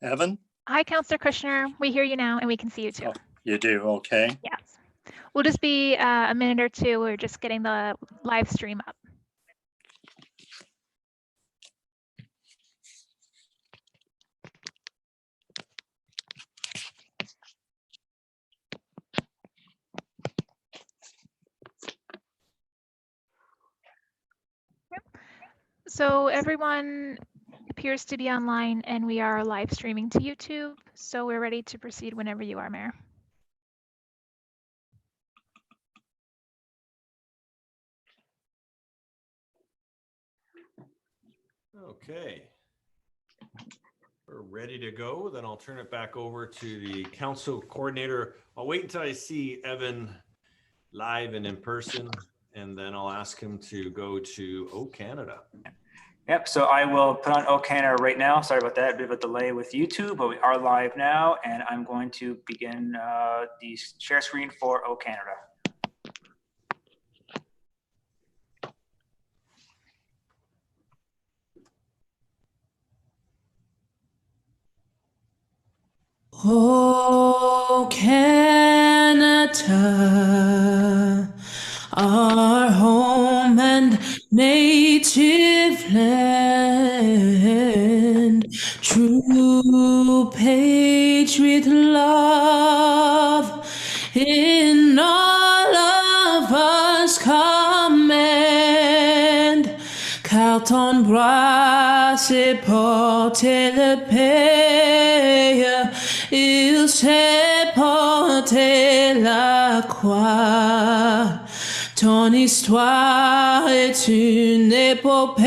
Evan? Hi, Councillor Kushner. We hear you now and we can see you too. Oh, you do, okay. Yes. We'll just be a minute or two. We're just getting the live stream up. So everyone appears to be online and we are live streaming to YouTube. So we're ready to proceed whenever you are, Mayor. Okay. We're ready to go. Then I'll turn it back over to the council coordinator. I'll wait until I see Evan live and in person, and then I'll ask him to go to O Canada. Yep, so I will put on O Canada right now. Sorry about that, a bit of a delay with YouTube, but we are live now, and I'm going to begin the share screen for O Canada. Oh, Canada, our home and native land, true patriot love in all of us command. Carton bras et porter le paix, il sait porter la croix. Ton histoire est une épopée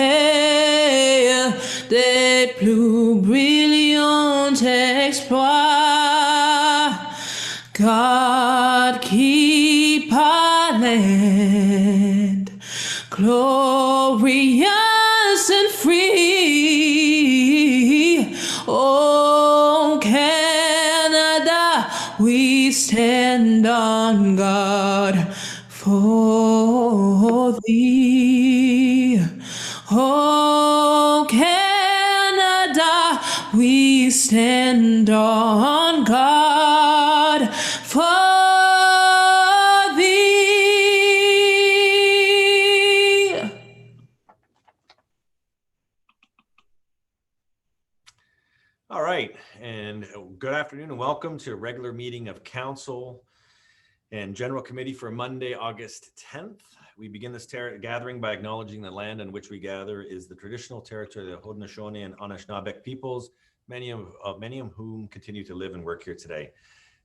des plus brillants exploits. God keep our land glorious and free. Oh, Canada, we stand on guard for thee. Oh, Canada, we stand on guard for thee. All right, and good afternoon and welcome to a regular meeting of Council and General Committee for Monday, August 10th. We begin this gathering by acknowledging the land on which we gather is the traditional territory of the Haudenosaunee and Anishinaabe peoples, many of whom continue to live and work here today.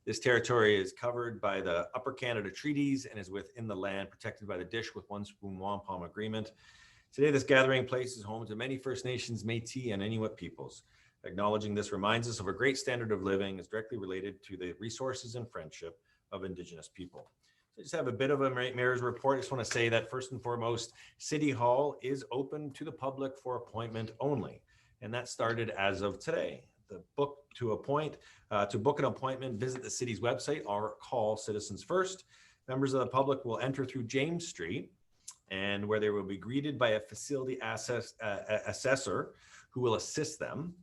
This territory is covered by the Upper Canada Treaties and is within the land protected by the Dish with One Spoon Wampum Agreement. Today, this gathering place is home to many First Nations, Métis, and Inuit peoples. Acknowledging this reminds us of a great standard of living is directly related to the resources and friendship of Indigenous people. So I just have a bit of a mayor's report. I just want to say that first and foremost, City Hall is open to the public for appointment only. And that started as of today. The book to appoint, to book an appointment, visit the city's website or call Citizens First. Members of the public will enter through James Street, and where they will be greeted by a facility assessor who will assist them.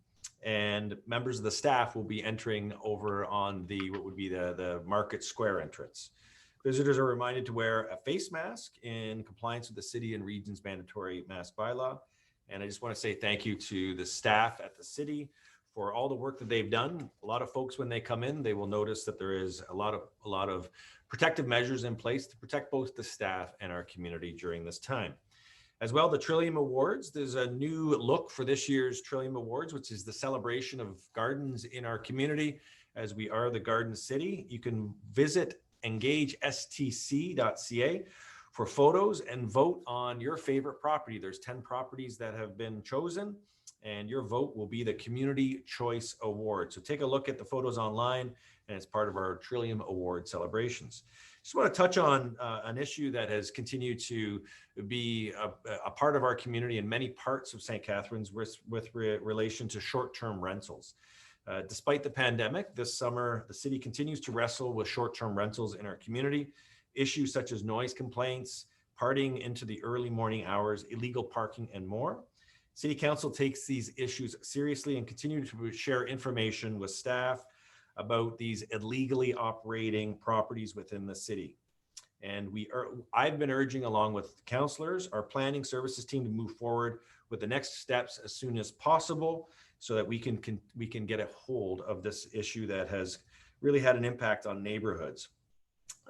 And members of the staff will be entering over on the what would be the Market Square entrance. Visitors are reminded to wear a face mask in compliance with the city and region's mandatory mask bylaw. And I just want to say thank you to the staff at the city for all the work that they've done. A lot of folks, when they come in, they will notice that there is a lot of protective measures in place to protect both the staff and our community during this time. As well, the Trillium Awards, there's a new look for this year's Trillium Awards, which is the celebration of gardens in our community, as we are the Garden City. You can visit engagestc.ca for photos and vote on your favorite property. There's 10 properties that have been chosen, and your vote will be the Community Choice Award. So take a look at the photos online, and it's part of our Trillium Award celebrations. Just want to touch on an issue that has continued to be a part of our community in many parts of St. Catharines with relation to short-term rentals. Despite the pandemic, this summer, the city continues to wrestle with short-term rentals in our community. Issues such as noise complaints, partying into the early morning hours, illegal parking, and more. City Council takes these issues seriously and continue to share information with staff about these illegally operating properties within the city. And I've been urging, along with councillors, our planning services team to move forward with the next steps as soon as possible so that we can get a hold of this issue that has really had an impact on neighborhoods.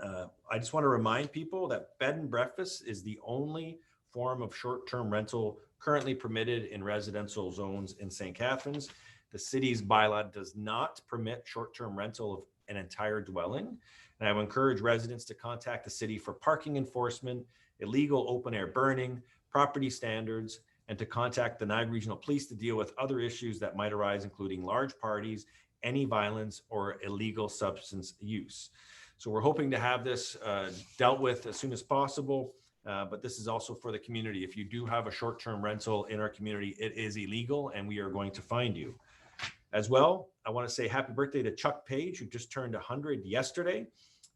I just want to remind people that bed and breakfast is the only form of short-term rental currently permitted in residential zones in St. Catharines. The city's bylaw does not permit short-term rental of an entire dwelling. And I would encourage residents to contact the city for parking enforcement, illegal open-air burning, property standards, and to contact the Niagara Regional Police to deal with other issues that might arise, including large parties, any violence, or illegal substance use. So we're hoping to have this dealt with as soon as possible. But this is also for the community. If you do have a short-term rental in our community, it is illegal and we are going to find you. As well, I want to say happy birthday to Chuck Page, who just turned 100 yesterday.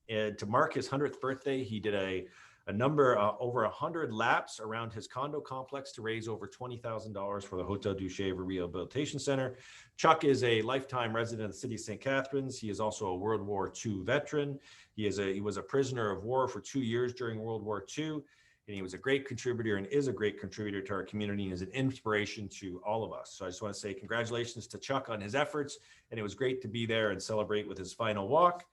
And to mark his 100th birthday, he did a number, over 100 laps around his condo complex to raise over $20,000 for the Hotel du Chèvre Rehabilitation Center. Chuck is a lifetime resident of the city of St. Catharines. He is also a World War II veteran. He was a prisoner of war for 2 years during World War II. And he was a great contributor and is a great contributor to our community and is an inspiration to all of us. So I just want to say congratulations to Chuck on his efforts. And it was great to be there and celebrate with his final walk.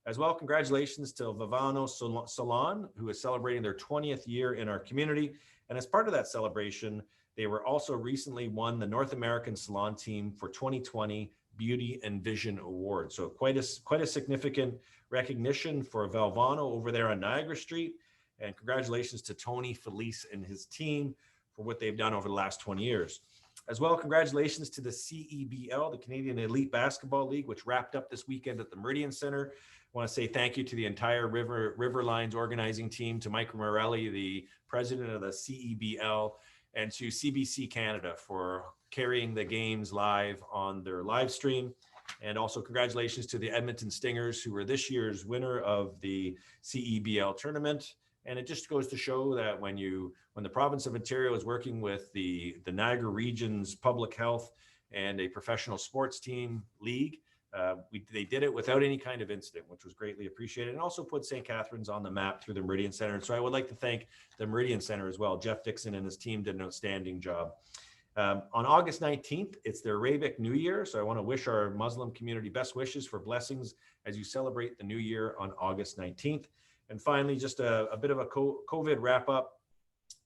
As well, congratulations to Vivano Salon, who is celebrating their 20th year in our community. And as part of that celebration, they were also recently won the North American Salon Team for 2020 Beauty and Vision Award. So quite a significant recognition for Valvano over there on Niagara Street. And congratulations to Tony, Felice, and his team for what they've done over the last 20 years. As well, congratulations to the CEBL, the Canadian Elite Basketball League, which wrapped up this weekend at the Meridian Center. I want to say thank you to the entire River Lines organizing team, to Mike Morelli, the president of the CEBL, and to CBC Canada for carrying the games live on their live stream. And also congratulations to the Edmonton Stingers, who were this year's winner of the CEBL tournament. And it just goes to show that when the province of Ontario is working with the Niagara region's public health and a professional sports team league, they did it without any kind of incident, which was greatly appreciated, and also put St. Catharines on the map through the Meridian Center. And so I would like to thank the Meridian Center as well. Jeff Dixon and his team did an outstanding job. On August 19th, it's the Arabic New Year. So I want to wish our Muslim community best wishes for blessings as you celebrate the New Year on August 19th. And finally, just a bit of a COVID wrap up.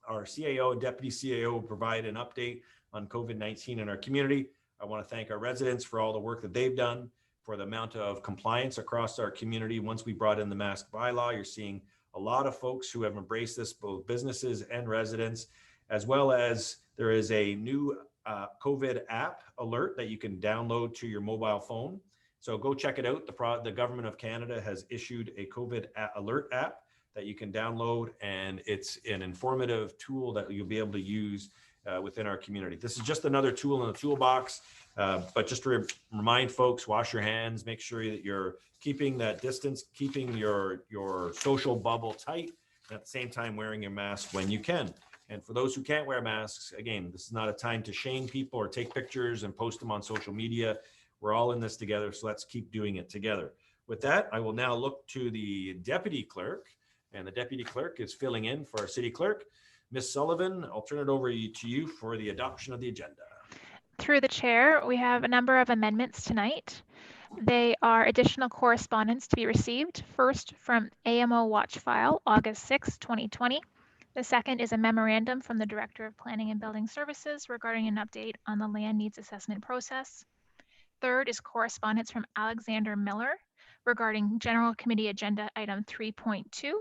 Our CAO and Deputy CAO will provide an update on COVID-19 in our community. I want to thank our residents for all the work that they've done, for the amount of compliance across our community. Once we brought in the mask bylaw, you're seeing a lot of folks who have embraced this, both businesses and residents, as well as there is a new COVID app alert that you can download to your mobile phone. So go check it out. The government of Canada has issued a COVID alert app that you can download, and it's an informative tool that you'll be able to use within our community. This is just another tool in the toolbox, but just to remind folks, wash your hands, make sure that you're keeping that distance, keeping your social bubble tight, and at the same time wearing your mask when you can. And for those who can't wear masks, again, this is not a time to shame people or take pictures and post them on social media. We're all in this together, so let's keep doing it together. With that, I will now look to the deputy clerk, and the deputy clerk is filling in for our city clerk. Ms. Sullivan, I'll turn it over to you for the adoption of the agenda. Through the chair, we have a number of amendments tonight. They are additional correspondence to be received. First, from AMO Watch File, August 6, 2020. The second is a memorandum from the Director of Planning and Building Services regarding an update on the land needs assessment process. Third is correspondence from Alexander Miller regarding General Committee Agenda Item 3.2.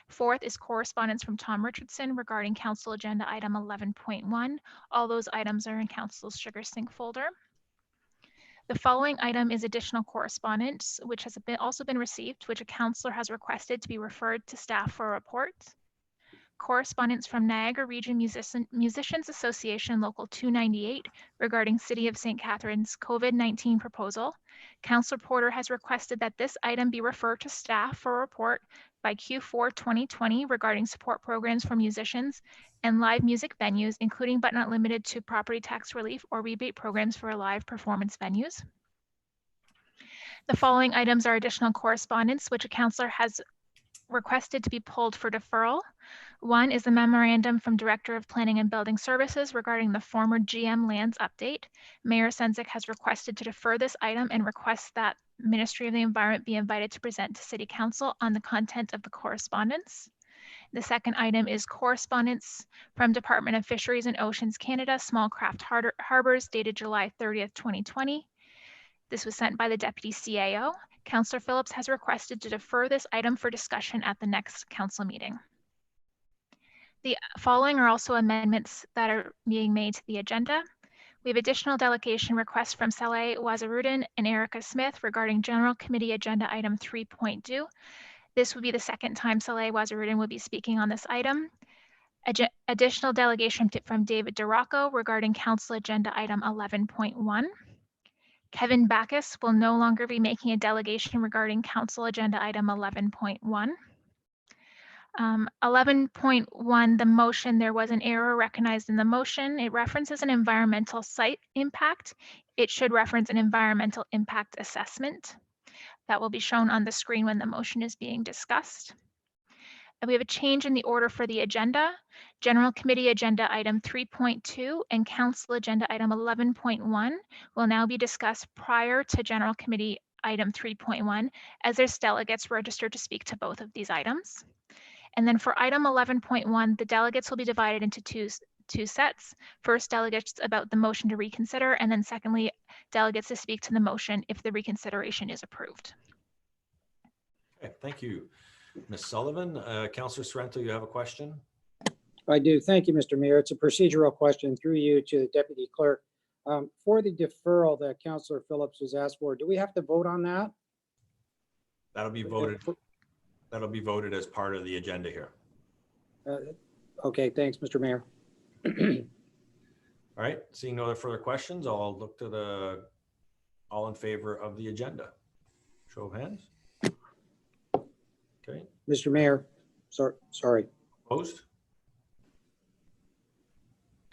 Fourth is correspondence from Tom Richardson regarding Council Agenda Item 11.1. All those items are in Council's Sugar Sync folder. The following item is additional correspondence, which has also been received, which a councillor has requested to be referred to staff for a report. correspondence from Niagara Region Musicians Association Local 298 regarding City of St. Catharines COVID-19 proposal. Councillor Porter has requested that this item be referred to staff for a report by Q4 2020 regarding support programs for musicians and live music venues, including but not limited to property tax relief or rebate programs for live performance venues. The following items are additional correspondence, which a councillor has requested to be pulled for deferral. One is the memorandum from Director of Planning and Building Services regarding the former GM lands update. Mayor Senzik has requested to defer this item and requests that Ministry of the Environment be invited to present to City Council on the content of the correspondence. The second item is correspondence from Department of Fisheries and Oceans Canada, Small Craft Harbors, dated July 30th, 2020. This was sent by the Deputy CAO. Councillor Phillips has requested to defer this item for discussion at the next council meeting. The following are also amendments that are being made to the agenda. We have additional delegation requests from Saleh Wazirudin and Erica Smith regarding General Committee Agenda Item 3.2. This would be the second time Saleh Wazirudin will be speaking on this item. Additional delegation from David DeRocco regarding Council Agenda Item 11.1. Kevin Backus will no longer be making a delegation regarding Council Agenda Item 11.1. 11.1, the motion, there was an error recognized in the motion. It references an environmental site impact. It should reference an environmental impact assessment. That will be shown on the screen when the motion is being discussed. And we have a change in the order for the agenda. General Committee Agenda Item 3.2 and Council Agenda Item 11.1 will now be discussed prior to General Committee Item 3.1, as there's delegates registered to speak to both of these items. And then for item 11.1, the delegates will be divided into two sets. First, delegates about the motion to reconsider, and then secondly, delegates to speak to the motion if the reconsideration is approved. Okay, thank you, Ms. Sullivan. Councillor Sorrento, you have a question? I do. Thank you, Mr. Mayor. It's a procedural question through you to the Deputy Clerk. For the deferral that Councillor Phillips was asked for, do we have to vote on that? That'll be voted. That'll be voted as part of the agenda here. Okay, thanks, Mr. Mayor. All right, seeing no other further questions, I'll look to the all in favor of the agenda. Show of hands. Okay. Mr. Mayor, sorry. Opposed?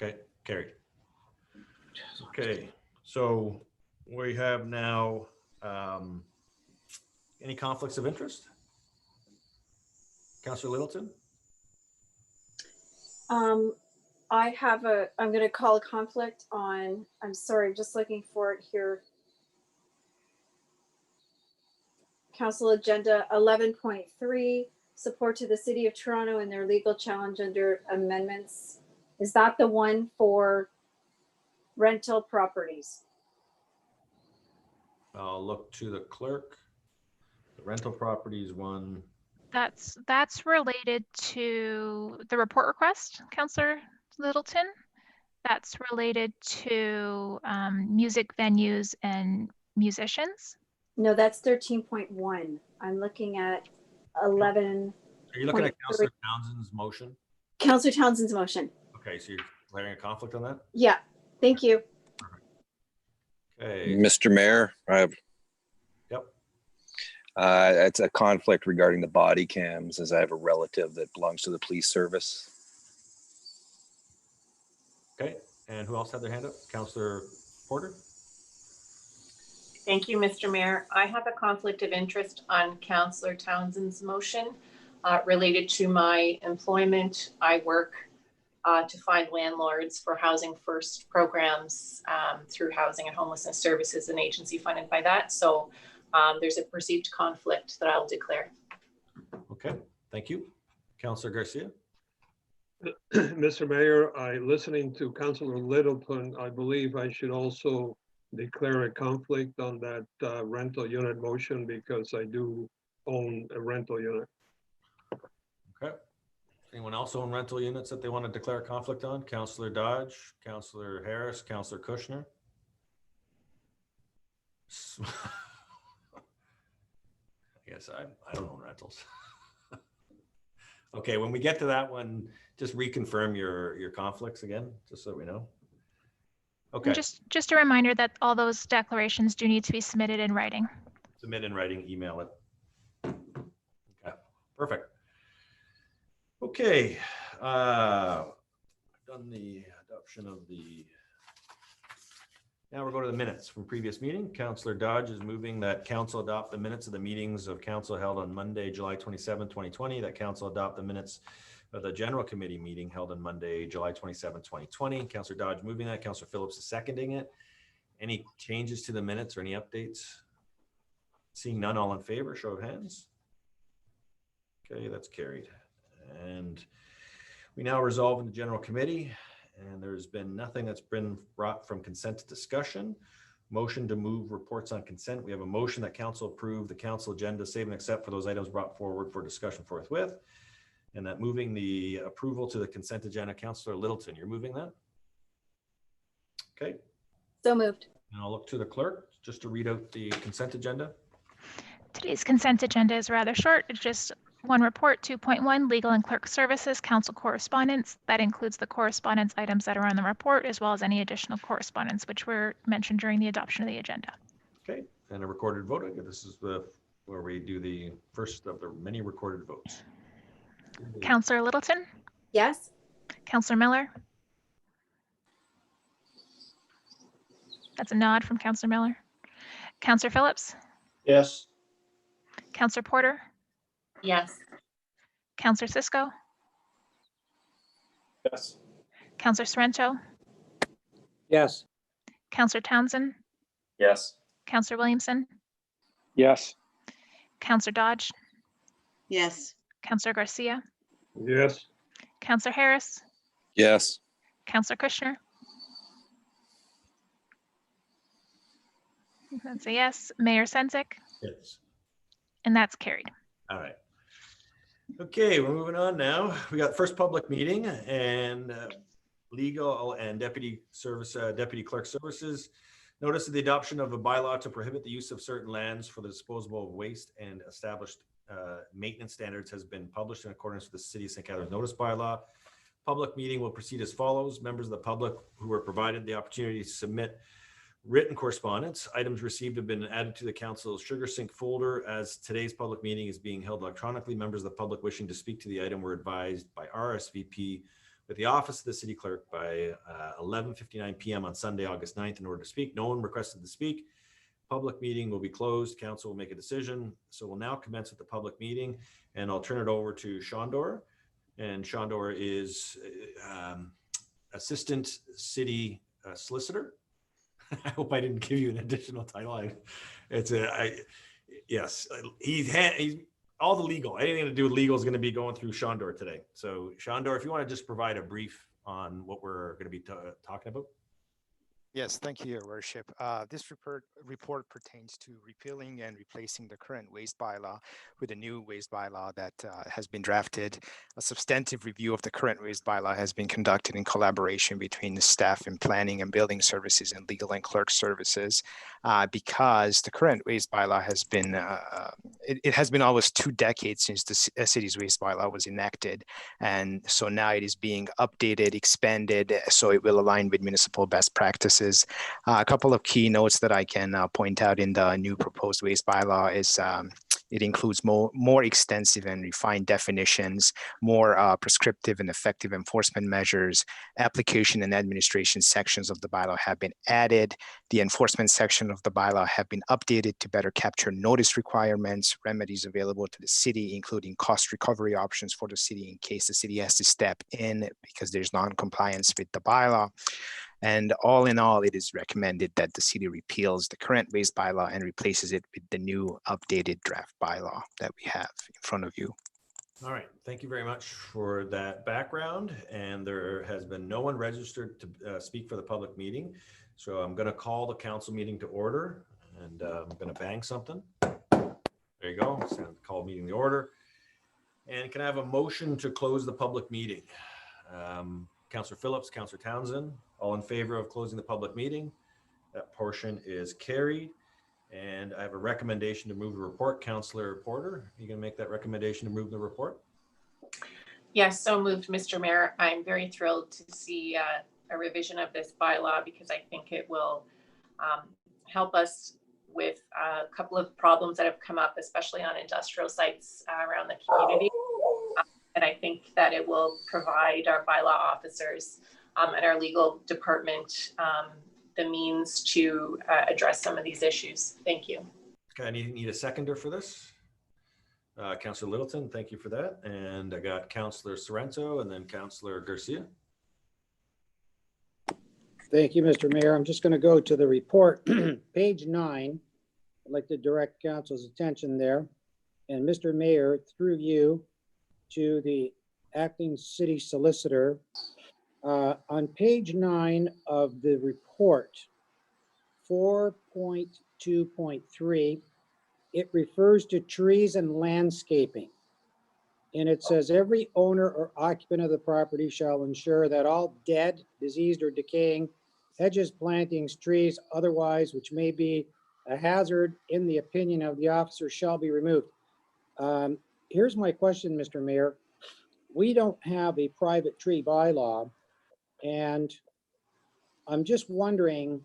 Okay, carried. Okay, so we have now any conflicts of interest? Councillor Littleton? I'm going to call a conflict on, I'm sorry, I'm just looking for it here. Council Agenda 11.3, support to the City of Toronto and their legal challenge under amendments. Is that the one for rental properties? I'll look to the clerk. The rental properties one. That's related to the report request, Councillor Littleton. That's related to music venues and musicians. No, that's 13.1. I'm looking at 11. Are you looking at Councillor Townsend's motion? Councillor Townsend's motion. Okay, so you're declaring a conflict on that? Yeah, thank you. Okay. Mr. Mayor, I have. Yep. It's a conflict regarding the body cams, as I have a relative that belongs to the police service. Okay, and who else had their hand up? Councillor Porter? Thank you, Mr. Mayor. I have a conflict of interest on Councillor Townsend's motion related to my employment. I work to find landlords for Housing First programs through Housing and Homelessness Services, an agency funded by that. So there's a perceived conflict that I'll declare. Okay, thank you. Councillor Garcia? Mr. Mayor, listening to Councillor Littleton, I believe I should also declare a conflict on that rental unit motion because I do own a rental unit. Okay. Anyone else own rental units that they want to declare a conflict on? Councillor Dodge, Councillor Harris, Councillor Kushner? I guess I don't own rentals. Okay, when we get to that one, just reconfirm your conflicts again, just so we know. Okay, And just a reminder that all those declarations do need to be submitted in writing. submit in writing, email it. Okay, perfect. Okay, I've done the adoption of the. Now we're going to the minutes from previous meeting. Councillor Dodge is moving that council adopt the minutes of the meetings of council held on Monday, July 27, 2020, that council adopt the minutes of the general committee meeting held on Monday, July 27, 2020. Councillor Dodge moving that. Councillor Phillips is seconding it. Any changes to the minutes or any updates? Seeing none, all in favor, show of hands. Okay, that's carried. And we now resolve in the general committee, and there's been nothing that's been brought from consent to discussion. Motion to move reports on consent. We have a motion that council approve the council agenda, save and accept for those items brought forward for discussion forthwith. And that moving the approval to the consent agenda, Councillor Littleton, you're moving that? Okay. So moved. And I'll look to the clerk just to read out the consent agenda. Today's consent agenda is rather short. It's just one report, 2.1, legal and clerk services, council correspondence. That includes the correspondence items that are on the report, as well as any additional correspondence which were mentioned during the adoption of the agenda. Okay, and a recorded vote. This is where we do the first of the many recorded votes. Councillor Littleton, Yes. Councillor Miller. That's a nod from Councillor Miller. Councillor Phillips, Yes. Councillor Porter, Yes. Councillor Cisco, Yes. Councillor Sorrento, Yes. Councillor Townsend, Yes. Councillor Williamson, Yes. Councillor Dodge, Yes. Councillor Garcia, Yes. Councillor Harris, Yes. Councillor Kushner. That's a yes. Mayor Senzik, Yes. and that's carried. All right. Okay, we're moving on now. We got first public meeting and legal and deputy clerk services. Notice of the adoption of a bylaw to prohibit the use of certain lands for the disposal of waste and established maintenance standards has been published in accordance with the City of St. Catharines notice bylaw. Public meeting will proceed as follows. Members of the public who were provided the opportunity to submit written correspondence. Items received have been added to the council's sugar sink folder. As today's public meeting is being held electronically, members of the public wishing to speak to the item were advised by RSVP with the office of the city clerk by 11:59 p.m. on Sunday, August 9th in order to speak. No one requested to speak. Public meeting will be closed. Council will make a decision. So we'll now commence with the public meeting, and I'll turn it over to Shondor. And Shondor is Assistant City Solicitor. I hope I didn't give you an additional title. Yes, he's all the legal, anything to do with legal is going to be going through Shondor today. So Shondor, if you want to just provide a brief on what we're going to be talking about. Yes, thank you, Your Worship. This report pertains to repealing and replacing the current waste bylaw with a new waste bylaw that has been drafted. A substantive review of the current waste bylaw has been conducted in collaboration between the staff in planning and building services and legal and clerk services, because the current waste bylaw has been, it has been almost 2 decades since the city's waste bylaw was enacted. And so now it is being updated, expanded, so it will align with municipal best practices. A couple of key notes that I can point out in the new proposed waste bylaw is it includes more extensive and refined definitions, more prescriptive and effective enforcement measures. Application and administration sections of the bylaw have been added. The enforcement section of the bylaw have been updated to better capture notice requirements, remedies available to the city, including cost recovery options for the city in case the city has to step in because there's non-compliance with the bylaw. And all in all, it is recommended that the city repeals the current waste bylaw and replaces it with the new updated draft bylaw that we have in front of you. All right, thank you very much for that background. And there has been no one registered to speak for the public meeting. So I'm going to call the council meeting to order, and I'm going to bang something. There you go. So call meeting to order. And can I have a motion to close the public meeting? Councillor Phillips, Councillor Townsend, all in favor of closing the public meeting? That portion is carried. And I have a recommendation to move the report. Councillor Porter, you gonna make that recommendation to move the report? Yes, so moved, Mr. Mayor. I'm very thrilled to see a revision of this bylaw because I think it will help us with a couple of problems that have come up, especially on industrial sites around the community. And I think that it will provide our bylaw officers and our legal department the means to address some of these issues. Thank you. Okay, I need a seconder for this. Councillor Littleton, thank you for that. And I got Councillor Sorrento and then Councillor Garcia. Thank you, Mr. Mayor. I'm just going to go to the report, page 9. I'd like to direct council's attention there. And Mr. Mayor, through you to the acting city solicitor, on page 9 of the report, 4.2.3, it refers to trees and landscaping. And it says every owner or occupant of the property shall ensure that all dead, diseased, or decaying hedges, plantings, trees, otherwise which may be a hazard in the opinion of the officer shall be removed. Here's my question, Mr. Mayor. We don't have a private tree bylaw, and I'm just wondering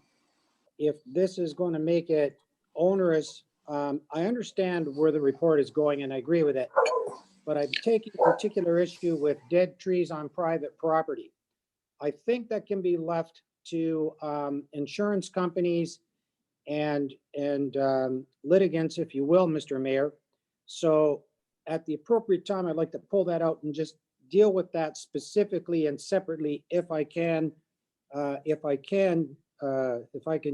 if this is going to make it onerous. I understand where the report is going, and I agree with it, but I'm taking particular issue with dead trees on private property. I think that can be left to insurance companies and litigants, if you will, Mr. Mayor. So at the appropriate time, I'd like to pull that out and just deal with that specifically and separately if I can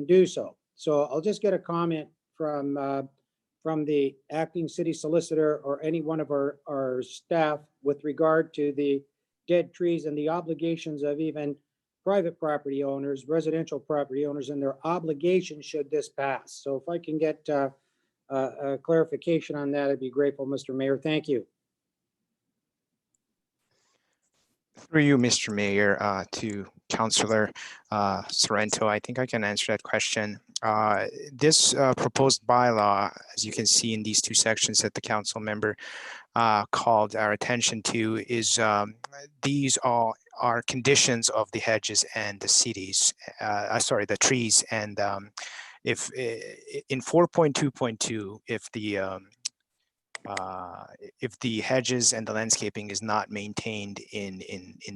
do so. So I'll just get a comment from the acting city solicitor or any one of our staff with regard to the dead trees and the obligations of even private property owners, residential property owners, and their obligations should this pass. So if I can get a clarification on that, I'd be grateful, Mr. Mayor. Thank you. Through you, Mr. Mayor, to Councillor Sorrento, I think I can answer that question. This proposed bylaw, as you can see in these two sections that the council member called our attention to, is these are conditions of the hedges and the cities, the trees. And if in 4.2.2, if the hedges and the landscaping is not maintained in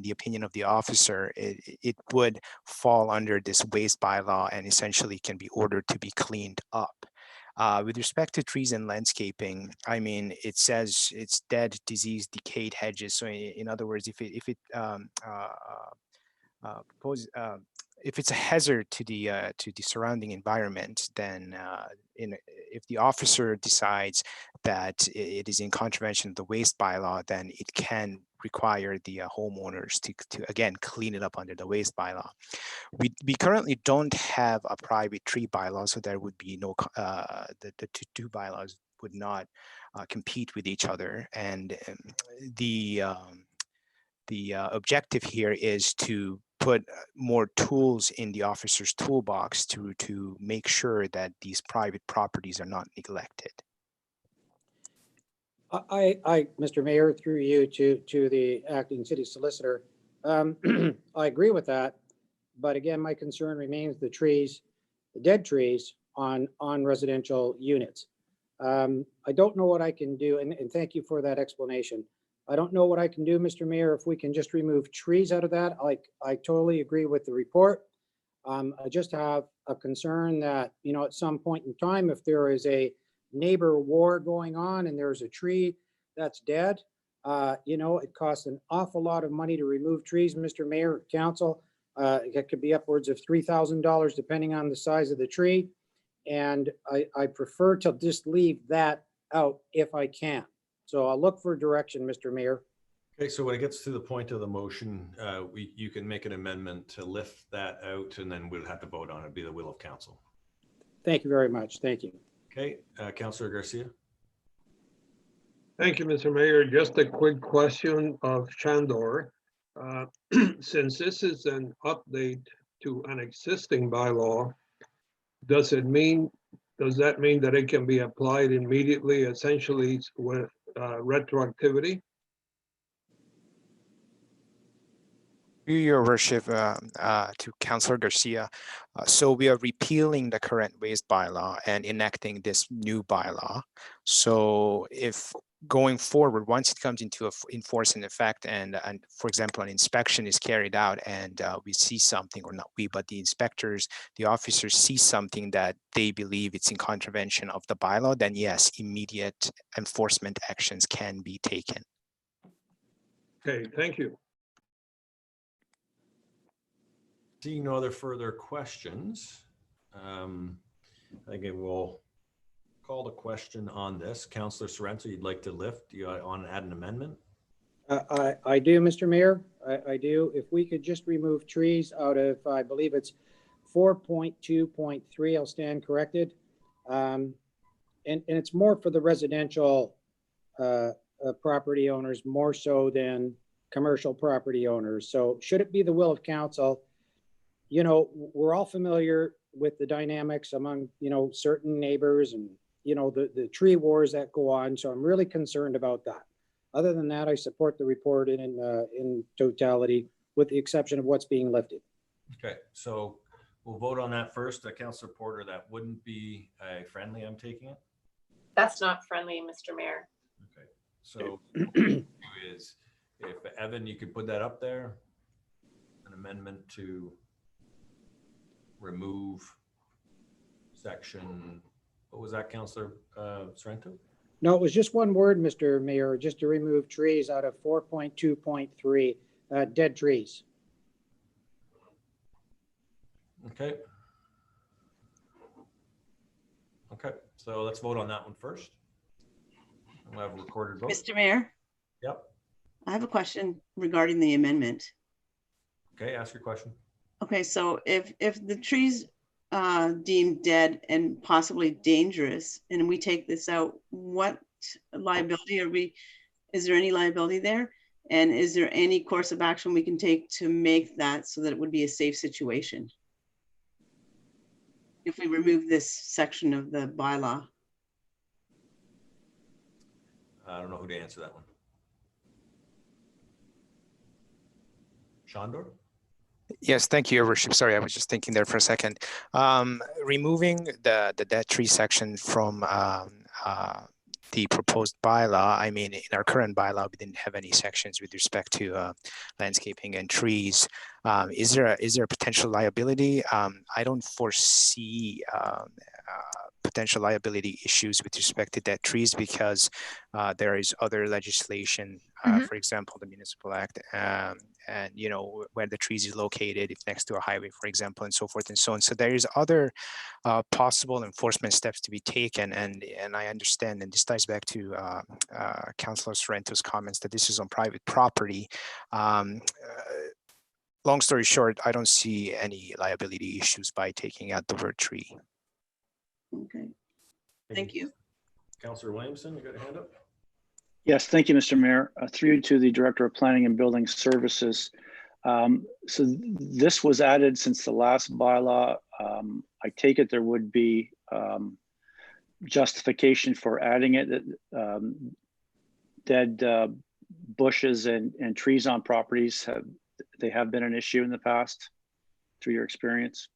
the opinion of the officer, it would fall under this waste bylaw and essentially can be ordered to be cleaned up. With respect to trees and landscaping, I mean, it says it's dead, diseased, decayed hedges. So in other words, if it's a hazard to the surrounding environment, then if the officer decides that it is in contravention of the waste bylaw, then it can require the homeowners to again clean it up under the waste bylaw. We currently don't have a private tree bylaw, so there would be no the two bylaws would not compete with each other, and the objective here is to put more tools in the officer's toolbox to make sure that these private properties are not neglected. Mr. Mayor, through you to the acting city solicitor, I agree with that. But again, my concern remains the trees, the dead trees on residential units. I don't know what I can do, and thank you for that explanation. I don't know what I can do, Mr. Mayor, if we can just remove trees out of that. I totally agree with the report. I just have a concern that, you know, at some point in time, if there is a neighbor war going on and there's a tree that's dead, you know, it costs an awful lot of money to remove trees, Mr. Mayor, council. It could be upwards of $3,000 depending on the size of the tree. And I prefer to just leave that out if I can. So I'll look for direction, Mr. Mayor. Okay, so when it gets to the point of the motion, you can make an amendment to lift that out, and then we'll have to vote on it. It'll be the will of council. Thank you very much. Thank you. Okay, Councillor Garcia. Thank you, Mr. Mayor. Just a quick question of Chandor. Since this is an update to an existing bylaw, does that mean that it can be applied immediately, essentially with retroactivity? Your worship, to Councillor Garcia. So we are repealing the current waste bylaw and enacting this new bylaw. So if going forward, once it comes into enforce in effect and for example, an inspection is carried out and we see something, or not we, but the inspectors, the officers see something that they believe it's in contravention of the bylaw, then yes, immediate enforcement actions can be taken. Okay, thank you. Seeing no other further questions, I think we'll call the question on this. Councillor Sorrento, you'd like to lift? Do you want to add an amendment? I do, Mr. Mayor. I do. If we could just remove trees out of, I believe it's 4.2.3, I'll stand corrected. And it's more for the residential property owners, more so than commercial property owners. So should it be the will of council, you know, we're all familiar with the dynamics among, you know, certain neighbors and, you know, the tree wars that go on. So I'm really concerned about that. Other than that, I support the report in totality, with the exception of what's being lifted. Okay, so we'll vote on that first. Councillor Porter, that wouldn't be a friendly, I'm taking it? That's not friendly, Mr. Mayor. Okay, so what we'll do is, if Evan, you could put that up there, an amendment to remove section, what was that, Councillor Sorrento? No, it was just one word, Mr. Mayor, just to remove trees out of 4.2.3, dead trees. Okay. Okay, so let's vote on that one first. We'll have a recorded vote. Mr. Mayor? Yep. I have a question regarding the amendment. Okay, ask your question. Okay, so if the trees deemed dead and possibly dangerous, and we take this out, what liability is there any liability there? And is there any course of action we can take to make that so that it would be a safe situation? If we remove this section of the bylaw? I don't know who to answer that one. Shandor? Yes, thank you, Your Worship. Sorry, I was just thinking there for a second. Removing the dead tree section from the proposed bylaw, I mean, in our current bylaw, we didn't have any sections with respect to landscaping and trees. Is there a potential liability? I don't foresee potential liability issues with respect to dead trees because there is other legislation, for example, the Municipal Act, and you know where the trees is located, if next to a highway, for example, and so forth and so on. So there is other possible enforcement steps to be taken, and I understand, and this ties back to Councillor Sorrento's comments that this is on private property. Long story short, I don't see any liability issues by taking out the word tree. Okay, thank you. Councillor Williamson, you got a hand up? Yes, thank you, Mr. Mayor. Through to the Director of Planning and Building Services. So this was added since the last bylaw. I take it there would be justification for adding it. Dead bushes and trees on properties, have been an issue in the past, through your experience?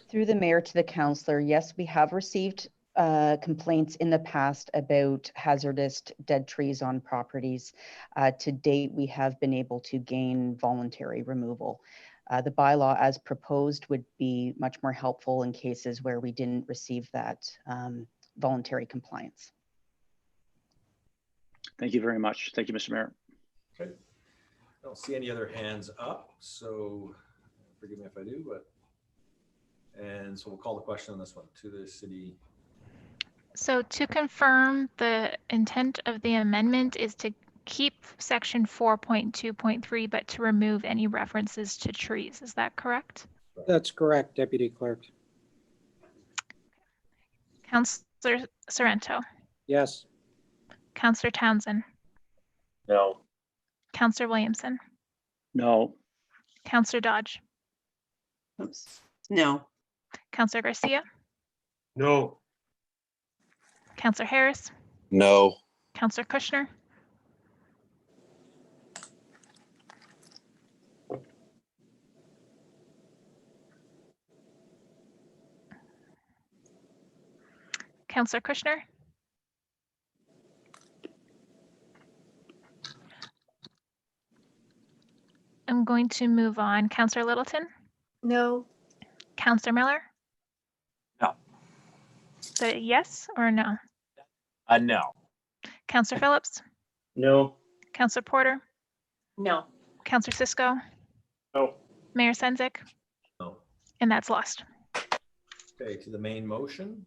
Through the mayor to the councillor, yes, we have received complaints in the past about hazardous dead trees on properties. To date, we have been able to gain voluntary removal. The bylaw as proposed would be much more helpful in cases where we didn't receive that voluntary compliance. Thank you very much. Thank you, Mr. Mayor. Okay. I don't see any other hands up, so forgive me if I do, but, and so we'll call the question on this one to the city. So to confirm, the intent of the amendment is to keep section 4.2.3, but to remove any references to trees. Is that correct? That's correct, Deputy Clerk. Councillor Sorrento? Yes. Councillor Townsend? No. Councillor Williamson? No. Councillor Dodge? Oops. No. Councillor Garcia? No. Councillor Harris? No. Councillor Kushner? Counselor Kushner. I'm going to move on. Counselor Littleton, No. Counselor Miller. No. So yes or no? No. Counselor Phillips, No. Counselor Porter, No. Counselor Cisco, No. Mayor Senzik, No. and that's lost. Okay, to the main motion.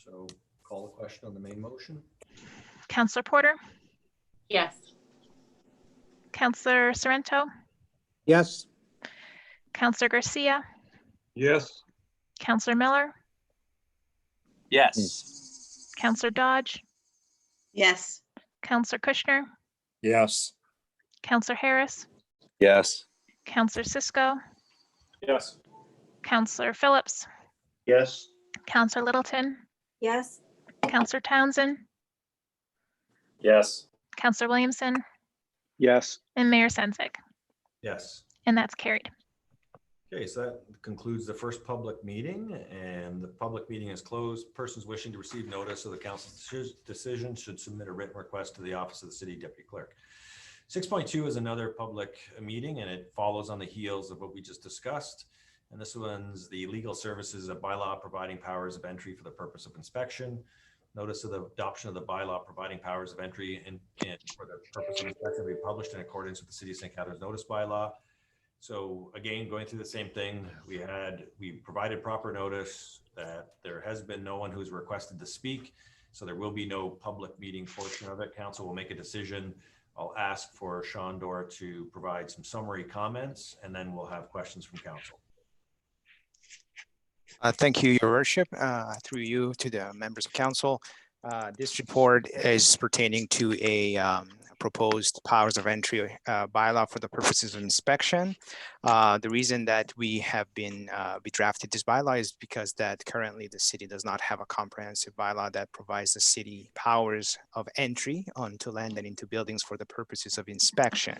So call the question on the main motion. Counselor Porter, Yes. Counselor Sorrento, Yes. Counselor Garcia, Yes. Counselor Miller, Yes. Counselor Dodge, Yes. Counselor Kushner, Yes. Counselor Harris, Yes. Counselor Cisco, Yes. Counselor Phillips, Yes. Counselor Littleton, Yes. Counselor Townsend, Yes. Counselor Williamson, Yes. and Mayor Senzik, Yes. and that's carried. Okay, so that concludes the first public meeting, and the public meeting is closed. Persons wishing to receive notice of the council's decision should submit a written request to the office of the city deputy clerk. 6.2 is another public meeting, and it follows on the heels of what we just discussed. And this one's the legal services of bylaw providing powers of entry for the purpose of inspection. Notice of the adoption of the bylaw providing powers of entry and for the purpose of inspection will be published in accordance with the City of St. Catharines notice bylaw. So again, going through the same thing, we provided proper notice that there has been no one who's requested to speak. So there will be no public meeting portion of it. Council will make a decision. I'll ask for Sean Dorr to provide some summary comments, and then we'll have questions from council. Thank you, Your Worship. Through you to the members of council. This report is pertaining to a proposed powers of entry bylaw for the purposes of inspection. The reason that we drafted this bylaw is because that currently the city does not have a comprehensive bylaw that provides the city powers of entry onto land and into buildings for the purposes of inspection.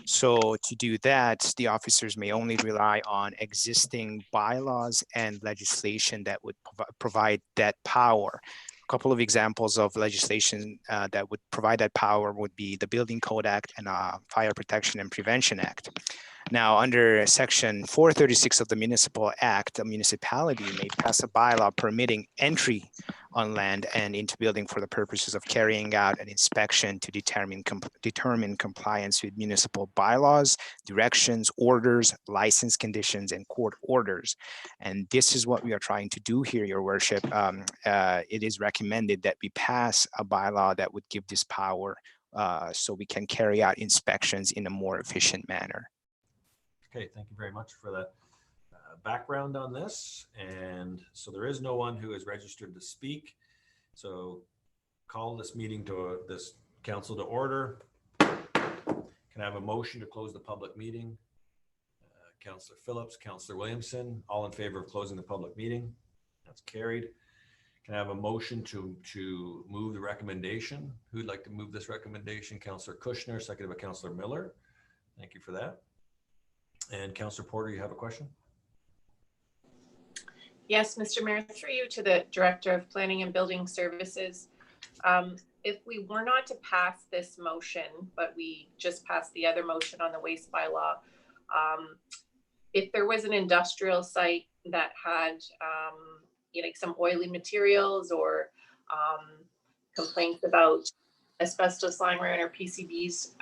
So to do that, the officers may only rely on existing bylaws and legislation that would provide that power. A couple of examples of legislation that would provide that power would be the Building Code Act and Fire Protection and Prevention Act. Now, under Section 436 of the Municipal Act, a municipality may pass a bylaw permitting entry on land and into building for the purposes of carrying out an inspection to determine compliance with municipal bylaws, directions, orders, license conditions, and court orders. And this is what we are trying to do here, Your Worship. It is recommended that we pass a bylaw that would give this power so we can carry out inspections in a more efficient manner. Okay, thank you very much for that background on this. And so there is no one who is registered to speak. So call this meeting to this council to order. Can I have a motion to close the public meeting? Councillor Phillips, Councillor Williamson, all in favor of closing the public meeting? That's carried. Can I have a motion to move the recommendation? Who'd like to move this recommendation? Councillor Kushner, seconded by Councillor Miller. Thank you for that. And Councillor Porter, you have a question? Yes, Mr. Mayor, through you to the Director of Planning and Building Services. If we were not to pass this motion, but we just passed the other motion on the waste bylaw, if there was an industrial site that had some oily materials or complaints about asbestos lying around or PCBs,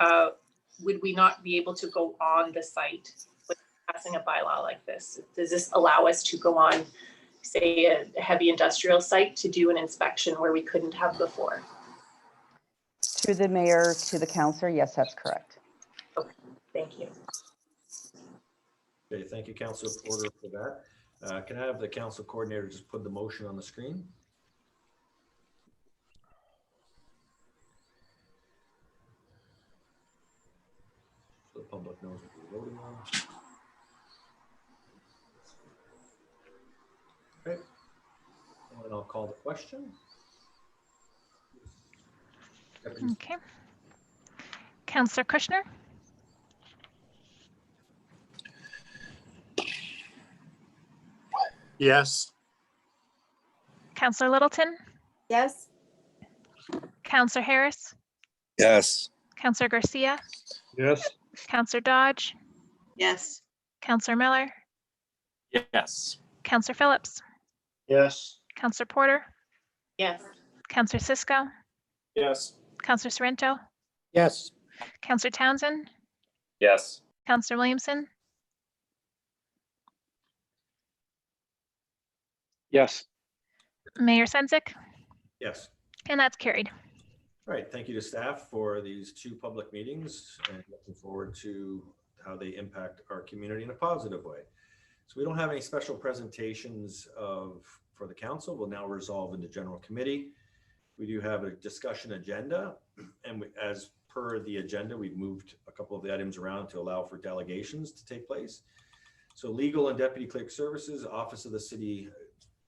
would we not be able to go on the site with passing a bylaw like this? Does this allow us to go on, say, a heavy industrial site to do an inspection where we couldn't have before? Through the mayor to the councillor, yes, that's correct. Okay, thank you. Okay, thank you, Councillor Porter, for that. Can I have the council coordinator just put the motion on the screen? So the public knows what we're voting on. Okay, and I'll call the question. Okay. Councillor Kushner, Yes. Councillor Littleton, Yes. Counselor Harris, Yes. Counselor Garcia, Yes. Counselor Dodge, Yes. Counselor Miller, Yes. Counselor Phillips, Yes. Counselor Porter, Yes. Counselor Cisco, Yes. Counselor Sorrento, Yes. Counselor Townsend, Yes. Counselor Williamson, Yes. Mayor Senzik, Yes. and that's carried. All right, thank you to staff for these 2 public meetings and looking forward to how they impact our community in a positive way. So we don't have any special presentations for the council. We'll now resolve into general committee. We do have a discussion agenda, and as per the agenda, we've moved a couple of the items around to allow for delegations to take place. So legal and deputy clerk services, office of the city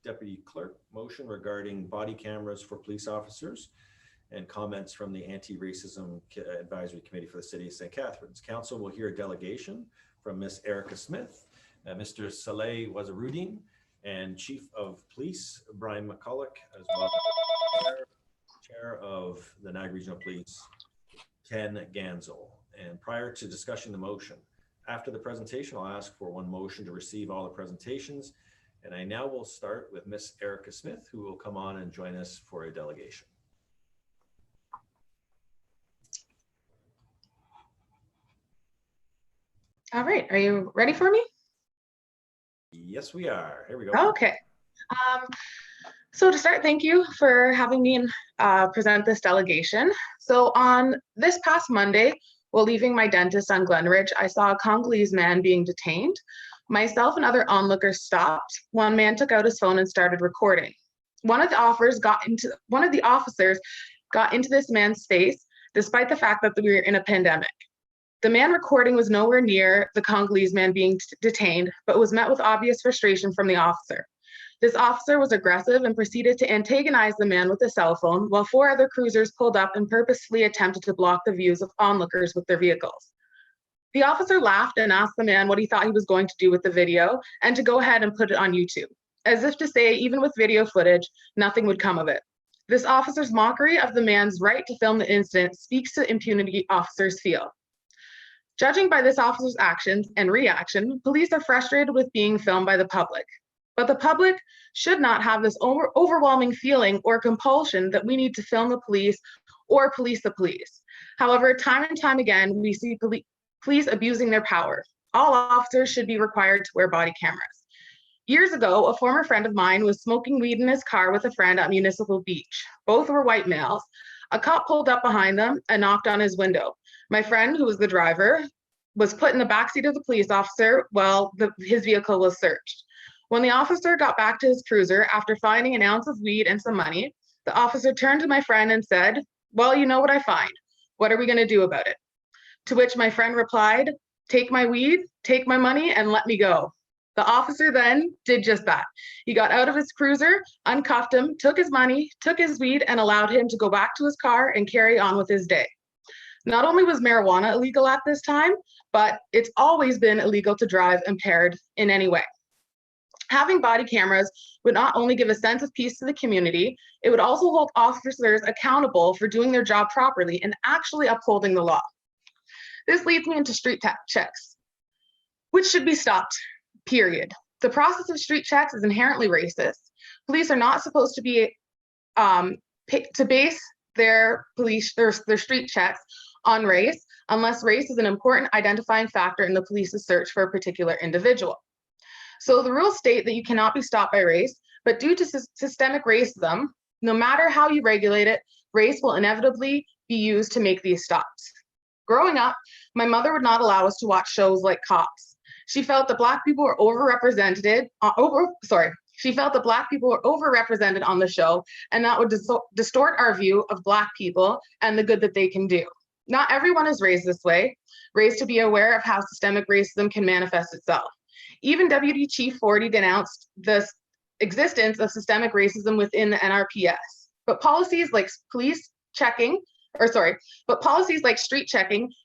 deputy clerk, motion regarding body cameras for police officers, and comments from the Anti-Racism Advisory Committee for the City of St. Catharines. Council will hear a delegation from Ms. Erica Smith, Mr. Saleh Wazirudin, and Chief of Police Brian McCulloch, as well as Chair of the Niagara Regional Police, Ken Gansel. And prior to discussing the motion, after the presentation, I'll ask for one motion to receive all the presentations. And I now will start with Ms. Erica Smith, who will come on and join us for a delegation. All right, are you ready for me? Yes, we are. Here we go. Okay. So to start, thank you for having me present this delegation. So on this past Monday, while leaving my dentist on Glenridge, I saw a Congolese man being detained. Myself and other onlookers stopped. One man took out his phone and started recording. One of the officers got into this man's face, despite the fact that we were in a pandemic. The man recording was nowhere near the Congolese man being detained, but was met with obvious frustration from the officer. This officer was aggressive and proceeded to antagonize the man with a cell phone, while 4 other cruisers pulled up and purposefully attempted to block the views of onlookers with their vehicles. The officer laughed and asked the man what he thought he was going to do with the video and to go ahead and put it on YouTube, as if to say, even with video footage, nothing would come of it. This officer's mockery of the man's right to film the incident speaks to impunity officers feel. Judging by this officer's actions and reaction, police are frustrated with being filmed by the public. But the public should not have this overwhelming feeling or compulsion that we need to film the police or police the police. However, time and time again, we see police abusing their power. All officers should be required to wear body cameras. Years ago, a former friend of mine was smoking weed in his car with a friend at Municipal Beach. Both were white males. A cop pulled up behind them and knocked on his window. My friend, who was the driver, was put in the backseat of the police officer while his vehicle was searched. When the officer got back to his cruiser after finding an ounce of weed and some money, the officer turned to my friend and said, "Well, you know what I find. What are we going to do about it?" To which my friend replied, "Take my weed, take my money, and let me go." The officer then did just that. He got out of his cruiser, uncuffed him, took his money, took his weed, and allowed him to go back to his car and carry on with his day. Not only was marijuana illegal at this time, but it's always been illegal to drive impaired in any way. Having body cameras would not only give a sense of peace to the community, it would also hold officers accountable for doing their job properly and actually upholding the law. This leads me into street checks, which should be stopped, period. The process of street checks is inherently racist. Police are not supposed to be to base their street checks on race, unless race is an important identifying factor in the police's search for a particular individual. So the rules state that you cannot be stopped by race, but due to systemic racism, no matter how you regulate it, race will inevitably be used to make these stops. Growing up, my mother would not allow us to watch shows like Cops. She felt that Black people were overrepresented on the show, and that would distort our view of Black people and the good that they can do. Not everyone is raised this way, raised to be aware of how systemic racism can manifest itself. Even Deputy Chief Forty denounced the existence of systemic racism within the NRPS. But policies like street checking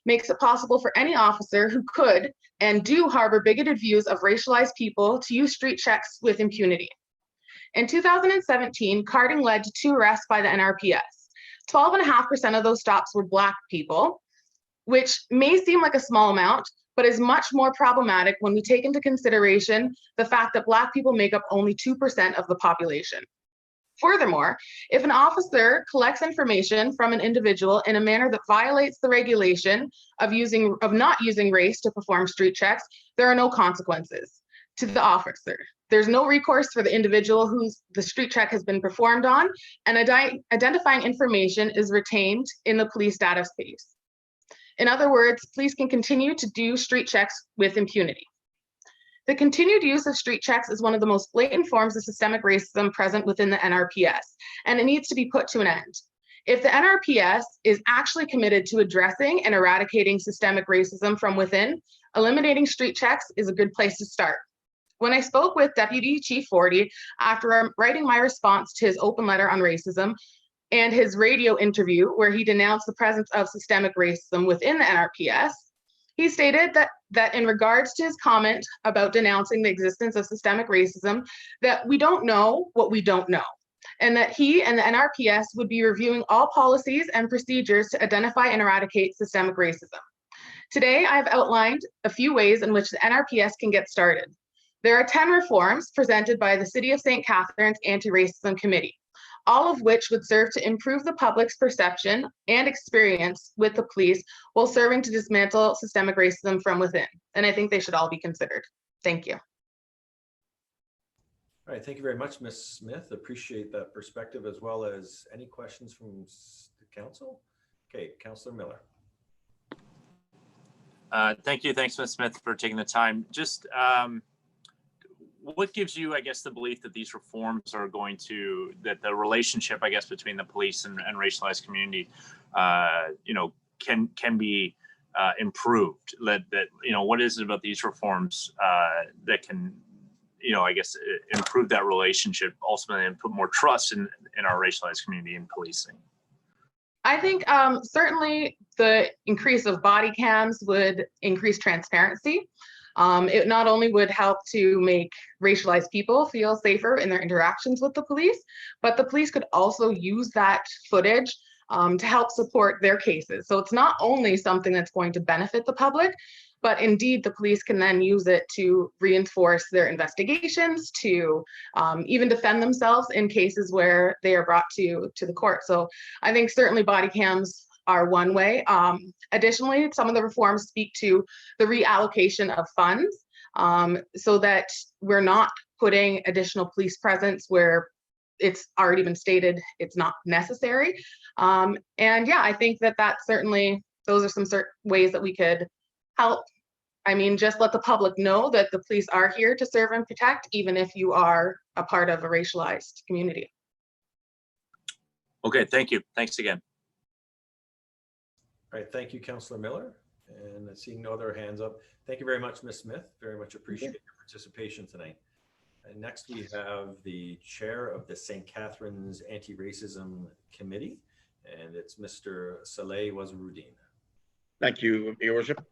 makes it possible for any officer who could and do harbor bigoted views of racialized people to use street checks with impunity. In 2017, carding led to 2 arrests by the NRPS. 12.5% of those stops were Black people, which may seem like a small amount, but is much more problematic when we take into consideration the fact that Black people make up only 2% of the population. Furthermore, if an officer collects information from an individual in a manner that violates the regulation of not using race to perform street checks, there are no consequences to the officer. There's no recourse for the individual whose the street check has been performed on, and identifying information is retained in the police database. In other words, police can continue to do street checks with impunity. The continued use of street checks is one of the most blatant forms of systemic racism present within the NRPS, and it needs to be put to an end. If the NRPS is actually committed to addressing and eradicating systemic racism from within, eliminating street checks is a good place to start. When I spoke with Deputy Chief Forty after writing my response to his open letter on racism and his radio interview where he denounced the presence of systemic racism within the NRPS, he stated that in regards to his comment about denouncing the existence of systemic racism, that we don't know what we don't know, and that he and the NRPS would be reviewing all policies and procedures to identify and eradicate systemic racism. Today, I've outlined a few ways in which the NRPS can get started. There are 10 reforms presented by the City of St. Catharines Anti-Racism Committee, all of which would serve to improve the public's perception and experience with the police while serving to dismantle systemic racism from within. And I think they should all be considered. Thank you. All right, thank you very much, Ms. Smith. Appreciate that perspective, as well as any questions from the council. Okay, Councillor Miller. Thank you. Thanks, Ms. Smith, for taking the time. Just what gives you, I guess, the belief that these reforms are going to, that the relationship, I guess, between the police and racialized community, can be improved? That what is it about these reforms that can, I guess, improve that relationship ultimately and put more trust in our racialized community in policing? I think certainly the increase of body cams would increase transparency. It not only would help to make racialized people feel safer in their interactions with the police, but the police could also use that footage to help support their cases. So it's not only something that's going to benefit the public, but indeed the police can then use it to reinforce their investigations, to even defend themselves in cases where they are brought to the court. So I think certainly body cams are one way. Additionally, some of the reforms speak to the reallocation of funds so that we're not putting additional police presence where it's already been stated it's not necessary. And yeah, I think that certainly, those are some certain ways that we could help. I mean, just let the public know that the police are here to serve and protect, even if you are a part of a racialized community. Okay, thank you. Thanks again. All right, thank you, Councillor Miller. And seeing no other hands up, thank you very much, Ms. Smith. Very much appreciate your participation tonight. And next we have the chair of the St. Catharines Anti-Racism Committee, and it's Mr. Saleh Wazirudin. Thank you, Your Worship.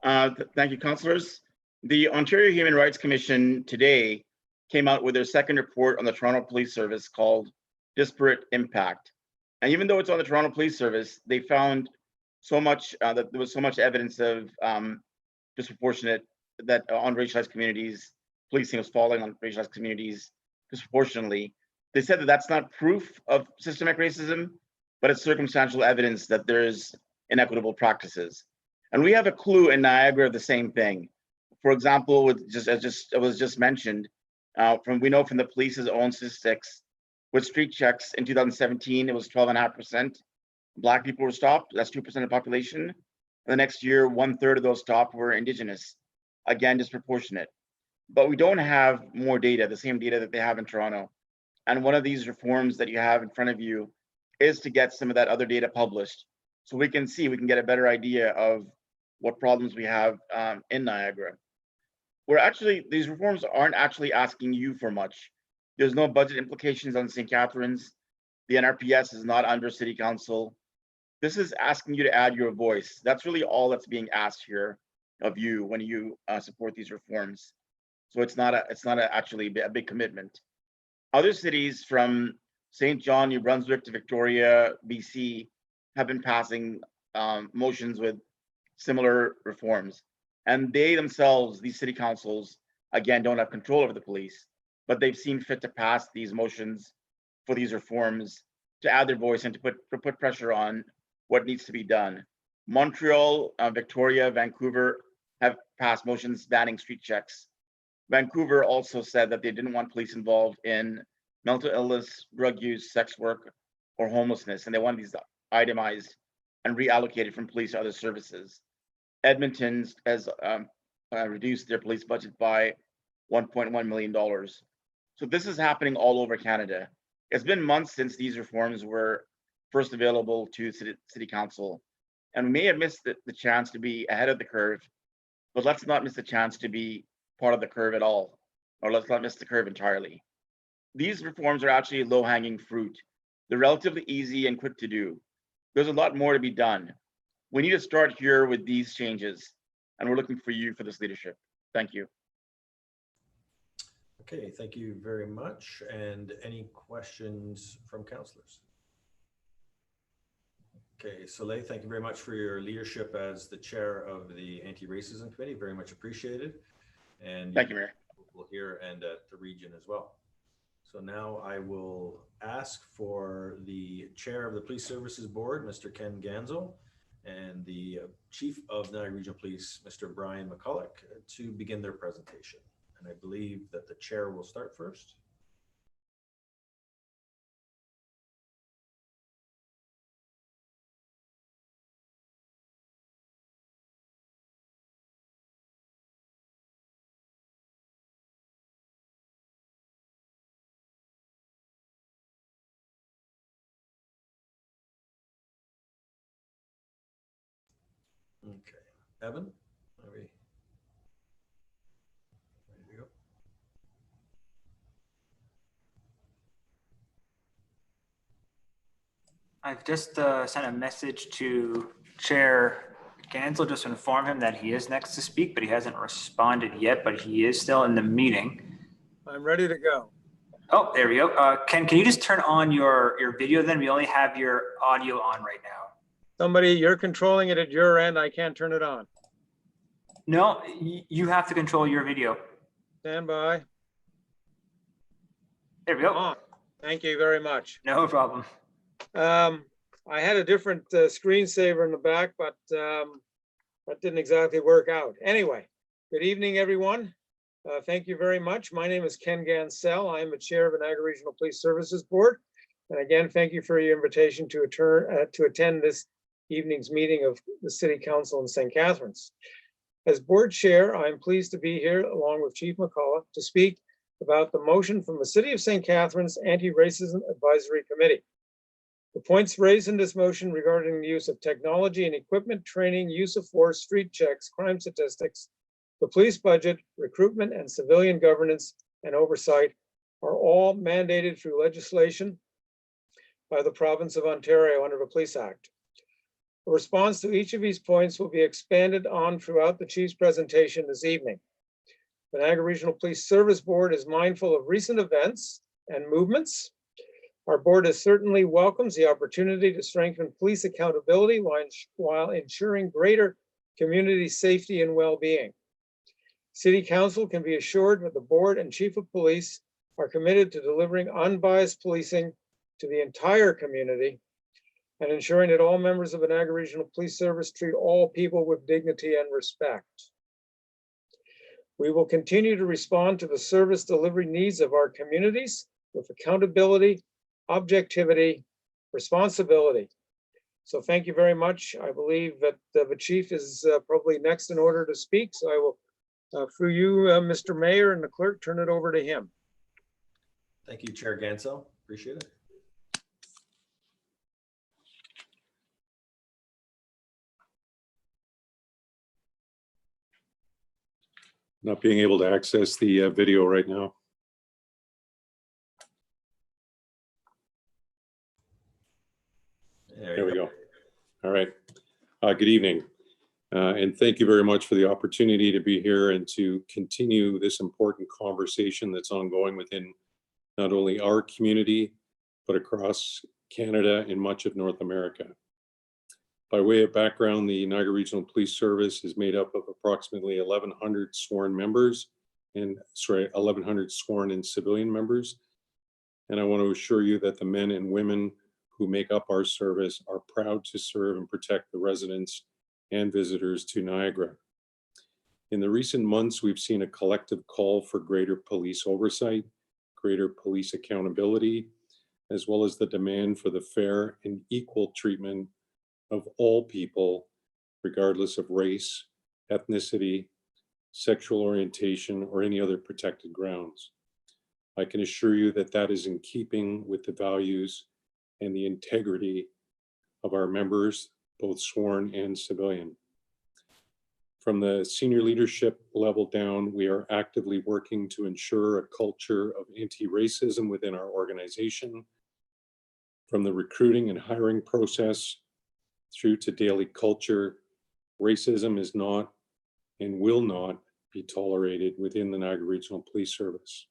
Thank you, councillors. The Ontario Human Rights Commission today came out with their second report on the Toronto Police Service called Disparate Impact. And even though it's on the Toronto Police Service, they found so much that there was so much evidence of disproportionate, that on racialized communities, policing was falling on racialized communities disproportionately. They said that that's not proof of systemic racism, but it's circumstantial evidence that there's inequitable practices. And we have a clue in Niagara of the same thing. For example, with it was just mentioned, we know from the police's own statistics, with street checks in 2017, it was 12.5%. Black people were stopped, that's 2% of the population. And the next year, 1/3 of those stopped were Indigenous, again, disproportionate. But we don't have more data, the same data that they have in Toronto. And one of these reforms that you have in front of you is to get some of that other data published, so we can get a better idea of what problems we have in Niagara. These reforms aren't actually asking you for much. There's no budget implications on St. Catharines. The NRPS is not under City Council. This is asking you to add your voice. That's really all that's being asked here of you when you support these reforms. So it's not actually a big commitment. Other cities from St. John, New Brunswick to Victoria, BC have been passing motions with similar reforms. And they themselves, these city councils, again, don't have control over the police, but they've seen fit to pass these motions for these reforms to add their voice and to put pressure on what needs to be done. Montreal, Victoria, Vancouver have passed motions banning street checks. Vancouver also said that they didn't want police involved in mental illness, drug use, sex work, or homelessness, and they wanted these itemized and reallocated from police to other services. Edmonton has reduced their police budget by $1.1 million. So this is happening all over Canada. It's been months since these reforms were first available to city council, and we may have missed the chance to be ahead of the curve, but let's not miss the chance to be part of the curve at all, or let's not miss the curve entirely. These reforms are actually low-hanging fruit. They're relatively easy and quick to do. There's a lot more to be done. We need to start here with these changes, and we're looking for you for this leadership. Thank you. Okay, thank you very much. And any questions from councillors? Okay, Soleil, thank you very much for your leadership as the chair of the Anti-Racism Committee. Very much appreciated. And thank you, Mayor. We'll here and at the region as well. So now I will ask for the chair of the Police Services Board, Mr. Ken Gansel, and the chief of Niagara Regional Police, Mr. Brian McCulloch, to begin their presentation. And I believe that the chair will start first. Okay, Evan, are we ready to go? I've just sent a message to Chair Gansel just to inform him that he is next to speak, but he hasn't responded yet, but he is still in the meeting. I'm ready to go. Oh, there we go. Ken, can you just turn on your video then? We only have your audio on right now. Somebody, you're controlling it at your end. I can't turn it on. No, you have to control your video. Stand by. There we go. Oh, thank you very much. No problem. I had a different screensaver in the back, but that didn't exactly work out. Anyway, good evening, everyone. Thank you very much. My name is Ken Gansel. I am the chair of the Niagara Regional Police Services Board. And again, thank you for your invitation to attend this evening's meeting of the City Council in St. Catharines. As board chair, I'm pleased to be here along with Chief McCulloch to speak about the motion from the City of St. Catharines Anti-Racism Advisory Committee. The points raised in this motion regarding the use of technology and equipment, training, use of force, street checks, crime statistics, the police budget, recruitment and civilian governance and oversight are all mandated through legislation by the province of Ontario under the Police Act. A response to each of these points will be expanded on throughout the chief's presentation this evening. The Niagara Regional Police Service Board is mindful of recent events and movements. Our board certainly welcomes the opportunity to strengthen police accountability while ensuring greater community safety and well-being. City Council can be assured that the board and chief of police are committed to delivering unbiased policing to the entire community and ensuring that all members of the Niagara Regional Police Service treat all people with dignity and respect. We will continue to respond to the service delivery needs of our communities with accountability, objectivity, responsibility. So thank you very much. I believe that the chief is probably next in order to speak. So I will, through you, Mr. Mayor and the clerk, turn it over to him. Thank you, Chair Gansel. Appreciate it. Not being able to access the video right now. There we go. All right. Good evening. And thank you very much for the opportunity to be here and to continue this important conversation that's ongoing within not only our community, but across Canada and much of North America. By way of background, the Niagara Regional Police Service is made up of approximately 1,100 sworn members and 1,100 sworn and civilian members. And I want to assure you that the men and women who make up our service are proud to serve and protect the residents and visitors to Niagara. In the recent months, we've seen a collective call for greater police oversight, greater police accountability, as well as the demand for the fair and equal treatment of all people, regardless of race, ethnicity, sexual orientation, or any other protected grounds. I can assure you that that is in keeping with the values and the integrity of our members, both sworn and civilian. From the senior leadership level down, we are actively working to ensure a culture of anti-racism within our organization. From the recruiting and hiring process through to daily culture, racism is not and will not be tolerated within the Niagara Regional Police Service.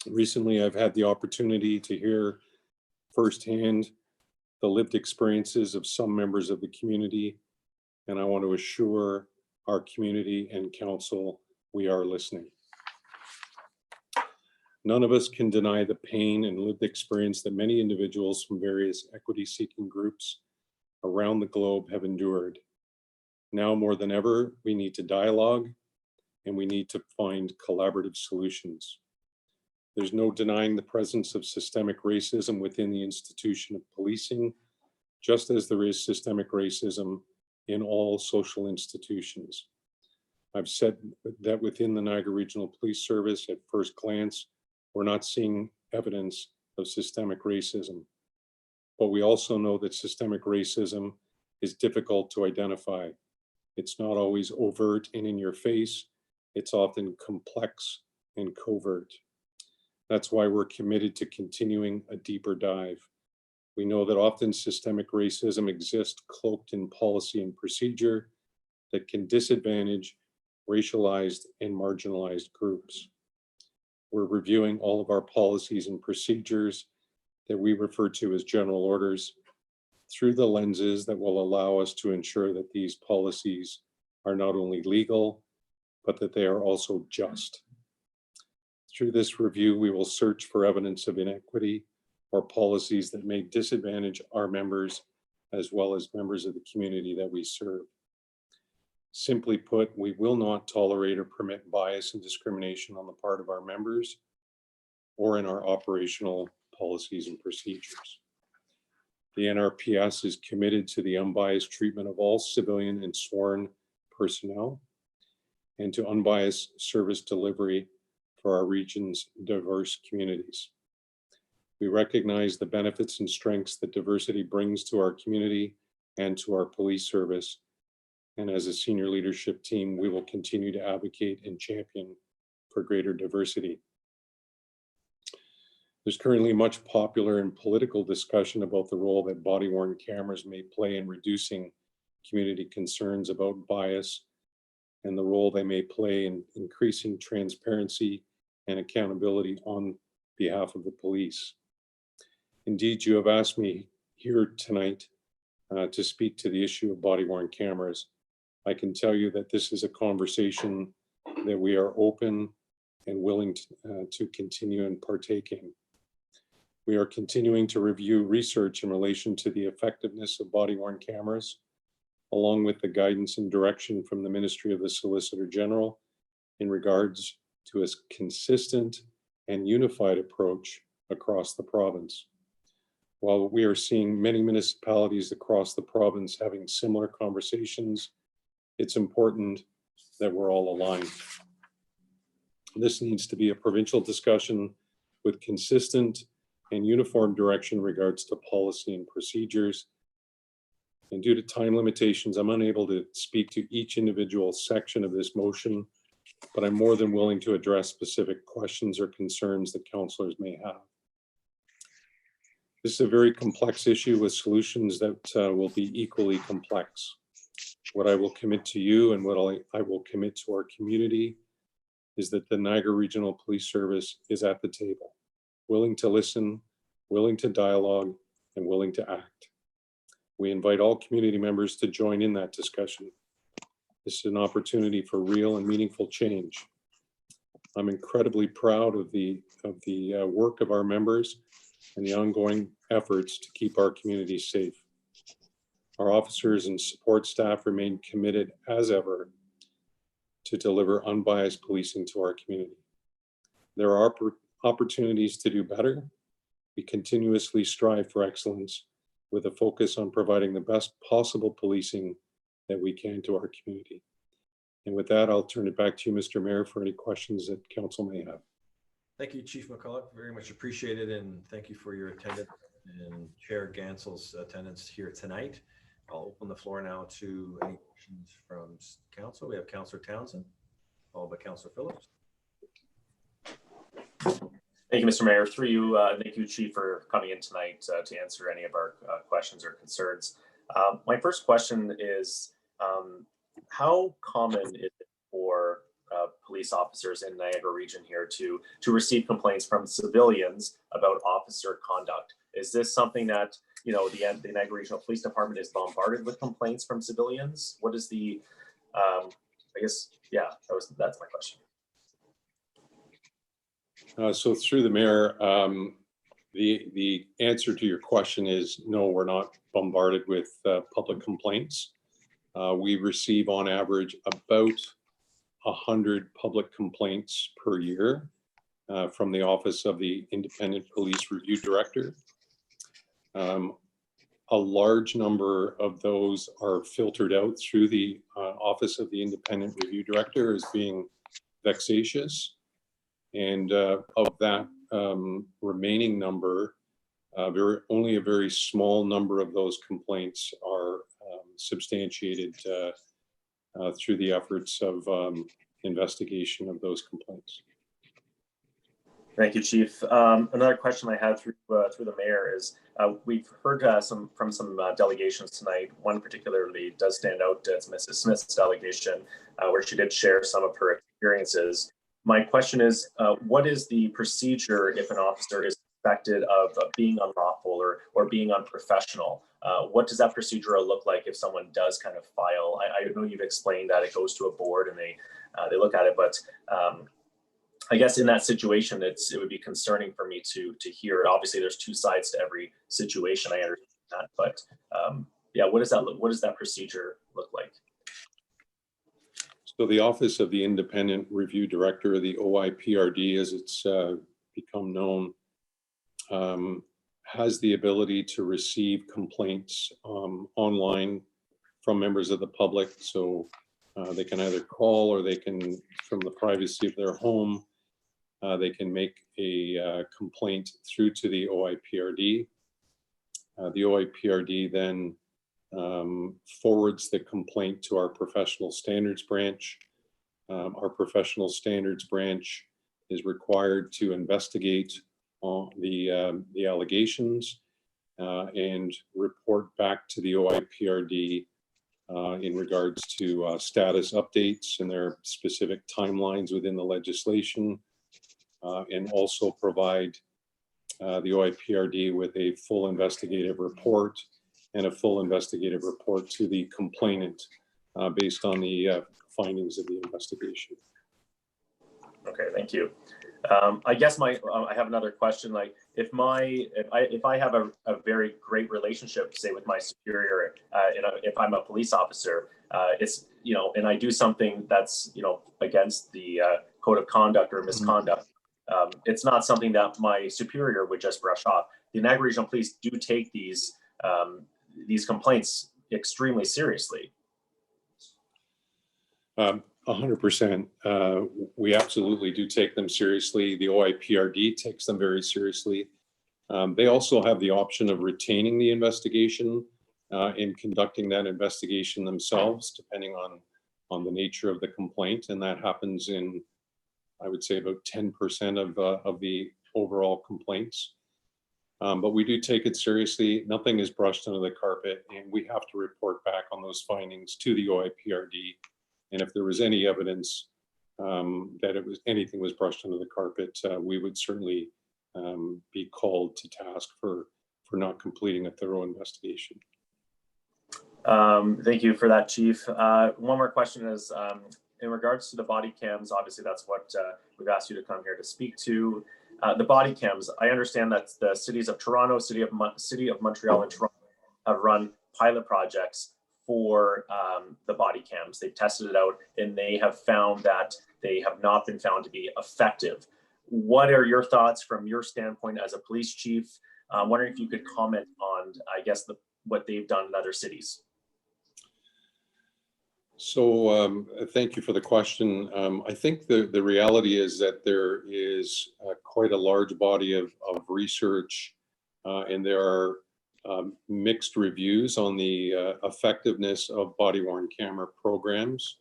Recently, I've had the opportunity to hear firsthand the lived experiences of some members of the community, and I want to assure our community and council we are listening. None of us can deny the pain and lived experience that many individuals from various equity-seeking groups around the globe have endured. Now more than ever, we need to dialogue and we need to find collaborative solutions. There's no denying the presence of systemic racism within the institution of policing, just as there is systemic racism in all social institutions. I've said that within the Niagara Regional Police Service, at first glance, we're not seeing evidence of systemic racism. But we also know that systemic racism is difficult to identify. It's not always overt and in your face. It's often complex and covert. That's why we're committed to continuing a deeper dive. We know that often systemic racism exists cloaked in policy and procedure that can disadvantage racialized and marginalized groups. We're reviewing all of our policies and procedures that we refer to as general orders through the lenses that will allow us to ensure that these policies are not only legal, but that they are also just. Through this review, we will search for evidence of inequity or policies that may disadvantage our members as well as members of the community that we serve. Simply put, we will not tolerate or permit bias and discrimination on the part of our members or in our operational policies and procedures. The NRPS is committed to the unbiased treatment of all civilian and sworn personnel and to unbiased service delivery for our region's diverse communities. We recognize the benefits and strengths that diversity brings to our community and to our police service. And as a senior leadership team, we will continue to advocate and champion for greater diversity. There's currently much popular and political discussion about the role that body-worn cameras may play in reducing community concerns about bias and the role they may play in increasing transparency and accountability on behalf of the police. Indeed, you have asked me here tonight to speak to the issue of body-worn cameras. I can tell you that this is a conversation that we are open and willing to continue and partake in. We are continuing to review research in relation to the effectiveness of body-worn cameras, along with the guidance and direction from the Ministry of the Solicitor General in regards to a consistent and unified approach across the province. While we are seeing many municipalities across the province having similar conversations, it's important that we're all aligned. This needs to be a provincial discussion with consistent and uniform direction in regards to policy and procedures. And due to time limitations, I'm unable to speak to each individual section of this motion, but I'm more than willing to address specific questions or concerns that councillors may have. This is a very complex issue with solutions that will be equally complex. What I will commit to you and what I will commit to our community is that the Niagara Regional Police Service is at the table. willing to listen, willing to dialogue, and willing to act. We invite all community members to join in that discussion. This is an opportunity for real and meaningful change. I'm incredibly proud of the work of our members and the ongoing efforts to keep our community safe. Our officers and support staff remain committed as ever to deliver unbiased policing to our community. There are opportunities to do better. We continuously strive for excellence with a focus on providing the best possible policing that we can to our community. And with that, I'll turn it back to you, Mr. Mayor, for any questions that council may have. Thank you, Chief McCulloch. Very much appreciated, and thank you for your attendance and Chair Gansel's attendance here tonight. I'll open the floor now to any questions from council. We have Councillor Townsend, followed by Councillor Phillips. Thank you, Mr. Mayor. Through you, thank you, Chief, for coming in tonight to answer any of our questions or concerns. My first question is, how common is it for police officers in Niagara region here to receive complaints from civilians about officer conduct? Is this something that, you know, the Niagara Regional Police Department is bombarded with complaints from civilians? What is the, I guess, yeah, that's my question. So through the mayor, the answer to your question is no, we're not bombarded with public complaints. We receive on average about 100 public complaints per year from the Office of the Independent Police Review Director. A large number of those are filtered out through the Office of the Independent Review Director as being vexatious. And of that remaining number, only a very small number of those complaints are substantiated through the efforts of investigation of those complaints. Thank you, Chief. Another question I had through the mayor is, we've heard from some delegations tonight. One particularly does stand out. It's Mrs. Smith's delegation, where she did share some of her experiences. My question is, what is the procedure if an officer is suspected of being unlawful or being unprofessional? What does that procedure look like if someone does kind of file? I know you've explained that it goes to a board and they look at it, but I guess in that situation, it would be concerning for me to hear. Obviously, there's two sides to every situation. I understand that, but yeah, what does that procedure look like? So the Office of the Independent Review Director, the OIPRD, as it's become known, has the ability to receive complaints online from members of the public. So they can either call or they can, from the privacy of their home, they can make a complaint through to the OIPRD. The OIPRD then forwards the complaint to our professional standards branch. Our professional standards branch is required to investigate the allegations and report back to the OIPRD in regards to status updates and their specific timelines within the legislation, and also provide the OIPRD with a full investigative report and a full investigative report to the complainant based on the findings of the investigation. Okay, thank you. I guess I have another question. Like, if I have a very great relationship, say with my superior, if I'm a police officer, it's, you know, and I do something that's, you know, against the code of conduct or misconduct, it's not something that my superior would just brush off. The Niagara Regional Police do take these complaints extremely seriously. 100%. We absolutely do take them seriously. The OIPRD takes them very seriously. They also have the option of retaining the investigation and conducting that investigation themselves, depending on the nature of the complaint. And that happens in, I would say, about 10% of the overall complaints. But we do take it seriously. Nothing is brushed under the carpet, and we have to report back on those findings to the OIPRD. And if there was any evidence that anything was brushed under the carpet, we would certainly be called to task for not completing a thorough investigation. Thank you for that, Chief. One more question is, in regards to the body cams, obviously that's what we've asked you to come here to speak to. The body cams, I understand that the cities of Toronto, City of Montreal and Toronto have run pilot projects for the body cams. They've tested it out and they have found that they have not been found to be effective. What are your thoughts from your standpoint as a police chief? I'm wondering if you could comment on, I guess, what they've done in other cities. So thank you for the question. I think the reality is that there is quite a large body of research and there are mixed reviews on the effectiveness of body-worn camera programs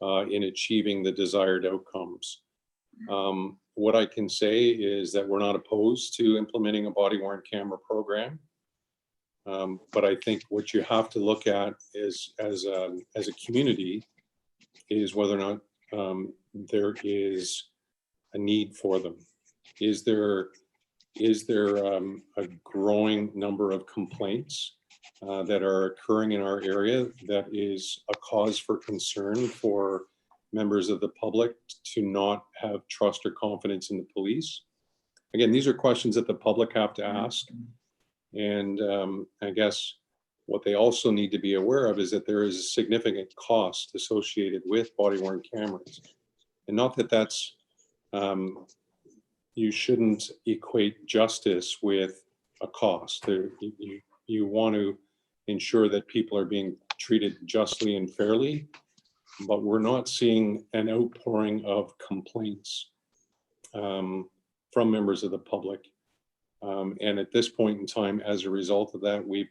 in achieving the desired outcomes. What I can say is that we're not opposed to implementing a body-worn camera program. But I think what you have to look at is, as a community, is whether or not there is a need for them. Is there a growing number of complaints that are occurring in our area that is a cause for concern for members of the public to not have trust or confidence in the police? Again, these are questions that the public have to ask. And I guess what they also need to be aware of is that there is a significant cost associated with body-worn cameras. And not that that's, you shouldn't equate justice with a cost. You want to ensure that people are being treated justly and fairly, but we're not seeing an outpouring of complaints from members of the public. And at this point in time, as a result of that, we've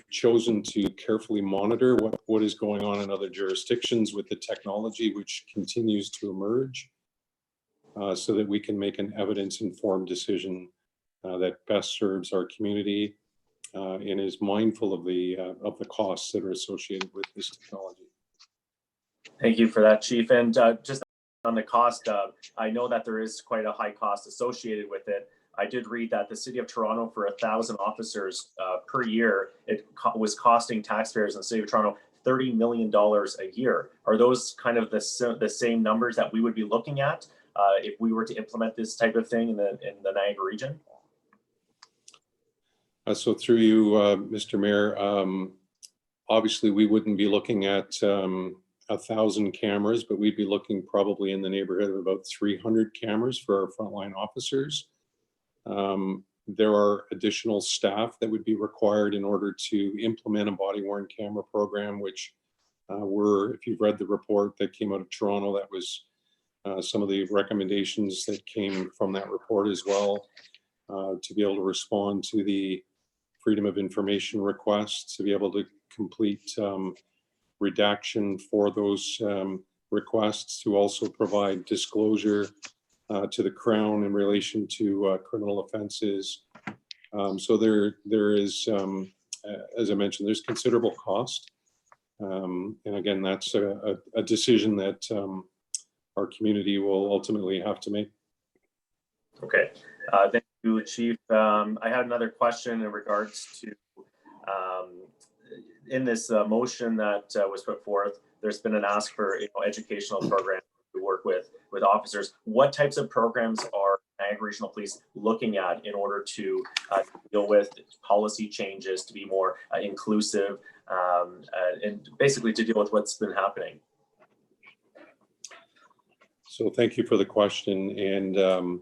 chosen to carefully monitor what is going on in other jurisdictions with the technology which continues to emerge, so that we can make an evidence-informed decision that best serves our community and is mindful of the costs that are associated with this technology. Thank you for that, Chief. And just on the cost, I know that there is quite a high cost associated with it. I did read that the City of Toronto, for 1,000 officers per year, it was costing taxpayers in the City of Toronto $30 million a year. Are those kind of the same numbers that we would be looking at if we were to implement this type of thing in the Niagara region? So through you, Mr. Mayor, obviously we wouldn't be looking at 1,000 cameras, but we'd be looking probably in the neighborhood of about 300 cameras for our frontline officers. There are additional staff that would be required in order to implement a body-worn camera program, which if you've read the report that came out of Toronto, that was some of the recommendations that came from that report as well, to be able to respond to the Freedom of Information requests, to be able to complete redaction for those requests, to also provide disclosure to the Crown in relation to criminal offenses. So there is, as I mentioned, there's considerable cost. And again, that's a decision that our community will ultimately have to make. Okay, thank you, Chief. I had another question in regards to, in this motion that was put forth, there's been an ask for educational programs to work with officers. What types of programs are Niagara Regional Police looking at in order to deal with policy changes, to be more inclusive, and basically to deal with what's been happening? So thank you for the question. And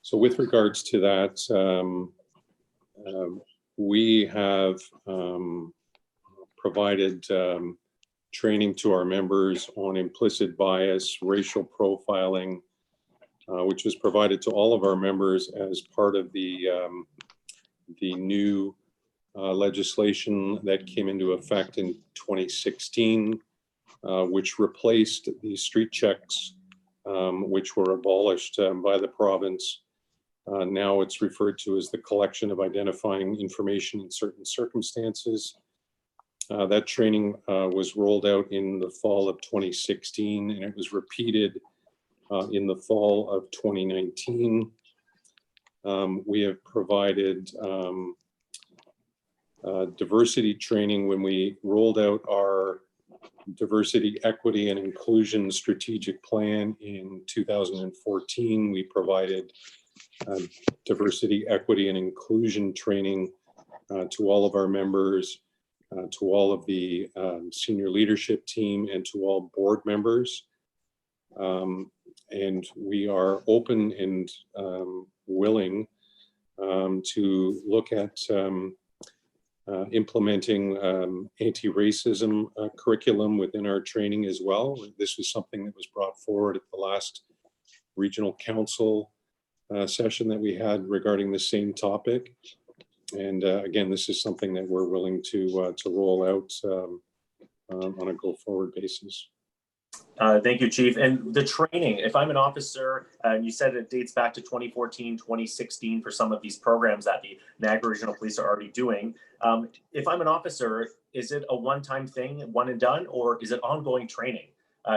so with regards to that, we have provided training to our members on implicit bias, racial profiling, which was provided to all of our members as part of the new legislation that came into effect in 2016, which replaced the street checks, which were abolished by the province. Now it's referred to as the collection of identifying information in certain circumstances. That training was rolled out in the fall of 2016, and it was repeated in the fall of 2019. We have provided diversity training when we rolled out our diversity, equity, and inclusion strategic plan in 2014. We provided diversity, equity, and inclusion training to all of our members, to all of the senior leadership team, and to all board members. And we are open and willing to look at implementing anti-racism curriculum within our training as well. This was something that was brought forward at the last regional council session that we had regarding the same topic. And again, this is something that we're willing to roll out on a go-forward basis. Thank you, Chief. And the training, if I'm an officer, and you said it dates back to 2014, 2016 for some of these programs that the Niagara Regional Police are already doing. If I'm an officer, is it a one-time thing, one and done, or is it ongoing training?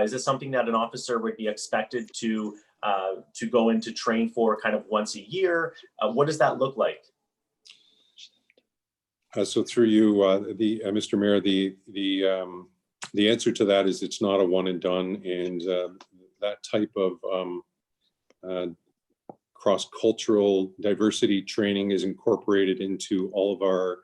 Is this something that an officer would be expected to go into train for kind of once a year? What does that look like? So through you, Mr. Mayor, the answer to that is it's not a one and done, and that type of cross-cultural diversity training is incorporated into all of our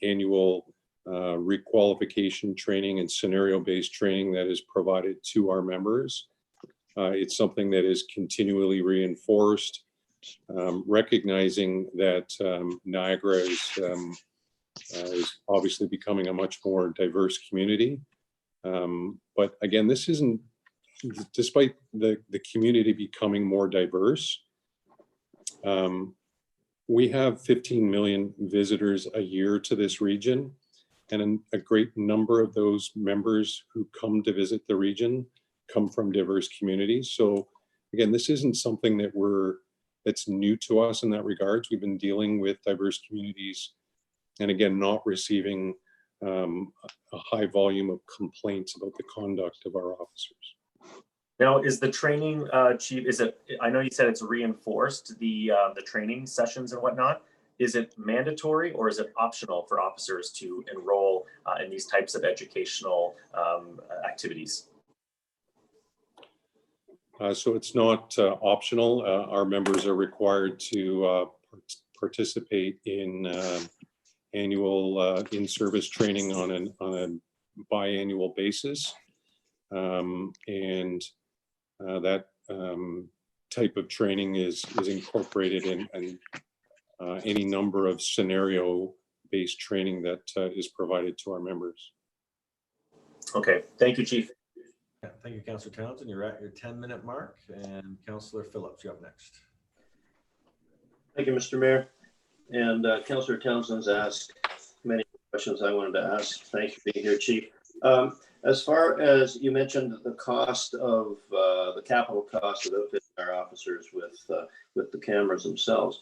annual requalification training and scenario-based training that is provided to our members. It's something that is continually reinforced, recognizing that Niagara is obviously becoming a much more diverse community. But again, this isn't, despite the community becoming more diverse, we have 15 million visitors a year to this region, and a great number of those members who come to visit the region come from diverse communities. So again, this isn't something that's new to us in that regards. We've been dealing with diverse communities, and again, not receiving a high volume of complaints about the conduct of our officers. Now, is the training, Chief, I know you said it's reinforced, the training sessions and whatnot. Is it mandatory or is it optional for officers to enroll in these types of educational activities? So it's not optional. Our members are required to participate in annual in-service training on a biannual basis. And that type of training is incorporated in any number of scenario-based training that is provided to our members. Okay, thank you, Chief. Yeah, thank you, Councillor Townsend. You're at your 10-minute mark, and Councillor Phillips, you're up next. Thank you, Mr. Mayor. And Councillor Townsend's asked many questions I wanted to ask. Thanks for being here, Chief. As far as you mentioned the cost of the capital cost of outfitting our officers with the cameras themselves,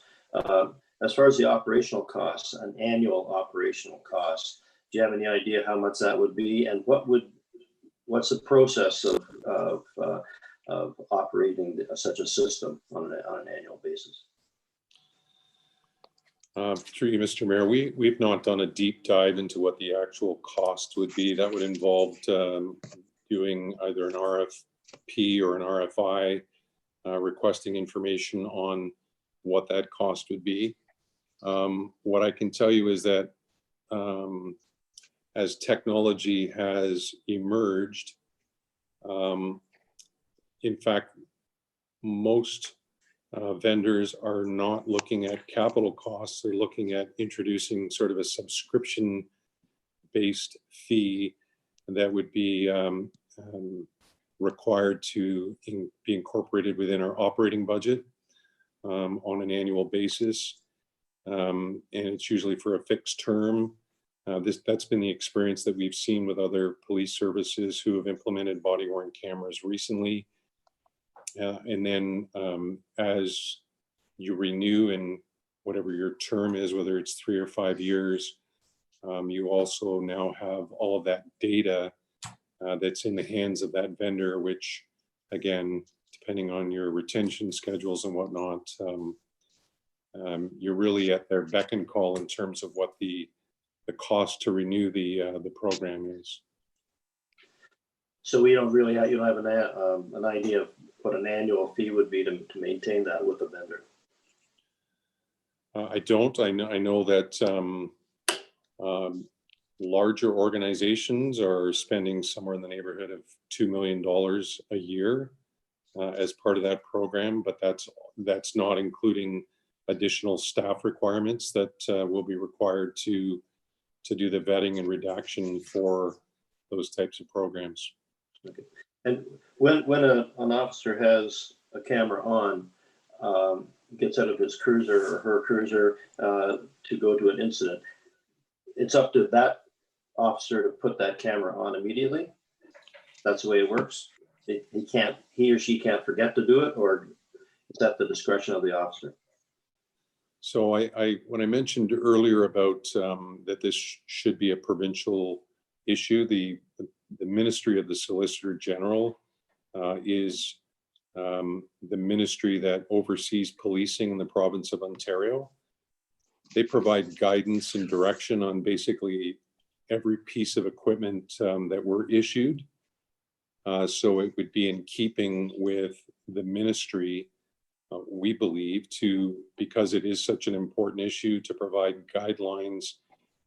as far as the operational costs, an annual operational cost, do you have any idea how much that would be, and what's the process of operating such a system on an annual basis? Through you, Mr. Mayor, we've not done a deep dive into what the actual cost would be. That would involve doing either an RFP or an RFI, requesting information on what that cost would be. What I can tell you is that as technology has emerged, in fact, most vendors are not looking at capital costs. They're looking at introducing sort of a subscription-based fee that would be required to be incorporated within our operating budget on an annual basis. And it's usually for a fixed term. That's been the experience that we've seen with other police services who have implemented body-worn cameras recently. And then as you renew in whatever your term is, whether it's 3 or 5 years, you also now have all of that data that's in the hands of that vendor, which again depending on your retention schedules and whatnot, you're really at their beck and call in terms of what the cost to renew the program is. So we don't really have, you don't have an idea of what an annual fee would be to maintain that with a vendor? I don't. I know that larger organizations are spending somewhere in the neighborhood of $2 million a year as part of that program, but that's not including additional staff requirements that will be required to do the vetting and redaction for those types of programs. Okay. And when an officer has a camera on, gets out of his cruiser or her cruiser to go to an incident, it's up to that officer to put that camera on immediately. That's the way it works. He or she can't forget to do it, or is that the discretion of the officer? So when I mentioned earlier about that this should be a provincial issue, the Ministry of the Solicitor General is the ministry that oversees policing in the province of Ontario. They provide guidance and direction on basically every piece of equipment that we're issued. So it would be in keeping with the ministry, we believe, because it is such an important issue, to provide guidelines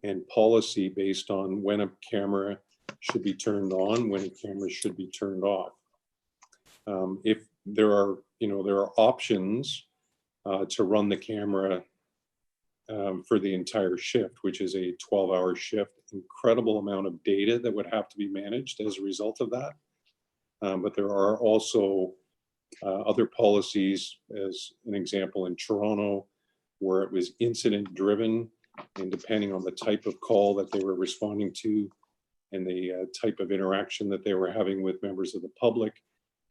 and policy based on when a camera should be turned on, when a camera should be turned off. If there are options to run the camera for the entire shift, which is a 12-hour shift, incredible amount of data that would have to be managed as a result of that. But there are also other policies, as an example in Toronto, where it was incident driven, and depending on the type of call that they were responding to and the type of interaction that they were having with members of the public,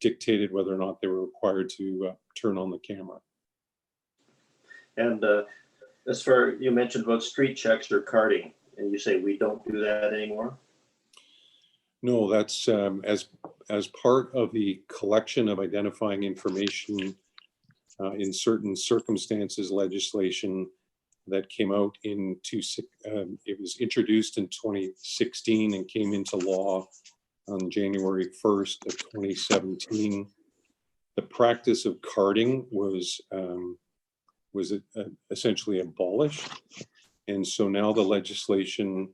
dictated whether or not they were required to turn on the camera. And as far, you mentioned about street checks or carding, and you say we don't do that anymore? No, that's as part of the collection of identifying information in certain circumstances legislation that came out it was introduced in 2016 and came into law on January 1st of 2017. The practice of carding was essentially abolished. And so now the legislation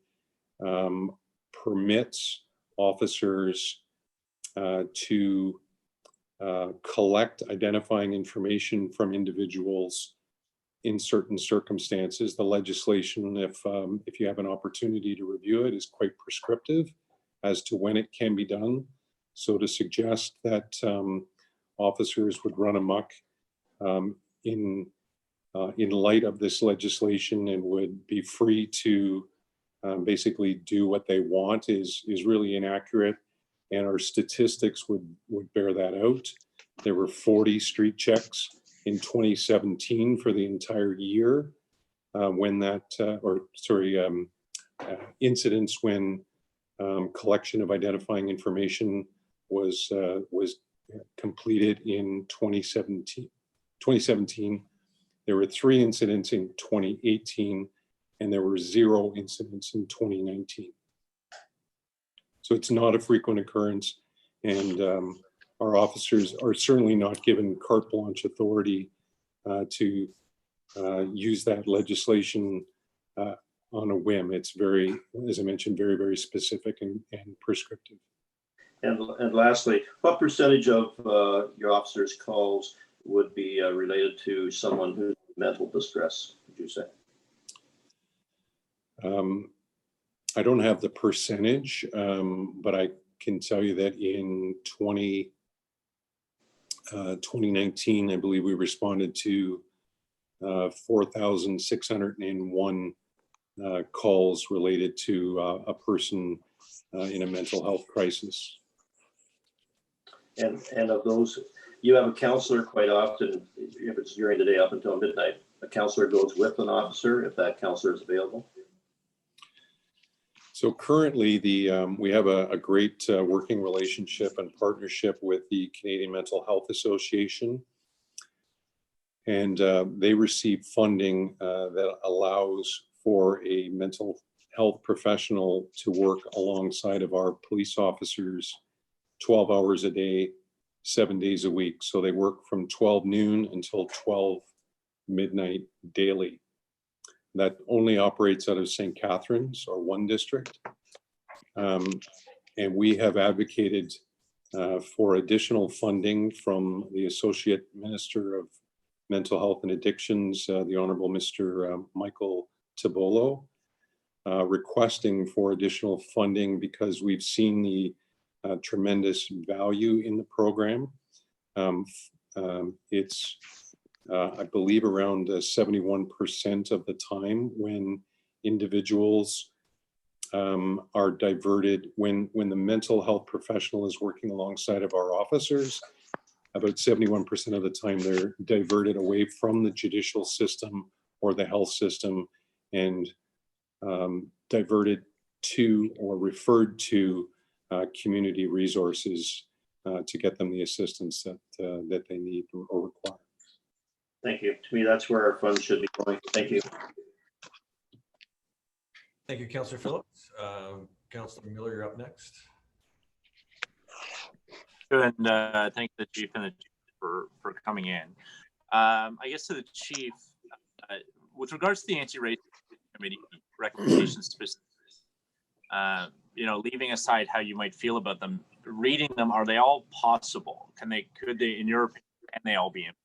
permits officers to collect identifying information from individuals in certain circumstances. The legislation, if you have an opportunity to review it, is quite prescriptive as to when it can be done. So to suggest that officers would run amok in light of this legislation and would be free to basically do what they want is really inaccurate, and our statistics would bear that out. There were 40 street checks in 2017 for the entire year incidents when collection of identifying information was completed in 2017. There were 3 incidents in 2018, and there were 0 incidents in 2019. So it's not a frequent occurrence, and our officers are certainly not given carte blanche authority to use that legislation on a whim. It's very, as I mentioned, very, very specific and prescriptive. And lastly, what percentage of your officers' calls would be related to someone who's in mental distress, would you say? I don't have the percentage, but I can tell you that in 2019, I believe we responded to 4,601 calls related to a person in a mental health crisis. And of those, you have a counselor quite often, if it's during the day up until midnight, a counselor goes with an officer if that counselor is available? So currently, we have a great working relationship and partnership with the Canadian Mental Health Association. And they receive funding that allows for a mental health professional to work alongside of our police officers 12 hours a day, 7 days a week. So they work from 12 noon until 12 midnight daily. That only operates out of St. Catharines, or one district. And we have advocated for additional funding from the Associate Minister of Mental Health and Addictions, the Honorable Mr. Michael Tabolo, requesting for additional funding because we've seen the tremendous value in the program. It's, I believe, around 71% of the time when individuals are diverted, when the mental health professional is working alongside of our officers, about 71% of the time they're diverted away from the judicial system or the health system and diverted to or referred to community resources to get them the assistance that they need or require. Thank you. To me, that's where our funds should be going. Thank you. Thank you, Councillor Phillips. Councillor Miller, you're up next. And thank the chief and the chief for coming in. I guess to the chief, with regards to the anti-racism committee recommendations, leaving aside how you might feel about them, reading them, are they all possible? Could they, in your opinion, can they all be implemented?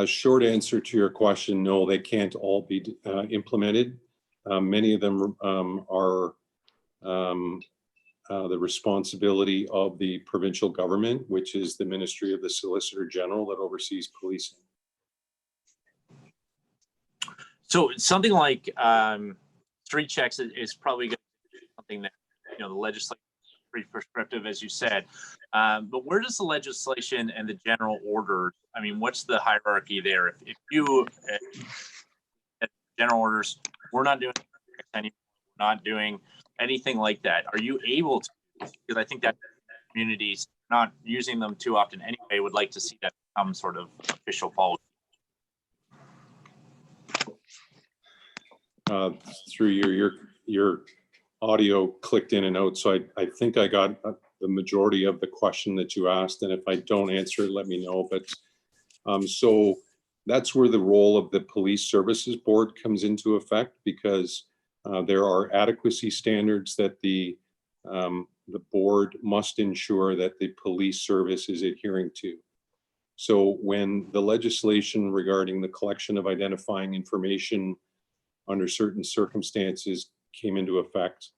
Short answer to your question, no, they can't all be implemented. Many of them are the responsibility of the provincial government, which is the Ministry of the Solicitor General that oversees policing. So something like street checks is probably going to be something that, the legislation is pretty prescriptive, as you said. But where does the legislation and the general orders, what's the hierarchy there? If you, general orders, we're not doing anything, we're not doing anything like that, are you able to? Because I think that communities not using them too often anyway would like to see that become sort of official policy. Through your audio clicked in and out, so I think I got the majority of the question that you asked, and if I don't answer it, let me know. But so that's where the role of the Police Services Board comes into effect, because there are adequacy standards that the board must ensure that the police service is adhering to. So when the legislation regarding the collection of identifying information under certain circumstances came into effect,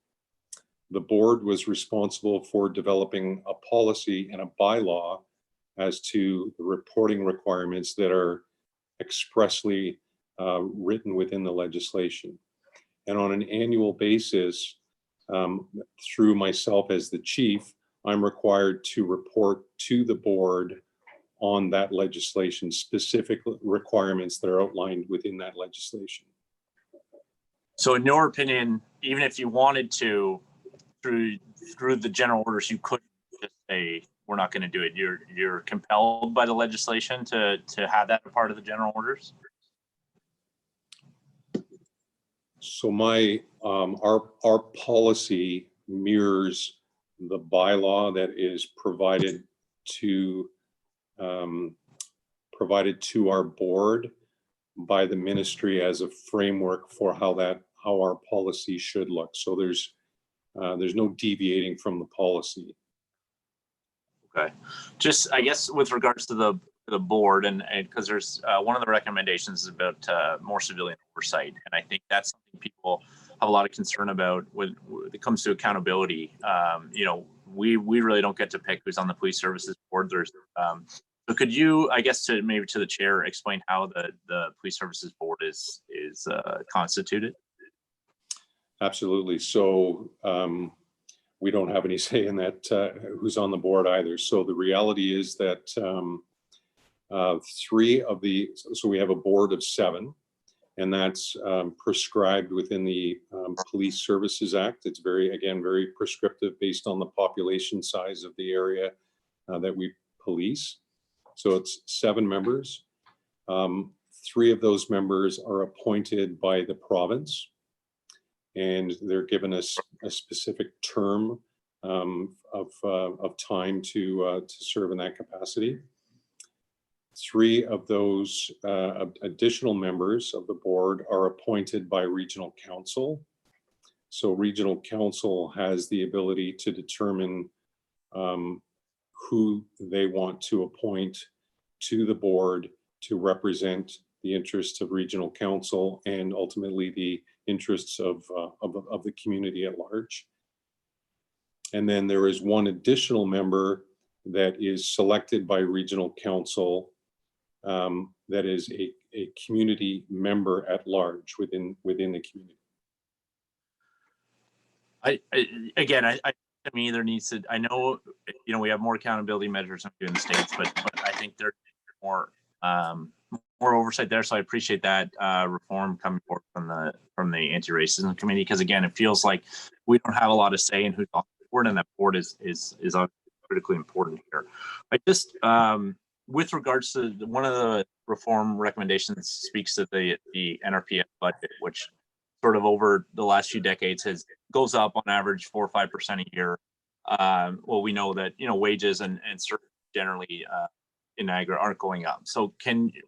the board was responsible for developing a policy and a bylaw as to the reporting requirements that are expressly written within the legislation. And on an annual basis, through myself as the chief, I'm required to report to the board on that legislation, specific requirements that are outlined within that legislation. So in your opinion, even if you wanted to, through the general orders, you couldn't just say, we're not going to do it. You're compelled by the legislation to have that a part of the general orders? So our policy mirrors the bylaw that is provided to our board by the ministry as a framework for how our policy should look. So there's no deviating from the policy. Okay, just I guess with regards to the board, and because there's one of the recommendations is about more civilian oversight, and I think that's something people have a lot of concern about when it comes to accountability. We really don't get to pick who's on the Police Services Board. So could you, I guess, maybe to the chair, explain how the Police Services Board is constituted? Absolutely. So we don't have any say in that, who's on the board either. So the reality is that so we have a board of 7, and that's prescribed within the Police Services Act. It's very prescriptive based on the population size of the area that we police. So it's 7 members. 3 of those members are appointed by the province, and they're given a specific term of time to serve in that capacity. 3 of those additional members of the board are appointed by regional council. So regional council has the ability to determine who they want to appoint to the board to represent the interests of regional council and ultimately the interests of the community at large. And then there is 1 additional member that is selected by regional council that is a community member at large within the community. I mean, there needs to, I know, we have more accountability measures in the States, but I think there's more oversight there. So I appreciate that reform coming forward from the anti-racism committee, because again, it feels like we don't have a lot of say in who's on the board, and that board is critically important here. I just, with regards to one of the reform recommendations speaks to the NRPF budget, which sort of over the last few decades goes up on average 4 or 5% a year. Well, we know that wages and generally in Niagara aren't going up. So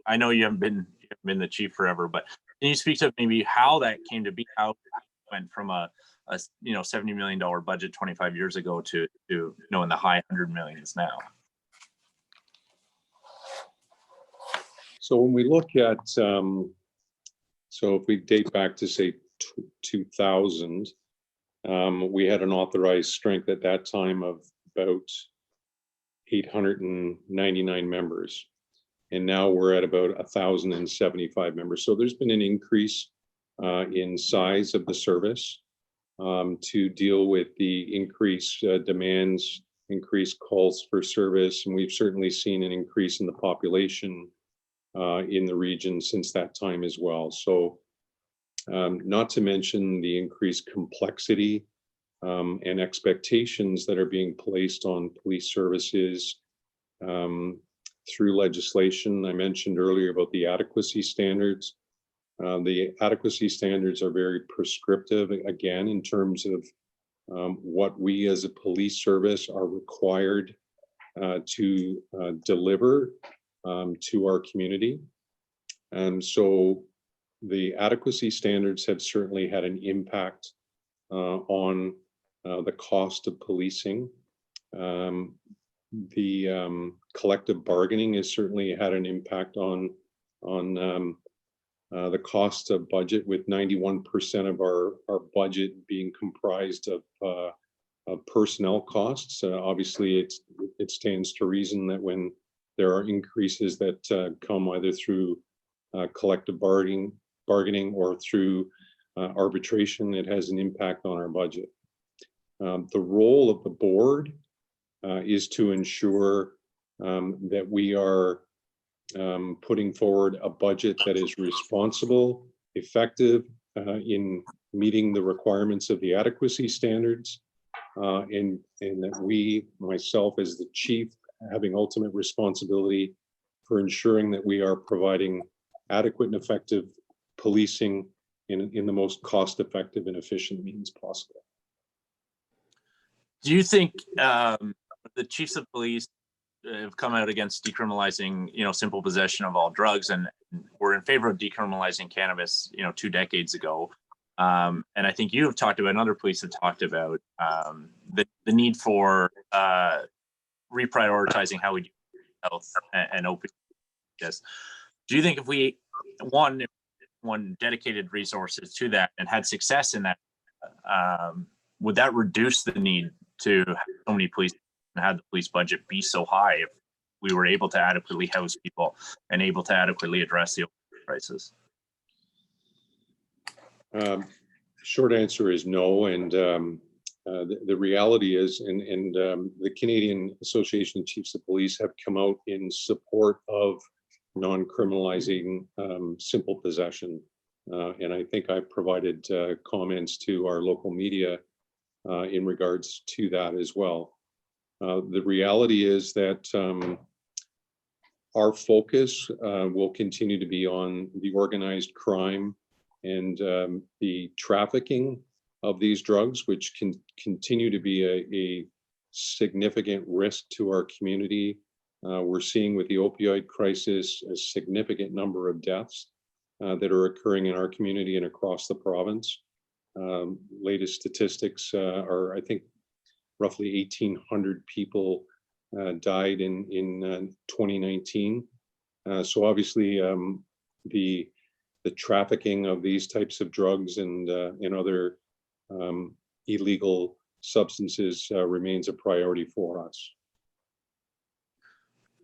I know you haven't been the chief forever, but can you speak to maybe how that came to be, how it went from a $70 million budget 25 years ago to in the high 100 millions now? So when we look at, so if we date back to say 2000, we had an authorized strength at that time of about 899 members. And now we're at about 1,075 members. So there's been an increase in size of the service to deal with the increased demands, increased calls for service. And we've certainly seen an increase in the population in the region since that time as well. So not to mention the increased complexity and expectations that are being placed on police services through legislation. I mentioned earlier about the adequacy standards. The adequacy standards are very prescriptive, again, in terms of what we as a police service are required to deliver to our community. So the adequacy standards have certainly had an impact on the cost of policing. The collective bargaining has certainly had an impact on the cost of budget, with 91% of our budget being comprised of personnel costs. Obviously, it stands to reason that when there are increases that come either through collective bargaining or through arbitration, it has an impact on our budget. The role of the board is to ensure that we are putting forward a budget that is responsible, effective in meeting the requirements of the adequacy standards, and that we, myself as the chief, having ultimate responsibility for ensuring that we are providing adequate and effective policing in the most cost-effective and efficient means possible. Do you think the chiefs of police have come out against decriminalizing, simple possession of all drugs, and were in favor of decriminalizing cannabis, 2 decades ago? And I think you have talked about, and other police have talked about the need for reprioritizing how we do health and open this. Do you think if we one dedicated resources to that and had success in that, would that reduce the need to have so many police and have the police budget be so high if we were able to adequately house people and able to adequately address the opioid crisis? Short answer is no, and the reality is, and the Canadian Association of Chiefs of Police have come out in support of non-criminalizing simple possession. And I think I provided comments to our local media in regards to that as well. The reality is that our focus will continue to be on the organized crime and the trafficking of these drugs, which can continue to be a significant risk to our community. We're seeing with the opioid crisis a significant number of deaths that are occurring in our community and across the province. Latest statistics are, I think, roughly 1,800 people died in 2019. So obviously, the trafficking of these types of drugs and other illegal substances remains a priority for us.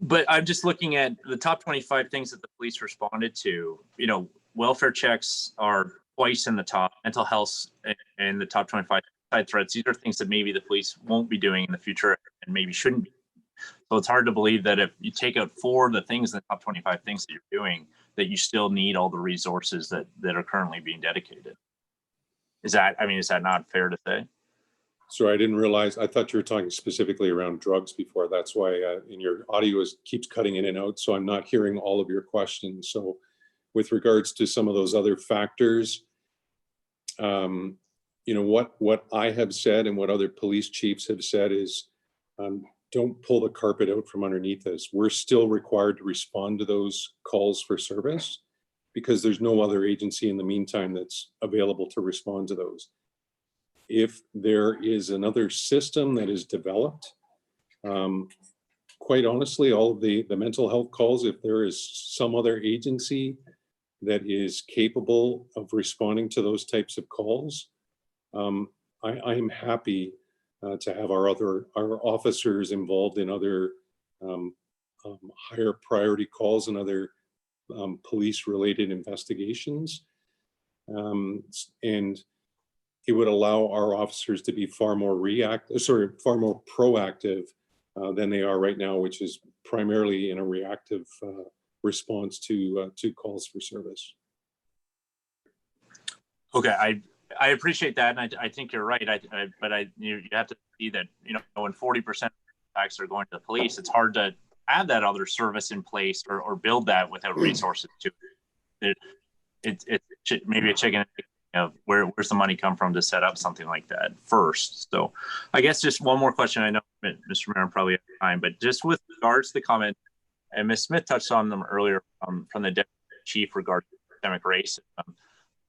But I'm just looking at the top 25 things that the police responded to. You know, welfare checks are twice in the top, mental health in the top 25 side threats. These are things that maybe the police won't be doing in the future and maybe shouldn't be. So it's hard to believe that if you take out 4 of the things in the top 25 things that you're doing, that you still need all the resources that are currently being dedicated. Is that not fair to say? Sorry, I didn't realize, I thought you were talking specifically around drugs before. That's why in your audio keeps cutting in and out. So I'm not hearing all of your questions. So with regards to some of those other factors, you know, what I have said and what other police chiefs have said is, don't pull the carpet out from underneath us. We're still required to respond to those calls for service because there's no other agency in the meantime that's available to respond to those. If there is another system that is developed, quite honestly, all of the mental health calls, if there is some other agency that is capable of responding to those types of calls, I am happy to have our officers involved in other higher priority calls and other police related investigations. And it would allow our officers to be far more proactive than they are right now, which is primarily in a reactive response to calls for service. Okay, I appreciate that, and I think you're right. But you have to see that, you know, when 40% of attacks are going to the police, it's hard to add that other service in place or build that without resources to it. It's maybe a chicken. You know, where's the money come from to set up something like that first? So I guess just one more question. I know Mr. Mayor probably has time, but just with regards to the comment, and Ms. Smith touched on them earlier from the deputy chief regarding systemic racism,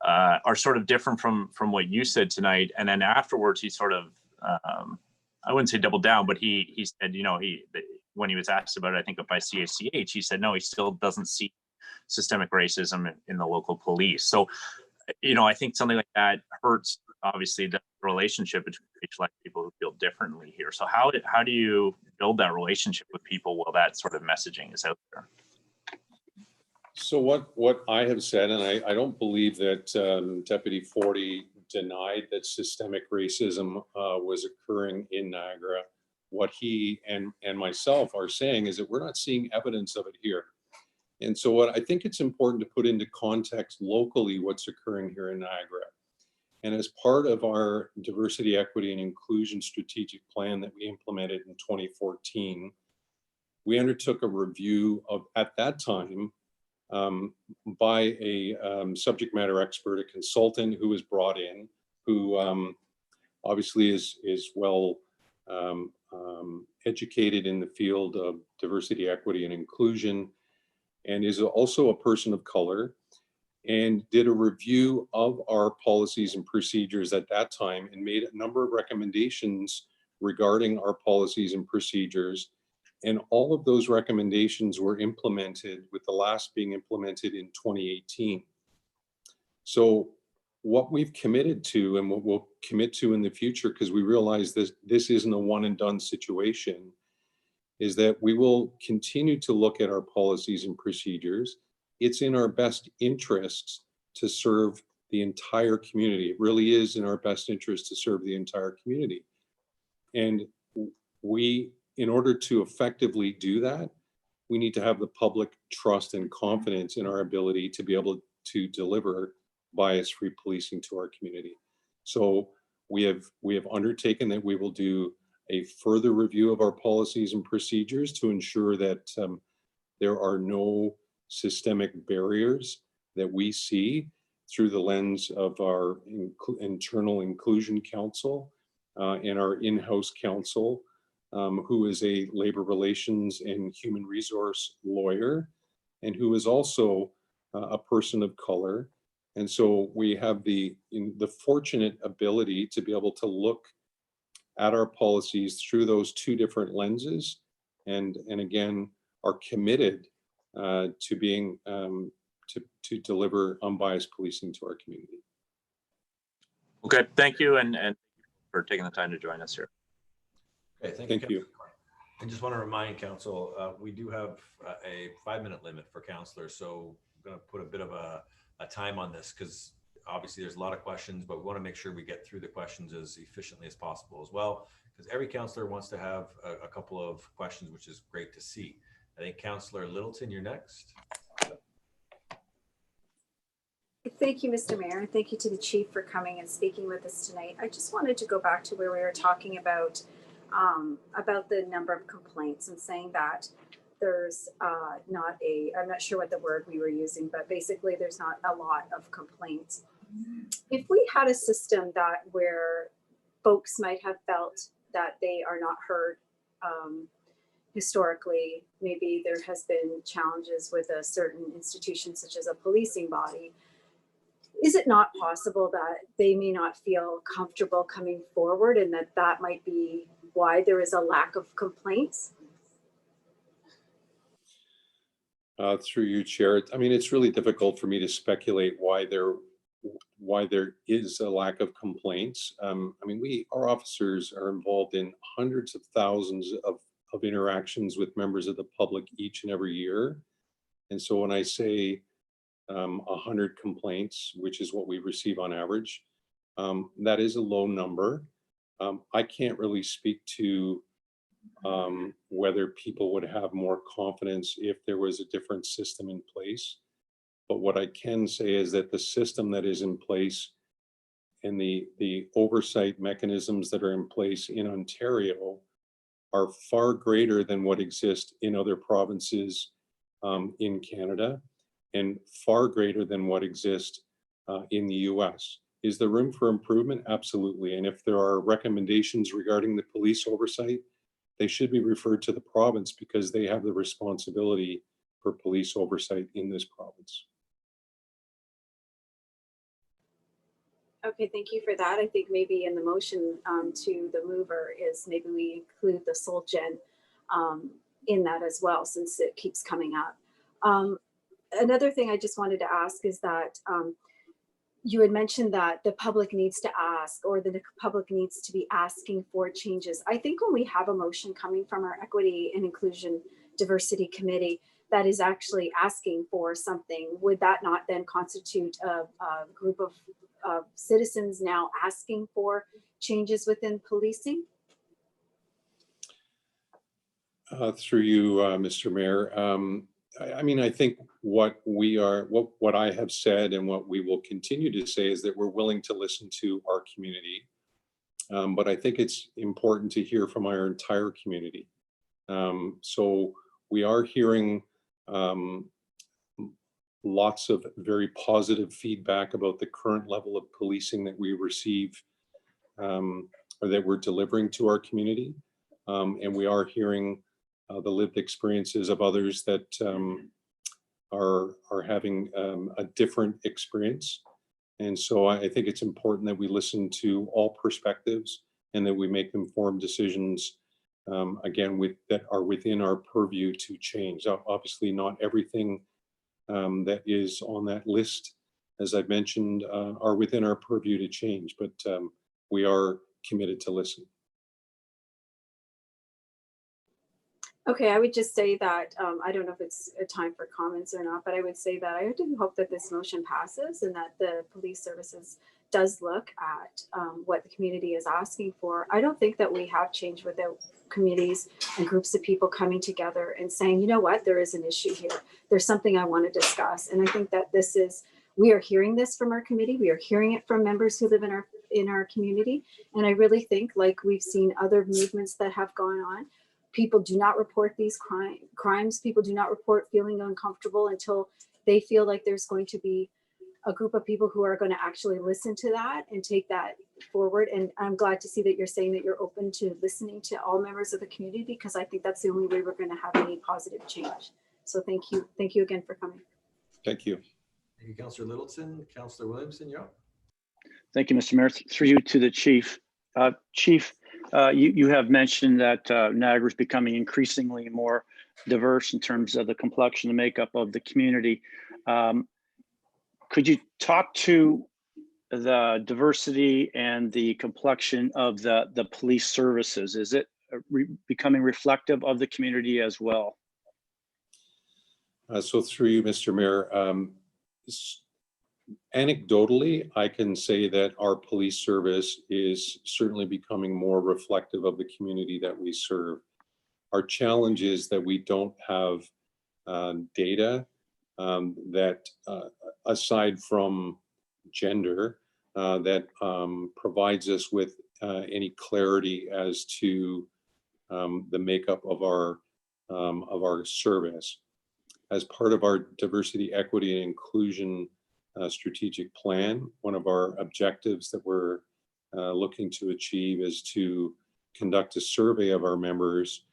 are sort of different from what you said tonight. And then afterwards, he sort of, I wouldn't say doubled down, but he said, you know, when he was asked about it, I think by CACH, he said, no, he still doesn't see systemic racism in the local police. So, you know, I think something like that hurts, obviously, the relationship between people who feel differently here. So how do you build that relationship with people while that sort of messaging is out there? So what I have said, and I don't believe that Deputy Forty denied that systemic racism was occurring in Niagara. What he and myself are saying is that we're not seeing evidence of it here. And so what I think it's important to put into context locally what's occurring here in Niagara. And as part of our diversity, equity, and inclusion strategic plan that we implemented in 2014, we undertook a review of, at that time, by a subject matter expert, a consultant who was brought in, who obviously is well educated in the field of diversity, equity, and inclusion, and is also a person of color, and did a review of our policies and procedures at that time and made a number of recommendations regarding our policies and procedures. And all of those recommendations were implemented, with the last being implemented in 2018. So what we've committed to and what we'll commit to in the future, because we realize this isn't a one and done situation, is that we will continue to look at our policies and procedures. It's in our best interests to serve the entire community. It really is in our best interest to serve the entire community. And we, in order to effectively do that, we need to have the public trust and confidence in our ability to be able to deliver bias-free policing to our community. So we have undertaken that we will do a further review of our policies and procedures to ensure that there are no systemic barriers that we see through the lens of our internal inclusion counsel and our in-house counsel, who is a labor relations and human resource lawyer, and who is also a person of color. And so we have the fortunate ability to be able to look at our policies through those two different lenses, and again, are committed to being to deliver unbiased policing to our community. Okay, thank you, and for taking the time to join us here. Okay, thank you. I just want to remind council, we do have a 5-minute limit for councilors, so I'm going to put a bit of a time on this because obviously there's a lot of questions, but we want to make sure we get through the questions as efficiently as possible as well, because every councilor wants to have a couple of questions, which is great to see. I think Councillor Littleton, you're next. Thank you, Mr. Mayor, and thank you to the chief for coming and speaking with us tonight. I just wanted to go back to where we were talking about the number of complaints and saying that there's I'm not sure what the word we were using, but basically there's not a lot of complaints. If we had a system that where folks might have felt that they are not heard, historically, maybe there has been challenges with a certain institution such as a policing body, is it not possible that they may not feel comfortable coming forward and that might be why there is a lack of complaints? Through you, Chair. I mean, it's really difficult for me to speculate why there is a lack of complaints. I mean, our officers are involved in hundreds of thousands of interactions with members of the public each and every year. And so when I say 100 complaints, which is what we receive on average, that is a low number. I can't really speak to whether people would have more confidence if there was a different system in place. But what I can say is that the system that is in place and the oversight mechanisms that are in place in Ontario are far greater than what exists in other provinces in Canada, and far greater than what exists in the US. Is there room for improvement? Absolutely. And if there are recommendations regarding the police oversight, they should be referred to the province because they have the responsibility for police oversight in this province. Okay, thank you for that. I think maybe in the motion to the mover is maybe we include the sole gen in that as well, since it keeps coming up. Another thing I just wanted to ask is that you had mentioned that the public needs to ask, or the public needs to be asking for changes. I think when we have a motion coming from our Equity and Inclusion Diversity Committee that is actually asking for something, would that not then constitute a group of citizens now asking for changes within policing? Through you, Mr. Mayor. I mean, I think what I have said and what we will continue to say is that we're willing to listen to our community. But I think it's important to hear from our entire community. So we are hearing lots of very positive feedback about the current level of policing that we receive or that we're delivering to our community. And we are hearing the lived experiences of others that are having a different experience. And so I think it's important that we listen to all perspectives and that we make informed decisions, again, that are within our purview to change. Obviously, not everything that is on that list, as I've mentioned, are within our purview to change, but we are committed to listen. Okay, I would just say that I don't know if it's a time for comments or not, but I would say that I do hope that this motion passes and that the police services does look at what the community is asking for. I don't think that we have change without communities and groups of people coming together and saying, you know what, there is an issue here. There's something I want to discuss. And I think that this is we are hearing this from our committee. We are hearing it from members who live in our community. And I really think, like we've seen other movements that have gone on, people do not report these crimes. People do not report feeling uncomfortable until they feel like there's going to be a group of people who are going to actually listen to that and take that forward. And I'm glad to see that you're saying that you're open to listening to all members of the community, because I think that's the only way we're going to have any positive change. So thank you. Thank you again for coming. Thank you. Thank you, Councillor Littleton. Councillor Williamson, you're up. Thank you, Mr. Mayor. Through you to the chief. Chief, you have mentioned that Niagara is becoming increasingly more diverse in terms of the complexion and makeup of the community. Could you talk to the diversity and the complexion of the police services? Is it becoming reflective of the community as well? So through you, Mr. Mayor, anecdotally, I can say that our police service is certainly becoming more reflective of the community that we serve. Our challenge is that we don't have data that, aside from gender, that provides us with any clarity as to the makeup of our service. As part of our diversity, equity, and inclusion strategic plan, one of our objectives that we're looking to achieve is to conduct a survey of our members.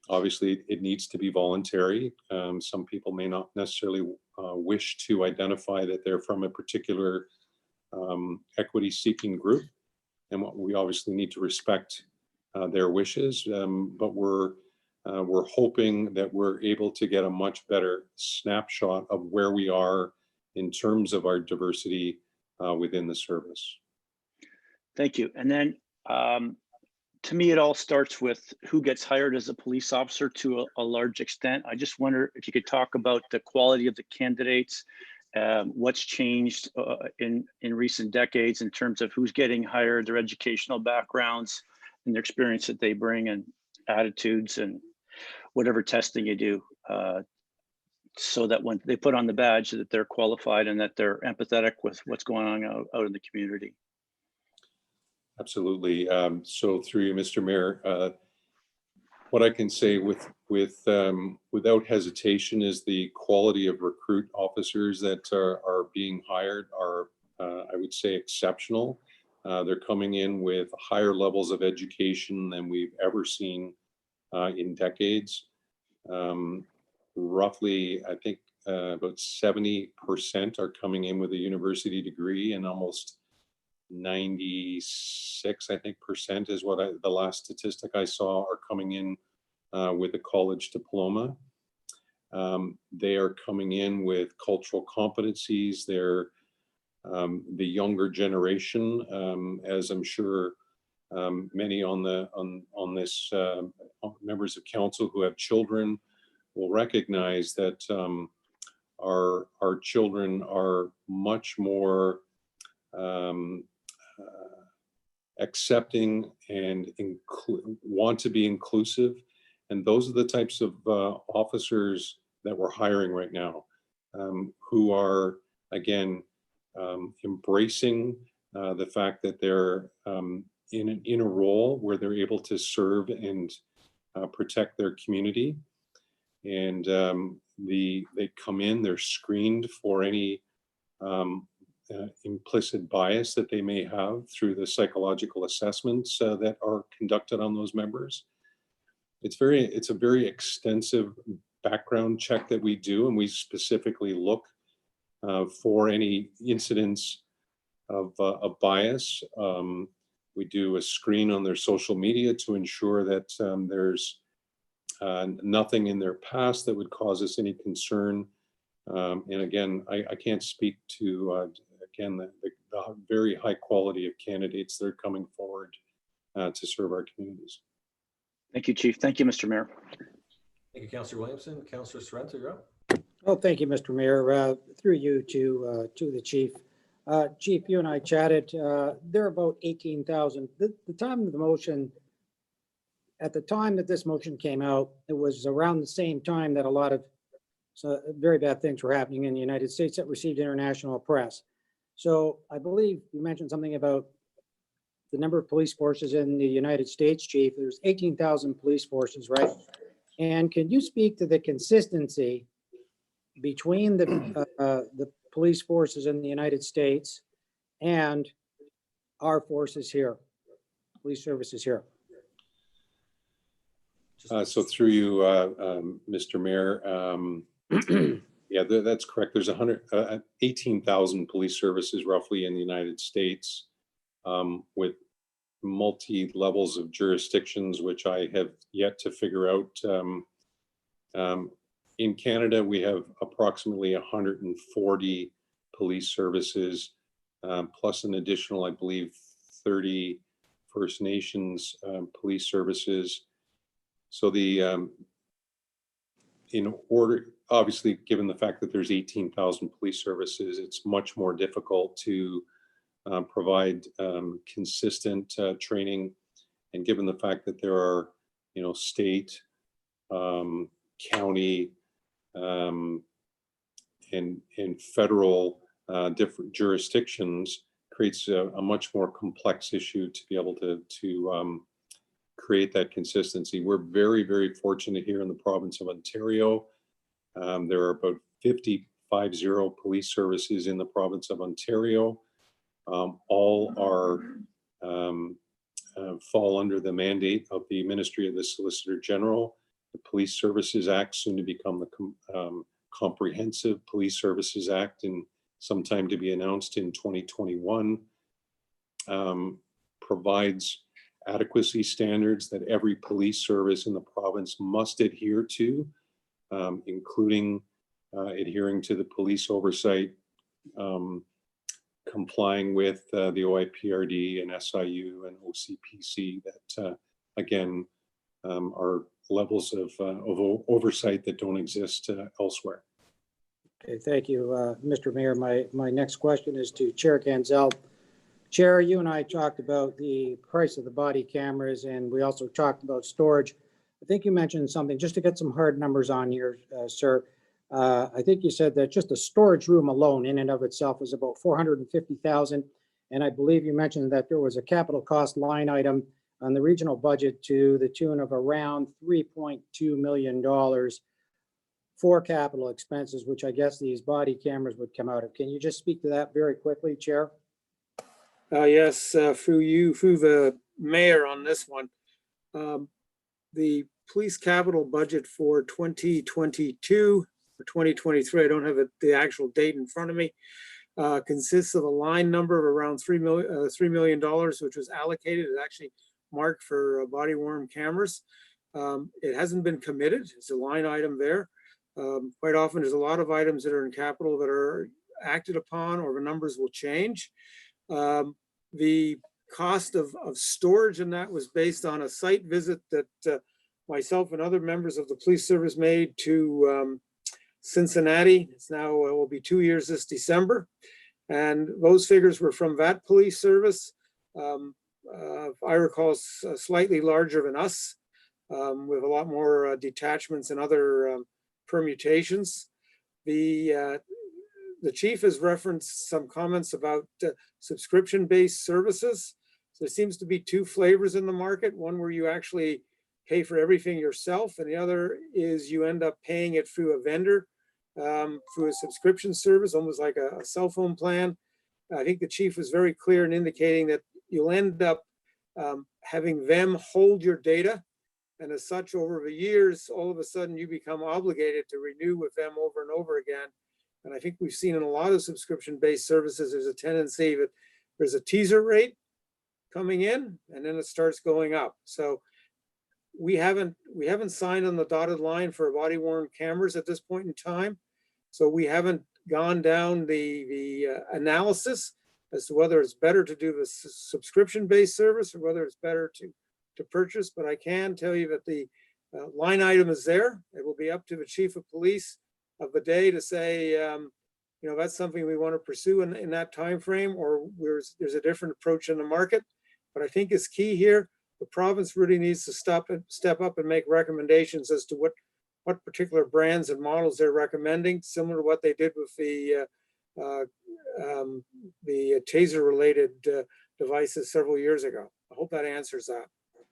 Obviously, it needs to be voluntary. Some people may not necessarily wish to identify that they're from a particular equity-seeking group, and we obviously need to respect their wishes. But we're hoping that we're able to get a much better snapshot of where we are in terms of our diversity within the service. Thank you. And then, to me, it all starts with who gets hired as a police officer to a large extent. I just wonder if you could talk about the quality of the candidates, what's changed in recent decades in terms of who's getting hired, their educational backgrounds, and their experience that they bring, and attitudes, and whatever testing you do, so that when they put on the badge that they're qualified and that they're empathetic with what's going on out in the community. Absolutely. So through you, Mr. Mayor, what I can say without hesitation is the quality of recruit officers that are being hired are, I would say, exceptional. They're coming in with higher levels of education than we've ever seen in decades. Roughly, I think about 70% are coming in with a university degree, and almost 96, I think, percent is what the last statistic I saw are coming in with a college diploma. They are coming in with cultural competencies. They're the younger generation, as I'm sure many on this members of council who have children will recognize that our children are much more accepting and want to be inclusive. And those are the types of officers that we're hiring right now, who are, again, embracing the fact that they're in a role where they're able to serve and protect their community. And they come in, they're screened for any implicit bias that they may have through the psychological assessments that are conducted on those members. It's a very extensive background check that we do, and we specifically look for any incidents of bias. We do a screen on their social media to ensure that there's nothing in their past that would cause us any concern. And again, I can't speak to, again, the very high quality of candidates that are coming forward to serve our communities. Thank you, Chief. Thank you, Mr. Mayor. Thank you, Councillor Williamson. Councillor Sorrento, you're up. Well, thank you, Mr. Mayor. Through you to the chief. Chief, you and I chatted. There are about 18,000. The time of the motion, at the time that this motion came out, it was around the same time that a lot of So very bad things were happening in the United States that received international press. So I believe you mentioned something about the number of police forces in the United States, Chief. There's 18,000 police forces, right? And can you speak to the consistency between the police forces in the United States and our forces here, police services here? So through you, Mr. Mayor, yeah, that's correct. There's 18,000 police services roughly in the United States, with multi-levels of jurisdictions, which I have yet to figure out. In Canada, we have approximately 140 police services, plus an additional, I believe, 30 First Nations police services. So in order, obviously, given the fact that there's 18,000 police services, it's much more difficult to provide consistent training. And given the fact that there are, state, county, and federal different jurisdictions, creates a much more complex issue to be able to create that consistency. We're very, very fortunate here in the province of Ontario. There are about 50 police services in the province of Ontario. All are fall under the mandate of the Ministry of the Solicitor General. The Police Services Act, soon to become the Comprehensive Police Services Act, and sometime to be announced in 2021, provides adequacy standards that every police service in the province must adhere to, including adhering to the police oversight, complying with the OIPRD and SIU and OCPC that, again, are levels of oversight that don't exist elsewhere. Okay, thank you, Mr. Mayor. My next question is to Chair Ganzel. Chair, you and I talked about the price of the body cameras, and we also talked about storage. I think you mentioned something, just to get some hard numbers on here, sir. I think you said that just a storage room alone in and of itself is about $450,000. And I believe you mentioned that there was a capital cost line item on the regional budget to the tune of around $3.2 million for capital expenses, which I guess these body cameras would come out of. Can you just speak to that very quickly, Chair? Yes, through the mayor on this one. The police capital budget for 2022 or 2023, I don't have the actual date in front of me, consists of a line number of around $3 million, which was allocated. It's actually marked for body worn cameras. It hasn't been committed. It's a line item there. Quite often there's a lot of items that are in capital that are acted upon, or the numbers will change. The cost of storage in that was based on a site visit that myself and other members of the police service made to Cincinnati. It's now, it will be 2 years this December. And those figures were from that police service. If I recall, slightly larger than us, with a lot more detachments and other permutations. The chief has referenced some comments about subscription-based services. So there seems to be two flavors in the market, one where you actually pay for everything yourself, and the other is you end up paying it through a vendor, through a subscription service, almost like a cell phone plan. I think the chief was very clear in indicating that you'll end up having them hold your data. And as such, over the years, all of a sudden you become obligated to renew with them over and over again. And I think we've seen in a lot of subscription-based services, there's a tendency that there's a teaser rate coming in, and then it starts going up. So we haven't signed on the dotted line for body-worn cameras at this point in time. So we haven't gone down the analysis as to whether it's better to do the subscription-based service or whether it's better to purchase. But I can tell you that the line item is there. It will be up to the chief of police of the day to say, that's something we want to pursue in that time frame, or there's a different approach in the market. But I think it's key here. The province really needs to step up and make recommendations as to what what particular brands and models they're recommending, similar to what they did with the taser-related devices several years ago. I hope that answers that.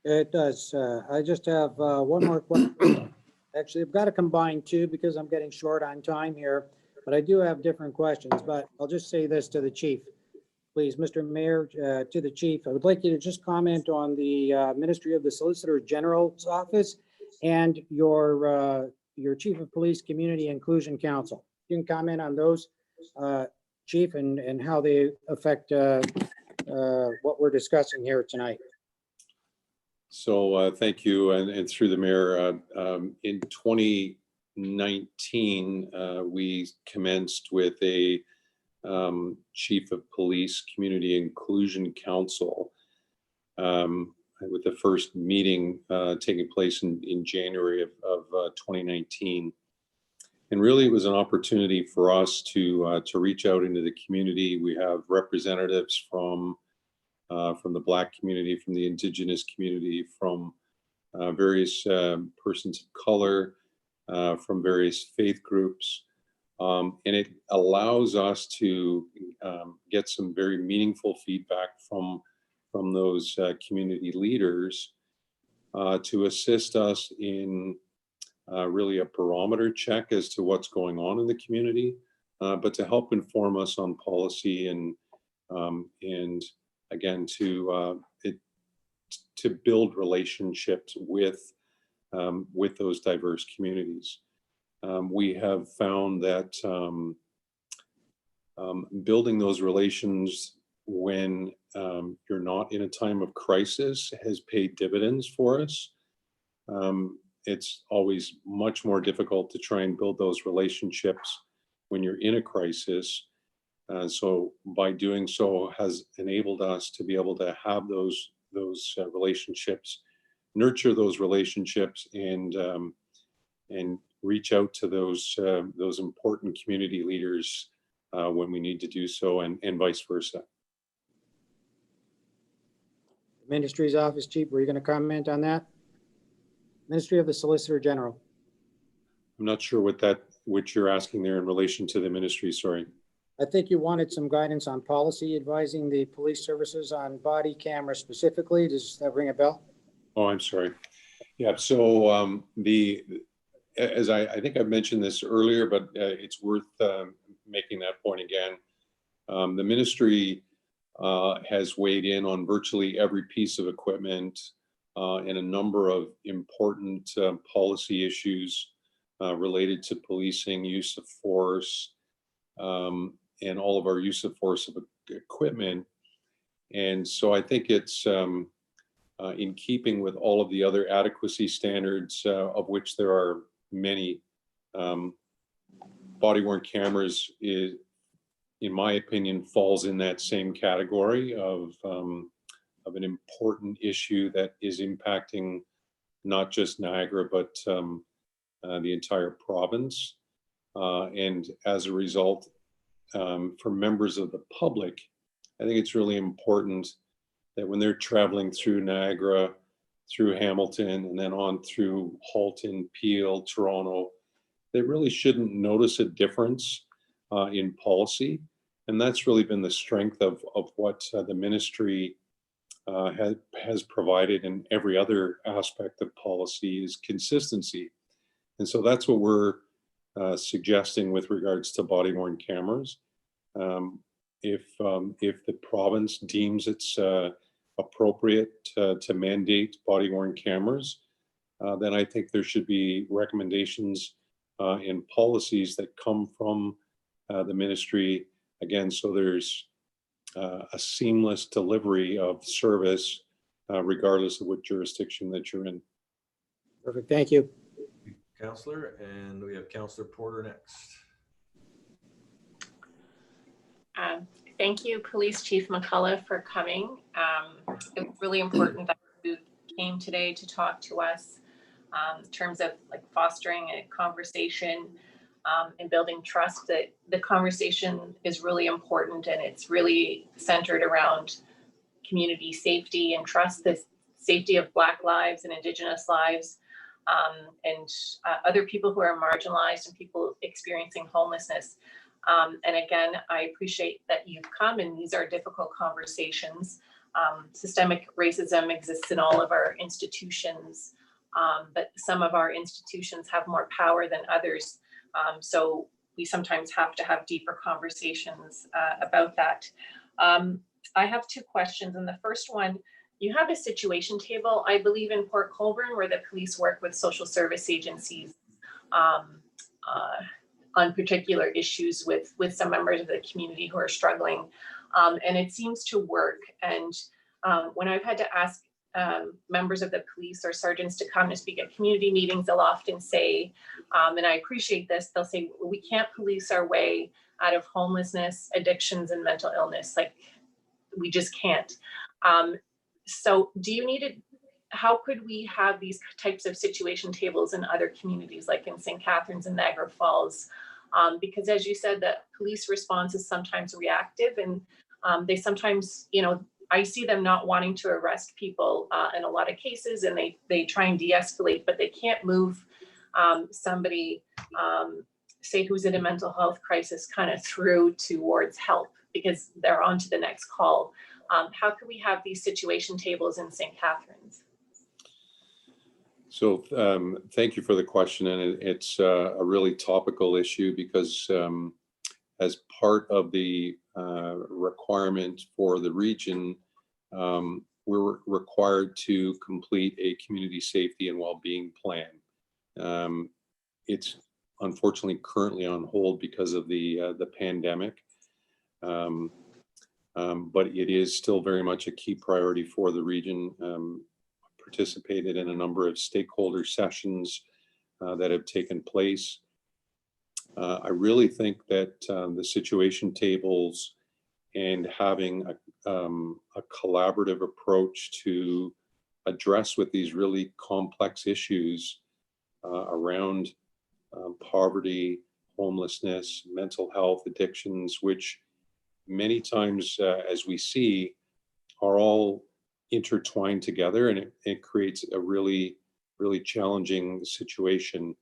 It does. I just have one more question. Actually, I've got to combine two because I'm getting short on time here, but I do have different questions. But I'll just say this to the chief. Please, Mr. Mayor, to the chief, I would like you to just comment on the Ministry of the Solicitor General's office and your Chief of Police Community Inclusion Council. You can comment on those, Chief, and how they affect what we're discussing here tonight. So thank you, and through the mayor, in 2019, we commenced with a Chief of Police Community Inclusion Council, with the first meeting taking place in January of 2019. And really, it was an opportunity for us to reach out into the community. We have representatives from the Black community, from the Indigenous community, from various persons of color, from various faith groups. And it allows us to get some very meaningful feedback from those community leaders to assist us in really a barometer check as to what's going on in the community, but to help inform us on policy and again to build relationships with those diverse communities. We have found that building those relations when you're not in a time of crisis has paid dividends for us. It's always much more difficult to try and build those relationships when you're in a crisis. So by doing so has enabled us to be able to have those relationships, nurture those relationships, and reach out to those important community leaders when we need to do so, and vice versa. Ministry's office, Chief, were you going to comment on that? Ministry of the Solicitor General. I'm not sure what you're asking there in relation to the ministry, sorry. I think you wanted some guidance on policy advising the police services on body cameras specifically. Does that ring a bell? Oh, I'm sorry. Yeah, so as I think I've mentioned this earlier, but it's worth making that point again. The ministry has weighed in on virtually every piece of equipment and a number of important policy issues related to policing, use of force, and all of our use of force of equipment. And so I think it's in keeping with all of the other adequacy standards, of which there are many. Body-worn cameras, in my opinion, falls in that same category of an important issue that is impacting not just Niagara, but the entire province. And as a result, for members of the public, I think it's really important that when they're traveling through Niagara, through Hamilton, and then on through Halton, Peel, Toronto, they really shouldn't notice a difference in policy. And that's really been the strength of what the ministry has provided in every other aspect of policy is consistency. And so that's what we're suggesting with regards to body-worn cameras. If the province deems it's appropriate to mandate body-worn cameras, then I think there should be recommendations and policies that come from the ministry, again, so there's a seamless delivery of service regardless of what jurisdiction that you're in. Perfect, thank you. Councillor, and we have Councillor Porter next. Thank you, Police Chief McCullough, for coming. It was really important that you came today to talk to us in terms of like fostering a conversation and building trust. That the conversation is really important, and it's really centered around community safety and trust, the safety of Black lives and Indigenous lives. and other people who are marginalized and people experiencing homelessness. And again, I appreciate that you've come, and these are difficult conversations. Systemic racism exists in all of our institutions, but some of our institutions have more power than others. So we sometimes have to have deeper conversations about that. I have two questions, and the first one, you have a situation table, I believe, in Port Colborne, where the police work with social service agencies on particular issues with some members of the community who are struggling. And it seems to work. And when I've had to ask members of the police or sergeants to come to speak at community meetings, they'll often say, and I appreciate this, they'll say, we can't police our way out of homelessness, addictions, and mental illness. Like, we just can't. So do you need to, how could we have these types of situation tables in other communities, like in St. Catharines and Niagara Falls? Because as you said, the police response is sometimes reactive, and they sometimes, you know, I see them not wanting to arrest people in a lot of cases, and they try and de-escalate, but they can't move somebody, say, who's in a mental health crisis kind of through towards help, because they're on to the next call. How can we have these situation tables in St. Catharines? So thank you for the question, and it's a really topical issue because as part of the requirement for the region, we're required to complete a community safety and well-being plan. It's unfortunately currently on hold because of the pandemic, but it is still very much a key priority for the region. Participated in a number of stakeholder sessions that have taken place. I really think that the situation tables and having a collaborative approach to address with these really complex issues around poverty, homelessness, mental health, addictions, which many times, as we see, are all intertwined together, and it creates a really challenging situation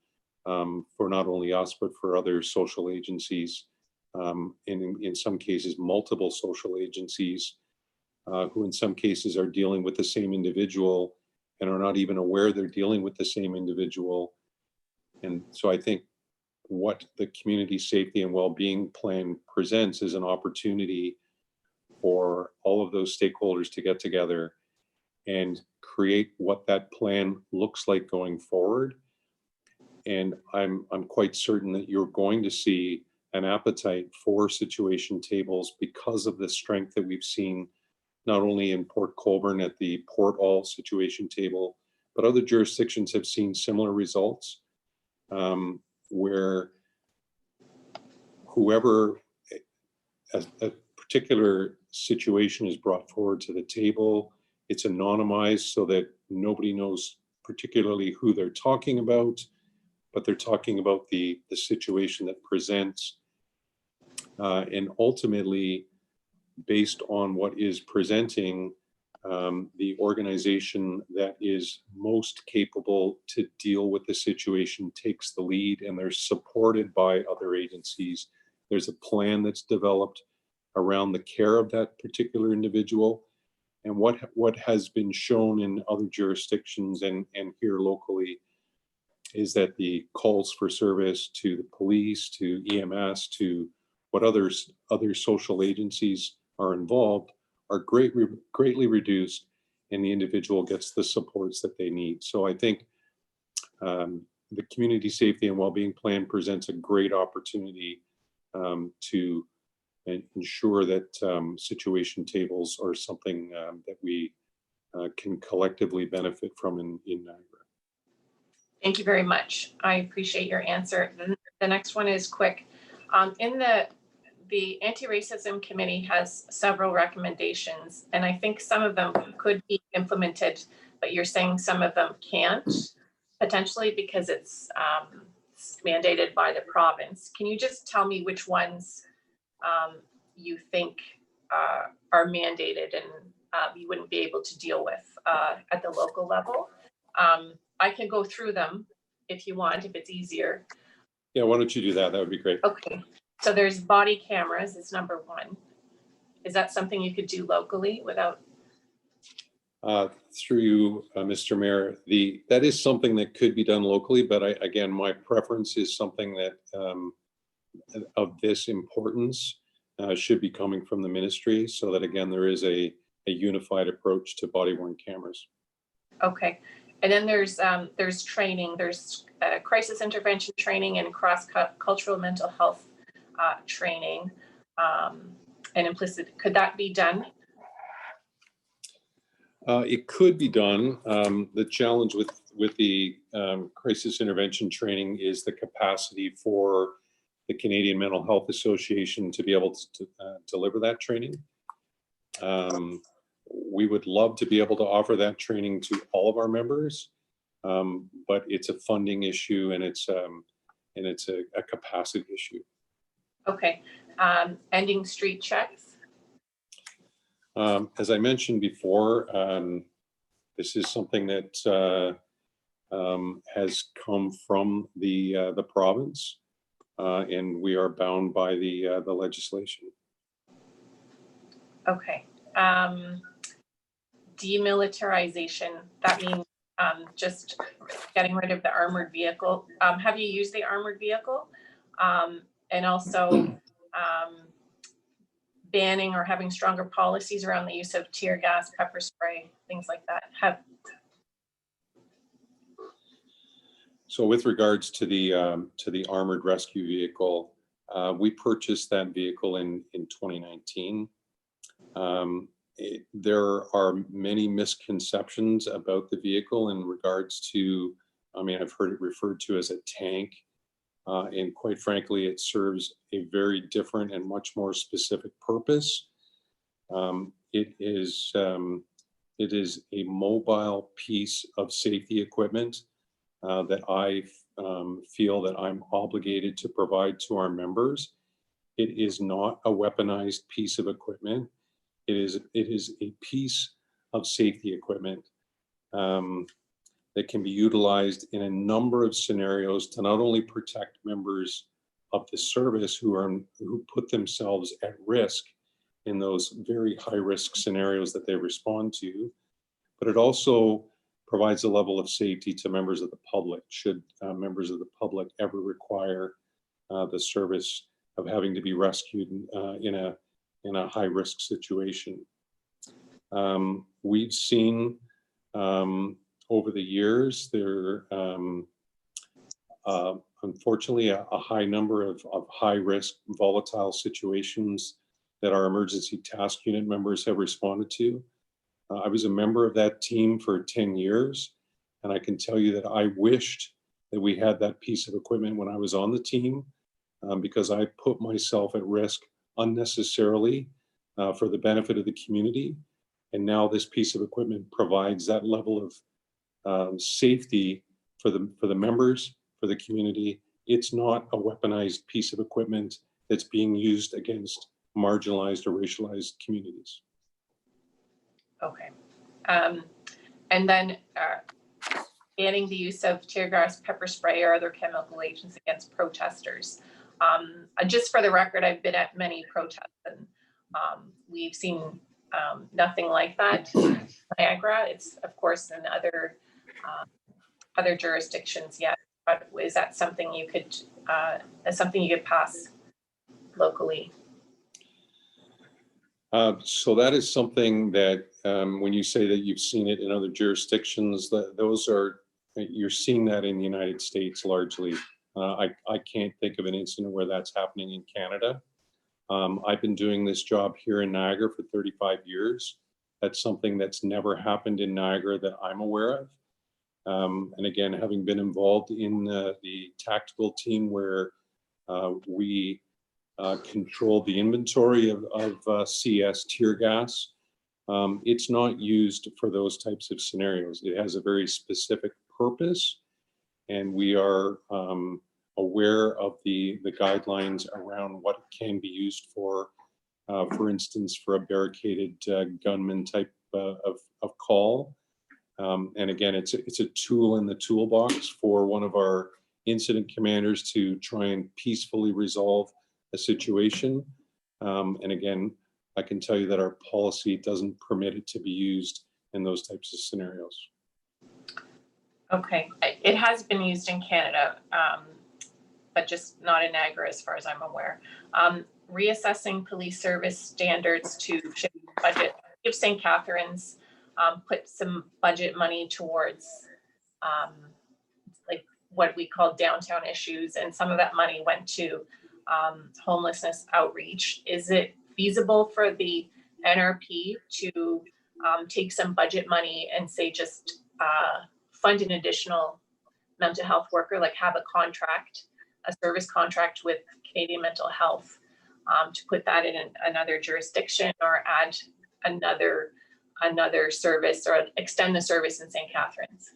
for not only us, but for other social agencies, and in some cases, multiple social agencies, who in some cases are dealing with the same individual and are not even aware they're dealing with the same individual. And so I think what the community safety and well-being plan presents is an opportunity for all of those stakeholders to get together and create what that plan looks like going forward. And I'm quite certain that you're going to see an appetite for situation tables because of the strength that we've seen, not only in Port Colborne at the Port All situation table, but other jurisdictions have seen similar results, where whoever a particular situation is brought forward to the table, it's anonymized so that nobody knows particularly who they're talking about, but they're talking about the situation that presents. And ultimately, based on what is presenting, the organization that is most capable to deal with the situation takes the lead, and they're supported by other agencies. There's a plan that's developed around the care of that particular individual. And what has been shown in other jurisdictions and here locally is that the calls for service to the police, to EMS, to what other social agencies are involved are greatly reduced, and the individual gets the supports that they need. So I think the community safety and well-being plan presents a great opportunity to ensure that situation tables are something that we can collectively benefit from in Niagara. Thank you very much. I appreciate your answer. The next one is quick. In the Anti-Racism Committee has several recommendations, and I think some of them could be implemented, but you're saying some of them can't, potentially because it's mandated by the province. Can you just tell me which ones you think are mandated and you wouldn't be able to deal with at the local level? I can go through them if you want, if it's easier. Yeah, why don't you do that? That would be great. Okay, so there's body cameras, it's number one. Is that something you could do locally without? Through you, Mr. Mayor, that is something that could be done locally, but again, my preference is something that of this importance should be coming from the ministry, so that again, there is a unified approach to body-worn cameras. Okay, and then there's training, there's crisis intervention training and cross-cultural mental health training and implicit. Could that be done? It could be done. The challenge with the crisis intervention training is the capacity for the Canadian Mental Health Association to be able to deliver that training. We would love to be able to offer that training to all of our members, but it's a funding issue and it's a capacity issue. Okay, ending street checks. As I mentioned before, this is something that has come from the province, and we are bound by the legislation. Okay. Demilitarization, that means just getting rid of the armored vehicle. Have you used the armored vehicle? And also banning or having stronger policies around the use of tear gas, pepper spray, things like that. So with regards to the armored rescue vehicle, we purchased that vehicle in 2019. There are many misconceptions about the vehicle in regards to, I mean, I've heard it referred to as a tank, and quite frankly, it serves a very different and much more specific purpose. It is a mobile piece of safety equipment that I feel that I'm obligated to provide to our members. It is not a weaponized piece of equipment. It is a piece of safety equipment that can be utilized in a number of scenarios to not only protect members of the service who put themselves at risk in those very high risk scenarios that they respond to, but it also provides a level of safety to members of the public should members of the public ever require the service of having to be rescued in a high risk situation. We've seen over the years there unfortunately a high number of high risk volatile situations that our emergency task unit members have responded to. I was a member of that team for 10 years, and I can tell you that I wished that we had that piece of equipment when I was on the team, because I put myself at risk unnecessarily for the benefit of the community. And now this piece of equipment provides that level of safety for the members, for the community. It's not a weaponized piece of equipment that's being used against marginalized or racialized communities. Okay. And then banning the use of tear gas, pepper spray, or other chemical agents against protesters. Just for the record, I've been at many protests and we've seen nothing like that in Niagara. It's of course in other jurisdictions yet, but is that something you could pass locally? So that is something that when you say that you've seen it in other jurisdictions, you're seeing that in the United States largely. I can't think of an incident where that's happening in Canada. I've been doing this job here in Niagara for 35 years. That's something that's never happened in Niagara that I'm aware of. And again, having been involved in the tactical team where we control the inventory of CS tear gas, it's not used for those types of scenarios. It has a very specific purpose, and we are aware of the guidelines around what it can be used for instance, for a barricaded gunman type of call. And again, it's a tool in the toolbox for one of our incident commanders to try and peacefully resolve a situation. And again, I can tell you that our policy doesn't permit it to be used in those types of scenarios. Okay, it has been used in Canada, but just not in Niagara as far as I'm aware. Reassessing police service standards to budget, if St. Catharines put some budget money towards like what we call downtown issues, and some of that money went to homelessness outreach. Is it feasible for the NRP to take some budget money and say just fund an additional mental health worker, like have a contract, a service contract with Canadian Mental Health to put that in another jurisdiction, or add another service, or extend the service in St. Catharines?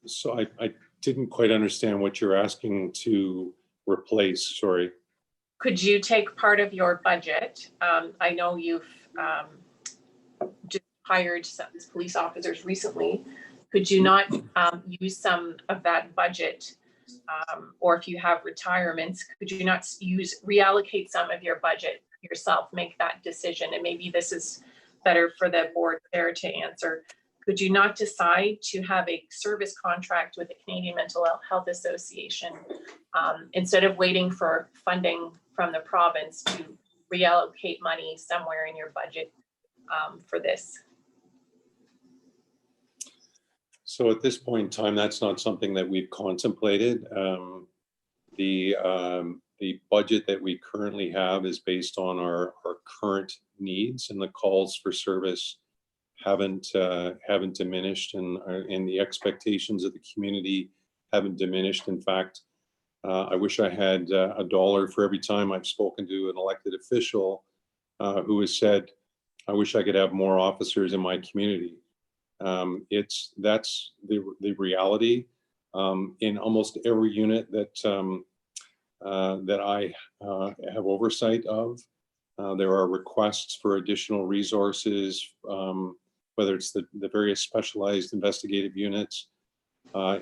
So I didn't quite understand what you're asking to replace, sorry. Could you take part of your budget? I know you've just hired some police officers recently. Could you not use some of that budget, or if you have retirements, could you not reallocate some of your budget yourself, make that decision? And maybe this is better for the board there to answer. Could you not decide to have a service contract with the Canadian Mental Health Association instead of waiting for funding from the province to reallocate money somewhere in your budget for this? So at this point in time, that's not something that we've contemplated. The budget that we currently have is based on our current needs, and the calls for service haven't diminished, and the expectations of the community haven't diminished. In fact, I wish I had $1 for every time I've spoken to an elected official who has said, I wish I could have more officers in my community. That's the reality. In almost every unit that I have oversight of, there are requests for additional resources, whether it's the various specialized investigative units,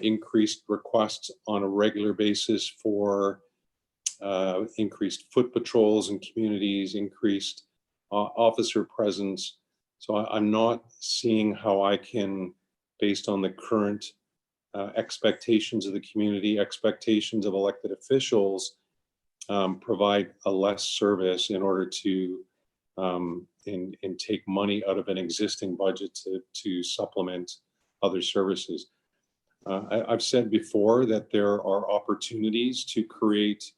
increased requests on a regular basis for increased foot patrols in communities, increased officer presence. So I'm not seeing how I can, based on the current expectations of the community, expectations of elected officials, provide a less service in order to and take money out of an existing budget to supplement other services. I've said before that there are opportunities to create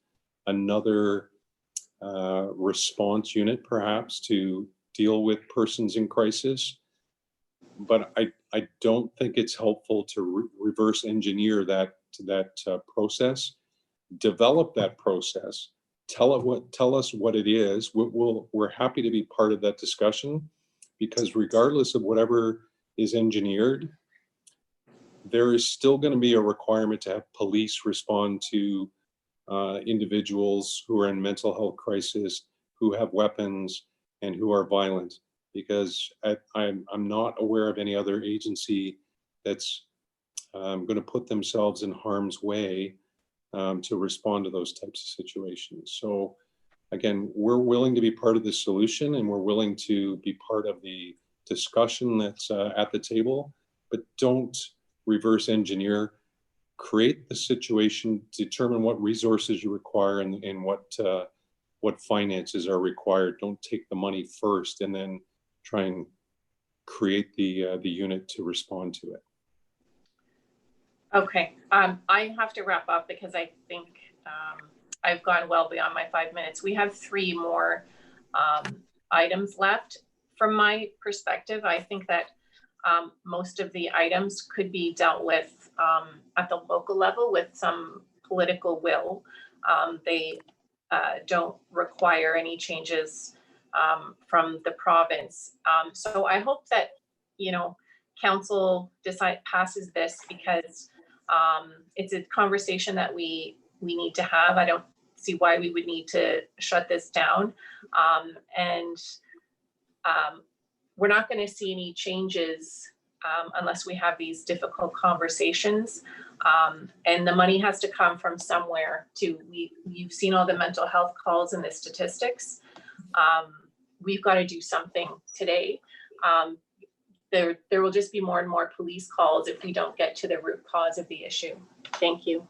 another response unit, perhaps, to deal with persons in crisis. But I don't think it's helpful to reverse engineer that process. Develop that process. Tell us what it is. We're happy to be part of that discussion, because regardless of whatever is engineered, there is still going to be a requirement to have police respond to individuals who are in mental health crisis, who have weapons, and who are violent. Because I'm not aware of any other agency that's going to put themselves in harm's way to respond to those types of situations. So again, we're willing to be part of the solution, and we're willing to be part of the discussion that's at the table, but don't reverse engineer. Create the situation, determine what resources you require and what finances are required. Don't take the money first and then try and create the unit to respond to it. Okay, I have to wrap up because I think I've gone well beyond my 5 minutes. We have 3 more items left. From my perspective, I think that most of the items could be dealt with at the local level with some political will. They don't require any changes from the province. So I hope that, council passes this, because it's a conversation that we need to have. I don't see why we would need to shut this down. we're not going to see any changes unless we have these difficult conversations. And the money has to come from somewhere too. You've seen all the mental health calls and the statistics. We've got to do something today. There will just be more and more police calls if we don't get to the root cause of the issue. Thank you.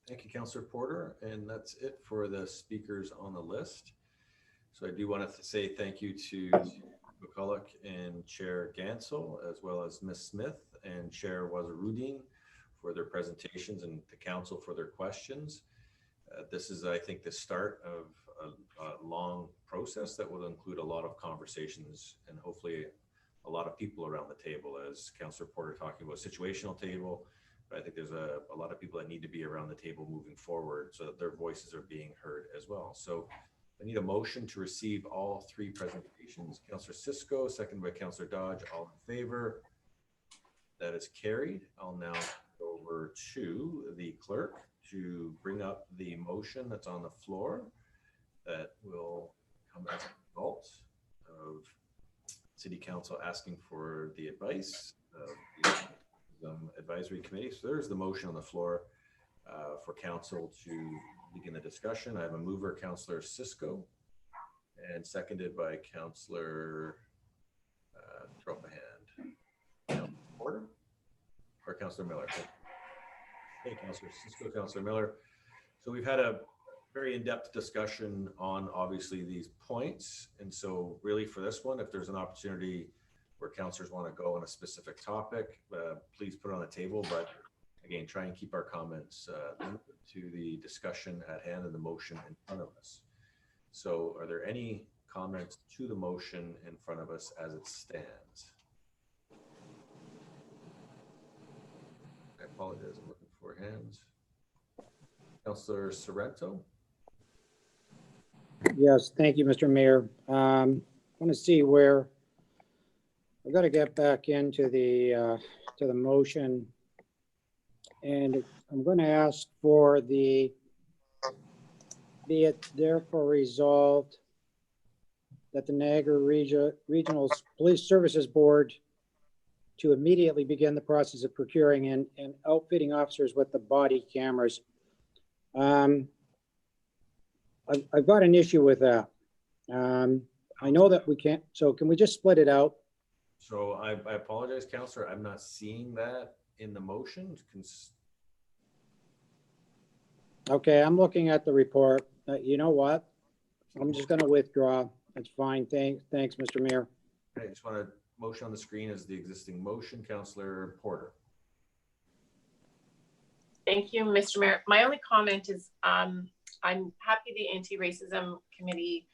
Thank you, Councillor Porter. And that's it for the speakers on the list. So I do want to say thank you to McCulloch and Chair Gansel, as well as Ms. Smith and Chair Wazirudin for their presentations, and the council for their questions. This is, I think, the start of a long process that will include a lot of conversations and hopefully a lot of people around the table, as Councillor Porter talking about situational table. But I think there's a lot of people that need to be around the table moving forward so that their voices are being heard as well. So I need a motion to receive all three presentations. Councillor Cisco, seconded by Councillor Dodge, all in favor? That is carried. I'll now go over to the clerk to bring up the motion that's on the floor that will come as a result of City Council asking for the advice of the advisory committee. So there's the motion on the floor for council to begin the discussion. I have a mover, Councillor Cisco, and seconded by Councillor, throw up a hand, Councillor Porter or Councillor Miller. Hey, Councillor Cisco, Councillor Miller. So we've had a very in-depth discussion on obviously these points. And so really for this one, if there's an opportunity where councillors want to go on a specific topic, please put it on the table. But again, try and keep our comments to the discussion at hand and the motion in front of us. So are there any comments to the motion in front of us as it stands? I apologize, I'm looking for hands. Councillor Sorrento. Yes, thank you, Mr. Mayor. I want to see where I've got to get back into the motion, and I'm going to ask for the be it therefore resolved that the Niagara Regional Police Services Board to immediately begin the process of procuring and outfitting officers with the body cameras. I've got an issue with that. I know that we can't, so can we just split it out? So I apologize, Councillor. I'm not seeing that in the motion. Okay, I'm looking at the report. You know what? I'm just going to withdraw. That's fine. Thanks, Mr. Mayor. I just want to motion on the screen as the existing motion. Councillor Porter. Thank you, Mr. Mayor. My only comment is I'm happy the anti-racism committee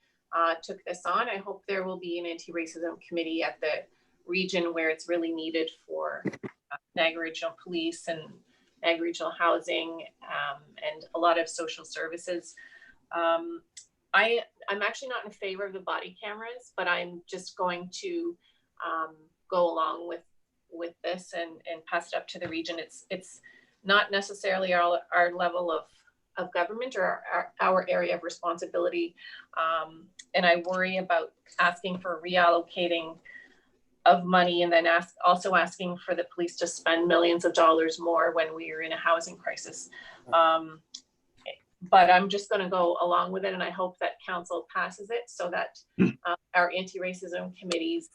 took this on. I hope there will be an anti-racism committee at the region where it's really needed for Niagara Regional Police and Niagara Regional Housing and a lot of social services. I'm actually not in favor of the body cameras, but I'm just going to go along with this and pass it up to the region. It's not necessarily our level of government or our area of responsibility. And I worry about asking for reallocating of money and then also asking for the police to spend millions of dollars more when we are in a housing crisis. But I'm just going to go along with it, and I hope that council passes it so that our anti-racism committees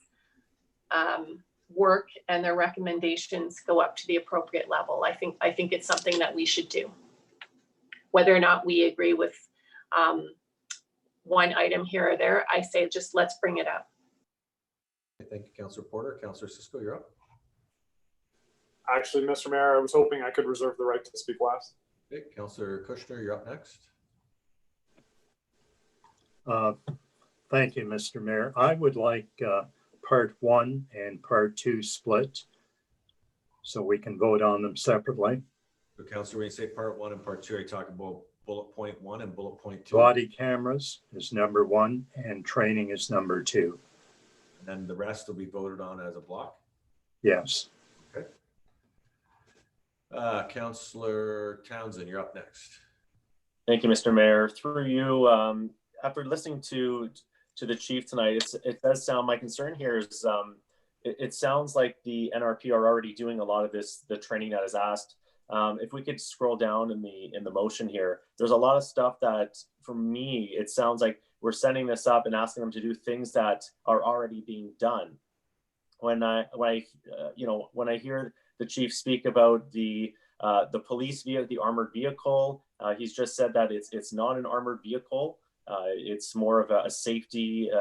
work and their recommendations go up to the appropriate level. I think it's something that we should do. Whether or not we agree with one item here or there, I say just let's bring it up. Thank you, Councillor Porter. Councillor Cisco, you're up. Actually, Mr. Mayor, I was hoping I could reserve the right to speak last. Okay, Councillor Kushner, you're up next. Thank you, Mr. Mayor. I would like part 1 and part 2 split so we can vote on them separately. So, Councillor, when you say part 1 and part 2, are you talking about bullet point 1 and bullet point 2? Body cameras is number 1 and training is number 2. And then the rest will be voted on as a block? Yes. Okay. Councillor Townsend, you're up next. Thank you, Mr. Mayor. Through you, after listening to the chief tonight. It does sound, my concern here is it sounds like the NRP are already doing a lot of the training that is asked. If we could scroll down in the motion here, there's a lot of stuff that, for me, it sounds like we're sending this up and asking them to do things that are already being done. When I hear the chief speak about the police the armored vehicle, he's just said that it's not an armored vehicle. It's more of a safety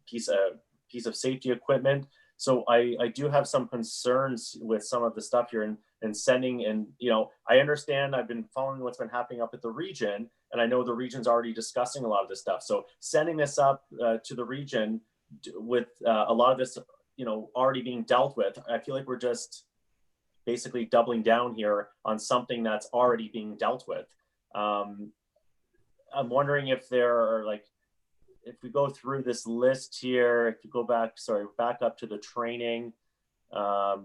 piece of safety equipment. So I do have some concerns with some of the stuff here and sending, and I understand, I've been following what's been happening up at the region, and I know the region's already discussing a lot of this stuff. So sending this up to the region with a lot of this already being dealt with, I feel like we're just basically doubling down here on something that's already being dealt with. I'm wondering if there are, like, if we go through this list here, if you go back up to the training, a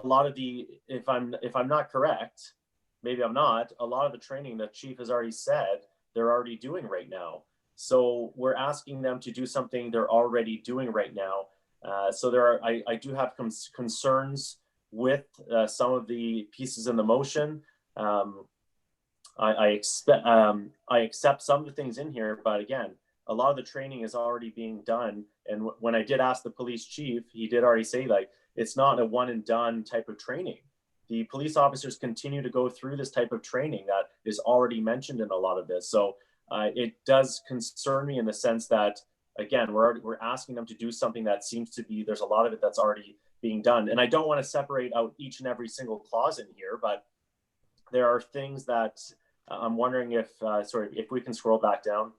lot of if I'm not correct, maybe I'm not, a lot of the training that chief has already said they're already doing right now. So we're asking them to do something they're already doing right now. So I do have concerns with some of the pieces in the motion. I accept some of the things in here, but again, a lot of the training is already being done. And when I did ask the police chief, he did already say, like, it's not a one and done type of training. The police officers continue to go through this type of training that is already mentioned in a lot of this. So it does concern me in the sense that, again, we're asking them to do something that seems to be, there's a lot of it that's already being done. And I don't want to separate out each and every single clause in here, but there are things that I'm wondering if we can scroll back down.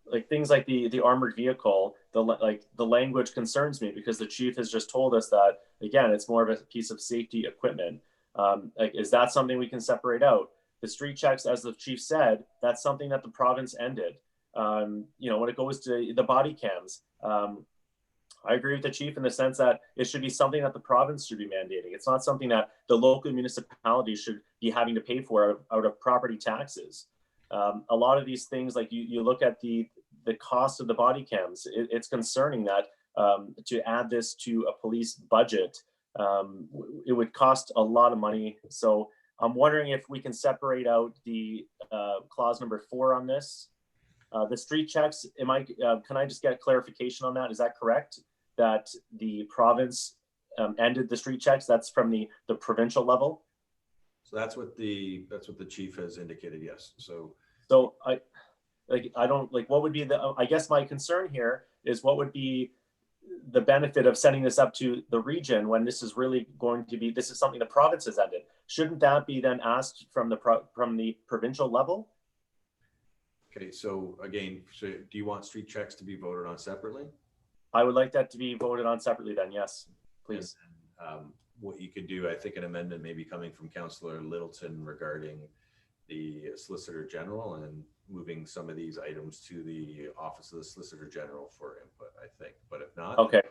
Like things like the armored vehicle, the language concerns me because the chief has just told us that, again, it's more of a piece of safety equipment. Like, is that something we can separate out? The street checks, as the chief said, that's something that the province ended. When it goes to the body cams, I agree with the chief in the sense that it should be something that the province should be mandating. It's not something that the local municipalities should be having to pay for out of property taxes. A lot of these things, like you look at the cost of the body cams, it's concerning that to add this to a police budget, it would cost a lot of money. So I'm wondering if we can separate out the clause number 4 on this. The street checks, can I just get clarification on that? Is that correct? That the province ended the street checks? That's from the provincial level? So that's what the chief has indicated, yes. So what would be I guess my concern here is what would be the benefit of sending this up to the region when this is really this is something the province has ended. Shouldn't that be then asked from the provincial level? Okay, so again, do you want street checks to be voted on separately? I would like that to be voted on separately then, yes, please. And, what you could do, I think an amendment may be coming from Councillor Littleton regarding the Solicitor General and moving some of these items to the Office of the Solicitor General for input, I think. But if not. Okay.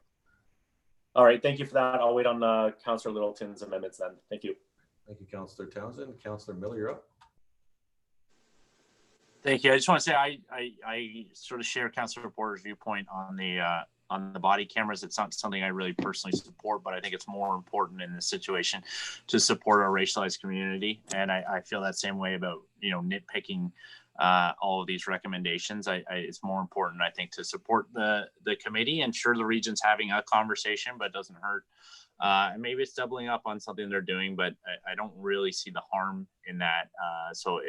All right, thank you for that. I'll wait on Councillor Littleton's amendments then. Thank you. Thank you, Councillor Townsend. Councillor Miller, you're up. Thank you. I just want to say I sort of share Councillor Porter's viewpoint on the body cameras. It's not something I really personally support, but I think it's more important in this situation to support our racialized community. And I feel that same way about, nitpicking all of these recommendations. It's more important, I think, to support the committee. And sure, the region's having a conversation, but it doesn't hurt. And maybe it's doubling up on something they're doing, but I don't really see the harm in that. So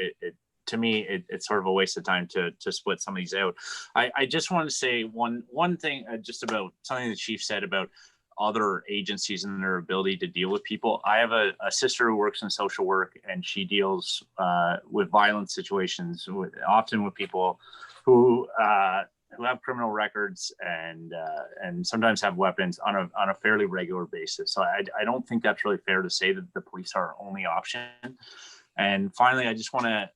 to me, it's sort of a waste of time to split some of these out. I just want to say one thing just about something the chief said about other agencies and their ability to deal with people. I have a sister who works in social work, and she deals with violent situations, often with people who have criminal records and sometimes have weapons on a fairly regular basis. So I don't think that's really fair to say that the police are our only option. And finally, I just want to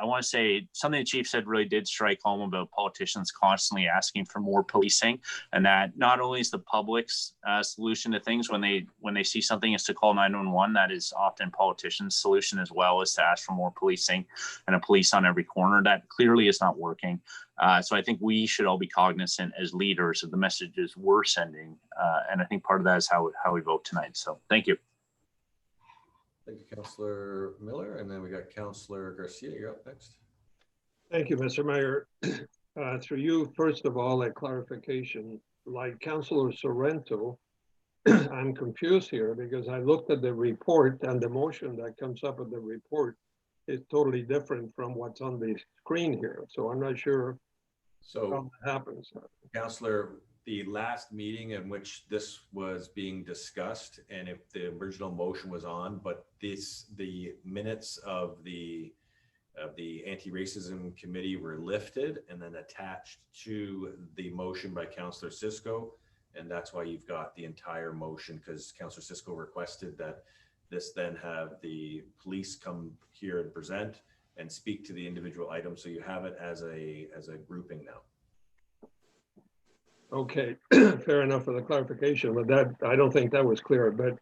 I want to say something the chief said really did strike home about politicians constantly asking for more policing, and that not only is the public's solution to things when they see something is to call 911. That is often politicians' solution as well, is to ask for more policing and a police on every corner. That clearly is not working. So I think we should all be cognizant as leaders of the messages we're sending, and I think part of that is how we vote tonight. So thank you. Thank you, Councillor Miller. And then we got Councillor Garcia. You're up next. Thank you, Mr. Mayor. Through you, first of all, a clarification. Like Councillor Sorrento, I'm confused here because I looked at the report, and the motion that comes up with the report is totally different from what's on the screen here. So I'm not sure how that happens. Councillor, the last meeting in which this was being discussed, and if the original motion was on, but the minutes of the anti-racism committee were lifted and then attached to the motion by Councillor Cisco, and that's why you've got the entire motion, because Councillor Cisco requested that this then have the police come here and present and speak to the individual items, so you have it as a grouping now. Okay, fair enough for the clarification, but that, I don't think that was clear, but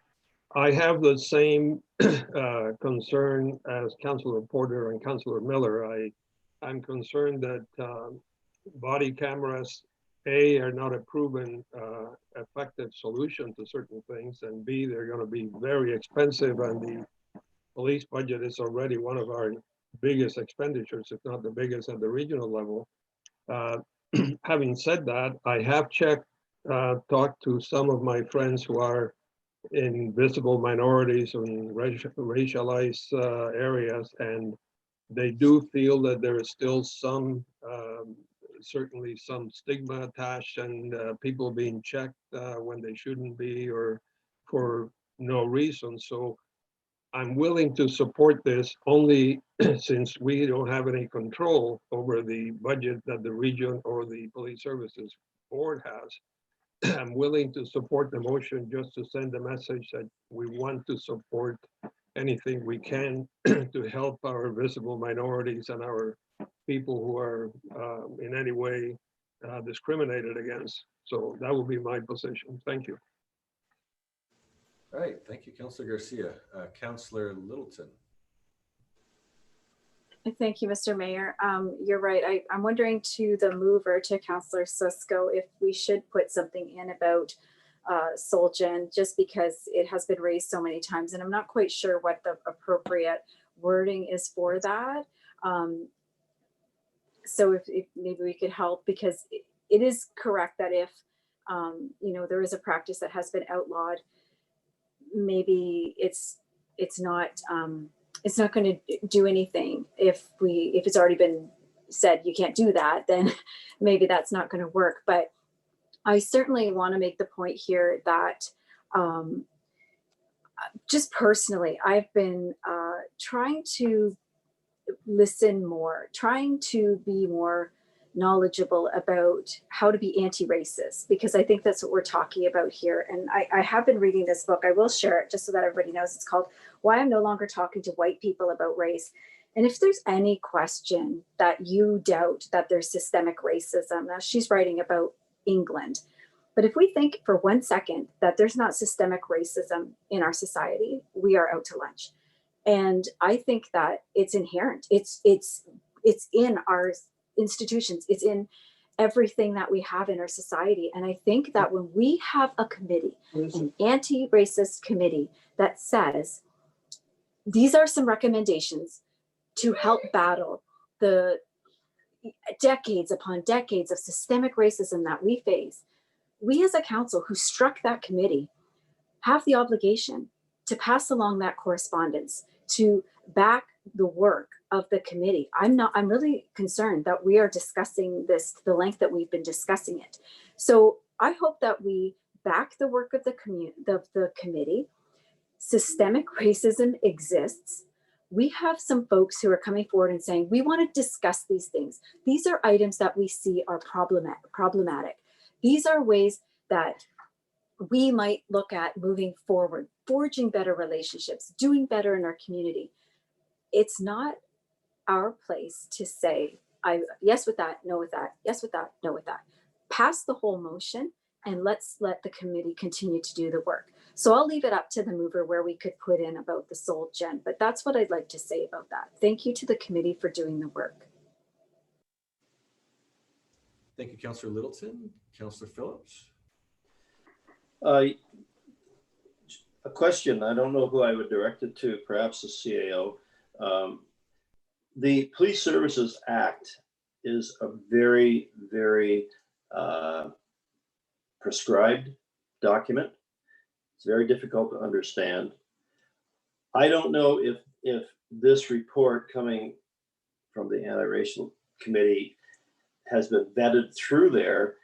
I have the same concern as Councillor Porter and Councillor Miller. I'm concerned that body cameras, A, are not a proven effective solution to certain things, and B, they're going to be very expensive, and the police budget is already one of our biggest expenditures, if not the biggest at the regional level. Having said that, I have talked to some of my friends who are in visible minorities and racialized areas, and they do feel that there is still some, certainly some stigma attached, and people being checked when they shouldn't be, or for no reason. So I'm willing to support this only since we don't have any control over the budget that the region or the police services board has. I'm willing to support the motion just to send a message that we want to support anything we can to help our visible minorities and our people who are in any way discriminated against. So that will be my position. Thank you. All right, thank you, Councillor Garcia. Councillor Littleton. Thank you, Mr. Mayor. You're right. I'm wondering to the mover, to Councillor Cisco, if we should put something in about Solgen, just because it has been raised so many times, and I'm not quite sure what the appropriate wording is for that. So if maybe we could help, because it is correct that if you know, there is a practice that has been outlawed, maybe it's not going to do anything. If it's already been said you can't do that, then maybe that's not going to work. But I certainly want to make the point here that just personally, I've been trying to listen more, trying to be more knowledgeable about how to be anti-racist, because I think that's what we're talking about here. And I have been reading this book. I will share it just so that everybody knows. It's called Why I'm No Longer Talking to White People About Race. And if there's any question that you doubt that there's systemic racism, now she's writing about England. But if we think for 1 second that there's not systemic racism in our society, we are out to lunch. And I think that it's inherent. It's in our institutions. It's in everything that we have in our society. And I think that when we have a committee, an anti-racist committee that says, these are some recommendations to help battle the decades upon decades of systemic racism that we face, we as a council who struck that committee have the obligation to pass along that correspondence, to back the work of the committee. I'm really concerned that we are discussing this the length that we've been discussing it. So I hope that we back the work of the committee. Systemic racism exists. We have some folks who are coming forward and saying, we want to discuss these things. These are items that we see are problematic. These are ways that we might look at moving forward, forging better relationships, doing better in our community. It's not our place to say, yes with that, no with that, yes with that, no with that. Pass the whole motion and let's let the committee continue to do the work. So I'll leave it up to the mover where we could put in about the sole gen, but that's what I'd like to say about that. Thank you to the committee for doing the work. Thank you, Councillor Littleton. Councillor Phillips. A question, I don't know who I would direct it to, perhaps the CAO. The Police Services Act is a very, very prescribed document. It's very difficult to understand. I don't know if this report coming from the Anti-Racial Committee has been vetted through there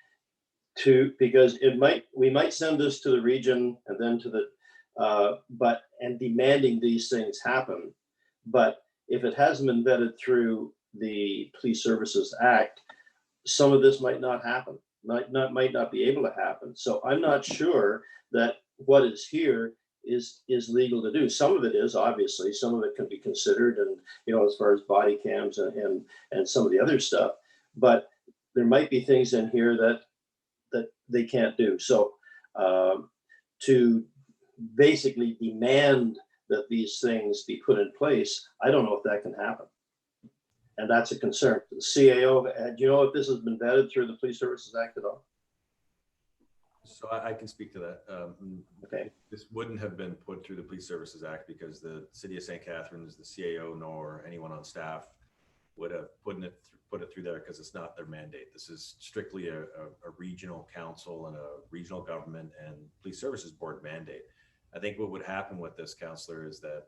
because we might send this to the region and then to the and demanding these things happen. But if it hasn't been vetted through the Police Services Act, some of this might not happen, might not be able to happen. So I'm not sure that what is here is legal to do. Some of it is, obviously, some of it can be considered, and as far as body cams and some of the other stuff, but there might be things in here that they can't do. So to basically demand that these things be put in place, I don't know if that can happen. And that's a concern. The CAO, do you know if this has been vetted through the Police Services Act at all? So I can speak to that. Okay. This wouldn't have been put through the Police Services Act because the City of St. Catharines, the CAO, nor anyone on staff would have put it through there because it's not their mandate. This is strictly a regional council and a regional government and Police Services Board mandate. I think what would happen with this, Councillor, is that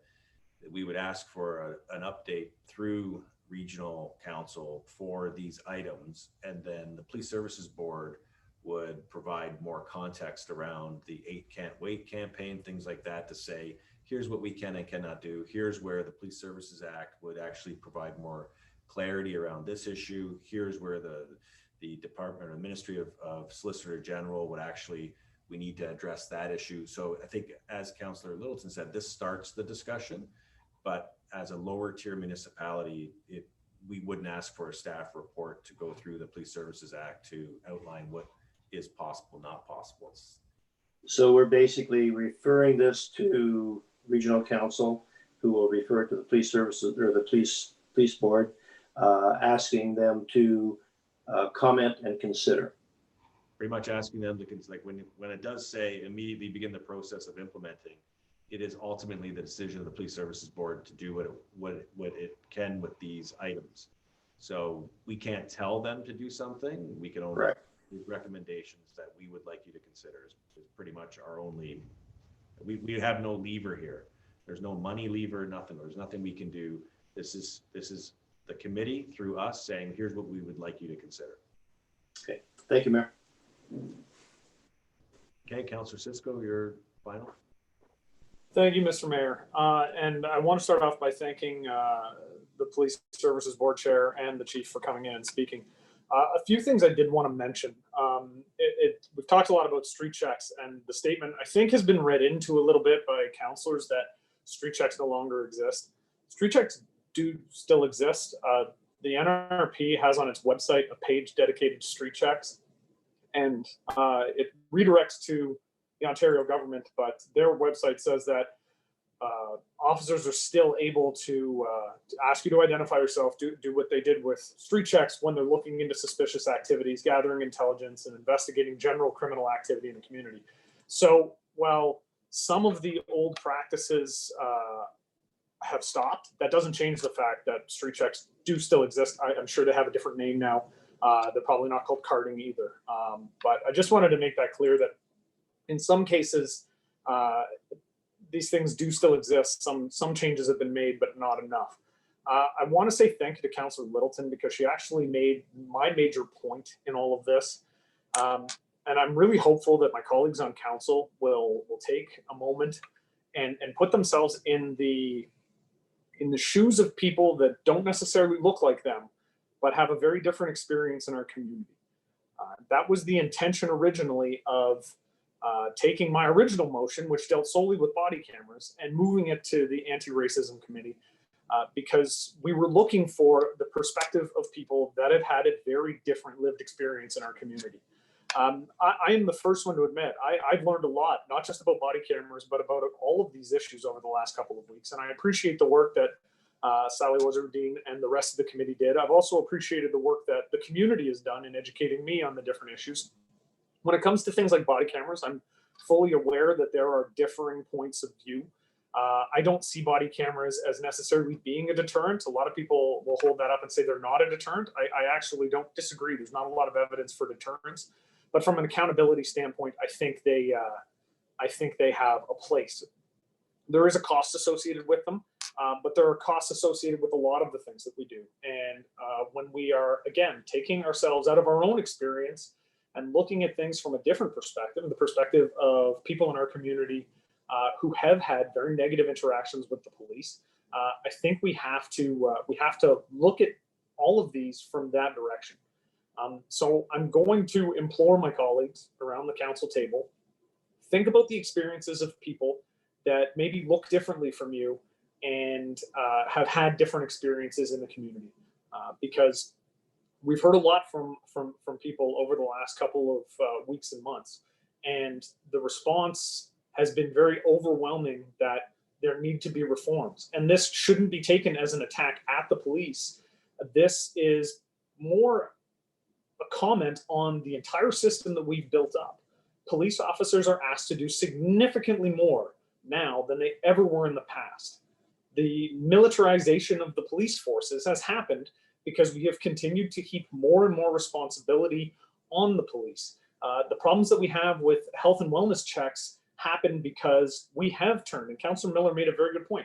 we would ask for an update through regional council for these items, and then the Police Services Board would provide more context around the 8 Can't Wait campaign, things like that, to say, here's what we can and cannot do. Here's where the Police Services Act would actually provide more clarity around this issue. Here's where the Department or Ministry of Solicitor General would actually, we need to address that issue. So I think, as Councillor Littleton said, this starts the discussion, but as a lower tier municipality, we wouldn't ask for a staff report to go through the Police Services Act to outline what is possible, not possible. So we're basically referring this to regional council, who will refer it to the police services or the police board, asking them to comment and consider. Pretty much asking them to, like when it does say immediately begin the process of implementing, it is ultimately the decision of the Police Services Board to do what it can with these items. So we can't tell them to do something. We can only make recommendations that we would like you to consider is pretty much our only, we have no lever here. There's no money lever, nothing. There's nothing we can do. This is the committee through us saying, here's what we would like you to consider. Okay, thank you, Mayor. Okay, Councillor Cisco, your final. Thank you, Mr. Mayor. And I want to start off by thanking the Police Services Board Chair and the Chief for coming in and speaking. A few things I did want to mention. We've talked a lot about street checks, and the statement, I think, has been read into a little bit by councillors that street checks no longer exist. Street checks do still exist. The NRP has on its website a page dedicated to street checks, and it redirects to the Ontario government, but their website says that officers are still able to ask you to identify yourself, do what they did with street checks when they're looking into suspicious activities, gathering intelligence, and investigating general criminal activity in the community. So while some of the old practices have stopped, that doesn't change the fact that street checks do still exist. I'm sure they have a different name now. They're probably not called carding either. But I just wanted to make that clear that in some cases, these things do still exist. Some changes have been made, but not enough. I want to say thank you to Councillor Littleton because she actually made my major point in all of this. And I'm really hopeful that my colleagues on council will take a moment and put themselves in the shoes of people that don't necessarily look like them, but have a very different experience in our community. That was the intention originally of taking my original motion, which dealt solely with body cameras, and moving it to the Anti-Racism Committee, because we were looking for the perspective of people that have had a very different lived experience in our community. I am the first one to admit, I've learned a lot, not just about body cameras, but about all of these issues over the last couple of weeks. And I appreciate the work that Sally Wazardine and the rest of the committee did. I've also appreciated the work that the community has done in educating me on the different issues. When it comes to things like body cameras, I'm fully aware that there are differing points of view. I don't see body cameras as necessarily being a deterrent. A lot of people will hold that up and say they're not a deterrent. I actually don't disagree. There's not a lot of evidence for deterrence, but from an accountability standpoint, I think they have a place. There is a cost associated with them, but there are costs associated with a lot of the things that we do. And when we are, again, taking ourselves out of our own experience and looking at things from a different perspective, the perspective of people in our community who have had very negative interactions with the police, I think we have to look at all of these from that direction. So I'm going to implore my colleagues around the council table, think about the experiences of people that maybe look differently from you and have had different experiences in the community, because we've heard a lot from people over the last couple of weeks and months, and the response has been very overwhelming that there need to be reforms. And this shouldn't be taken as an attack at the police. This is more a comment on the entire system that we've built up. Police officers are asked to do significantly more now than they ever were in the past. The militarization of the police forces has happened because we have continued to heap more and more responsibility on the police. The problems that we have with health and wellness checks happen because we have turned, and Councillor Miller made a very good point,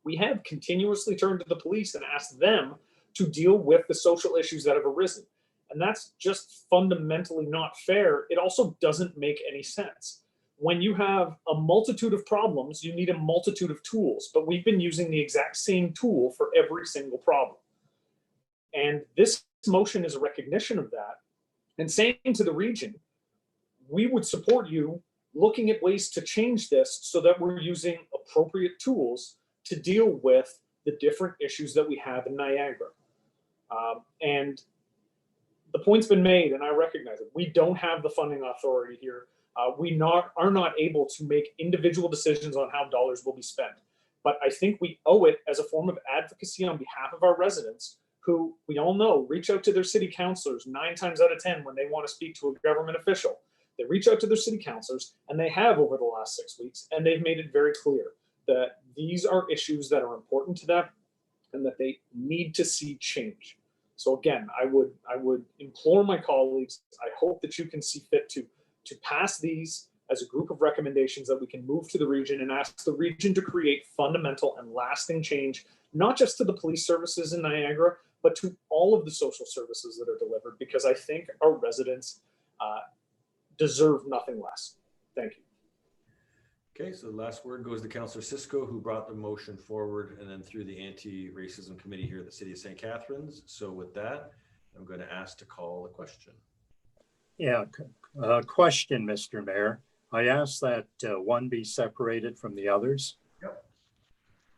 we have continuously turned to the police and asked them to deal with the social issues that have arisen. And that's just fundamentally not fair. It also doesn't make any sense. When you have a multitude of problems, you need a multitude of tools, but we've been using the exact same tool for every single problem. And this motion is a recognition of that and saying to the region, we would support you looking at ways to change this so that we're using appropriate tools to deal with the different issues that we have in Niagara. And the point's been made, and I recognize it. We don't have the funding authority here. We are not able to make individual decisions on how dollars will be spent. But I think we owe it as a form of advocacy on behalf of our residents, who we all know reach out to their city councilors 9 times out of 10 when they want to speak to a government official. They reach out to their city councilors, and they have over the last 6 weeks, and they've made it very clear that these are issues that are important to them and that they need to see change. So again, I would implore my colleagues, I hope that you can see fit to pass these as a group of recommendations that we can move to the region and ask the region to create fundamental and lasting change, not just to the police services in Niagara, but to all of the social services that are delivered, because I think our residents deserve nothing less. Thank you. Okay, so the last word goes to Councillor Cisco, who brought the motion forward and then through the Anti-Racism Committee here at the City of St. Catharines. So with that, I'm going to ask to call a question. Yeah, question, Mr. Mayor. I asked that one be separated from the others. Yep.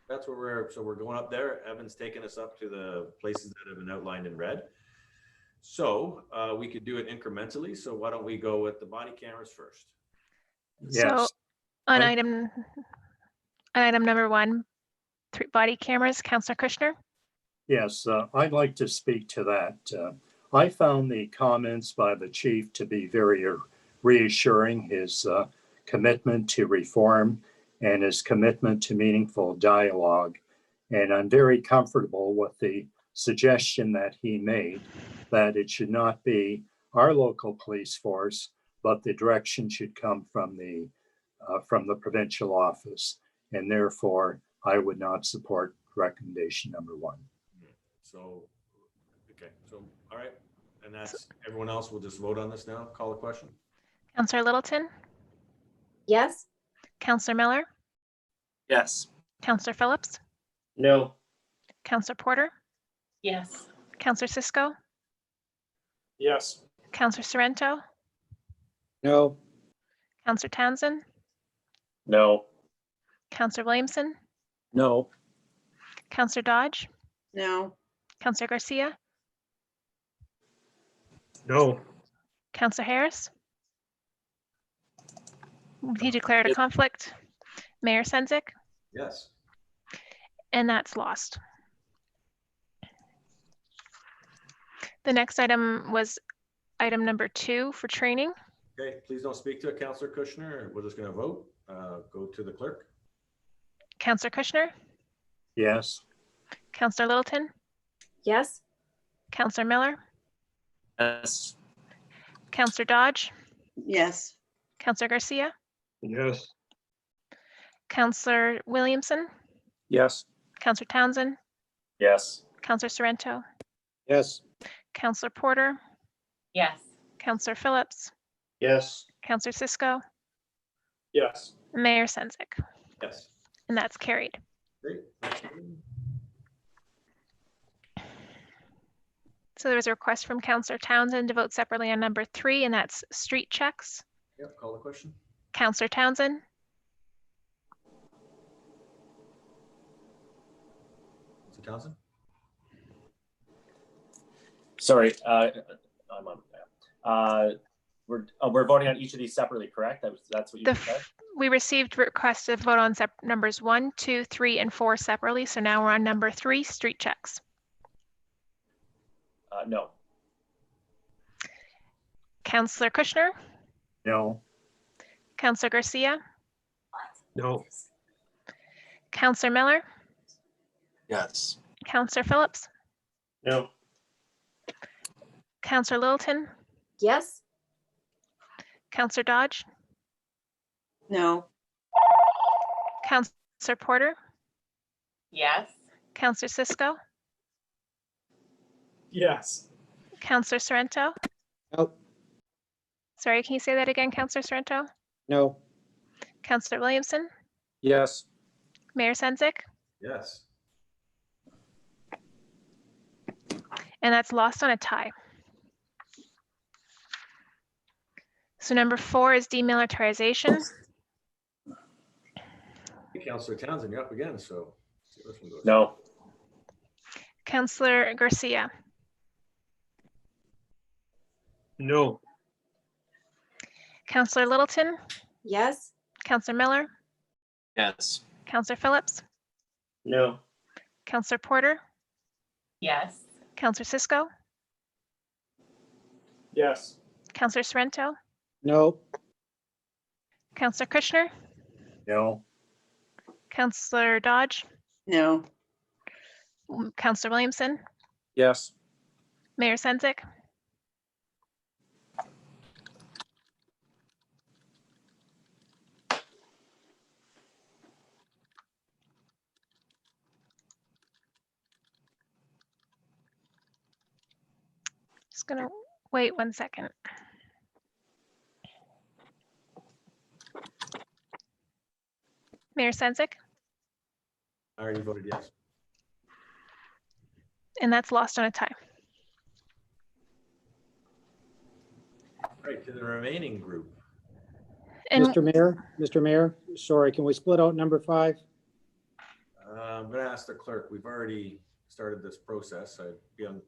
That's where we're going up there. Evan's taken us up to the places that have been outlined in red. So we could do it incrementally. So why don't we go with the body cameras first? Yes. So on item number 1, 3 body cameras, Councillor Kushner. Yes, I'd like to speak to that. I found the comments by the chief to be very reassuring, his commitment to reform and his commitment to meaningful dialogue. And I'm very comfortable with the suggestion that he made that it should not be our local police force, but the direction should come from the provincial office. And therefore, I would not support recommendation number 1. So, okay, so, all right. And that's everyone else will just vote on this now. Call the question. Councillor Littleton. Yes. Councillor Miller. Yes. Councillor Phillips. No. Councillor Porter. Yes. Councillor Cisco. Yes. Councillor Sorrento. No. Councillor Townsend. No. Councillor Williamson. No. Counselor Dodge, No. Counselor Garcia, No. Counselor Harris. He declared a conflict. Mayor Senzik, Yes. and that's lost. The next item was item number 2 for training. Okay, please don't speak to it, Councillor Kushner. We're just going to vote. Go to the clerk. Counselor Kushner, Yes. Counselor Littleton, Yes. Counselor Miller, Yes. Counselor Dodge, Yes. Counselor Garcia, Yes. Counselor Williamson, Yes. Counselor Townsend, Yes. Counselor Sorrento, Yes. Counselor Porter, Yes. Counselor Phillips, Yes. Counselor Cisco, Yes. Mayor Senzik, Yes. and that's carried. Great. So there was a request from Counselor Townsend to vote separately on number 3, and that's street checks. Yep, call the question. Counselor Townsend, Councillor Townsend? Sorry, I'm on. We're voting on each of these separately, correct? That's what you said? we received requests to vote on numbers 1, 2, 3, and 4 separately. So now we're on number 3, street checks. No. Counselor Kushner, No. Counselor Garcia, No. Counselor Miller, Yes. Counselor Phillips, No. Counselor Littleton, Yes. Counselor Dodge, No. Counselor Porter, Yes. Counselor Cisco, Yes. Counselor Sorrento. No. Sorry, can you say that again, Counselor Sorrento? No. Counselor Williamson, Yes. Mayor Senzik, Yes. and that's lost on a tie. So number 4 is demilitarization. Hey, Councillor Townsend, you're up again, so see how this one goes. No. Counselor Garcia, No. Counselor Littleton, Yes. Counselor Miller, Yes. Counselor Phillips, No. Counselor Porter, Yes. Counselor Cisco, Yes. Counselor Sorrento, No. Counselor Kushner, No. Counselor Dodge, No. Counselor Williamson, Yes. Mayor Senzik, just gonna wait 1 second. Mayor Senzik, I already voted yes. and that's lost on a tie. All right, to the remaining group. And Mr. Mayor, sorry, can we split out number 5? I'm going to ask the clerk. We've already started this process. I'd be on.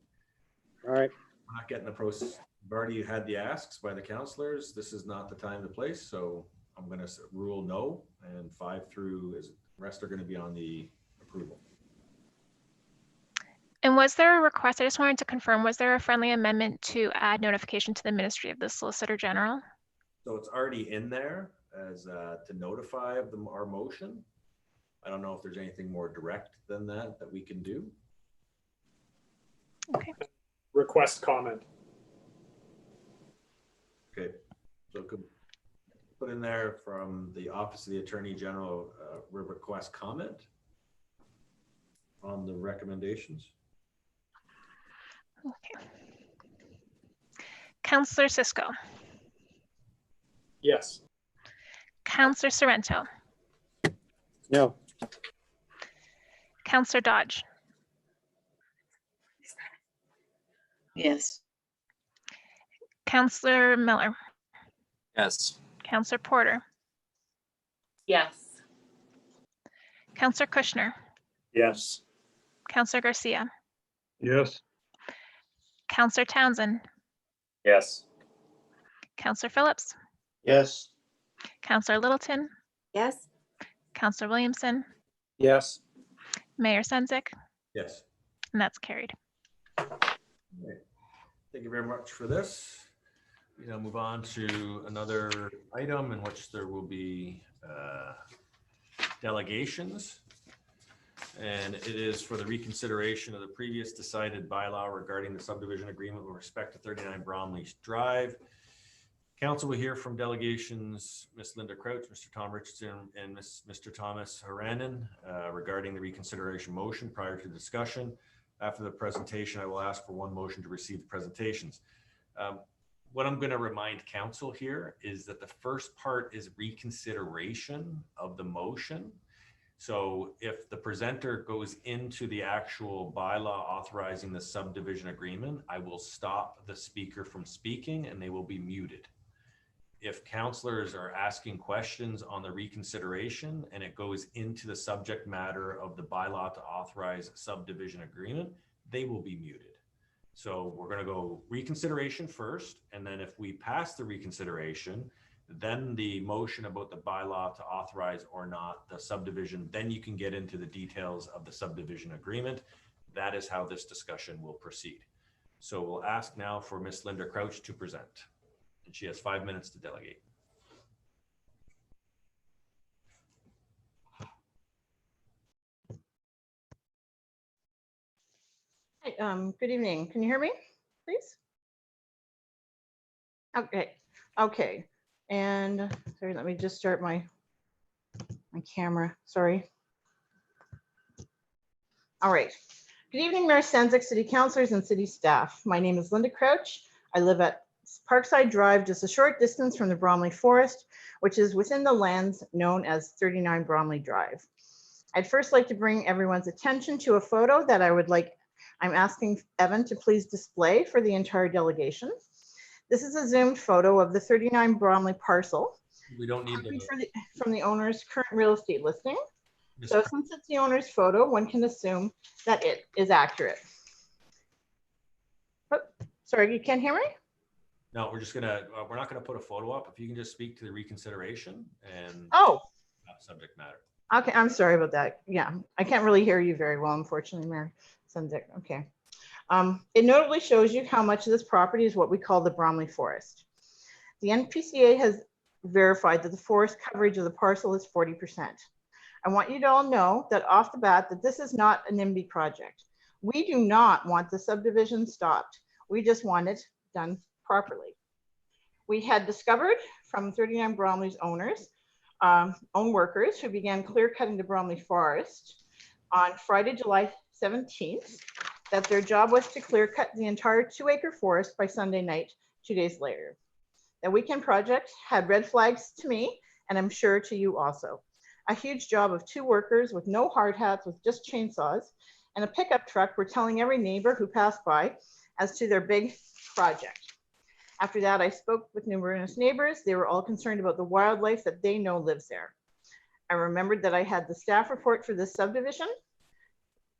All right. We're not getting the process. We've already had the asks by the councillors. This is not the time to place, so I'm going to rule no, and 5 through is rest are going to be on the approval. And was there a request, I just wanted to confirm, was there a friendly amendment to add notification to the Ministry of the Solicitor General? So it's already in there as to notify of our motion. I don't know if there's anything more direct than that we can do. Okay. Request comment. Okay, so could put in there from the Office of the Attorney General request comment on the recommendations. Okay. Counselor Cisco, Yes. Counselor Sorrento, No. Counselor Dodge, Yes. Counselor Miller, Yes. Counselor Porter, Yes. Counselor Kushner, Yes. Counselor Garcia, Yes. Counselor Townsend, Yes. Counselor Phillips, Yes. Counselor Littleton, Yes. Counselor Williamson, Yes. Mayor Senzik, Yes. and that's carried. Okay. Thank you very much for this. We now move on to another item in which there will be delegations. And it is for the reconsideration of the previous decided bylaw regarding the subdivision agreement with respect to 39 Bramley Drive. Council will hear from delegations, Ms. Linda Crouch, Mr. Tom Richardson, and Mr. Thomas Haranen regarding the reconsideration motion prior to discussion. After the presentation, I will ask for one motion to receive the presentations. What I'm going to remind council here is that the first part is reconsideration of the motion. So if the presenter goes into the actual bylaw authorizing the subdivision agreement, I will stop the speaker from speaking and they will be muted. If councillors are asking questions on the reconsideration and it goes into the subject matter of the bylaw to authorize subdivision agreement, they will be muted. So we're going to go reconsideration first, and then if we pass the reconsideration, then the motion about the bylaw to authorize or not the subdivision, then you can get into the details of the subdivision agreement. That is how this discussion will proceed. So we'll ask now for Ms. Linda Crouch to present, and she has 5 minutes to delegate. Hi, good evening. Can you hear me, please? Okay. And sorry, let me just start my camera. Sorry. All right. Good evening, Mayor Senzik, City Councilors, and City staff. My name is Linda Crouch. I live at Parkside Drive, just a short distance from the Bramley Forest, which is within the lands known as 39 Bramley Drive. I'd first like to bring everyone's attention to a photo that I'm asking Evan to please display for the entire delegation. This is a zoomed photo of the 39 Bramley parcel. We don't need from the owner's current real estate listing. So since it's the owner's photo, one can assume that it is accurate. Oh, sorry, you can't hear me? No, we're not gonna put a photo up. If you can just speak to the reconsideration and subject matter. Okay, I'm sorry about that. Yeah, I can't really hear you very well, unfortunately, Mayor Senzik. Okay. It notably shows you how much of this property is what we call the Bramley Forest. The NPCA has verified that the forest coverage of the parcel is 40%. I want you to all know that off the bat that this is not a NIMBY project. We do not want the subdivision stopped. We just want it done properly. We had discovered from 39 Bramley's owners, own workers who began clear cutting the Bramley Forest on Friday, July 17th, that their job was to clear cut the entire 2-acre forest by Sunday night, 2 days later. The weekend project had red flags to me, and I'm sure to you also. A huge job of 2 workers with no hard hats, with just chainsaws, and a pickup truck were telling every neighbor who passed by as to their big project. After that, I spoke with numerous neighbors. They were all concerned about the wildlife that they know lives there. I remembered that I had the staff report for this subdivision.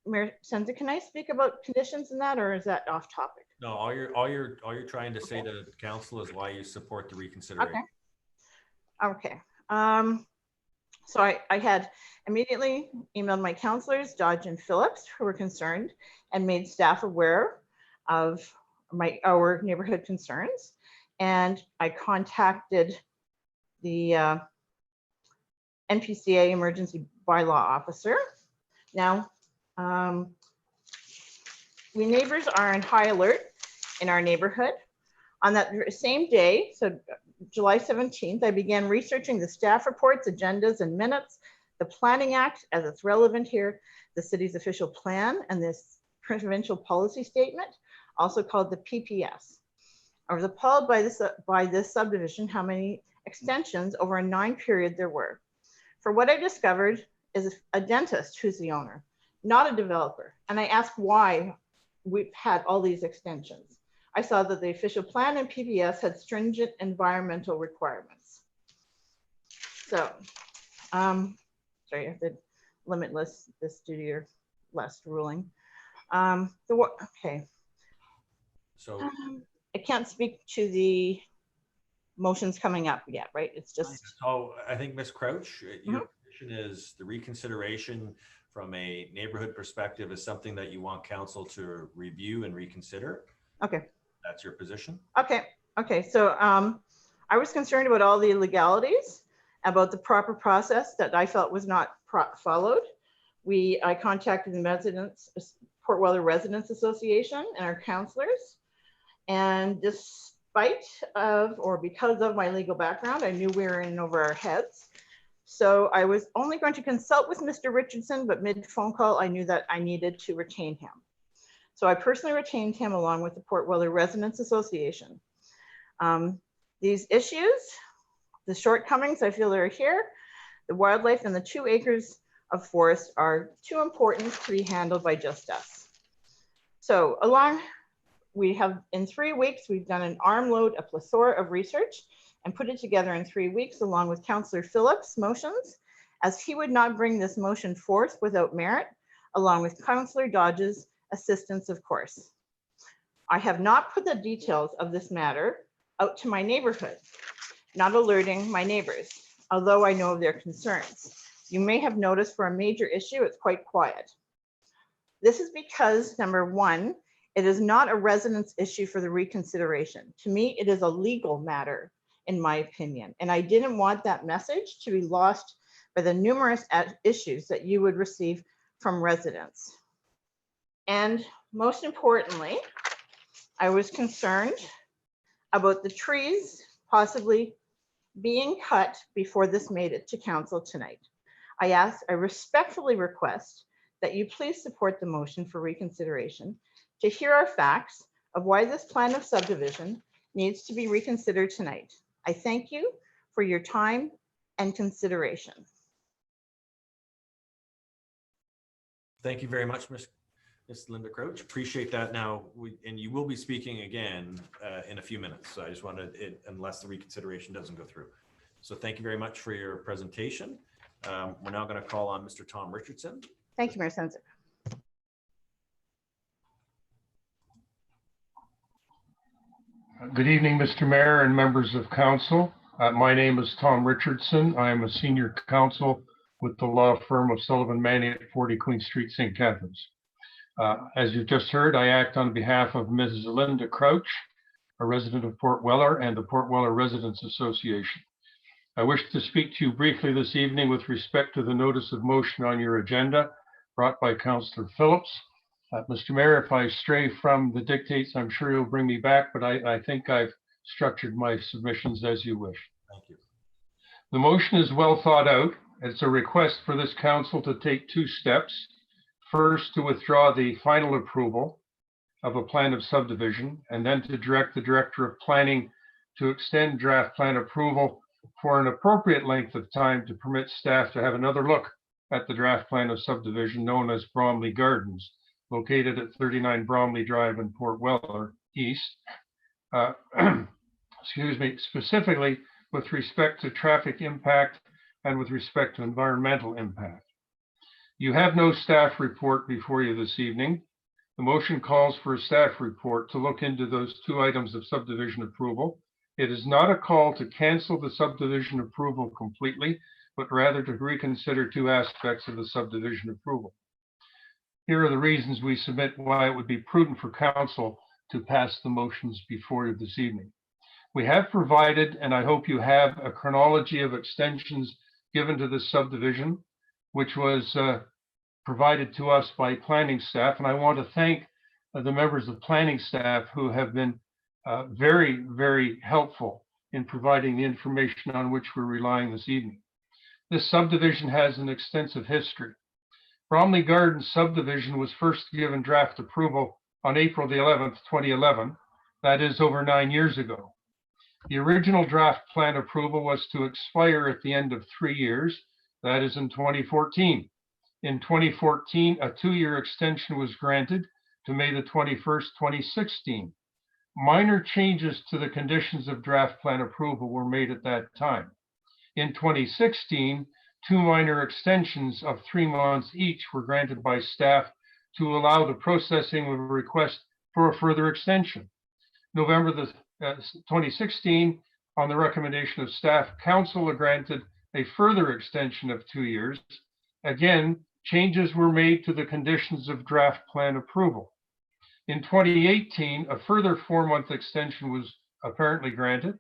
Mayor Senzik, can I speak about conditions in that, or is that off topic? No, all you're trying to say to the council is why you support the reconsideration. Okay. So I had immediately emailed my councilors, Dodge and Phillips, who were concerned, and made staff aware of our neighborhood concerns. And I contacted the NPCA emergency bylaw officer. Now, we neighbors are on high alert in our neighborhood. On that same day, so July 17th, I began researching the staff reports, agendas, and minutes, the Planning Act as it's relevant here, the city's official plan, and this provincial policy statement, also called the PPS. I was appalled by this subdivision, how many extensions over a 9 period there were. For what I discovered is a dentist who's the owner, not a developer. And I asked why we've had all these extensions. I saw that the official plan and PBS had stringent environmental requirements. So, sorry, I have to limit this due to your last ruling. Okay. So I can't speak to the motions coming up yet, right? It's just. Oh, I think Ms. Crouch, your position is the reconsideration from a neighborhood perspective is something that you want council to review and reconsider. Okay. That's your position? Okay. Okay. So I was concerned about all the illegalities, about the proper process that I felt was not followed. I contacted the residents, Port Weller Residents Association and our counselors. And despite of, or because of my legal background, I knew we were in over our heads. So I was only going to consult with Mr. Richardson, but mid phone call, I knew that I needed to retain him. So I personally retained him along with the Port Weller Residents Association. These issues, the shortcomings I feel are here, the wildlife and the 2 acres of forest are too important to be handled by just us. So we have, in 3 weeks, we've done an armload, a plethora of research and put it together in 3 weeks along with Councillor Phillips' motions, as he would not bring this motion forth without merit, along with Councillor Dodge's assistance, of course. I have not put the details of this matter out to my neighborhood, not alerting my neighbors, although I know of their concerns. You may have noticed for a major issue, it's quite quiet. This is because, number one, it is not a residence issue for the reconsideration. To me, it is a legal matter, in my opinion. And I didn't want that message to be lost by the numerous issues that you would receive from residents. And most importantly, I was concerned about the trees possibly being cut before this made it to council tonight. I respectfully request that you please support the motion for reconsideration to hear our facts of why this plan of subdivision needs to be reconsidered tonight. I thank you for your time and consideration. Thank you very much, Ms. Linda Crouch. Appreciate that. Now, and you will be speaking again in a few minutes. So I just wanted it, unless the reconsideration doesn't go through. So thank you very much for your presentation. We're now going to call on Mr. Tom Richardson. Thank you, Mayor Sensic. Good evening, Mr. Mayor and members of council. My name is Tom Richardson. I am a senior counsel with the law firm of Sullivan Manning at 40 Queen Street, St. Catharines. As you've just heard, I act on behalf of Mrs. Linda Crouch, a resident of Port Weller, and the Port Weller Residents Association. I wish to speak to you briefly this evening with respect to the notice of motion on your agenda brought by Councillor Phillips. Mr. Mayor, if I stray from the dictates, I'm sure you'll bring me back, but I think I've structured my submissions as you wish. Thank you. The motion is well thought out. It's a request for this council to take 2 steps. First, to withdraw the final approval of a plan of subdivision, and then to direct the Director of Planning to extend draft plan approval for an appropriate length of time to permit staff to have another look at the draft plan of subdivision known as Bramley Gardens, located at 39 Bramley Drive in Port Weller East. Excuse me, specifically with respect to traffic impact and with respect to environmental impact. You have no staff report before you this evening. The motion calls for a staff report to look into those 2 items of subdivision approval. It is not a call to cancel the subdivision approval completely, but rather to reconsider 2 aspects of the subdivision approval. Here are the reasons we submit why it would be prudent for council to pass the motions before you this evening. We have provided, and I hope you have, a chronology of extensions given to this subdivision, which was provided to us by planning staff. And I want to thank the members of planning staff who have been very, very helpful in providing the information on which we're relying this evening. This subdivision has an extensive history. Bramley Gardens subdivision was first given draft approval on April the 11th, 2011. That is over 9 years ago. The original draft plan approval was to expire at the end of 3 years. That is in 2014. In 2014, a 2-year extension was granted to May the 21st, 2016. Minor changes to the conditions of draft plan approval were made at that time. In 2016, 2 minor extensions of 3 months each were granted by staff to allow the processing of a request for a further extension. November 2016, on the recommendation of staff, council granted a further extension of 2 years. Again, changes were made to the conditions of draft plan approval. In 2018, a further 4-month extension was apparently granted.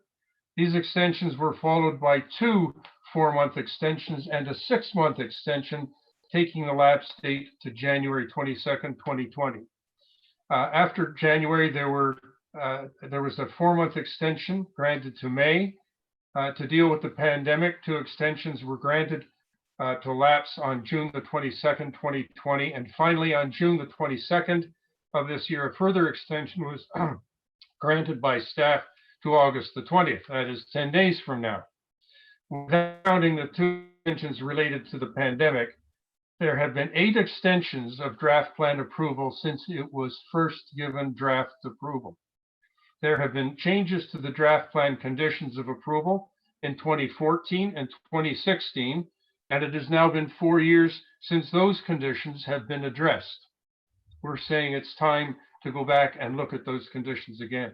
These extensions were followed by 2 4-month extensions and a 6-month extension, taking the lapse date to January 22nd, 2020. After January, there was a 4-month extension granted to May. To deal with the pandemic, 2 extensions were granted to lapse on June the 22nd, 2020. And finally, on June the 22nd of this year, a further extension was granted by staff to August the 20th, that is 10 days from now. Without counting the 2 extensions related to the pandemic, there have been 8 extensions of draft plan approval since it was first given draft approval. There have been changes to the draft plan conditions of approval in 2014 and 2016, and it has now been 4 years since those conditions have been addressed. We're saying it's time to go back and look at those conditions again.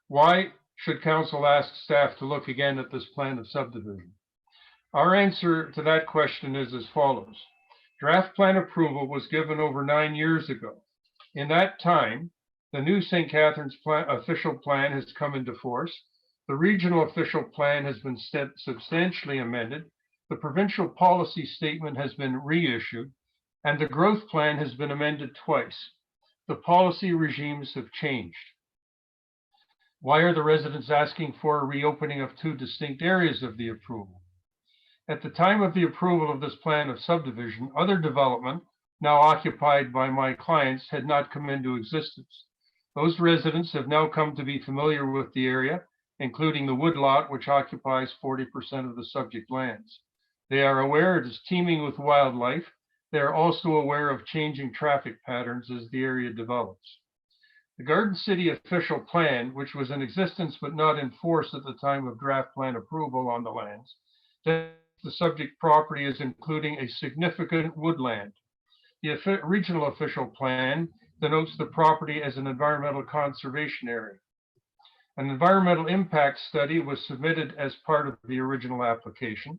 Why should council ask staff to look again at this plan of subdivision? Our answer to that question is as follows. Draft plan approval was given over 9 years ago. In that time, the new St. Catharines official plan has come into force. The regional official plan has been substantially amended. The provincial policy statement has been reissued, and the growth plan has been amended twice. The policy regimes have changed. Why are the residents asking for a reopening of 2 distinct areas of the approval? At the time of the approval of this plan of subdivision, other development, now occupied by my clients, had not come into existence. Those residents have now come to be familiar with the area, including the woodlot, which occupies 40% of the subject lands. They are aware it is teeming with wildlife. They are also aware of changing traffic patterns as the area develops. The Garden City official plan, which was in existence but not in force at the time of draft plan approval on the lands, the subject property is including a significant woodland. The regional official plan denotes the property as an environmental conservation area. An environmental impact study was submitted as part of the original application.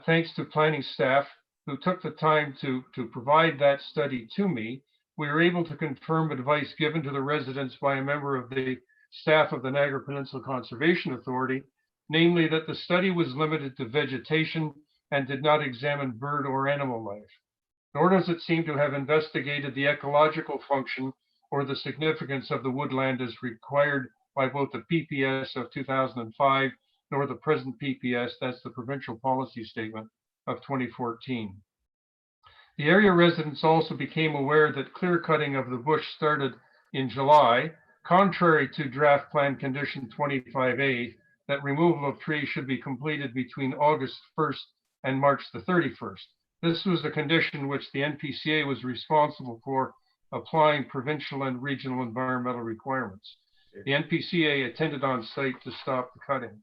Thanks to planning staff who took the time to provide that study to me, we were able to confirm advice given to the residents by a member of the staff of the Niagara Peninsula Conservation Authority, namely that the study was limited to vegetation and did not examine bird or animal life. Nor does it seem to have investigated the ecological function or the significance of the woodland as required by both the PPS of 2005 nor the present PPS, that's the provincial policy statement of 2014. The area residents also became aware that clear cutting of the bush started in July, contrary to draft plan condition 25A, that removal of trees should be completed between August 1st and March the 31st. This was a condition which the NPCA was responsible for applying provincial and regional environmental requirements. The NPCA attended on site to stop the cutting.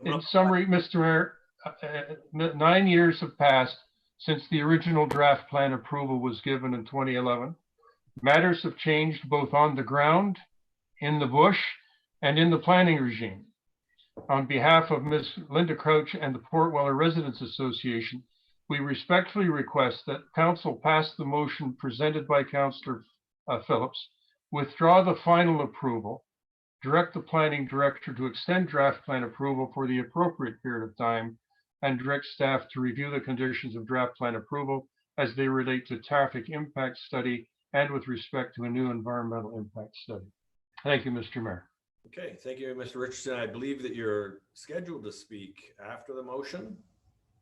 In summary, Mr. Mayor, 9 years have passed since the original draft plan approval was given in 2011. Matters have changed both on the ground, in the bush, and in the planning regime. On behalf of Ms. Linda Crouch and the Port Weller Residents Association, we respectfully request that Council pass the motion presented by Councillor Phillips, withdraw the final approval, direct the planning director to extend draft plan approval for the appropriate period of time, and direct staff to review the conditions of draft plan approval as they relate to traffic impact study and with respect to a new environmental impact study. Thank you, Mr. Mayor. Okay, thank you, Mr. Richardson. I believe that you're scheduled to speak after the motion,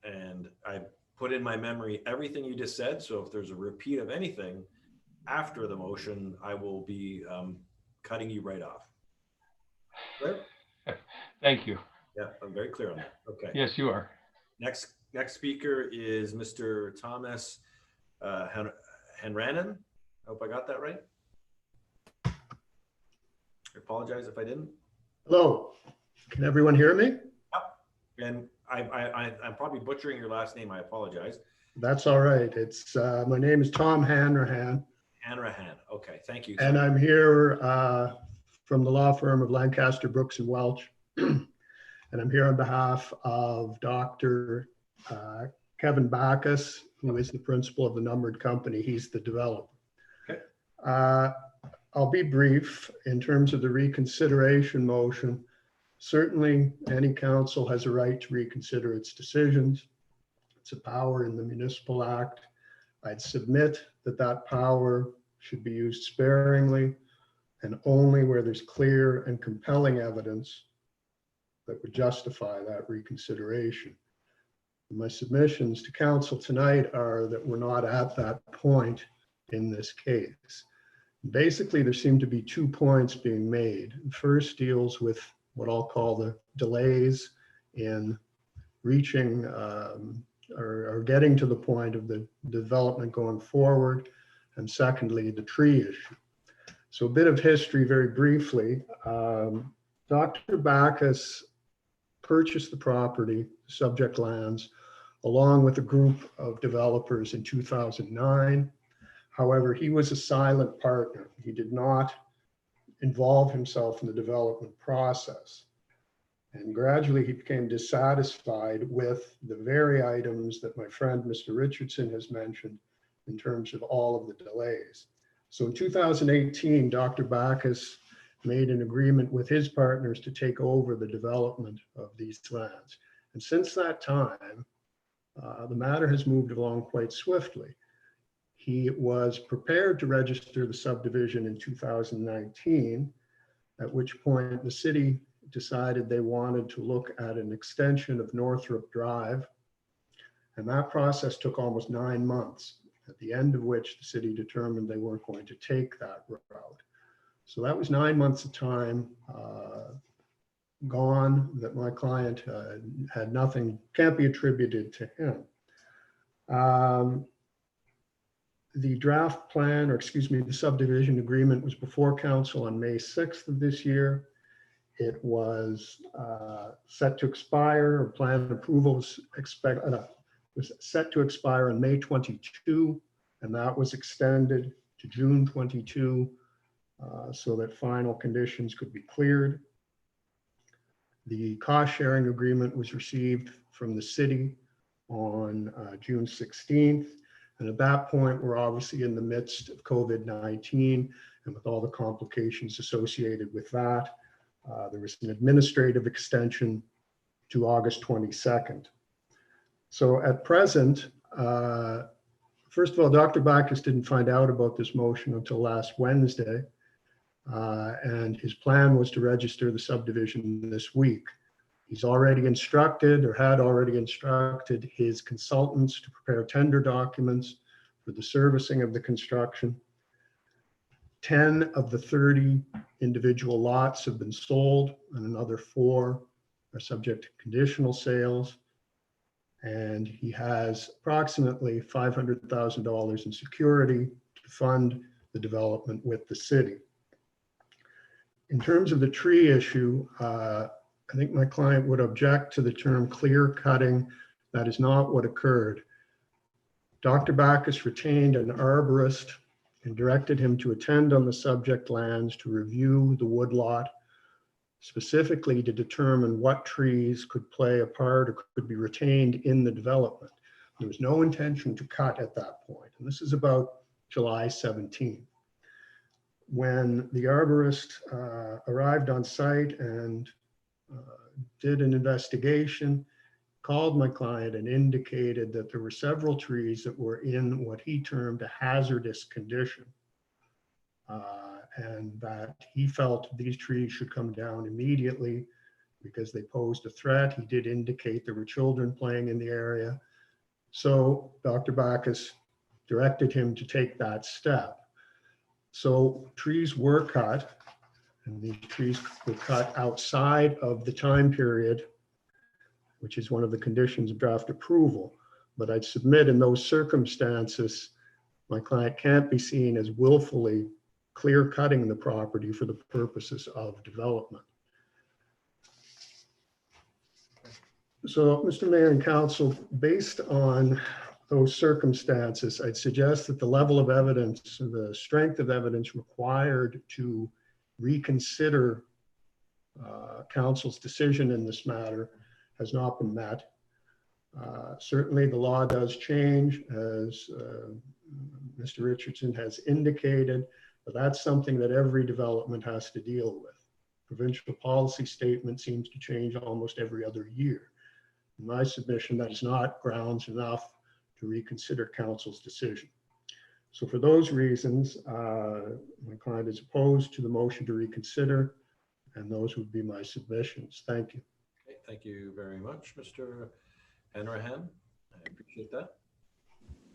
and I put in my memory everything you just said. So if there's a repeat of anything after the motion, I will be cutting you right off. Right? Thank you. Yeah, I'm very clear on that. Okay. Yes, you are. Next speaker is Mr. Thomas Henranen. I hope I got that right. I apologize if I didn't. Hello, can everyone hear me? Yep. And I'm probably butchering your last name. I apologize. That's all right. It's, my name is Tom Hanrahan, Hanrahan. Okay, thank you. and I'm here from the law firm of Lancaster, Brooks and Welch. And I'm here on behalf of Dr. Kevin Bacchus, who is the principal of the numbered company. He's the developer. Okay. I'll be brief in terms of the reconsideration motion. Certainly, any council has a right to reconsider its decisions. It's a power in the Municipal Act. I'd submit that that power should be used sparingly and only where there's clear and compelling evidence that would justify that reconsideration. My submissions to council tonight are that we're not at that point in this case. Basically, there seem to be 2 points being made. The first deals with what I'll call the delays in reaching or getting to the point of the development going forward. And secondly, the tree issue. So a bit of history very briefly. Dr. Bacchus purchased the property, subject lands, along with a group of developers in 2009. However, he was a silent partner. He did not involve himself in the development process. And gradually he became dissatisfied with the very items that my friend, Mr. Richardson, has mentioned in terms of all of the delays. So in 2018, Dr. Bacchus made an agreement with his partners to take over the development of these lands. And since that time, the matter has moved along quite swiftly. He was prepared to register the subdivision in 2019, at which point the city decided they wanted to look at an extension of Northrop Drive. And that process took almost 9 months, at the end of which the city determined they weren't going to take that route. So that was 9 months of time gone that my client had nothing, can't be attributed to him. The draft plan, or excuse me, the subdivision agreement was before council on May 6th of this year. It was set to expire, or plan approval was set to expire on May 22, and that was extended to June 22 so that final conditions could be cleared. The cost sharing agreement was received from the city on June 16th. And at that point, we're obviously in the midst of COVID-19 and with all the complications associated with that. There was an administrative extension to August 22nd. So at present, first of all, Dr. Bacchus didn't find out about this motion until last Wednesday. And his plan was to register the subdivision this week. He's already instructed, or had already instructed, his consultants to prepare tender documents for the servicing of the construction. 10 of the 30 individual lots have been sold, and another 4 are subject to conditional sales. And he has approximately $500,000 in security to fund the development with the city. In terms of the tree issue, I think my client would object to the term clear cutting. That is not what occurred. Dr. Bacchus retained an arborist and directed him to attend on the subject lands to review the woodlot, specifically to determine what trees could play a part or could be retained in the development. There was no intention to cut at that point. And this is about July 17. When the arborist arrived on site and did an investigation, called my client and indicated that there were several trees that were in what he termed a hazardous condition, and that he felt these trees should come down immediately because they posed a threat. He did indicate there were children playing in the area. So Dr. Bacchus directed him to take that step. So trees were cut, and these trees were cut outside of the time period, which is one of the conditions of draft approval. But I'd submit in those circumstances, my client can't be seen as willfully clear cutting the property for the purposes of development. So, Mr. Mayor and Council, based on those circumstances, I'd suggest that the level of evidence, the strength of evidence required to reconsider council's decision in this matter has not been met. Certainly the law does change, as Mr. Richardson has indicated, but that's something that every development has to deal with. Provincial policy statement seems to change almost every other year. In my submission, that is not grounds enough to reconsider council's decision. So for those reasons, my client is opposed to the motion to reconsider, and those would be my submissions. Thank you. Okay, thank you very much, Mr. Hanrahan. I appreciate that.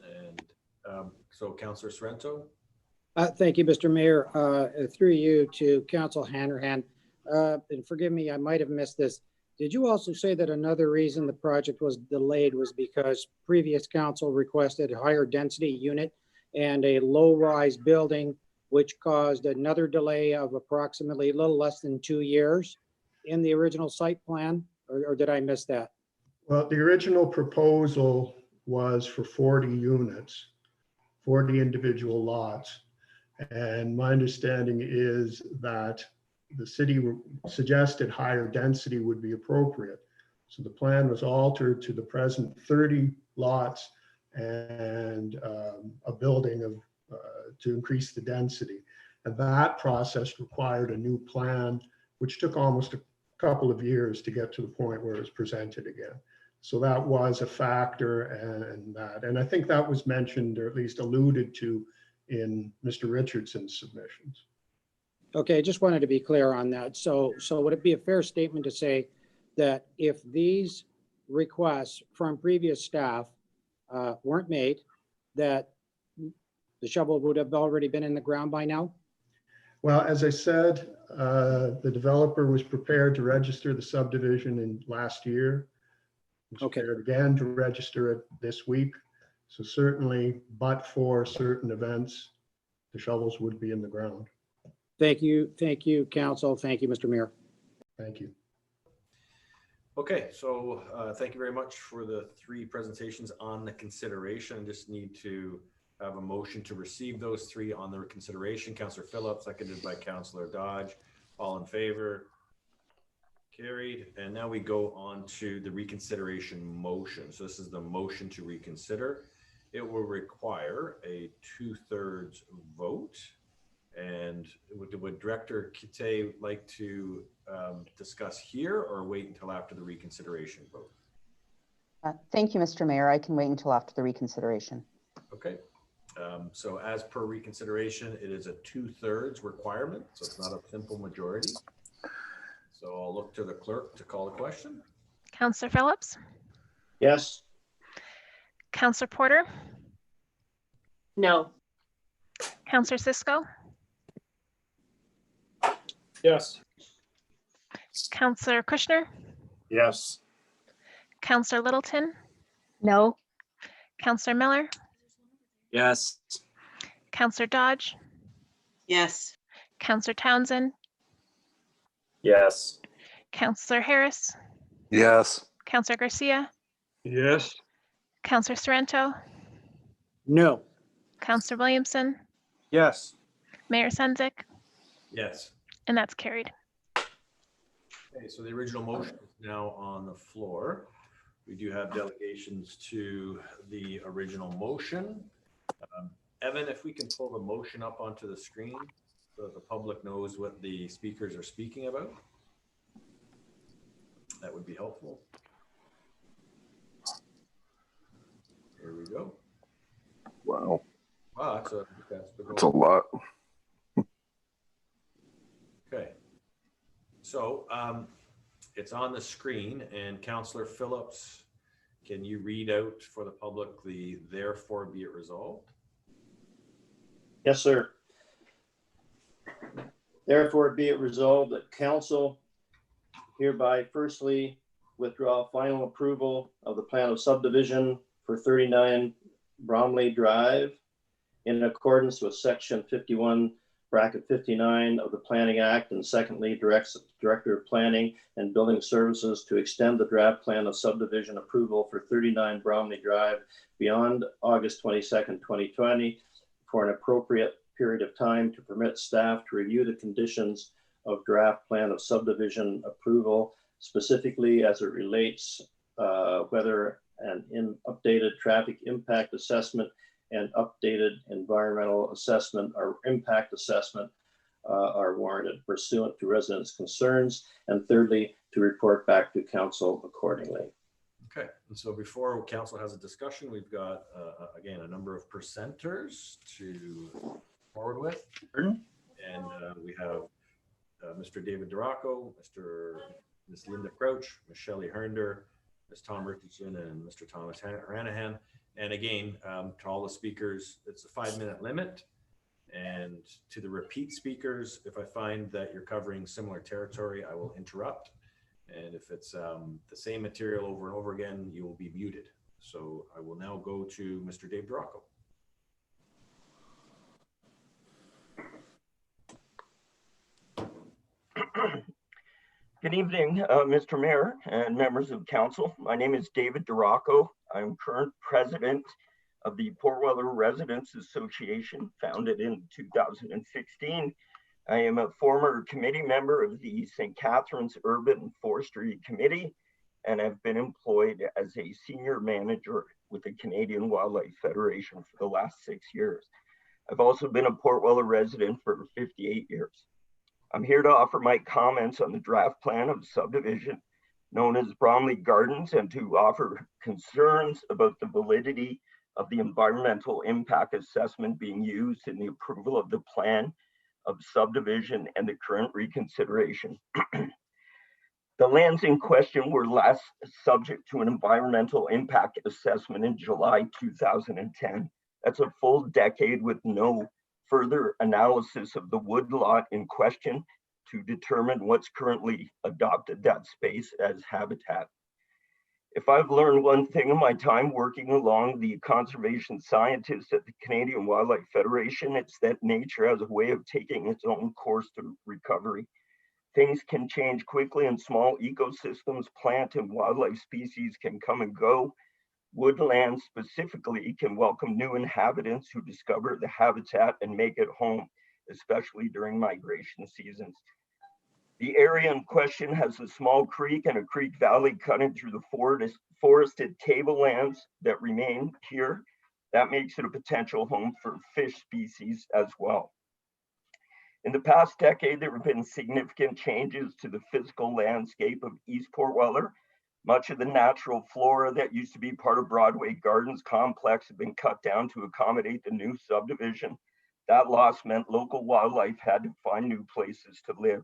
And so Councillor Sorrento. Thank you, Mr. Mayor. Through you to Council Hanrahan. And forgive me, I might have missed this. Did you also say that another reason the project was delayed was because previous council requested a higher density unit and a low-rise building, which caused another delay of approximately a little less than 2 years in the original site plan? Or did I miss that? Well, the original proposal was for 40 units, 40 individual lots. And my understanding is that the city suggested higher density would be appropriate. So the plan was altered to the present 30 lots and a building of to increase the density. And that process required a new plan, which took almost a couple of years to get to the point where it was presented again. So that was a factor, and I think that was mentioned, or at least alluded to, in Mr. Richardson's submissions. Okay, I just wanted to be clear on that. So would it be a fair statement to say that if these requests from previous staff weren't made, that the shovel would have already been in the ground by now? Well, as I said, the developer was prepared to register the subdivision in last year. Was prepared again to register it this week. So certainly, but for certain events, the shovels would be in the ground. Thank you, Council. Thank you, Mr. Mayor. Thank you. Okay, so thank you very much for the 3 presentations on the consideration. I just need to have a motion to receive those 3 on the consideration. Councillor Phillips, seconded by Councillor Dodge. All in favor? Carried. And now we go on to the reconsideration motion. So this is the motion to reconsider. It will require a 2/3 vote. And would Director Kite like to discuss here or wait until after the reconsideration vote? Thank you, Mr. Mayor. I can wait until after the reconsideration. Okay. So as per reconsideration, it is a 2/3 requirement. So it's not a simple majority. So I'll look to the clerk to call the question. Councillor Phillips? Yes. Councillor Porter? No. Councillor Cisco? Yes. Councillor Kushner? Yes. Councillor Littleton? No. Councillor Miller? Yes. Councillor Dodge? Yes. Councillor Townsend? Yes. Councillor Harris? Yes. Councillor Garcia? Yes. Councillor Sorrento? No. Councillor Williamson? Yes. Mayor Sendzik? Yes. And that's carried. Okay, so the original motion is now on the floor. We do have delegations to the original motion. Evan, if we can pull the motion up onto the screen so that the public knows what the speakers are speaking about, that would be helpful. There we go. Wow. Wow, that's a lot. Okay. So it's on the screen, and Councillor Phillips, can you read out for the public the therefore be it resolved? Yes, sir. Therefore, be it resolved that council hereby firstly withdraw final approval of the plan of subdivision for 39 Bramley Drive in accordance with section 51 bracket 59 of the Planning Act, and secondly, directs Director of Planning and Building Services to extend the draft plan of subdivision approval for 39 Bramley Drive beyond August 22nd, 2020 for an appropriate period of time to permit staff to review the conditions of draft plan of subdivision approval, specifically as it relates whether an updated traffic impact assessment and updated environmental assessment or impact assessment are warranted pursuant to residents' concerns, and thirdly, to report back to council accordingly. Okay, and so before council has a discussion, we've got, again, a number of presenters to forward with. And we have Mr. David Duraco, Ms. Linda Crouch, Ms. Shelley Hernder, Ms. Tom Richardson, and Mr. Thomas Ranahan. And again, to all the speakers, it's a 5-minute limit. And to the repeat speakers, if I find that you're covering similar territory, I will interrupt. And if it's the same material over and over again, you will be muted. So I will now go to Mr. Dave Duraco. Good evening, Mr. Mayor and members of council. My name is David Duraco. I'm current president of the Port Weller Residents Association, founded in 2016. I am a former committee member of the St. Catharines Urban Forestry Committee, and I've been employed as a senior manager with the Canadian Wildlife Federation for the last 6 years. I've also been a Port Weller resident for 58 years. I'm here to offer my comments on the draft plan of subdivision known as Bramley Gardens, and to offer concerns about the validity of the environmental impact assessment being used in the approval of the plan of subdivision and the current reconsideration. The lands in question were last subject to an environmental impact assessment in July 2010. That's a full decade with no further analysis of the wood lot in question to determine what's currently adopted that space as habitat. If I've learned one thing in my time working along the conservation scientists at the Canadian Wildlife Federation, it's that nature has a way of taking its own course to recovery. Things can change quickly in small ecosystems, plant and wildlife species can come and go. Woodland specifically can welcome new inhabitants who discover the habitat and make it home, especially during migration seasons. The area in question has a small creek and a creek valley cutting through the forested tablelands that remain here. That makes it a potential home for fish species as well. In the past decade, there have been significant changes to the physical landscape of East Port Weller. Much of the natural flora that used to be part of Broadway Gardens complex have been cut down to accommodate the new subdivision. That loss meant local wildlife had to find new places to live.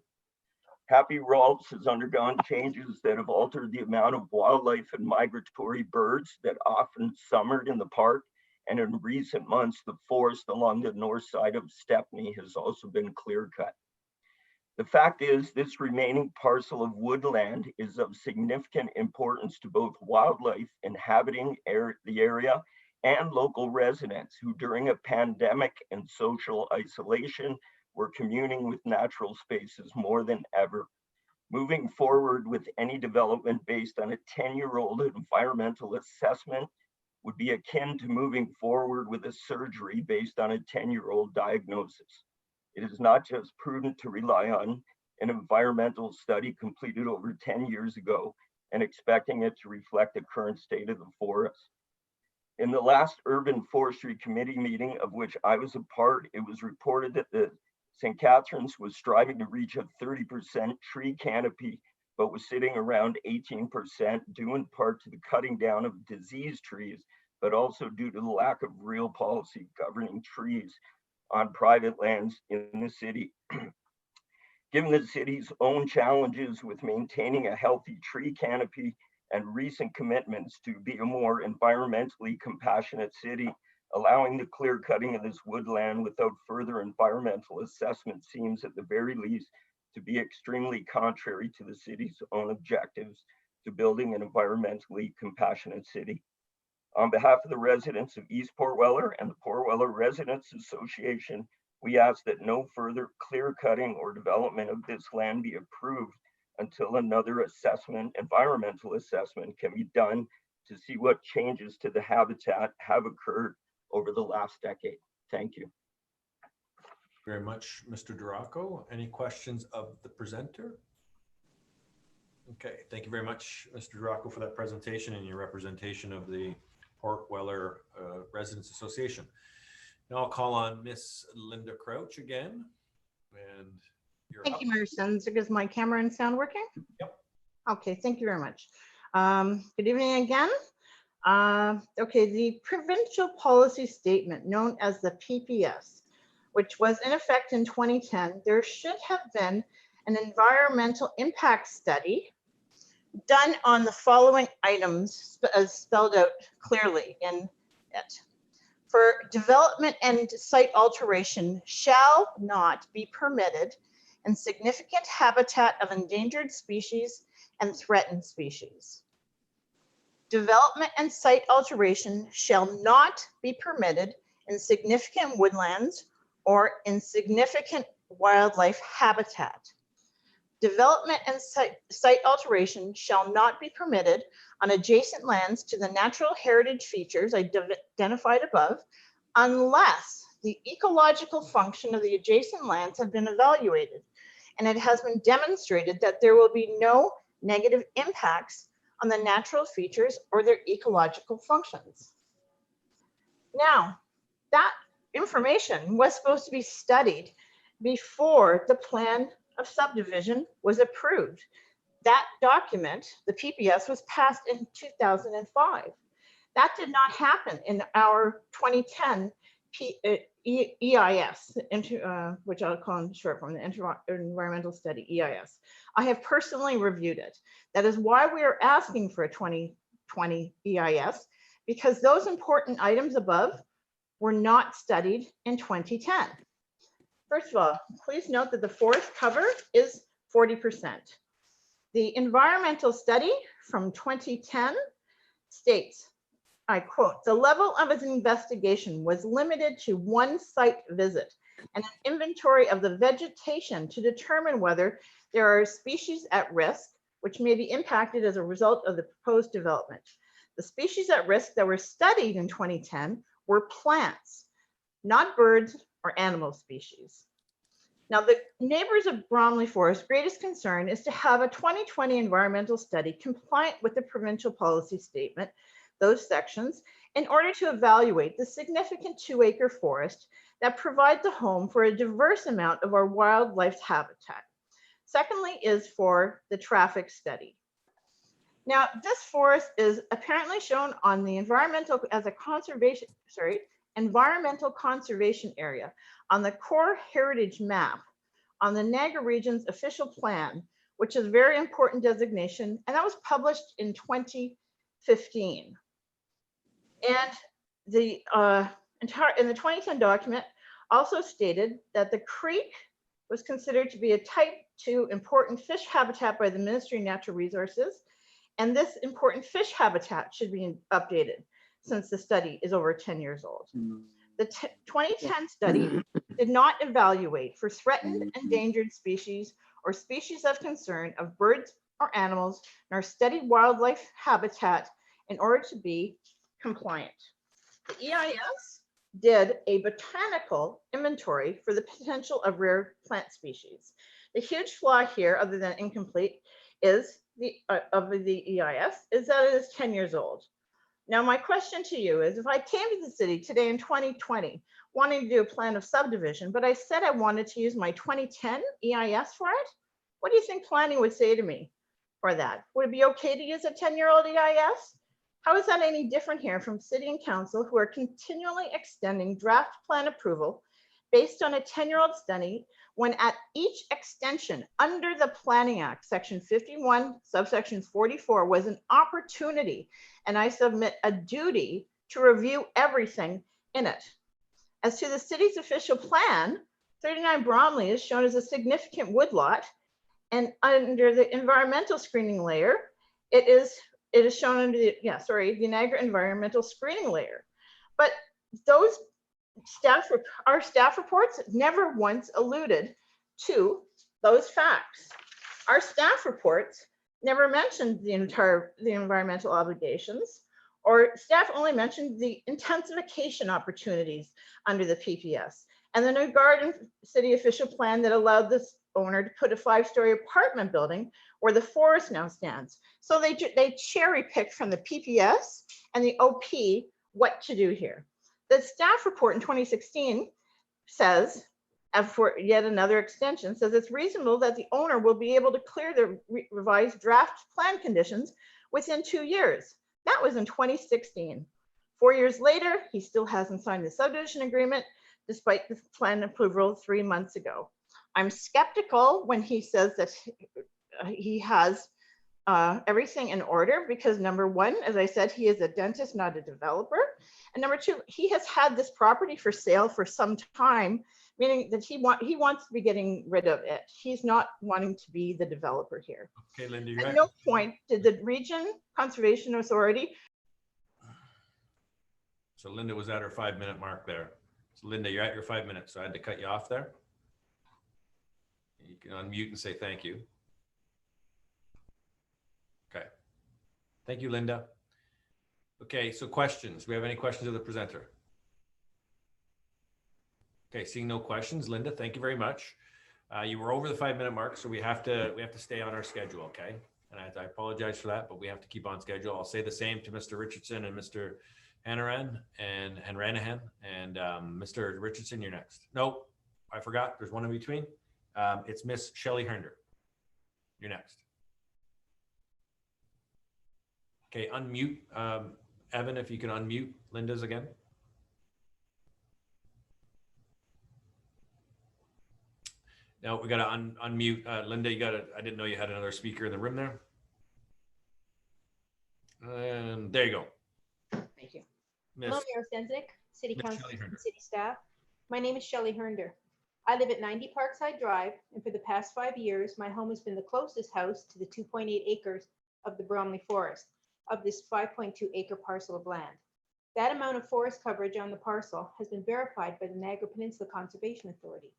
Happy Rolfs has undergone changes that have altered the amount of wildlife and migratory birds that often summered in the park. And in recent months, the forest along the north side of Stepney has also been clear cut. The fact is, this remaining parcel of woodland is of significant importance to both wildlife inhabiting the area and local residents who during a pandemic and social isolation were communing with natural spaces more than ever. Moving forward with any development based on a 10-year-old environmental assessment would be akin to moving forward with a surgery based on a 10-year-old diagnosis. It is not just prudent to rely on an environmental study completed over 10 years ago and expecting it to reflect the current state of the forest. In the last Urban Forestry Committee meeting of which I was a part, it was reported that the St. Catharines was striving to reach a 30% tree canopy, but was sitting around 18% due in part to the cutting down of diseased trees, but also due to the lack of real policy governing trees on private lands in the city. Given the city's own challenges with maintaining a healthy tree canopy and recent commitments to be a more environmentally compassionate city, allowing the clear cutting of this woodland without further environmental assessment seems at the very least to be extremely contrary to the city's own objectives to building an environmentally compassionate city. On behalf of the residents of East Port Weller and the Port Weller Residents Association, We ask that no further clear cutting or development of this land be approved until another assessment, environmental assessment, can be done to see what changes to the habitat have occurred over the last decade. Thank you. Very much, Mr. Duraco. Any questions of the presenter? Okay, thank you very much, Mr. Duraco, for that presentation and your representation of the Port Weller Residents Association. Now I'll call on Miss Linda Crouch again, and you're Thank up. you, Mayor Senzik. Is my camera and sound working? Yep. Okay, thank you very much. Good evening again. Okay, the provincial policy statement known as the PPS, which was in effect in 2010, there should have been an environmental impact study done on the following items as spelled out clearly in it. For development and site alteration shall not be permitted in significant habitat of endangered species and threatened species. Development and site alteration shall not be permitted in significant woodlands or in significant wildlife habitat. Development and site alteration shall not be permitted on adjacent lands to the natural heritage features identified above, unless the ecological function of the adjacent lands have been evaluated and it has been demonstrated that there will be no negative impacts on the natural features or their ecological functions. Now, that information was supposed to be studied before the plan of subdivision was approved. That document, the PPS, was passed in 2005. That did not happen in our 2010 EIS, which I'll call in short form, the Environmental Study, EIS. I have personally reviewed it. That is why we are asking for a 2020 EIS, because those important items above were not studied in 2010. First of all, please note that the forest cover is 40%. The environmental study from 2010 states, I quote, the level of its investigation was limited to one site visit and an inventory of the vegetation to determine whether there are species at risk, which may be impacted as a result of the proposed development. The species at risk that were studied in 2010 were plants, not birds or animal species. Now, the neighbors of Bramley Forest greatest concern is to have a 2020 environmental study compliant with the provincial policy statement, those sections, in order to evaluate the significant 2-acre forest that provides a home for a diverse amount of our wildlife habitat. Secondly is for the traffic study. Now, this forest is apparently shown on the environmental as a conservation, environmental conservation area on the core heritage map on the Niagara Region's official plan, which is a very important designation, and that was published in 2015. And the in the 2010 document also stated that the creek was considered to be a type 2 important fish habitat by the Ministry of Natural Resources, and this important fish habitat should be updated since the study is over 10 years old. The 2010 study did not evaluate for threatened, endangered species or species of concern of birds or animals, nor studied wildlife habitat in order to be compliant. The EIS did a botanical inventory for the potential of rare plant species. The huge flaw here, other than incomplete, is of the EIS is that it is 10 years old. Now, my question to you is, if I came to the city today in 2020, wanting to do a plan of subdivision, but I said I wanted to use my 2010 EIS for it, what do you think planning would say to me for that? Would it be okay to use a 10-year-old EIS? How is that any different here from city and council who are continually extending draft plan approval based on a 10-year-old study when at each extension under the Planning Act, section 51, subsection 44 was an opportunity, and I submit a duty to review everything in it. As to the city's official plan, 39 Bramley is shown as a significant woodlot, and under the environmental screening layer, it is shown under the, the Niagara environmental screening layer. But those our staff reports never once alluded to those facts. Our staff reports never mentioned the environmental obligations, or staff only mentioned the intensification opportunities under the PPS and the new garden city official plan that allowed this owner to put a 5-story apartment building where the forest now stands. So they cherry picked from the PPS and the OP what to do here. The staff report in 2016 says, for yet another extension, says it's reasonable that the owner will be able to clear the revised draft plan conditions within 2 years. That was in 2016. 4 years later, he still hasn't signed the subdivision agreement, despite the plan approval 3 months ago. I'm skeptical when he says that he has everything in order, because number one, as I said, he is a dentist, not a developer. And number two, he has had this property for sale for some time, meaning that he wants to be getting rid of it. He's not wanting to be the developer here. Okay, Linda, At no point did the Region Conservation Authority. So Linda was at her 5-minute mark there. So Linda, you're at your 5 minutes, so I had to cut you off there. You can unmute and say thank you. Okay. Thank you, Linda. Okay, so questions. Do we have any questions of the presenter? Okay, seeing no questions, Linda, thank you very much. You were over the 5-minute mark, so we have to stay on our schedule, okay? And I apologize for that, but we have to keep on schedule. I'll say the same to Mr. Richardson and Mr. Hanrahan and Hanrahan and Mr. Richardson, you're next. Nope, I forgot. There's one in between. It's Miss Shelley Hernder. You're next. Okay, unmute. Evan, if you can unmute Linda's again. Now we got to unmute Linda. I didn't know you had another speaker in the room there. And there you go. Thank you. Hello, Mayor Senzik, City Council, and City staff. My name is Shelley Hernder. I live at 90 Parkside Drive, and for the past 5 years, my home has been the closest house to the 2.8 acres of the Bramley Forest of this 5.2 acre parcel of land. That amount of forest coverage on the parcel has been verified by the Niagara Peninsula Conservation Authority.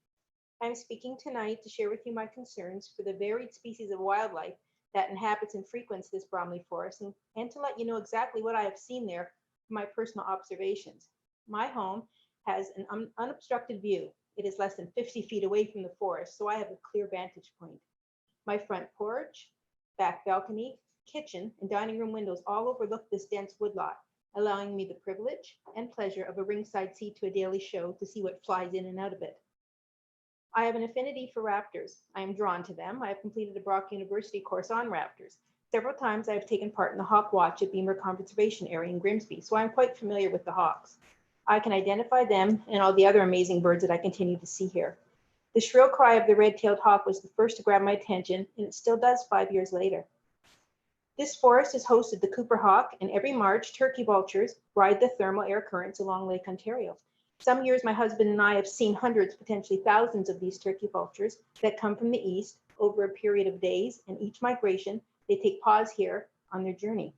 I'm speaking tonight to share with you my concerns for the varied species of wildlife that inhabits and frequents this Bramley Forest, and to let you know exactly what I have seen there from my personal observations. My home has an unobstructed view. It is less than 50 feet away from the forest, so I have a clear vantage point. My front porch, back balcony, kitchen, and dining room windows all overlook this dense woodlot, allowing me the privilege and pleasure of a ringside seat to a daily show to see what flies in and out of it. I have an affinity for raptors. I am drawn to them. I have completed a Brock University course on raptors. Several times I have taken part in the hawk watch at Beamer Conservation Area in Grimsby, so I'm quite familiar with the hawks. I can identify them and all the other amazing birds that I continue to see here. The shrill cry of the red-tailed hawk was the first to grab my attention, and it still does 5 years later. This forest has hosted the Cooper hawk, and every March, turkey vultures ride the thermal air currents along Lake Ontario. Some years, my husband and I have seen hundreds, potentially thousands of these turkey vultures that come from the east over a period of days, and each migration, they take pause here on their journey.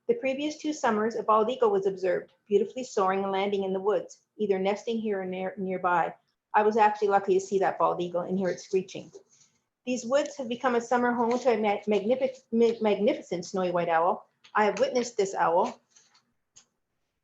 The previous 2 summers, a bald eagle was observed, beautifully soaring and landing in the woods, either nesting here or nearby. I was actually lucky to see that bald eagle and hear it screeching. These woods have become a summer home to a magnificent snowy white owl. I have witnessed this owl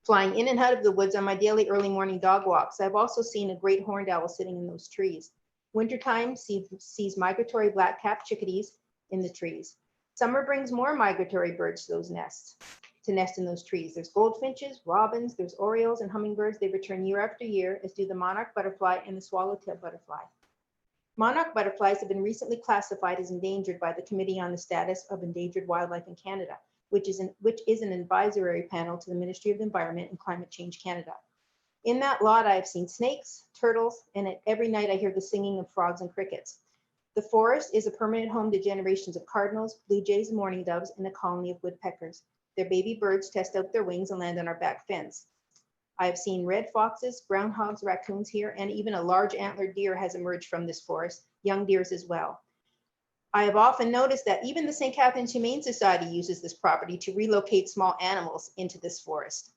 flying in and out of the woods on my daily early morning dog walks. I've also seen a great horned owl sitting in those trees. Wintertime sees migratory black-capped chickadees in the trees. Summer brings more migratory birds to those nests, to nest in those trees. There's goldfinches, robins, there's orioles and hummingbirds. They return year after year, as do the monarch butterfly and the swallowtail butterfly. Monarch butterflies have been recently classified as endangered by the Committee on the Status of Endangered Wildlife in Canada, which is an advisory panel to the Ministry of the Environment and Climate Change Canada. In that lot, I have seen snakes, turtles, and every night I hear the singing of frogs and crickets. The forest is a permanent home to generations of cardinals, blue jays, and mourning doves, and a colony of woodpeckers. Their baby birds test out their wings and land on our back fence. I have seen red foxes, brown hogs, raccoons here, and even a large antlered deer has emerged from this forest, young deers as well. I have often noticed that even the St. Catharines Humane Society uses this property to relocate small animals into this forest.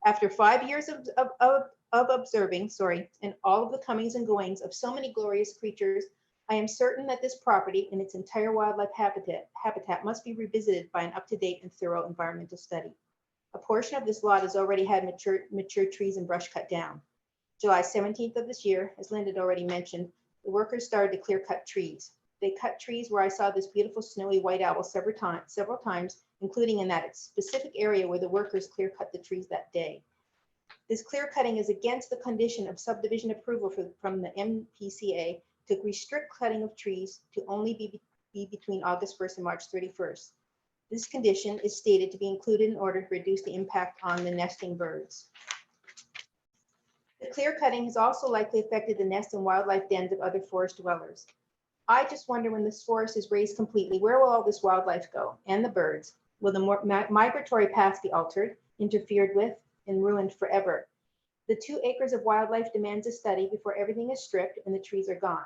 After 5 years of observing, and all of the comings and goings of so many glorious creatures, I am certain that this property and its entire wildlife habitat must be revisited by an up-to-date and thorough environmental study. A portion of this lot has already had mature trees and brush cut down. July 17th of this year, as Linda had already mentioned, the workers started to clear cut trees. They cut trees where I saw this beautiful snowy white owl several times, including in that specific area where the workers clear cut the trees that day. This clear cutting is against the condition of subdivision approval from the MPCA to restrict cutting of trees to only be between August 1st and March 31st. This condition is stated to be included in order to reduce the impact on the nesting birds. The clear cutting has also likely affected the nest and wildlife dens of other forest dwellers. I just wonder, when this forest is raised completely, where will all this wildlife go, and the birds? Will the migratory paths be altered, interfered with, and ruined forever? The 2 acres of wildlife demands a study before everything is stripped and the trees are gone.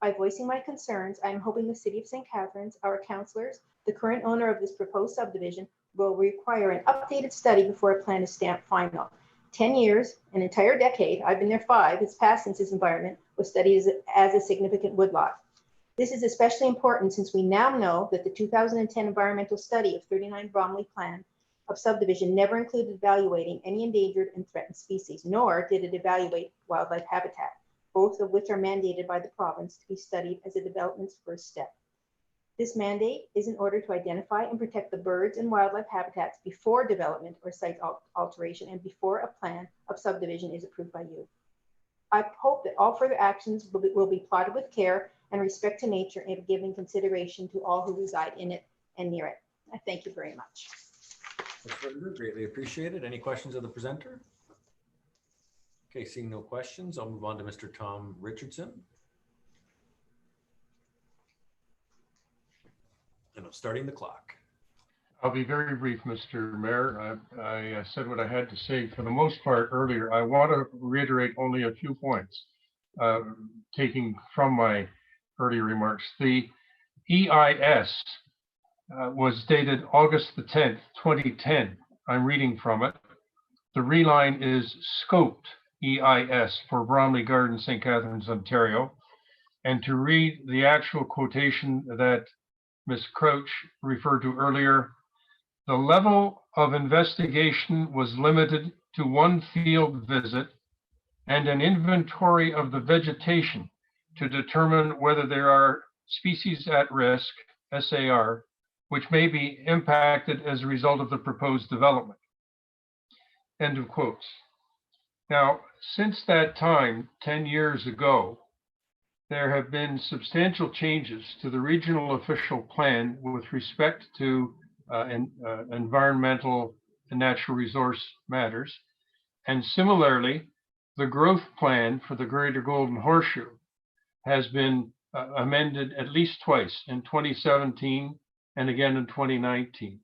By voicing my concerns, I am hoping the City of St. Catharines, our councillors, the current owner of this proposed subdivision, will require an updated study before a plan is stamped final. 10 years, an entire decade, I've been there 5, has passed since this environment was studied as a significant woodlot. This is especially important since we now know that the 2010 environmental study of 39 Bramley Plan of subdivision never included evaluating any endangered and threatened species, nor did it evaluate wildlife habitat, both of which are mandated by the province to be studied as a development's first step. This mandate is in order to identify and protect the birds and wildlife habitats before development or site alteration and before a plan of subdivision is approved by you. I hope that all further actions will be plotted with care and respect to nature and giving consideration to all who reside in it and near it. I thank you very much. Greatly appreciated. Any questions of the presenter? Okay, seeing no questions, I'll move on to Mr. Tom Richardson. And I'm starting the clock. I'll be very brief, Mr. Mayor. I said what I had to say for the most part earlier. I want to reiterate only a few points, taking from my earlier remarks. The EIS was dated August the 10th, 2010. I'm reading from it. The reline is scoped EIS for Bramley Gardens, St. Catharines, Ontario. And to read the actual quotation that Ms. Crouch referred to earlier, the level of investigation was limited to 1 field visit and an inventory of the vegetation to determine whether there are species at risk, SAR, which may be impacted as a result of the proposed development. End of quotes. Now, since that time, 10 years ago, there have been substantial changes to the regional official plan with respect to environmental and natural resource matters. And similarly, the growth plan for the Greater Golden Horseshoe has been amended at least twice, in 2017 and again in 2019.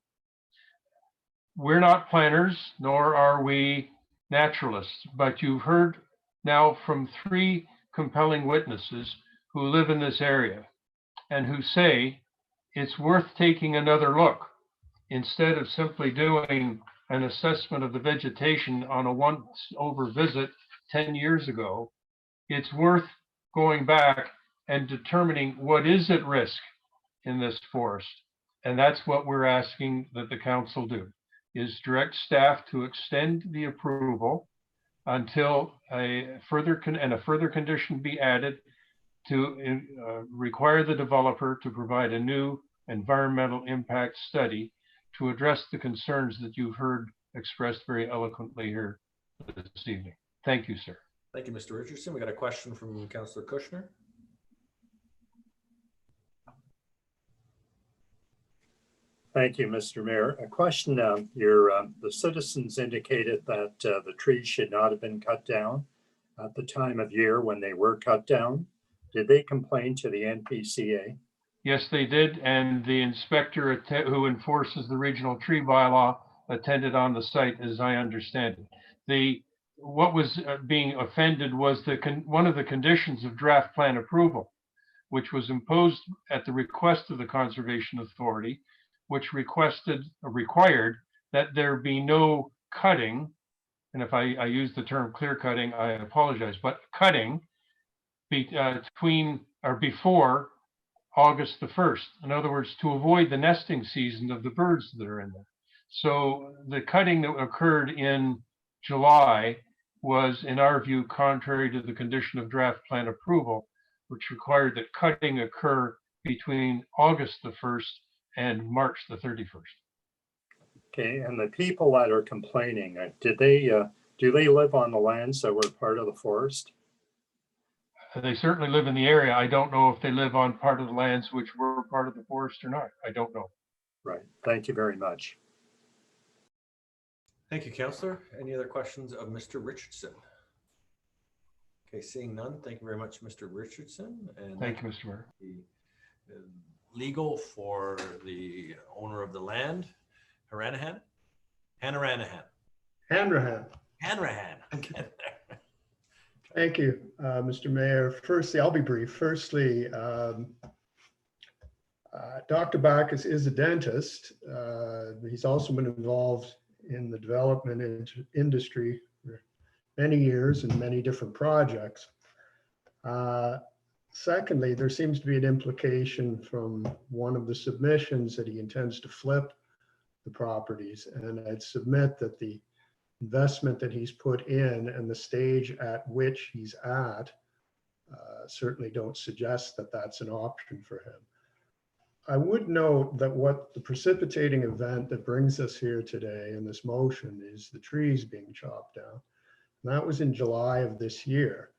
We're not planners, nor are we naturalists, but you've heard now from 3 compelling witnesses who live in this area and who say it's worth taking another look instead of simply doing an assessment of the vegetation on a once-over visit 10 years ago. It's worth going back and determining what is at risk in this forest. And that's what we're asking that the council do, is direct staff to extend the approval until a further condition be added to require the developer to provide a new environmental impact study to address the concerns that you've heard expressed very eloquently here this evening. Thank you, sir. Thank you, Mr. Richardson. We got a question from Councillor Kushner. Thank you, Mr. Mayor. A question, the citizens indicated that the trees should not have been cut down at the time of year when they were cut down. Did they complain to the NPCA? Yes, they did, and the inspector who enforces the regional tree bylaw attended on the site, as I understand it. What was being offended was one of the conditions of draft plan approval, which was imposed at the request of the Conservation Authority, which required that there be no cutting and if I use the term clear cutting, I apologize, but cutting between or before August the 1st. In other words, to avoid the nesting season of the birds that are in there. So the cutting that occurred in July was, in our view, contrary to the condition of draft plan approval, which required that cutting occur between August the 1st and March the 31st. Okay, and the people that are complaining, do they live on the lands that were part of the forest? They certainly live in the area. I don't know if they live on part of the lands which were part of the forest or not. I don't know. Right. Thank you very much. Thank you, Councillor. Any other questions of Mr. Richardson? Okay, seeing none. Thank you very much, Mr. Richardson. And thank you, Mr. Mayor. The legal for the owner of the land, Hanrahan. Hanrahan. I'm getting there. Thank you, Mr. Mayor. Firstly, I'll be brief. Firstly, Dr. Bacchus is a dentist. He's also been involved in the development industry for many years and many different projects. Secondly, there seems to be an implication from one of the submissions that he intends to flip the properties. And I'd submit that the investment that he's put in and the stage at which he's at certainly don't suggest that that's an option for him. I would note that what the precipitating event that brings us here today in this motion is the trees being chopped down. And that was in July of this year.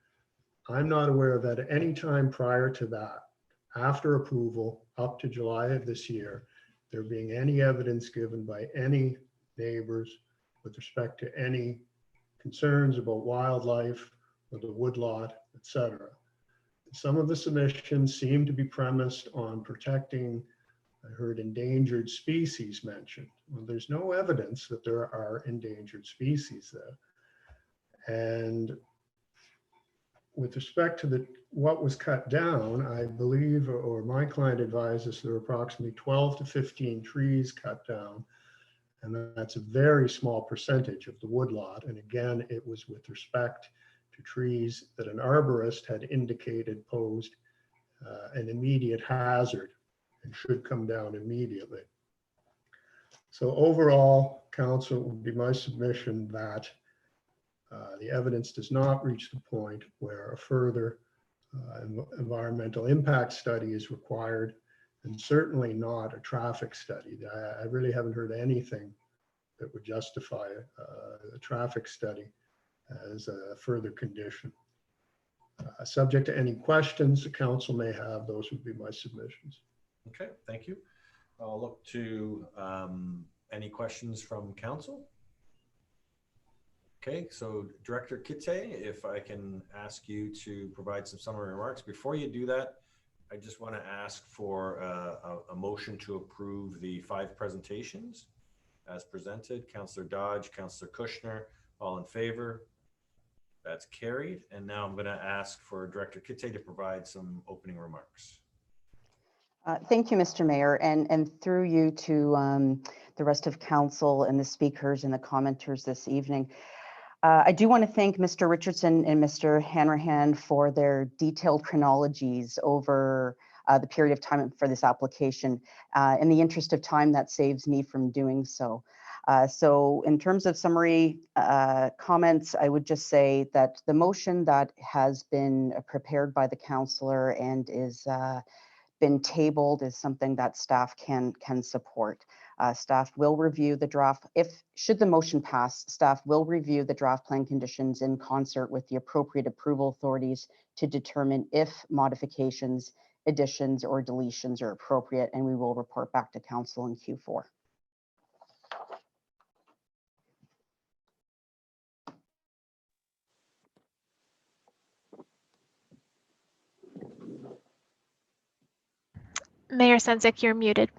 I'm not aware of at any time prior to that, after approval up to July of this year, there being any evidence given by any neighbors with respect to any concerns about wildlife or the woodlot, etc. Some of the submissions seem to be premised on protecting, I heard endangered species mentioned. Well, there's no evidence that there are endangered species there. And with respect to what was cut down, I believe, or my client advises, there were approximately 12 to 15 trees cut down. And that's a very small percentage of the woodlot. And again, it was with respect to trees that an arborist had indicated posed an immediate hazard and should come down immediately. So overall, council, would be my submission that the evidence does not reach the point where a further environmental impact study is required, and certainly not a traffic study. I really haven't heard anything that would justify a traffic study as a further condition. Subject to any questions the council may have, those would be my submissions. Okay, thank you. I'll look to any questions from council. Okay, so Director Kitte, if I can ask you to provide some summary remarks. Before you do that, I just want to ask for a motion to approve the 5 presentations as presented. Councillor Dodge, Councillor Kushner, all in favor? That's carried. And now I'm going to ask for Director Kitte to provide some opening remarks. Thank you, Mr. Mayor, and through you to the rest of council and the speakers and the commenters this evening. I do want to thank Mr. Richardson and Mr. Hanrahan for their detailed chronologies over the period of time for this application. In the interest of time, that saves me from doing so. So in terms of summary comments, I would just say that the motion that has been prepared by the councillor and is been tabled is something that staff can support. Staff will review the draft. Should the motion pass, staff will review the draft plan conditions in concert with the appropriate approval authorities to determine if modifications, additions, or deletions are appropriate, and we will report back to council in Q4. Mayor Sendzik, you're muted.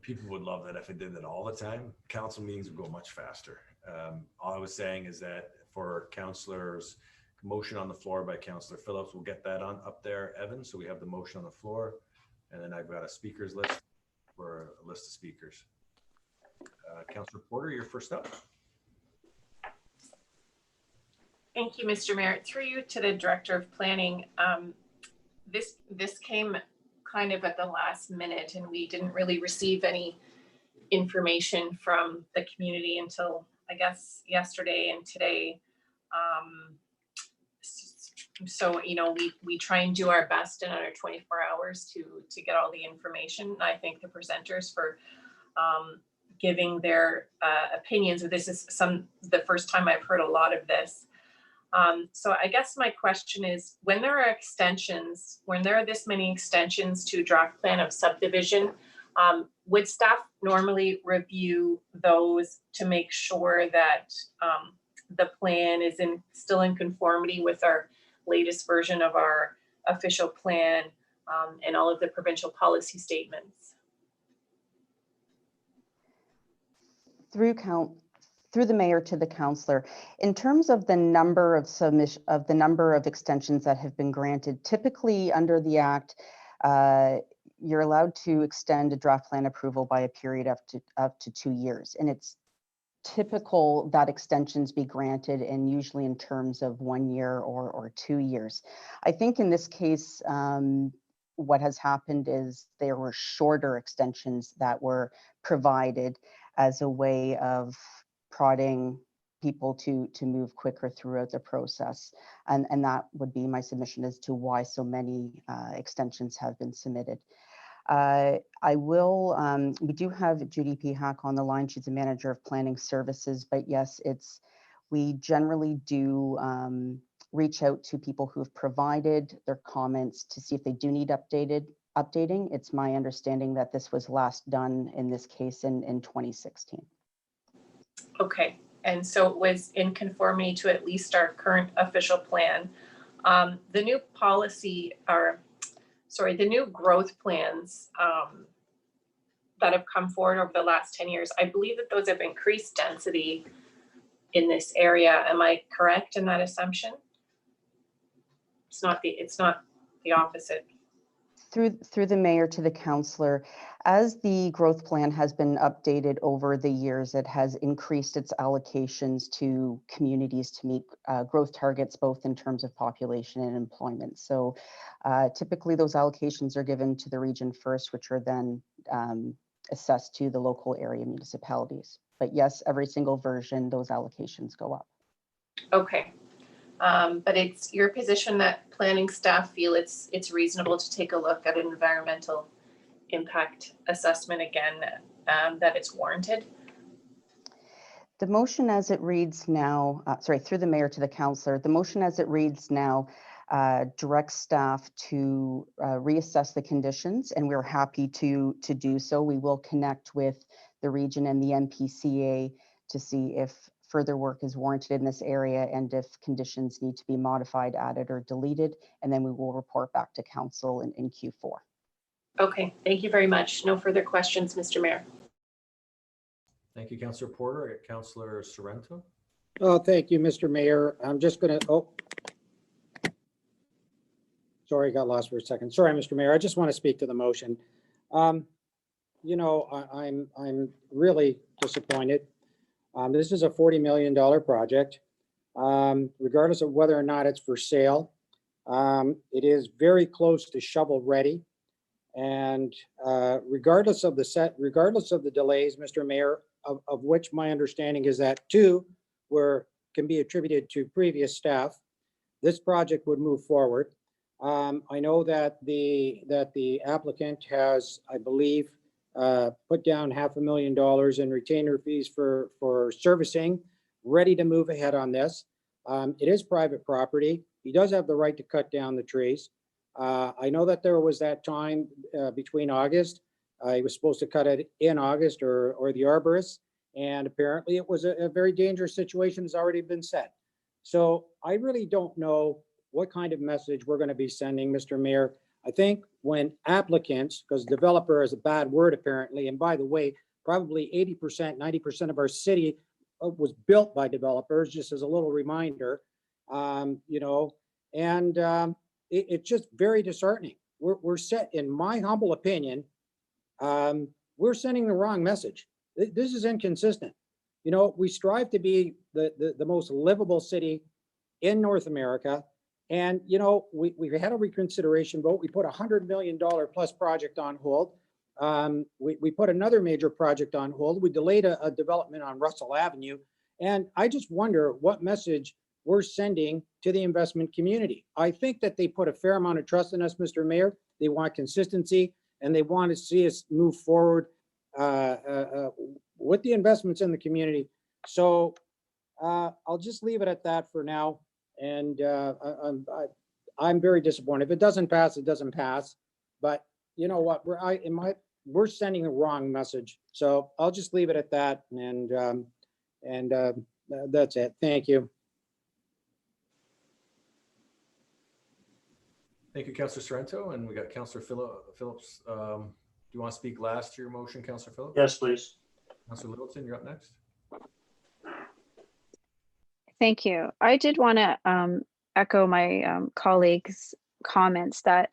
People would love that if I did that all the time. Council meetings would go much faster. All I was saying is that for councillors, motion on the floor by Councillor Phillips, we'll get that on up there, Evan. So we have the motion on the floor, and then I've got a speakers list for a list of speakers. Councillor Porter, you're first up. Thank you, Mr. Mayor. Through you to the Director of Planning. This came kind of at the last minute, and we didn't really receive any information from the community until, I guess, yesterday and today. So, you know, we try and do our best in under 24 hours to get all the information. I thank the presenters for giving their opinions. This is the first time I've heard a lot of this. So I guess my question is, when there are extensions, when there are this many extensions to draft plan of subdivision, would staff normally review those to make sure that the plan is still in conformity with our latest version of our official plan and all of the provincial policy statements? Through the mayor to the councillor, in terms of the number of extensions that have been granted, typically under the Act, you're allowed to extend a draft plan approval by a period up to 2 years. And it's typical that extensions be granted, and usually in terms of 1 year or 2 years. I think in this case, what has happened is there were shorter extensions that were provided as a way of prodding people to move quicker throughout the process. And that would be my submission as to why so many extensions have been submitted. We do have Judy P. Hack on the line. She's the manager of planning services, but yes, we generally do reach out to people who have provided their comments to see if they do need updating. It's my understanding that this was last done in this case in 2016. Okay, and so it was in conformity to at least our current official plan. The new policy, the new growth plans that have come forward over the last 10 years, I believe that those have increased density in this area. Am I correct in that assumption? It's not the opposite. Through the mayor to the councillor, as the growth plan has been updated over the years, it has increased its allocations to communities to meet growth targets, both in terms of population and employment. So typically those allocations are given to the region first, which are then assessed to the local area municipalities. But yes, every single version, those allocations go up. Okay. But it's your position that planning staff feel it's reasonable to take a look at an environmental impact assessment again, that it's warranted? The motion as it reads now, through the mayor to the councillor, the motion as it reads now directs staff to reassess the conditions, and we're happy to do so. We will connect with the region and the MPCA to see if further work is warranted in this area and if conditions need to be modified, added, or deleted, and then we will report back to council in Q4. Okay, thank you very much. No further questions, Mr. Mayor. Thank you, Councillor Porter. I got Councillor Sorrento. Oh, thank you, Mr. Mayor. I'm just going to, sorry, I got lost for a second. Sorry, Mr. Mayor. I just want to speak to the motion. You know, I'm really disappointed. This is a $40 million project, regardless of whether or not it's for sale. It is very close to shovel ready. And regardless of the delays, Mr. Mayor, of which my understanding is that 2 can be attributed to previous staff, this project would move forward. I know that the applicant has, I believe, put down $500,000 in retainer fees for servicing, ready to move ahead on this. It is private property. He does have the right to cut down the trees. I know that there was that time between August. He was supposed to cut it in August or the arborist, and apparently it was a very dangerous situation has already been set. So I really don't know what kind of message we're going to be sending, Mr. Mayor. I think when applicants, because developer is a bad word apparently, and by the way, probably 80%, 90% of our city was built by developers, just as a little reminder, you know, and it's just very disheartening. We're set, in my humble opinion, we're sending the wrong message. This is inconsistent. You know, we strive to be the most livable city in North America. And, you know, we had a reconsideration vote. We put $100 million plus project on hold. We put another major project on hold. We delayed a development on Russell Avenue. And I just wonder what message we're sending to the investment community. I think that they put a fair amount of trust in us, Mr. Mayor. They want consistency and they want to see us move forward with the investments in the community. So I'll just leave it at that for now. And I'm very disappointed. If it doesn't pass, it doesn't pass. But you know what? We're sending the wrong message. So I'll just leave it at that. And that's it. Thank you. Thank you, Councillor Sorrento. And we got Councillor Phillips. Do you want to speak last to your motion, Councillor Phillips? Yes, please. Councillor Littleton, you're up next. Thank you. I did want to echo my colleagues' comments that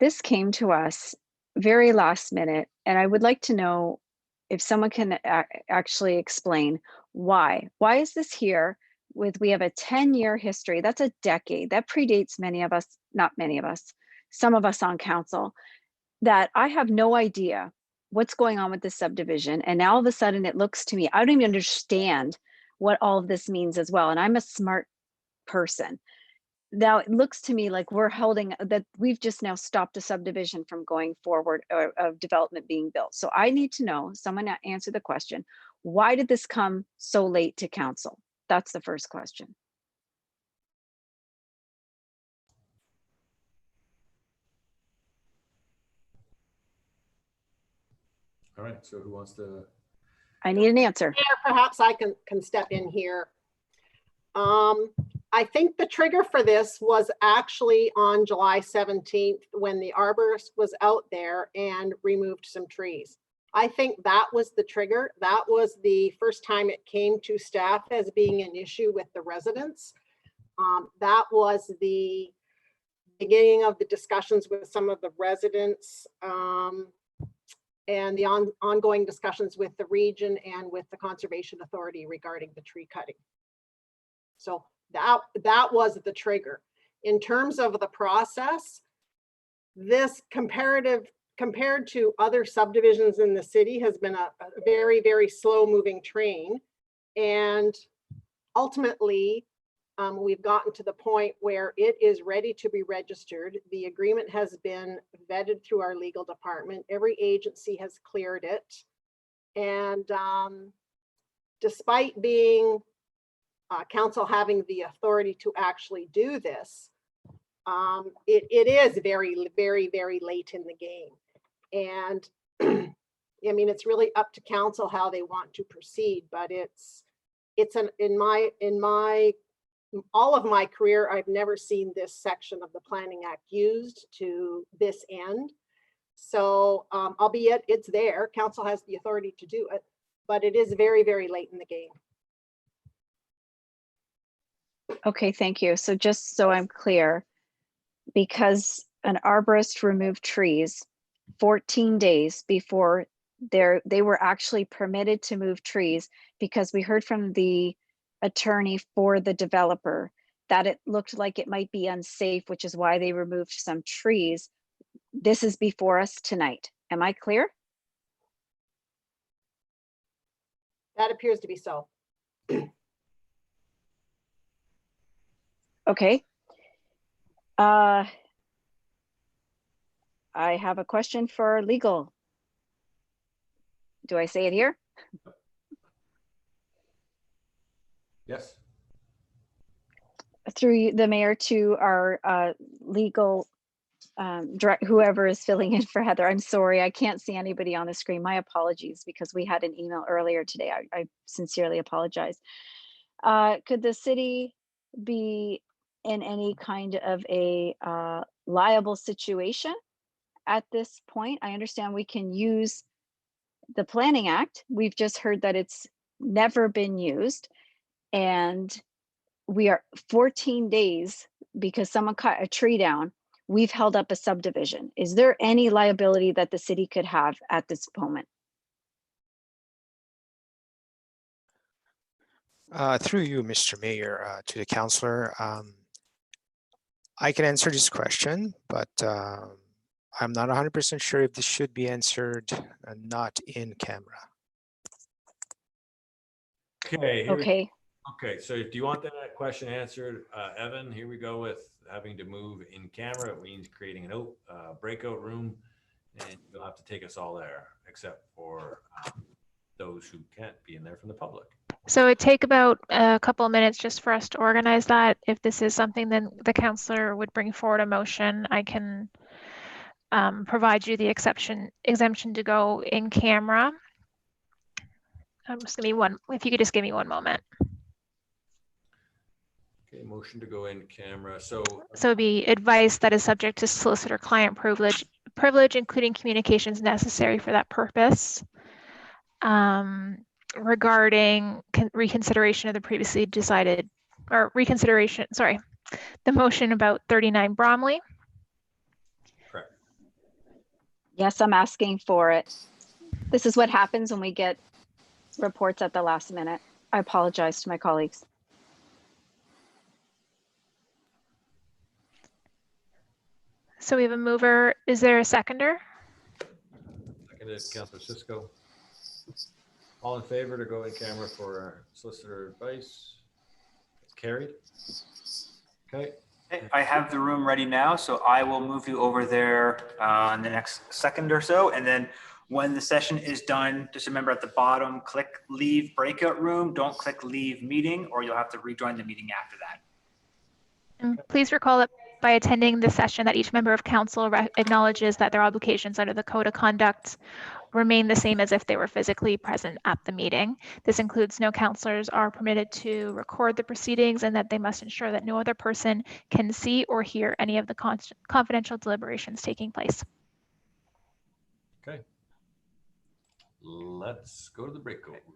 this came to us very last minute, and I would like to know if someone can actually explain why. Why is this here? We have a 10-year history. That's a decade. That predates many of us, not many of us, some of us on council, that I have no idea what's going on with this subdivision. And now all of a sudden it looks to me, I don't even understand what all of this means as well. And I'm a smart person. Now it looks to me like we're holding that we've just now stopped a subdivision from going forward or of development being built. So I need to know, someone answer the question, why did this come so late to council? That's the first question. All right, so who wants to? I need an answer. Mayor, perhaps I can step in here. I think the trigger for this was actually on July 17th when the arborist was out there and removed some trees. I think that was the trigger. That was the first time it came to staff as being an issue with the residents. That was the beginning of the discussions with some of the residents and the ongoing discussions with the region and with the Conservation Authority regarding the tree cutting. So that was the trigger. In terms of the process, this compared to other subdivisions in the city has been a very, very slow moving train. And ultimately, we've gotten to the point where it is ready to be registered. The agreement has been vetted through our legal department. Every agency has cleared it. And despite being council having the authority to actually do this, it is very, very, very late in the game. And I mean, it's really up to council how they want to proceed, but in all of my career, I've never seen this section of the Planning Act used to this end. So albeit it's there, council has the authority to do it, but it is very, very late in the game. Okay, thank you. So just so I'm clear, because an arborist removed trees 14 days before they were actually permitted to move trees, because we heard from the attorney for the developer that it looked like it might be unsafe, which is why they removed some trees. This is before us tonight. Am I clear? That appears to be so. Okay. I have a question for legal. Do I say it here? Yes. Through the mayor to our legal whoever is filling in for Heather. I'm sorry, I can't see anybody on the screen. My apologies, because we had an email earlier today. I sincerely apologize. Could the city be in any kind of a liable situation at this point? I understand we can use the Planning Act. We've just heard that it's never been used, and we are 14 days because someone cut a tree down. We've held up a subdivision. Is there any liability that the city could have at this moment? Through you, Mr. Mayor, to the councillor. I can answer this question, but I'm not 100% sure if this should be answered not in camera. Okay. Okay. Okay, so do you want that question answered, Evan? Here we go with having to move in camera. It means creating a breakout room, and you'll have to take us all there, except for those who can't be in there from the public. So it'd take about a couple of minutes just for us to organize that. If this is something, then the councillor would bring forward a motion. I can provide you the exemption to go in camera. Just give me one, if you could just give me one moment. Okay, motion to go in camera. So it'd be advice that is subject to solicitor-client privilege, including communications necessary for that purpose. Regarding reconsideration of the previously decided, or reconsideration, sorry, the motion about 39 Bramley. Correct. Yes, I'm asking for it. This is what happens when we get reports at the last minute. I apologize to my colleagues. So we have a mover. Is there a seconder? Seconded, Councillor Cisco. All in favor to go in camera for solicitor advice? It's carried. Okay. I have the room ready now, so I will move you over there in the next second or so. And then when the session is done, just remember at the bottom, click leave breakout room. Don't click leave meeting, or you'll have to rejoin the meeting after that. And please recall that by attending the session that each member of council acknowledges that their obligations under the code of conduct remain the same as if they were physically present at the meeting. This includes no councillors are permitted to record the proceedings, and that they must ensure that no other person can see or hear any of the confidential deliberations taking place. Okay. Let's go to the breakout room.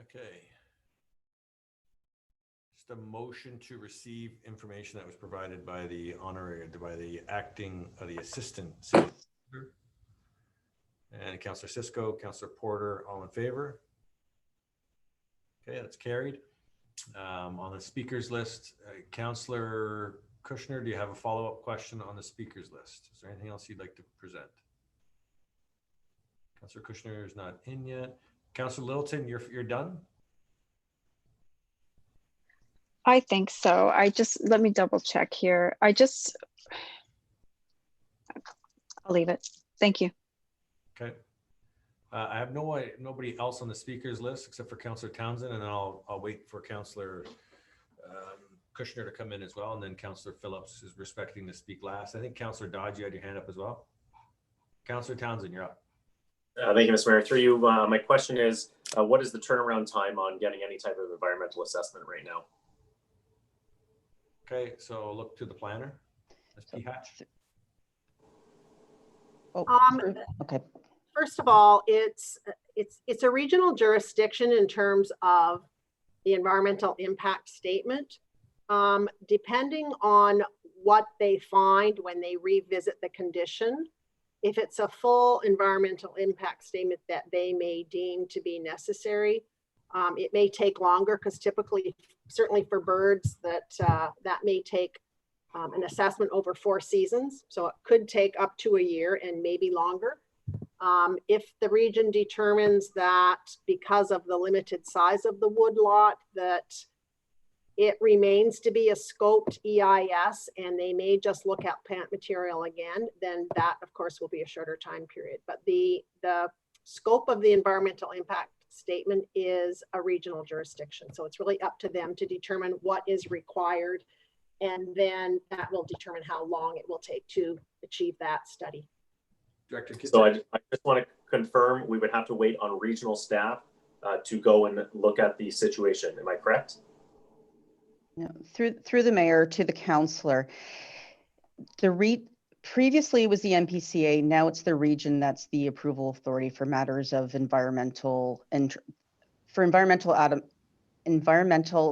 Okay. Just a motion to receive information that was provided by the assistant city manager. And Councillor Cisco, Councillor Porter, all in favor? Okay, that's carried. On the speakers list, Councillor Kushner, do you have a follow-up question on the speakers list? Is there anything else you'd like to present? Councillor Kushner is not in yet. Councillor Littleton, you're done? I think so. Let me double check here. I'll leave it. Thank you. Okay. I have nobody else on the speakers list except for Councillor Townsend, and then I'll wait for Councillor Kushner to come in as well, and then Councillor Phillips is respecting to speak last. I think Councillor Dodge, you had your hand up as well. Councillor Townsend, you're up. Thank you, Mr. Mayor. Through you, my question is, what is the turnaround time on getting any type of environmental assessment right now? Okay, so look to the planner. Ms. Hatch. Okay. First of all, it's a regional jurisdiction in terms of the environmental impact statement. Depending on what they find when they revisit the condition, if it's a full environmental impact statement that they may deem to be necessary, it may take longer because typically, certainly for birds, that may take an assessment over 4 seasons. So it could take up to a year and maybe longer. If the region determines that because of the limited size of the wood lot, that it remains to be a scoped EIS and they may just look at plant material again, then that of course will be a shorter time period. But the scope of the environmental impact statement is a regional jurisdiction. So it's really up to them to determine what is required, and then that will determine how long it will take to achieve that study. Director So I just want to confirm we would have to wait on regional staff to go and look at the situation. Am I correct? Yeah, through the mayor to the councillor. Previously it was the MPCA, now it's the region that's the approval authority for matters of environmental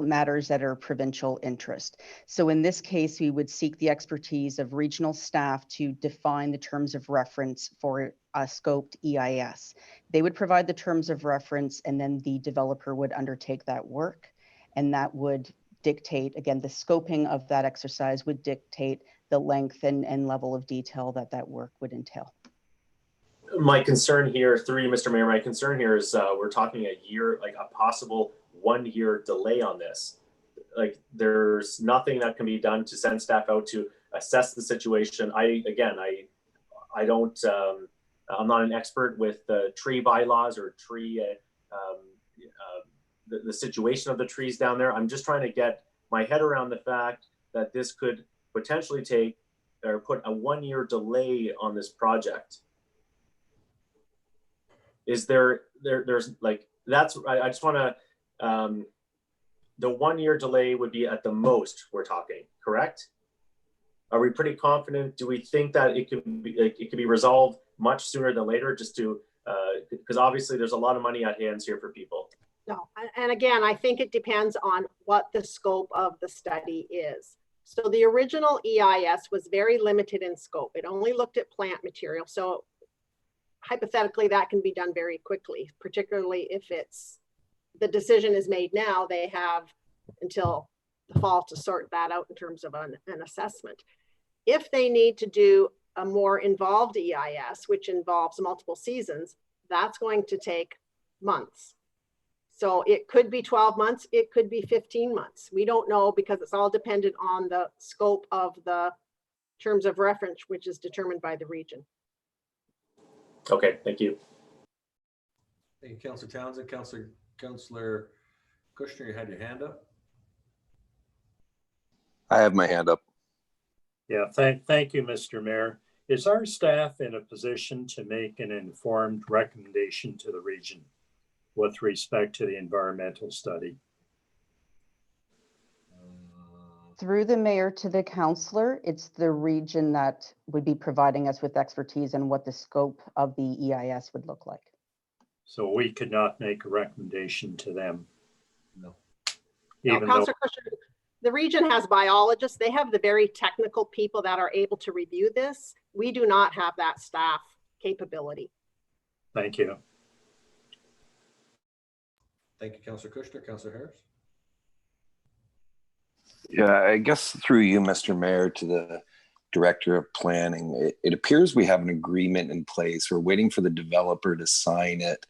matters that are provincial interest. So in this case, we would seek the expertise of regional staff to define the terms of reference for a scoped EIS. They would provide the terms of reference, and then the developer would undertake that work, and that would dictate, again, the scoping of that exercise would dictate the length and level of detail that work would entail. My concern here, through you, Mr. Mayor, my concern here is we're talking a year, like a possible 1-year delay on this. Like there's nothing that can be done to send staff out to assess the situation. I'm not an expert with tree bylaws or tree, the situation of the trees down there. I'm just trying to get my head around the fact that this could potentially take or put a 1-year delay on this project. Is there's like, I just want to, the 1-year delay would be at the most we're talking, correct? Are we pretty confident? Do we think that it could be resolved much sooner than later, just to, because obviously there's a lot of money at hands here for people. No, and again, I think it depends on what the scope of the study is. So the original EIS was very limited in scope. It only looked at plant material. So hypothetically, that can be done very quickly, particularly if the decision is made now. They have until the fall to sort that out in terms of an assessment. If they need to do a more involved EIS, which involves multiple seasons, that's going to take months. So it could be 12 months, it could be 15 months. We don't know because it's all dependent on the scope of the terms of reference, which is determined by the region. Okay, thank you. Thank you, Councillor Townsend. Councillor Kushner, you had your hand up. I have my hand up. Yeah, thank you, Mr. Mayor. Is our staff in a position to make an informed recommendation to the region with respect to the environmental study? Through the mayor to the councillor, it's the region that would be providing us with expertise and what the scope of the EIS would look like. So we could not make a recommendation to them. No. No, Even though, Councillor Kushner, the region has biologists. They have the very technical people that are able to review this. We do not have that staff capability. thank you. Thank you, Councillor Kushner. Councillor Harris. Yeah, I guess through you, Mr. Mayor, to the Director of Planning, it appears we have an agreement in place. We're waiting for the developer to sign it.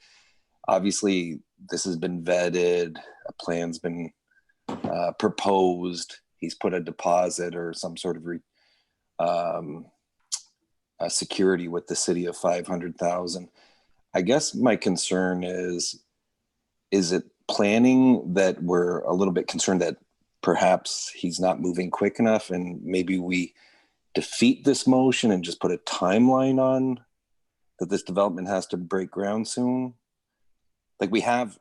Obviously, this has been vetted, a plan's been proposed. He's put a deposit or some sort of a security with the city of 500,000. I guess my concern is it planning that we're a little bit concerned that perhaps he's not moving quick enough, and maybe we defeat this motion and just put a timeline on that this development has to break ground soon? Like, we have,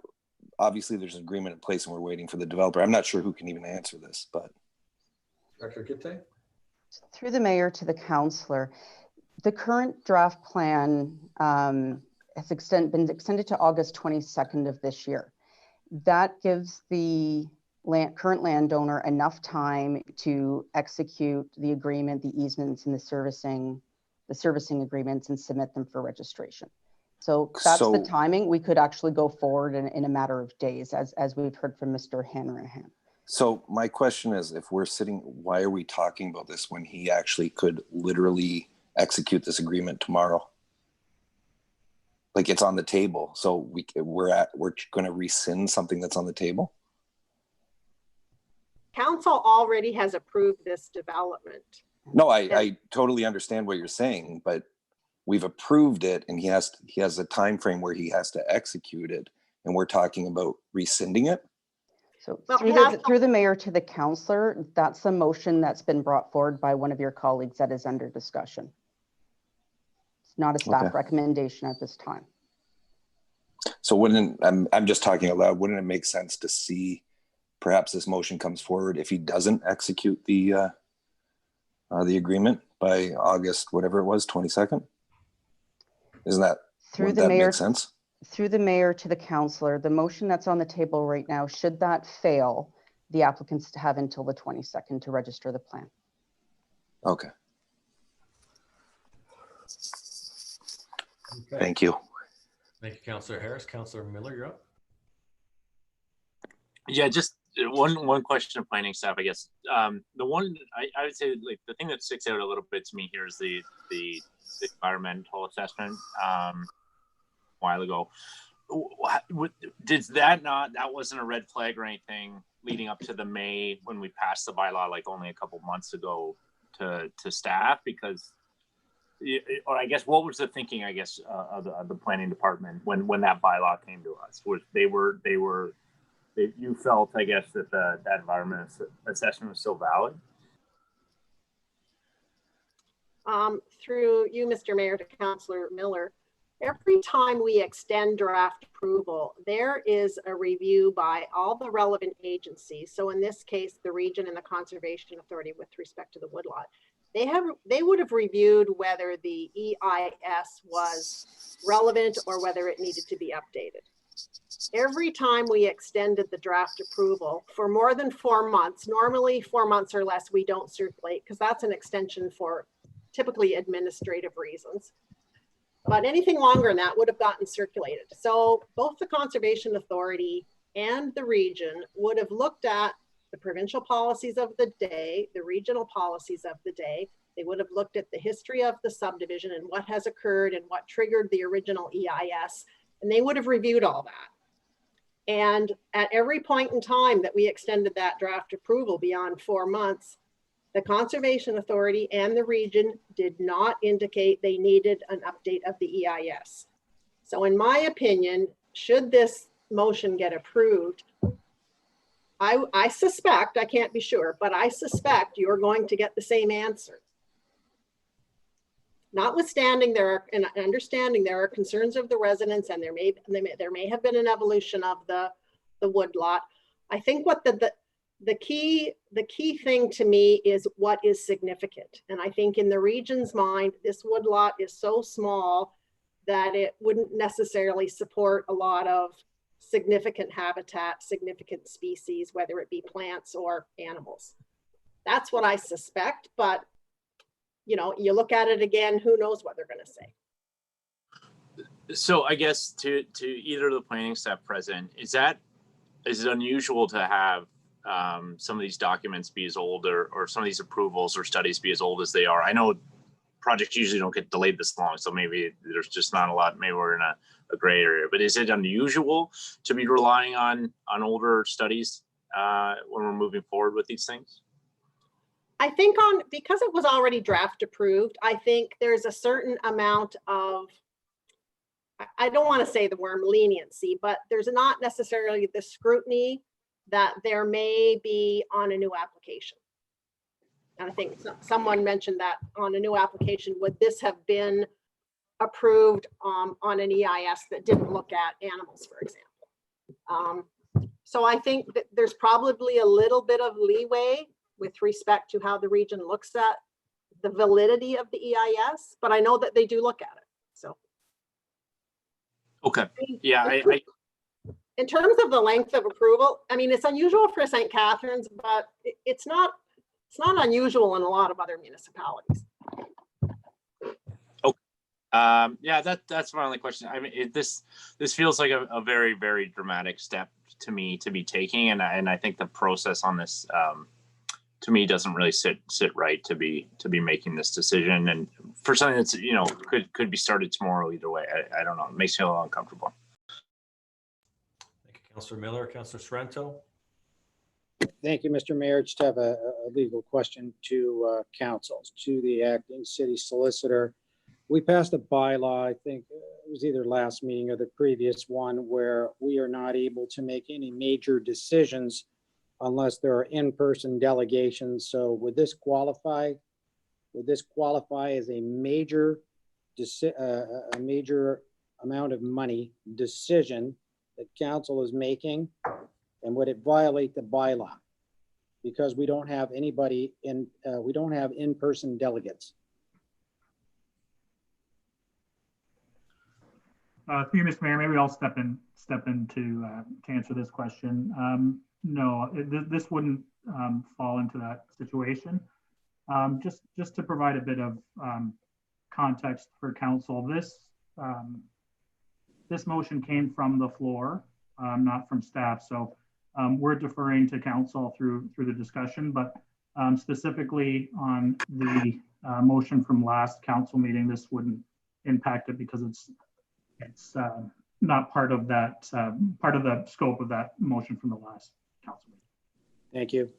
obviously there's an agreement in place and we're waiting for the developer. I'm not sure who can even answer this, but. Dr. Kitte? Through the mayor to the councillor, the current draft plan has been extended to August 22nd of this year. That gives the current landowner enough time to execute the agreement, the easements, and the servicing agreements, and submit them for registration. So that's the timing. We could actually go forward in a matter of days, as we've heard from Mr. Hanrahan. So my question is, if we're sitting, why are we talking about this when he actually could literally execute this agreement tomorrow? Like, it's on the table. So we're going to rescind something that's on the table? Council already has approved this development. No, I totally understand what you're saying, but we've approved it, and he has a time frame where he has to execute it, and we're talking about rescinding it. So through the mayor to the councillor, that's a motion that's been brought forward by one of your colleagues that is under discussion. It's not a staff recommendation at this time. So I'm just talking out loud, wouldn't it make sense to see perhaps this motion comes forward if he doesn't execute the agreement by August, whatever it was, 22nd? Isn't that, would that make sense? Through the mayor to the councillor, the motion that's on the table right now, should that fail, the applicants have until the 22nd to register the plan. Okay. Thank you. Thank you, Councillor Harris. Councillor Miller, you're up. Yeah, just one question of planning staff, I guess. The one I would say, like, the thing that sticks out a little bit to me here is the environmental assessment a while ago. Did that wasn't a red flag or anything leading up to the May when we passed the bylaw, like only a couple months ago, to staff? Because, or I guess, what was the thinking, I guess, of the planning department when that bylaw came to us? Was you felt, I guess, that that environment assessment was still valid? Through you, Mr. Mayor, to Councillor Miller, every time we extend draft approval, there is a review by all the relevant agencies. So in this case, the region and the Conservation Authority with respect to the woodlot. They would have reviewed whether the EIS was relevant or whether it needed to be updated. Every time we extended the draft approval for more than 4 months, normally 4 months or less, we don't circulate because that's an extension for typically administrative reasons. But anything longer than that would have gotten circulated. So both the Conservation Authority and the region would have looked at the provincial policies of the day, the regional policies of the day. They would have looked at the history of the subdivision and what has occurred and what triggered the original EIS. And they would have reviewed all that. And at every point in time that we extended that draft approval beyond 4 months, the Conservation Authority and the region did not indicate they needed an update of the EIS. So in my opinion, should this motion get approved, I suspect, I can't be sure, but I suspect you're going to get the same answer. Notwithstanding, and understanding there are concerns of the residents, and there may have been an evolution of the woodlot. I think what the key thing to me is what is significant. And I think in the region's mind, this woodlot is so small that it wouldn't necessarily support a lot of significant habitat, significant species, whether it be plants or animals. That's what I suspect, but you know, you look at it again, who knows what they're going to say. So I guess to either of the planning staff present, is it unusual to have some of these documents be as old or some of these approvals or studies be as old as they are? I know projects usually don't get delayed this long, so maybe there's just not a lot, maybe we're in a gray area, but is it unusual to be relying on older studies when we're moving forward with these things? I think because it was already draft approved, I think there's a certain amount of, I don't want to say the word leniency, but there's not necessarily the scrutiny that there may be on a new application. And I think someone mentioned that on a new application, would this have been approved on an EIS that didn't look at animals, for example? So I think that there's probably a little bit of leeway with respect to how the region looks at the validity of the EIS, but I know that they do look at it. So. Okay. Yeah. In terms of the length of approval, I mean, it's unusual for St. Catharines, but it's not unusual in a lot of other municipalities. Okay. Yeah, that's my only question. I mean, this feels like a very, very dramatic step to me to be taking, and I think the process on this to me doesn't really sit right to be making this decision, and for something that's, you know, could be started tomorrow either way. I don't know. It makes me a little uncomfortable. Thank you, Councillor Miller. Councillor Sorrento. Thank you, Mr. Mayor. Just have a legal question to council, to the acting city solicitor. We passed a bylaw, I think it was either last meeting or the previous one, where we are not able to make any major decisions unless there are in-person delegations. So would this qualify? Would this qualify as a major amount of money decision that council is making? And would it violate the bylaw? Because we don't have anybody in, we don't have in-person delegates. Through you, Mr. Mayor, maybe I'll step in to answer this question. No, this wouldn't fall into that situation. Just to provide a bit of context for council, this motion came from the floor, not from staff. So we're deferring to council through the discussion, but specifically on the motion from last council meeting, this wouldn't impact it because it's not part of that part of the scope of that motion from the last council meeting. Thank you.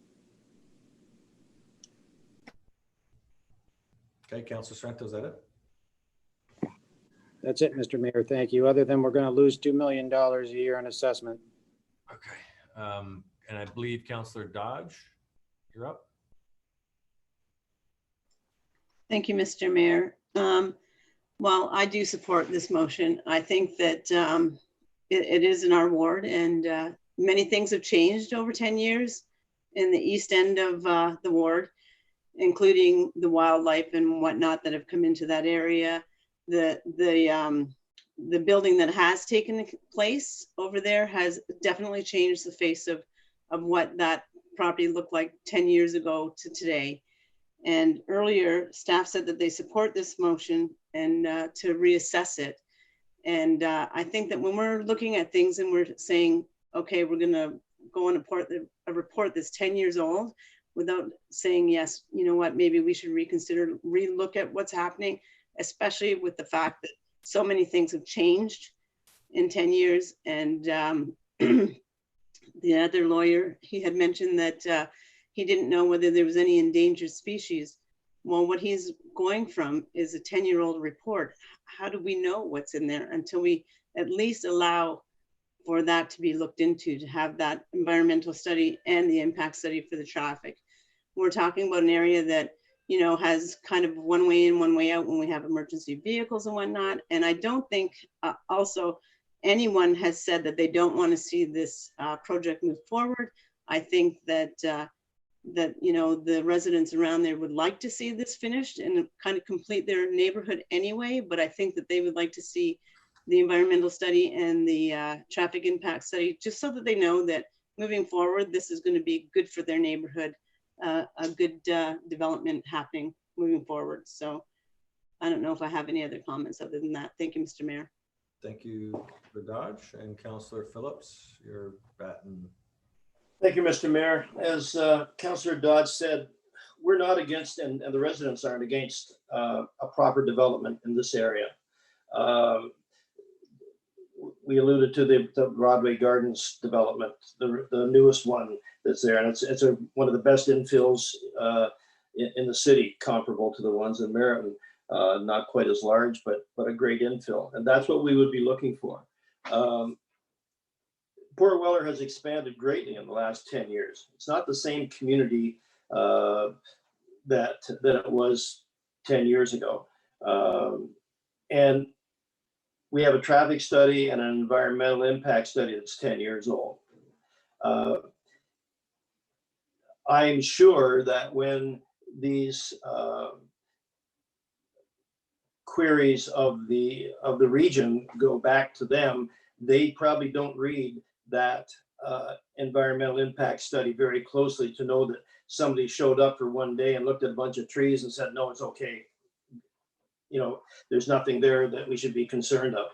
Okay, Councillor Sorrento, is that it? That's it, Mr. Mayor. Thank you. Other than we're going to lose $2 million a year on assessment. Okay. And I believe Councillor Dodge, you're up. Thank you, Mr. Mayor. Well, I do support this motion. I think that it is in our ward, and many things have changed over 10 years in the east end of the ward, including the wildlife and whatnot that have come into that area. The building that has taken place over there has definitely changed the face of what that property looked like 10 years ago to today. And earlier, staff said that they support this motion and to reassess it. And I think that when we're looking at things and we're saying, okay, we're gonna go and a report that's 10 years old, without saying, yes, you know what, maybe we should reconsider, relook at what's happening, especially with the fact that so many things have changed in 10 years. And the other lawyer, he had mentioned that he didn't know whether there was any endangered species. Well, what he's going from is a 10-year-old report. How do we know what's in there until we at least allow for that to be looked into, to have that environmental study and the impact study for the traffic? We're talking about an area that, you know, has kind of one way in, one way out when we have emergency vehicles and whatnot. And I don't think also anyone has said that they don't want to see this project move forward. I think that that, you know, the residents around there would like to see this finished and kind of complete their neighborhood anyway. But I think that they would like to see the environmental study and the traffic impact study, just so that they know that moving forward, this is going to be good for their neighborhood, a good development happening moving forward. So I don't know if I have any other comments other than that. Thank you, Mr. Mayor. Thank you, Councillor Dodge, and Councillor Phillips, you're batting. Thank you, Mr. Mayor. As Councillor Dodge said, we're not against, and the residents aren't against a proper development in this area. We alluded to the Broadway Gardens development, the newest one that's there, and it's one of the best infills in the city, comparable to the ones in Merritton. Not quite as large, but a great infill, and that's what we would be looking for. Port Weller has expanded greatly in the last 10 years. It's not the same community that it was 10 years ago. And we have a traffic study and an environmental impact study that's 10 years old. I'm sure that when these queries of the region go back to them, they probably don't read that environmental impact study very closely to know that somebody showed up for one day and looked at a bunch of trees and said, no, it's okay. You know, there's nothing there that we should be concerned of.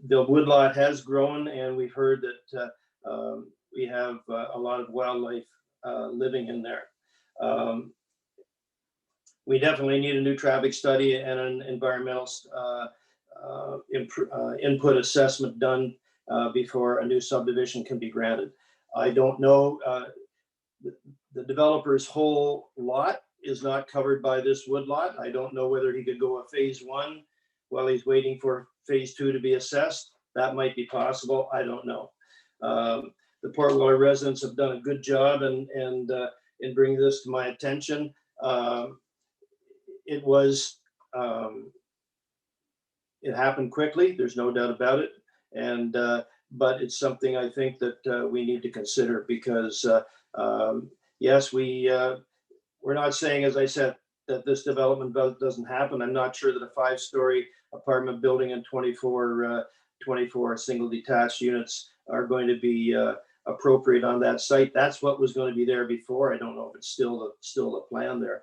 The woodlot has grown, and we've heard that we have a lot of wildlife living in there. We definitely need a new traffic study and an environmental input assessment done before a new subdivision can be granted. I don't know, the developer's whole lot is not covered by this woodlot. I don't know whether he could go a phase 1 while he's waiting for phase 2 to be assessed. That might be possible. I don't know. The Port Weller residents have done a good job in bringing this to my attention. It happened quickly. There's no doubt about it. And but it's something I think that we need to consider, because yes, we're not saying, as I said, that this development doesn't happen. I'm not sure that a 5-story apartment building and 24 single detached units are going to be appropriate on that site. That's what was going to be there before. I don't know if it's still the plan there.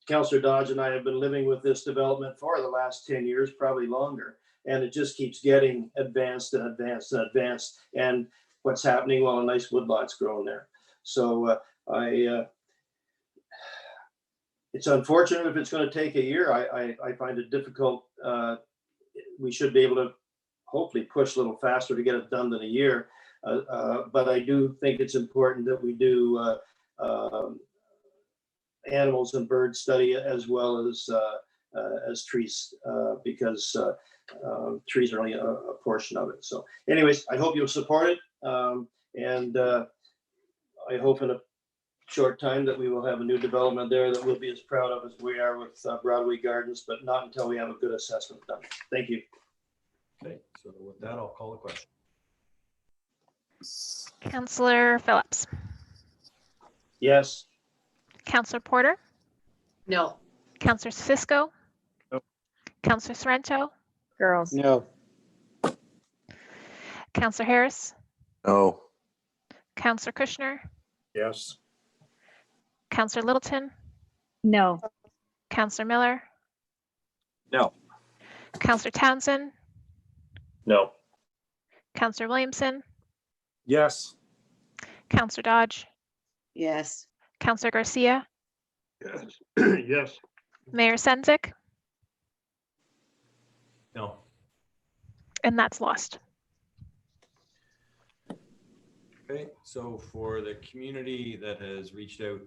Councillor Dodge and I have been living with this development for the last 10 years, probably longer, and it just keeps getting advanced and advanced and advanced. And what's happening? Well, a nice woodlot's grown there. So it's unfortunate if it's going to take a year. I find it difficult. We should be able to hopefully push a little faster to get it done than a year. But I do think it's important that we do animals and bird study as well as trees, because trees are only a portion of it. So anyways, I hope you'll support it. And I hope in a short time that we will have a new development there that we'll be as proud of as we are with Broadway Gardens, but not until we have a good assessment done. Thank you. Okay, so with that, I'll call the question. Councillor Phillips. Yes. Councillor Porter. No. Councillor Cisco. No. Councillor Sorrento. Girls. No. Councillor Harris. No. Councillor Kushner. Yes. Councillor Littleton. No. Councillor Miller. No. Councillor Townsend. No. Councillor Williamson. Yes. Councillor Dodge. Yes. Councillor Garcia. Yes. Yes. Mayor Sendzik. No. And that's lost. Okay, so for the community that has reached out,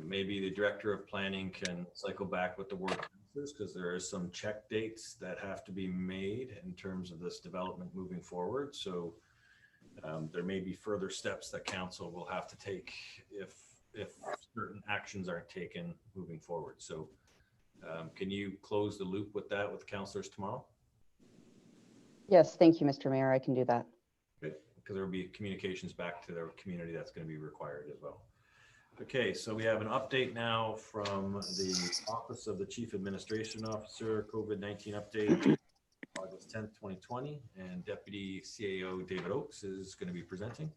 maybe the director of planning can cycle back with the ward councilors, because there are some check dates that have to be made in terms of this development moving forward. So there may be further steps that council will have to take if certain actions aren't taken moving forward. So can you close the loop with that with councilors tomorrow? Yes, thank you, Mr. Mayor. I can do that. Okay, because there will be communications back to their community that's going to be required as well. Okay, so we have an update now from the Office of the Chief Administration Officer, COVID-19 update, August 10th, 2020, and Deputy CAO David Oakes is going to be presenting.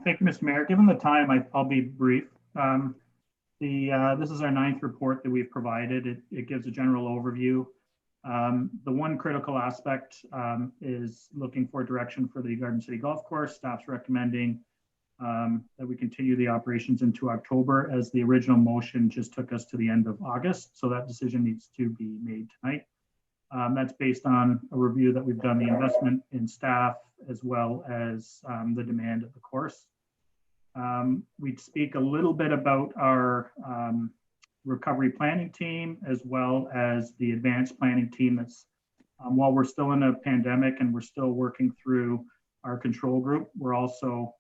Thank you, Mr. Mayor. Given the time, I'll be brief. This is our 9th report that we've provided. It gives a general overview. The one critical aspect is looking for direction for the Garden City Golf Course. Staff's recommending that we continue the operations into October, as the original motion just took us to the end of August. So that decision needs to be made tonight. That's based on a review that we've done, the investment in staff, as well as the demand of the course. We'd speak a little bit about our recovery planning team, as well as the advanced planning team. That's while we're still in a pandemic and we're still working through our control group, we're also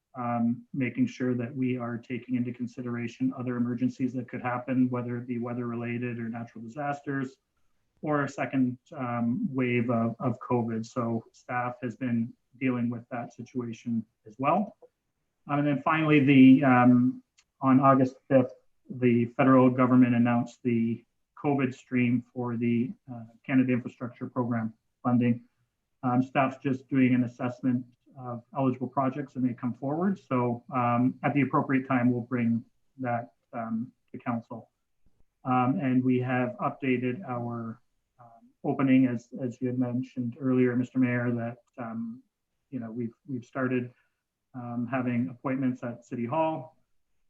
making sure that we are taking into consideration other emergencies that could happen, whether it be weather related or natural disasters, or a second wave of COVID. So staff has been dealing with that situation as well. And then finally, on August 5th, the federal government announced the COVID stream for the Canada Infrastructure Program funding. Staff's just doing an assessment of eligible projects and they come forward. So at the appropriate time, we'll bring that to council. And we have updated our opening, as you had mentioned earlier, Mr. Mayor, that we've started having appointments at City Hall.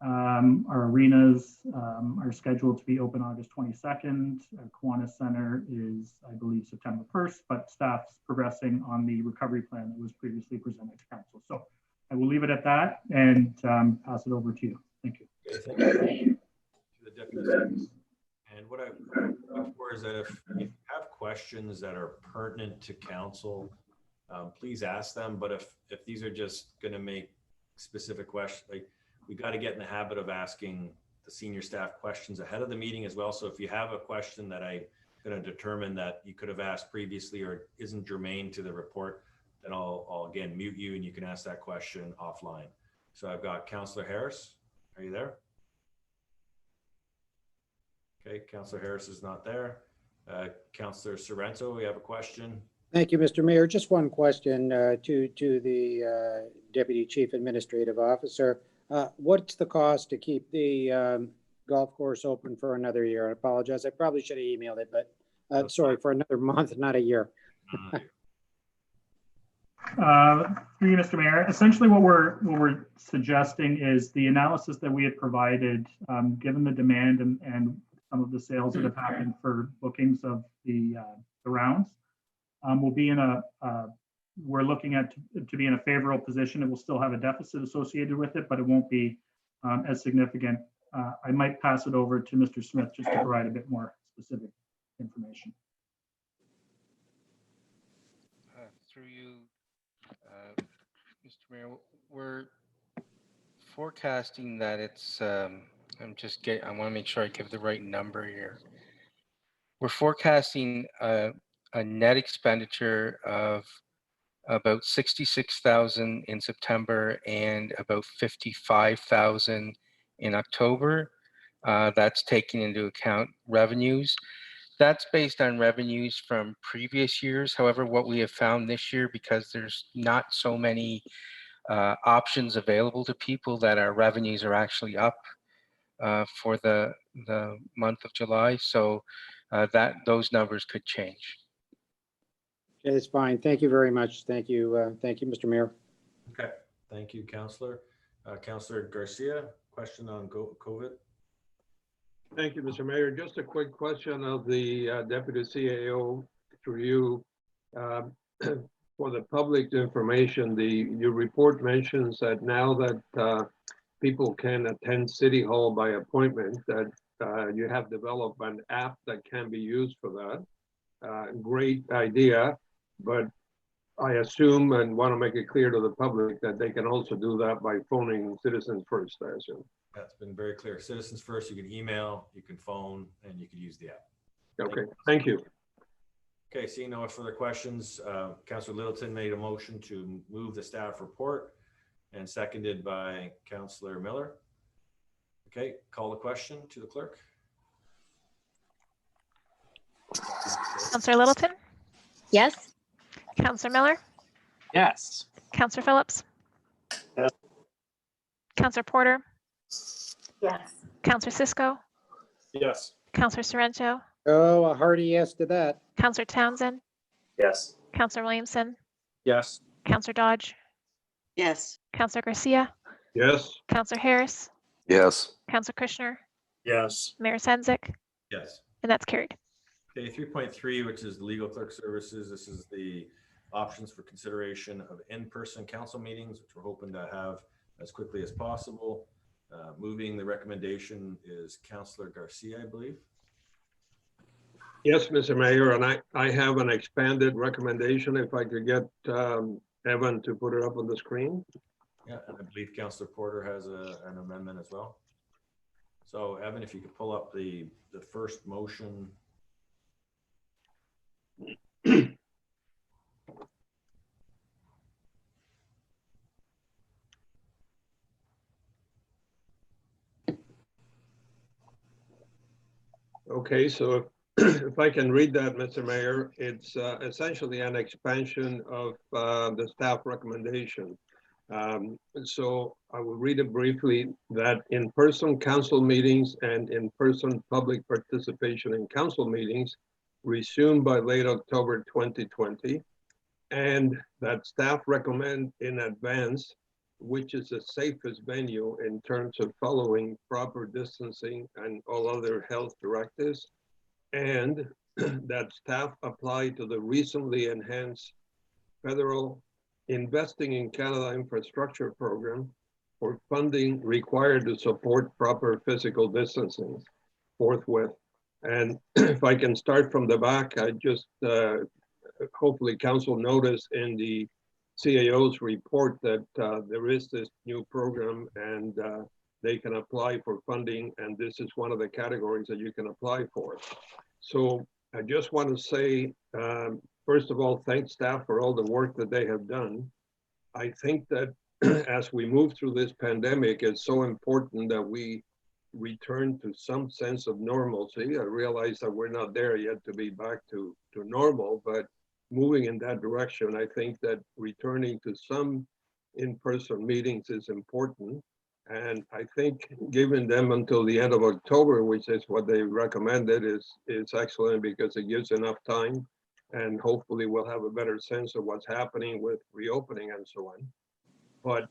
Our arenas are scheduled to be open August 22nd. Our Kiwanis Center is, I believe, September 1st, but staff's progressing on the recovery plan that was previously presented to council. So I will leave it at that and pass it over to you. Thank you. Okay, thank you to the deputy. And what I look for is that if you have questions that are pertinent to council, please ask them. But if these are just going to make specific questions, like, we got to get in the habit of asking the senior staff questions ahead of the meeting as well. So if you have a question that I'm going to determine that you could have asked previously or isn't germane to the report, then I'll again mute you and you can ask that question offline. So I've got Councillor Harris. Are you there? Okay, Councillor Harris is not there. Councillor Sorrento, we have a question. Thank you, Mr. Mayor. Just one question to the Deputy Chief Administrative Officer. What's the cost to keep the golf course open for another year? I apologize. I probably should have emailed it, but sorry, for another month, not a year. Through you, Mr. Mayor. Essentially, what we're suggesting is the analysis that we had provided, given the demand and some of the sales that have happened for bookings of the rounds, will be in we're looking at to be in a favorable position. It will still have a deficit associated with it, but it won't be as significant. I might pass it over to Mr. Smith just to provide a bit more specific information. Through you, Mr. Mayor, we're forecasting that it's, I want to make sure I give the right number here. We're forecasting a net expenditure of about 66,000 in September and about 55,000 in October. That's taking into account revenues. That's based on revenues from previous years. However, what we have found this year, because there's not so many options available to people, that our revenues are actually up for the month of July. So those numbers could change. Okay, that's fine. Thank you very much. Thank you, Mr. Mayor. Okay, thank you, Councillor. Councillor Garcia, question on COVID. Thank you, Mr. Mayor. Just a quick question of the Deputy CAO through you. For the public information, your report mentions that now that people can attend City Hall by appointment, that you have developed an app that can be used for that. Great idea, but I assume and want to make it clear to the public that they can also do that by phoning Citizens First, I assume. That's been very clear. Citizens First, you can email, you can phone, and you can use the app. Okay, thank you. Okay, seeing no further questions, Councillor Littleton made a motion to move the staff report and seconded by Councillor Miller. Okay, call the question to the clerk. Councillor Littleton, Yes. Councillor Miller, Yes. Councillor Phillips, Yes. Councillor Porter, Yes. Councillor Cisco, Yes. Councillor Sorrento, Oh, a hearty yes to that. Councillor Townsend, Yes. Councillor Williamson, Yes. Councillor Dodge, Yes. Councillor Garcia, Yes. Councillor Harris, Yes. Councillor Kushner, Yes. Mayor Sendzik, Yes. and that's carried. Okay, 3.3, which is legal clerk services. This is the options for consideration of in-person council meetings, which we're hoping to have as quickly as possible. Moving the recommendation is Councillor Garcia, I believe. Yes, Mr. Mayor, and I have an expanded recommendation. If I could get Evan to put it up on the screen. Yeah, and I believe Councillor Porter has an amendment as well. So Evan, if you could pull up the first motion. Okay, so if I can read that, Mr. Mayor, it's essentially an expansion of the staff recommendation. So I will read it briefly, that in-person council meetings and in-person public participation in council meetings resumed by late October 2020, and that staff recommend in advance which is the safest venue in terms of following proper distancing and all other health directives, and that staff apply to the recently enhanced federal Investing in Canada Infrastructure Program for funding required to support proper physical distancing forthwith. And if I can start from the back, I just, hopefully council noticed in the CAO's report that there is this new program and they can apply for funding, and this is one of the categories that you can apply for. So I just want to say, first of all, thank staff for all the work that they have done. I think that as we move through this pandemic, it's so important that we return to some sense of normalcy. I realize that we're not there yet to be back to normal, but moving in that direction, I think that returning to some in-person meetings is important. And I think giving them until the end of October, which is what they recommended, is excellent because it gives enough time, and hopefully we'll have a better sense of what's happening with reopening and so on. But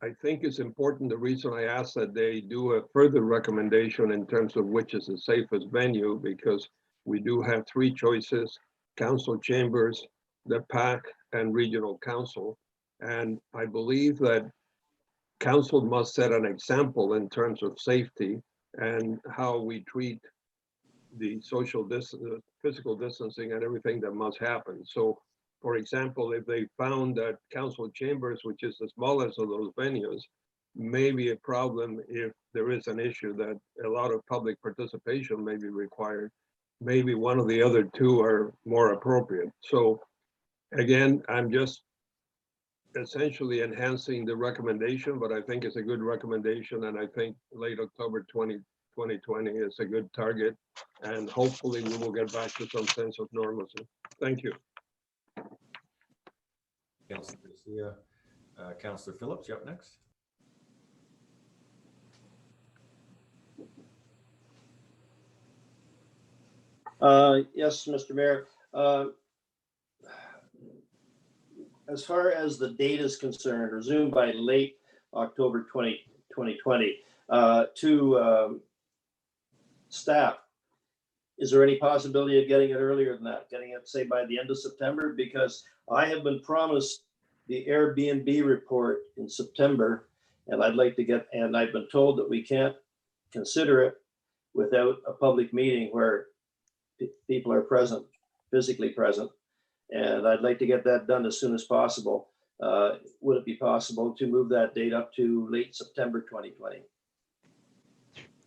I think it's important, the reason I asked that they do a further recommendation in terms of which is the safest venue, because we do have three choices: council chambers, the PAC, and regional council. And I believe that council must set an example in terms of safety and how we treat the social distance, physical distancing and everything that must happen. So for example, if they found that council chambers, which is the smallest of those venues, may be a problem if there is an issue that a lot of public participation may be required, maybe one of the other two are more appropriate. So again, I'm just essentially enhancing the recommendation, but I think it's a good recommendation, and I think late October 2020 is a good target, and hopefully we will get back to some sense of normalcy. Thank you. Councillor Garcia. Councillor Phillips, you up next? Yes, Mr. Mayor. As far as the date is concerned, resumed by late October 2020, to staff, is there any possibility of getting it earlier than that, getting it, say, by the end of September? Because I have been promised the Airbnb report in September, and I'd like to get, and I've been told that we can't consider it without a public meeting where people are present, physically present. And I'd like to get that done as soon as possible. Would it be possible to move that date up to late September 2020?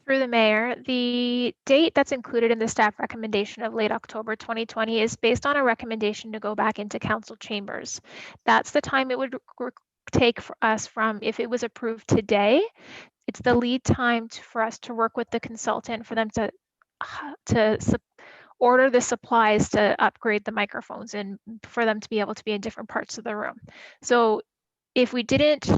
Through the mayor, the date that's included in the staff recommendation of late October 2020 is based on a recommendation to go back into council chambers. That's the time it would take for us from, if it was approved today, it's the lead time for us to work with the consultant for them to order the supplies to upgrade the microphones and for them to be able to be in different parts of the room. So if we didn't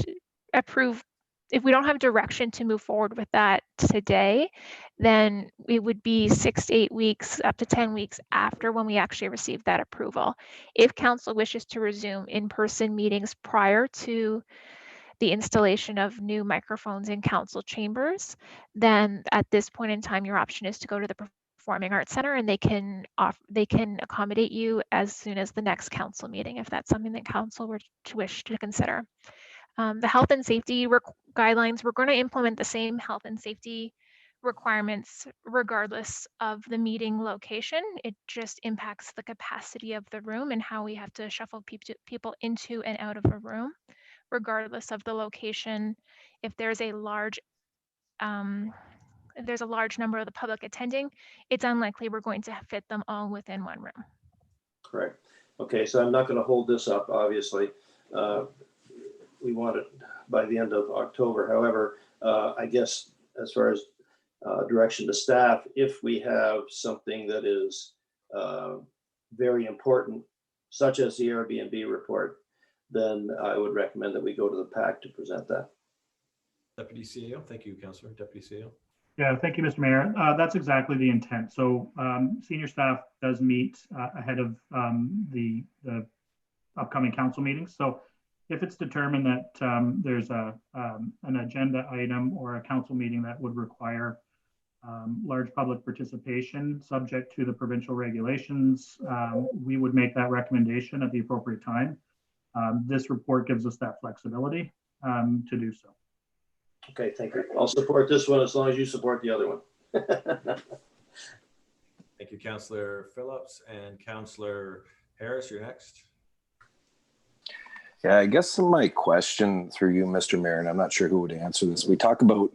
approve, if we don't have direction to move forward with that today, then it would be 6 to 8 weeks, up to 10 weeks after when we actually receive that approval. If council wishes to resume in-person meetings prior to the installation of new microphones in council chambers, then at this point in time, your option is to go to the Performing Arts Center, and they can accommodate you as soon as the next council meeting, if that's something that council were to wish to consider. The health and safety guidelines, we're going to implement the same health and safety requirements regardless of the meeting location. It just impacts the capacity of the room and how we have to shuffle people into and out of a room, regardless of the location. If there's a large number of the public attending, it's unlikely we're going to fit them all within one room. Correct. Okay, so I'm not going to hold this up, obviously. We want it by the end of October. However, I guess as far as direction to staff, if we have something that is very important, such as the Airbnb report, then I would recommend that we go to the PAC to present that. Deputy CEO, thank you, Councillor. Deputy CEO. Yeah, thank you, Mr. Mayor. That's exactly the intent. So senior staff does meet ahead of the upcoming council meetings. So if it's determined that there's an agenda item or a council meeting that would require large public participation subject to the provincial regulations, we would make that recommendation at the appropriate time. This report gives us that flexibility to do so. Okay, thank you. I'll support this one as long as you support the other one. Thank you, Councillor Phillips. And Councillor Harris, you're next. Yeah, I guess my question through you, Mr. Mayor, and I'm not sure who would answer this. We talk about,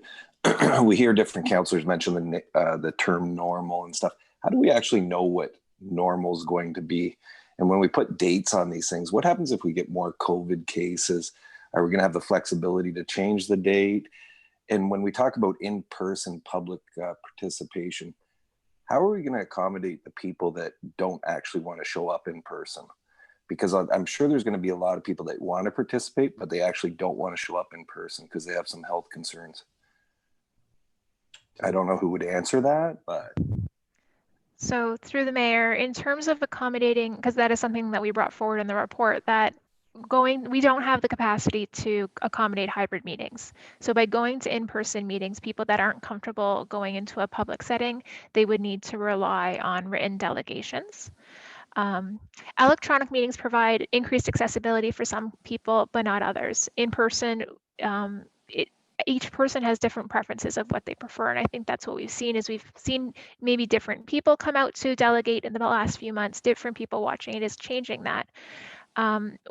we hear different councillors mention the term normal and stuff. How do we actually know what normal is going to be? And when we put dates on these things, what happens if we get more COVID cases? Are we going to have the flexibility to change the date? And when we talk about in-person public participation, how are we going to accommodate the people that don't actually want to show up in person? Because I'm sure there's going to be a lot of people that want to participate, but they actually don't want to show up in person because they have some health concerns. I don't know who would answer that, but. So through the mayor, in terms of accommodating, because that is something that we brought forward in the report, that we don't have the capacity to accommodate hybrid meetings. So by going to in-person meetings, people that aren't comfortable going into a public setting, they would need to rely on written delegations. Electronic meetings provide increased accessibility for some people, but not others. In person, each person has different preferences of what they prefer. And I think that's what we've seen is we've seen maybe different people come out to delegate in the last few months, different people watching it is changing that.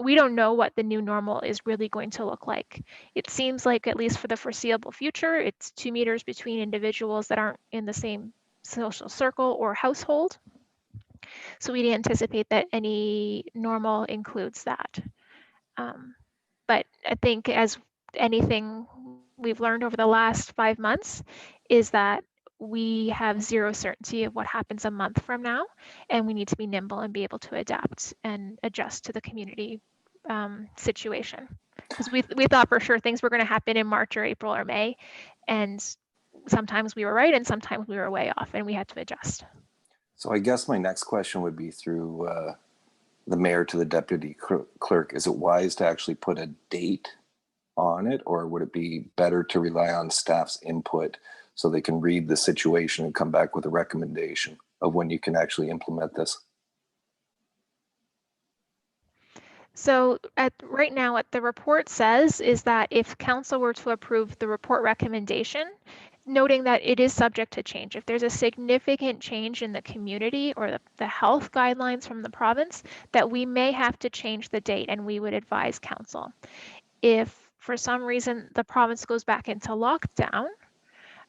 We don't know what the new normal is really going to look like. It seems like, at least for the foreseeable future, it's 2 meters between individuals that aren't in the same social circle or household. So we'd anticipate that any normal includes that. But I think as anything we've learned over the last 5 months is that we have zero certainty of what happens a month from now, and we need to be nimble and be able to adapt and adjust to the community situation. Because we thought for sure things were going to happen in March or April or May, and sometimes we were right and sometimes we were way off, and we had to adjust. So I guess my next question would be through the mayor to the deputy clerk. Is it wise to actually put a date on it, or would it be better to rely on staff's input so they can read the situation and come back with a recommendation of when you can actually implement this? So right now, what the report says is that if council were to approve the report recommendation, noting that it is subject to change. If there's a significant change in the community or the health guidelines from the province, that we may have to change the date, and we would advise council. If for some reason the province goes back into lockdown,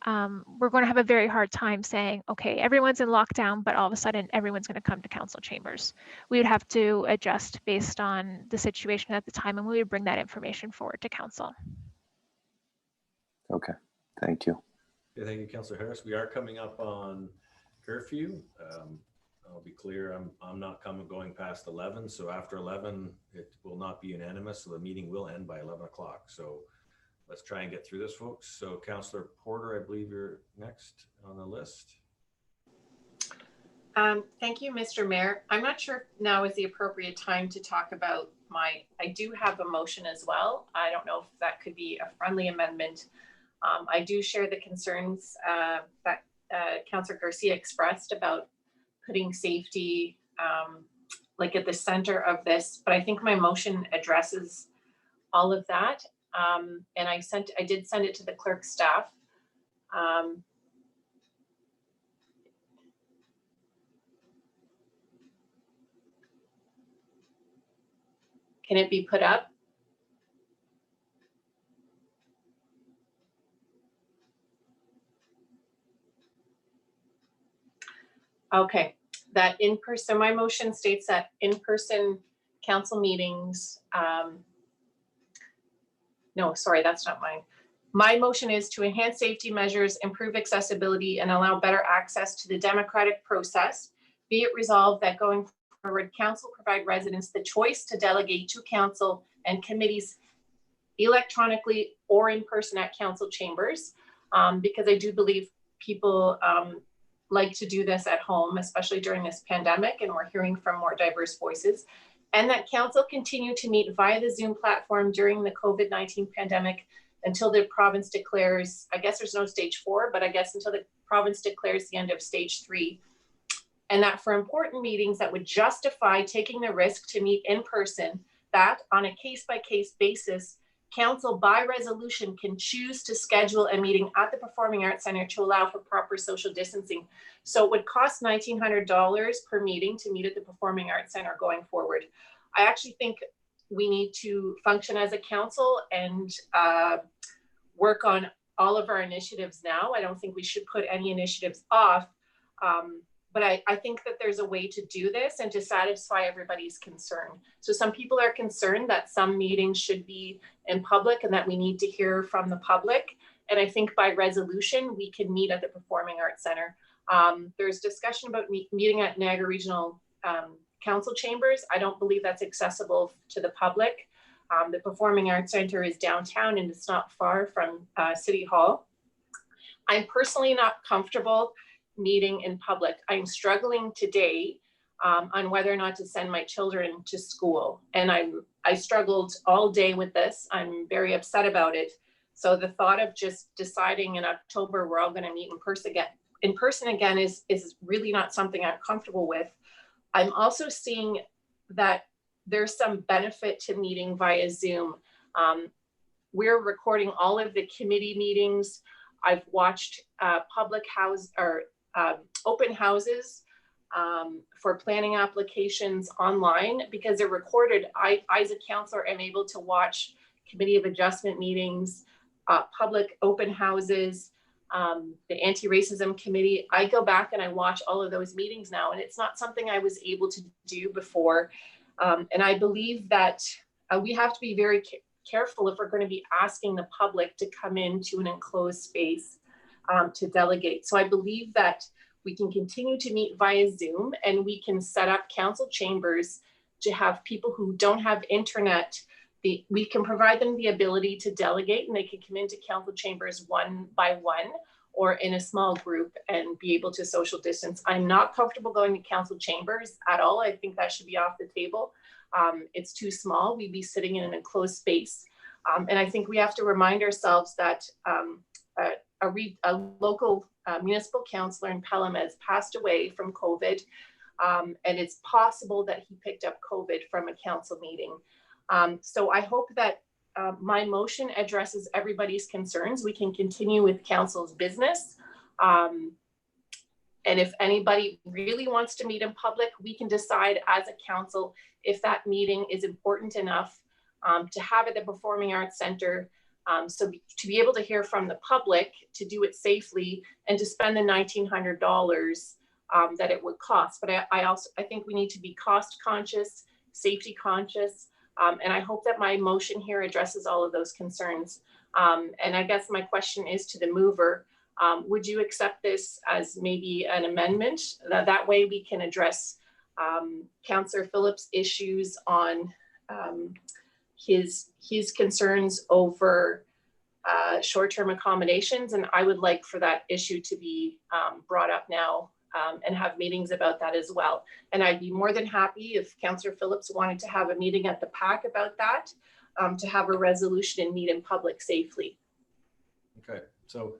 we're going to have a very hard time saying, okay, everyone's in lockdown, but all of a sudden everyone's going to come to council chambers. We would have to adjust based on the situation at the time, and we would bring that information forward to council. Okay, thank you. Yeah, thank you, Councillor Harris. We are coming up on curfew. I'll be clear, I'm not going past 11. So after 11, it will not be unanimous. So the meeting will end by 11 o'clock. So let's try and get through this, folks. So Councillor Porter, I believe you're next on the list. Thank you, Mr. Mayor. I'm not sure if now is the appropriate time to talk about I do have a motion as well. I don't know if that could be a friendly amendment. I do share the concerns that Councillor Garcia expressed about putting safety like at the center of this, but I think my motion addresses all of that. And I did send it to the clerk's staff. Can it be put up? Okay, that in-person, my motion states that in-person council meetings, no, sorry, that's not mine. My motion is to enhance safety measures, improve accessibility, and allow better access to the democratic process. Be it resolved that going forward, council provide residents the choice to delegate to council and committees electronically or in person at council chambers, because I do believe people like to do this at home, especially during this pandemic, and we're hearing from more diverse voices, and that council continue to meet via the Zoom platform during the COVID-19 pandemic until the province declares, I guess there's no stage 4, but I guess until the province declares the end of stage 3. And that for important meetings that would justify taking the risk to meet in person, that on a case-by-case basis, council by resolution can choose to schedule a meeting at the Performing Arts Centre to allow for proper social distancing. So it would cost $1,900 per meeting to meet at the Performing Arts Centre going forward. I actually think we need to function as a council and work on all of our initiatives now. I don't think we should put any initiatives off. But I think that there's a way to do this and to satisfy everybody's concern. So some people are concerned that some meetings should be in public and that we need to hear from the public. And I think by resolution, we can meet at the Performing Arts Centre. There's discussion about meeting at Niagara Regional Council chambers. I don't believe that's accessible to the public. The Performing Arts Centre is downtown and it's not far from City Hall. I'm personally not comfortable meeting in public. I'm struggling today on whether or not to send my children to school. And I struggled all day with this. I'm very upset about it. So the thought of just deciding in October we're all going to meet in person again is really not something I'm comfortable with. I'm also seeing that there's some benefit to meeting via Zoom. We're recording all of the committee meetings. I've watched public house or open houses for planning applications online because they're recorded. I as a counselor am able to watch Committee of Adjustment meetings, public open houses, the Anti-Racism Committee. I go back and I watch all of those meetings now, and it's not something I was able to do before. And I believe that we have to be very careful if we're going to be asking the public to come into an enclosed space to delegate. So I believe that we can continue to meet via Zoom, and we can set up council chambers to have people who don't have internet. We can provide them the ability to delegate, and they can come into council chambers one by one or in a small group and be able to social distance. I'm not comfortable going to council chambers at all. I think that should be off the table. It's too small. We'd be sitting in an enclosed space. And I think we have to remind ourselves that a local municipal councillor in Pelham has passed away from COVID. And it's possible that he picked up COVID from a council meeting. So I hope that my motion addresses everybody's concerns. We can continue with council's business. And if anybody really wants to meet in public, we can decide as a council if that meeting is important enough to have at the Performing Arts Centre To be able to hear from the public, to do it safely, and to spend the $1,900 that it would cost. But I think we need to be cost conscious, safety conscious, and I hope that my motion here addresses all of those concerns. And I guess my question is to the mover, would you accept this as maybe an amendment? That way we can address Councillor Phillips' issues on his concerns over short-term accommodations, and I would like for that issue to be brought up now and have meetings about that as well. And I'd be more than happy if Councillor Phillips wanted to have a meeting at the PAC about that, to have a resolution and meet in public safely. Okay, so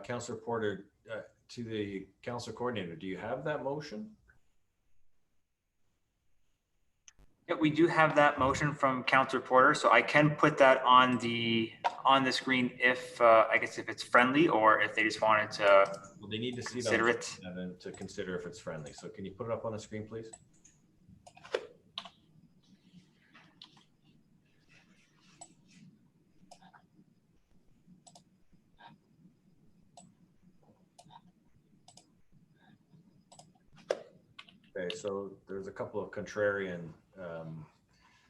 Councillor Porter, to the council coordinator, do you have that motion? Yeah, we do have that motion from Councillor Porter, so I can put that on the screen if I guess if it's friendly, or if they just wanted to. Well, they need to see consider that it and then to consider if it's friendly. So can you put it up on the screen, please? Okay, so there's a couple of contrarian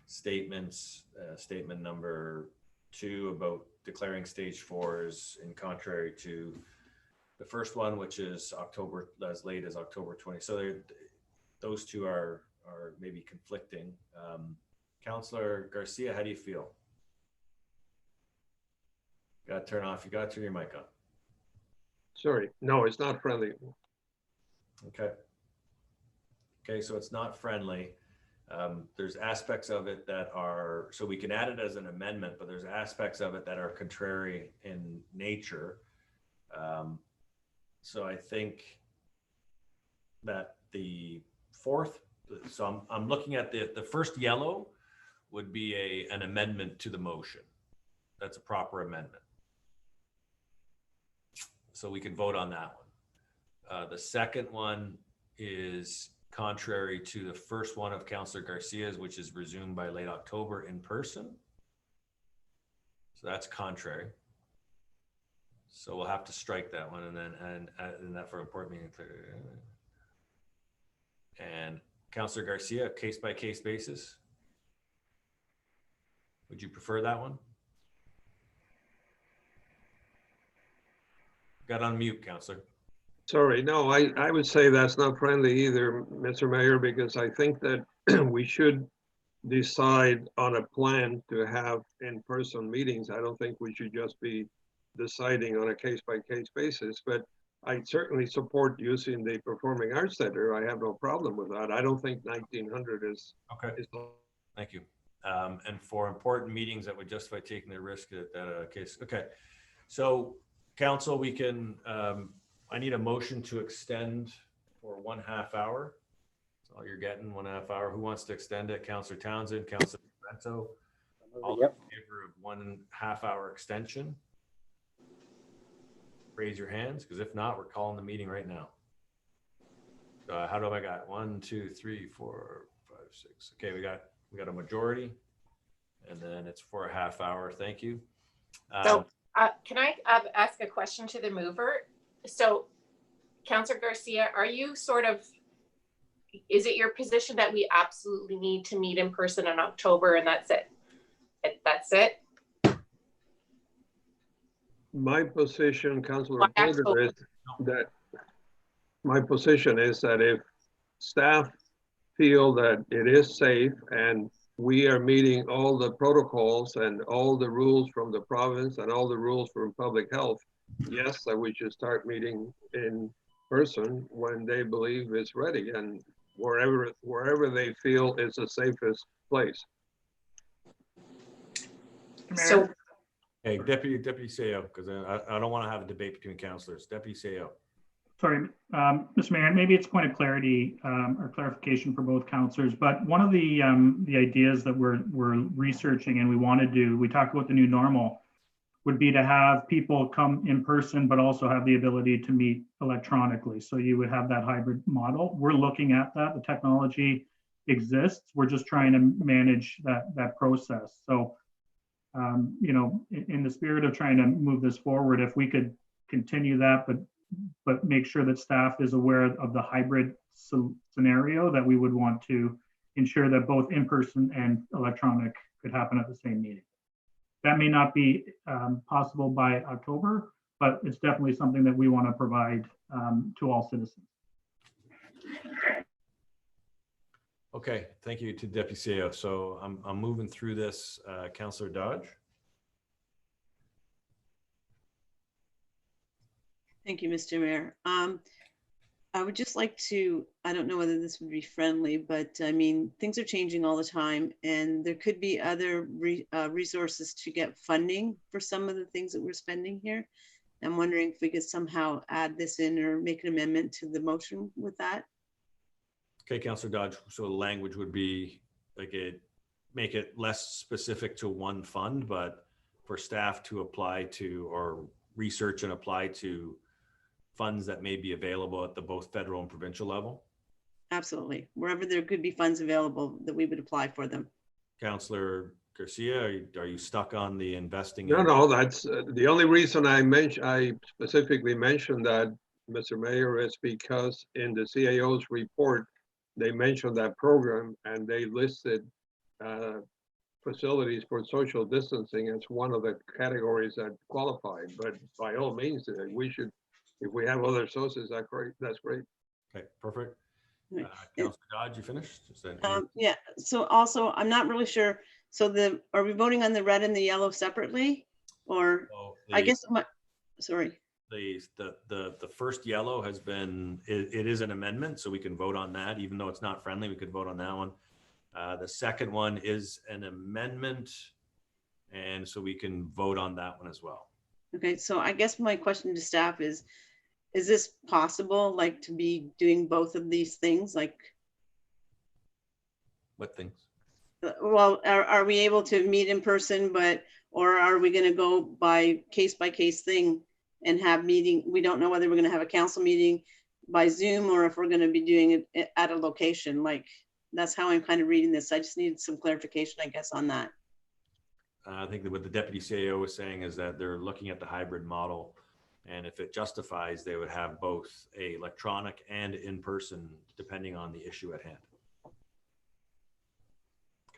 statements. Statement number 2 about declaring stage 4s in contrary to the first one, which is October, as late as October 20. So those two are maybe conflicting. Councillor Garcia, how do you feel? Got to turn off. You got to turn your mic on. Sorry, no, it's not friendly. Okay. Okay, so it's not friendly. There's aspects of it that are, so we can add it as an amendment, but there's aspects of it that are contrary in nature. So I think that the fourth, so I'm looking at the first yellow would be an amendment to the motion. That's a proper amendment. So we can vote on that one. The second one is contrary to the first one of Councillor Garcia's, which is resumed by late October in person. So that's contrary. So we'll have to strike that one, and then and that for important meeting. And Councillor Garcia, case by case basis. Would you prefer that one? Got on mute, Councillor. Sorry, no, I would say that's not friendly either, Mr. Mayor, because I think that we should decide on a plan to have in-person meetings. I don't think we should just be deciding on a case-by-case basis, but I certainly support using the Performing Arts Center. I have no problem with that. I don't think 1900 is. Okay. Thank you. And for important meetings that would justify taking the risk that case. Okay. So council, we can, I need a motion to extend for 1/2 hour. That's all you're getting, 1/2 hour. Who wants to extend it? Councillor Townsend, Councillor Bento. All in favor of 1/2 hour extension? Raise your hands, because if not, we're calling the meeting right now. How do I got 1, 2, 3, 4, 5, 6. Okay, we got a majority, and then it's for 1/2 hour. Thank you. So can I ask a question to the mover? So Councillor Garcia, are you is it your position that we absolutely need to meet in person in October and that's it? That's it? My position, Councillor Porter, is that my position is that if staff feel that it is safe and we are meeting all the protocols and all the rules from the province and all the rules from public health, yes, that we should start meeting in person when they believe it's ready and wherever they feel is the safest place. So, hey, Deputy CEO, because I don't want to have a debate between councillors. Deputy CEO. Sorry, Mr. Mayor, maybe it's a point of clarity or clarification for both councillors, but one of the ideas that we're researching and we want to do, we talk about the new normal, would be to have people come in person, but also have the ability to meet electronically. So you would have that hybrid model. We're looking at that. The technology exists. We're just trying to manage that process. So you know, in the spirit of trying to move this forward, if we could continue that, but make sure that staff is aware of the hybrid scenario, that we would want to ensure that both in-person and electronic could happen at the same meeting. That may not be possible by October, but it's definitely something that we want to provide to all citizens. Okay, thank you to Deputy CEO. So I'm moving through this. Councillor Dodge. Thank you, Mr. Mayor. I would just like to, I don't know whether this would be friendly, but I mean, things are changing all the time, and there could be other resources to get funding for some of the things that we're spending here. I'm wondering if we could somehow add this in or make an amendment to the motion with that. Okay, Councillor Dodge. So the language would be like make it less specific to one fund, but for staff to apply to or research and apply to funds that may be available at the both federal and provincial level? Absolutely. Wherever there could be funds available, that we would apply for them. Councillor Garcia, are you stuck on the investing? No, that's the only reason I specifically mentioned that, Mr. Mayor, is because in the CAO's report, they mentioned that program and they listed facilities for social distancing as one of the categories that qualified. But by all means, we should, if we have other sources, that's great. That's great. Okay, perfect. Councillor Dodge, you finished? Yeah. So also, I'm not really sure. So are we voting on the red and the yellow separately, or I guess sorry. The first yellow has been it is an amendment, so we can vote on that, even though it's not friendly. We could vote on that one. The second one is an amendment, and so we can vote on that one as well. Okay, so I guess my question to staff is this possible, like, to be doing both of these things? Like, what things? Well, are we able to meet in person, or are we going to go by case thing and have meeting? We don't know whether we're going to have a council meeting by Zoom or if we're going to be doing it at a location. Like, that's how I'm kind of reading this. I just need some clarification, I guess, on that. I think that what the Deputy CAO was saying is that they're looking at the hybrid model, and if it justifies, they would have both a electronic and in-person, depending on the issue at hand.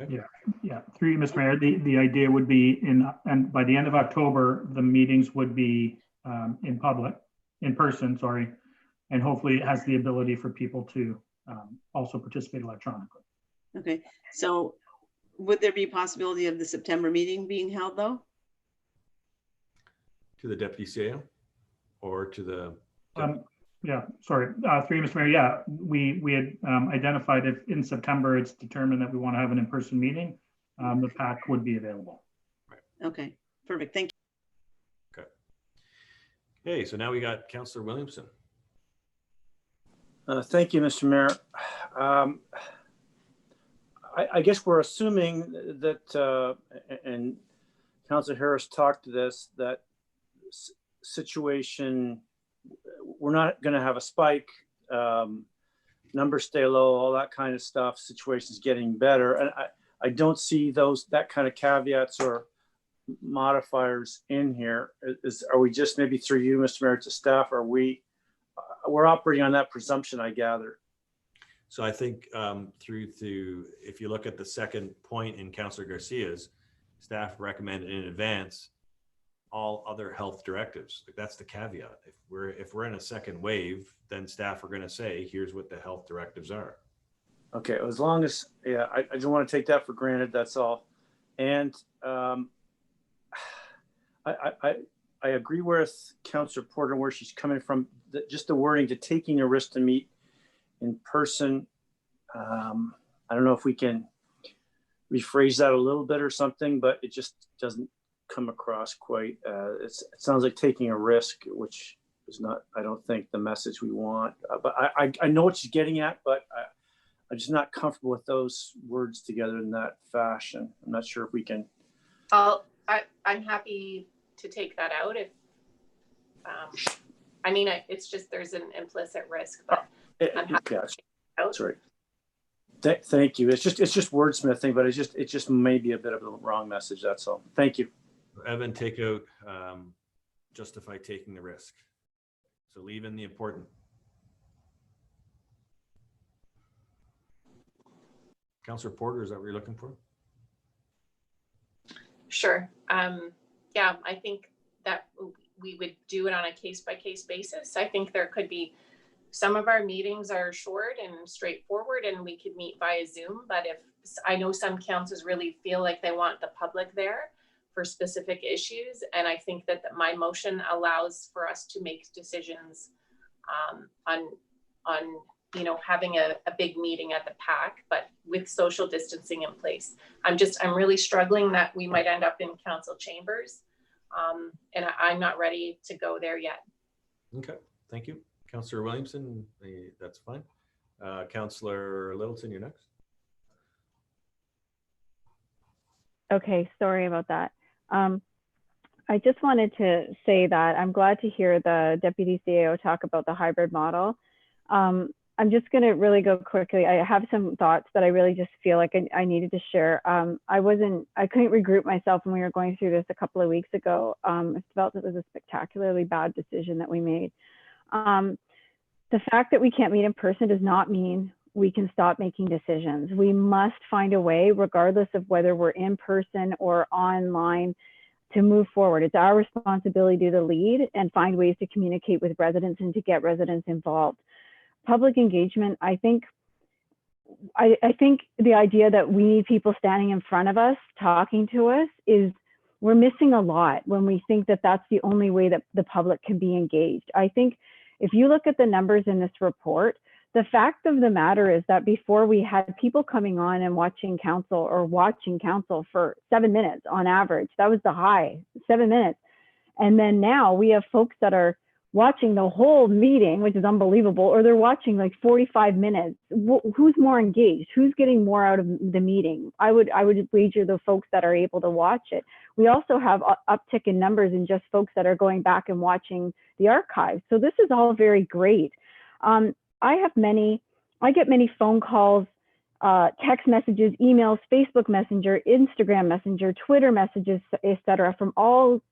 Okay. Yeah. Through you, Mr. Mayor, the idea would be and by the end of October, the meetings would be in person, sorry, and hopefully it has the ability for people to also participate electronically. Okay, so would there be a possibility of the September meeting being held, though? To the Deputy CAO or to the? Yeah, sorry, through you, Mr. Mayor. Yeah, we had identified if in September it's determined that we want to have an in-person meeting, the pack would be available. Right. Okay, perfect. Thank you. Okay. Okay, so now we got Councillor Williamson. Thank you, Mr. Mayor. I guess we're assuming that, and Councillor Harris talked to this, that situation, we're not going to have a spike, numbers stay low, all that kind of stuff, situation's getting better. And I don't see that kind of caveats or modifiers in here. Are we just, maybe through you, Mr. Mayor, to staff, we're operating on that presumption, I gather. So I think if you look at the second point in Councillor Garcia's, staff recommended in advance all other health directives. Like, that's the caveat. If we're in a second wave, then staff are going to say, here's what the health directives are. Okay, as long as, yeah, I don't want to take that for granted, that's all. And I agree with Councillor Porter where she's coming from, just the wording to taking a risk to meet in person. I don't know if we can rephrase that a little bit or something, but it just doesn't come across quite. It sounds like taking a risk, which is not, I don't think, the message we want. But I know what she's getting at, but I'm just not comfortable with those words together in that fashion. I'm not sure if we can. I'm happy to take that out if, I mean, it's just, there's an implicit risk, but I'm happy to take it out. That's right. Thank you. It's just wordsmithing, but it just may be a bit of a wrong message. That's all. Thank you. Evan, take out justify taking the risk. So leave in the important. Councillor Porter, is that what you're looking for? Sure. Yeah, I think that we would do it on a case-by-case basis. I think there could be some of our meetings are short and straightforward and we could meet via Zoom, but if I know some councils really feel like they want the public there for specific issues, and I think that my motion allows for us to make decisions on you know, having a big meeting at the PAC, but with social distancing in place. I'm really struggling that we might end up in council chambers, and I'm not ready to go there yet. Okay, thank you. Councillor Williamson, that's fine. Councillor Littleton, you're next. Okay, sorry about that. I just wanted to say that I'm glad to hear the Deputy CAO talk about the hybrid model. I'm just going to really go quickly. I have some thoughts that I really just feel like I needed to share. I couldn't regroup myself when we were going through this a couple of weeks ago. I felt it was a spectacularly bad decision that we made. The fact that we can't meet in person does not mean we can stop making decisions. We must find a way, regardless of whether we're in person or online, to move forward. It's our responsibility to lead and find ways to communicate with residents and to get residents involved. Public engagement, I think the idea that we need people standing in front of us talking to us we're missing a lot when we think that that's the only way that the public can be engaged. I think if you look at the numbers in this report, the fact of the matter is that before we had people coming on and watching council for 7 minutes on average. That was the high, 7 minutes. And then now we have folks that are watching the whole meeting, which is unbelievable, or they're watching like 45 minutes. Who's more engaged? Who's getting more out of the meeting? I would wager the folks that are able to watch it. We also have uptick in numbers in just folks that are going back and watching the archives. So this is all very great. I get many phone calls, text messages, emails, Facebook Messenger, Instagram Messenger, Twitter messages, etc., from all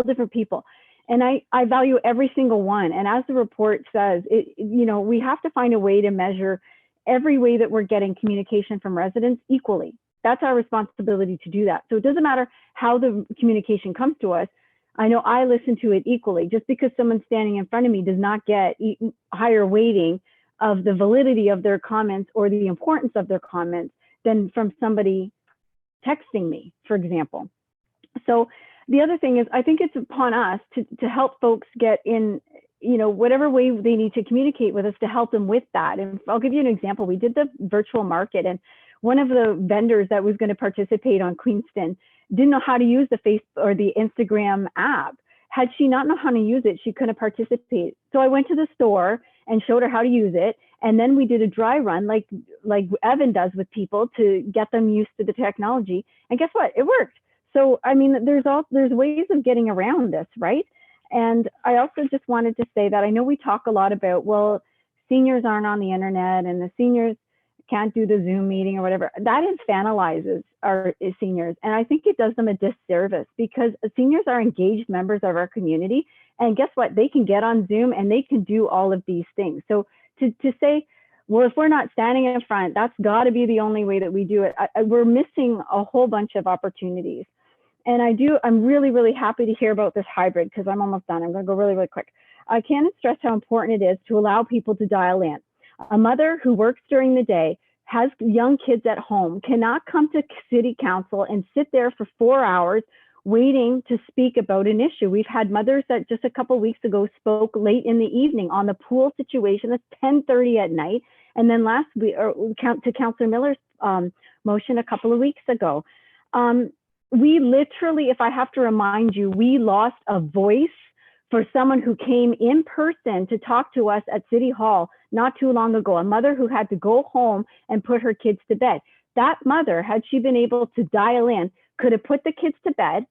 different people. And I value every single one. And as the report says, we have to find a way to measure every way that we're getting communication from residents equally. That's our responsibility to do that. So it doesn't matter how the communication comes to us. I know I listen to it equally. Just because someone's standing in front of me does not get higher weighting of the validity of their comments or the importance of their comments than from somebody texting me, for example. So the other thing is, I think it's upon us to help folks get in, whatever way they need to communicate with us to help them with that. And I'll give you an example. We did the virtual market, and one of the vendors that was going to participate on Queenston didn't know how to use the Facebook or the Instagram app. Had she not known how to use it, she couldn't participate. So I went to the store and showed her how to use it. And then we did a dry run like Evan does with people to get them used to the technology. And guess what? It worked. So, I mean, there's ways of getting around this, right? And I also just wanted to say that I know we talk a lot about, well, seniors aren't on the internet and the seniors can't do the Zoom meeting or whatever. That infantilizes our seniors. And I think it does them a disservice because seniors are engaged members of our community. And guess what? They can get on Zoom and they can do all of these things. So to say, well, if we're not standing in front, that's got to be the only way that we do it. We're missing a whole bunch of opportunities. And I'm really, really happy to hear about this hybrid because I'm almost done. I'm going to go really, really quick. I can't stress how important it is to allow people to dial in. A mother who works during the day, has young kids at home, cannot come to city council and sit there for 4 hours waiting to speak about an issue. We've had mothers that just a couple of weeks ago spoke late in the evening on the pool situation. That's 10:30 at night. And then last week, to Councillor Miller's motion a couple of weeks ago. We literally, if I have to remind you, we lost a voice for someone who came in person to talk to us at City Hall not too long ago, a mother who had to go home and put her kids to bed. That mother, had she been able to dial in, could have put the kids to bed,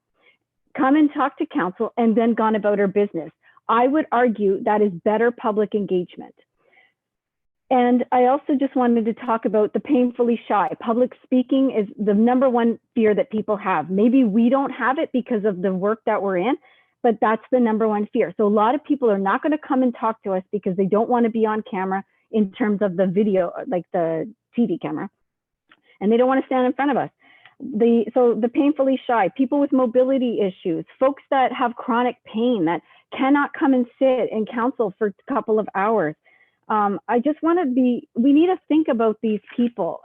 come and talk to council, and then gone about her business. I would argue that is better public engagement. And I also just wanted to talk about the painfully shy. Public speaking is the #1 fear that people have. Maybe we don't have it because of the work that we're in, but that's the #1 fear. So a lot of people are not going to come and talk to us because they don't want to be on camera in terms of the video, like the TV camera, and they don't want to stand in front of us. So the painfully shy, people with mobility issues, folks that have chronic pain that cannot come and sit in council for a couple of hours. I just want to we need to think about these people.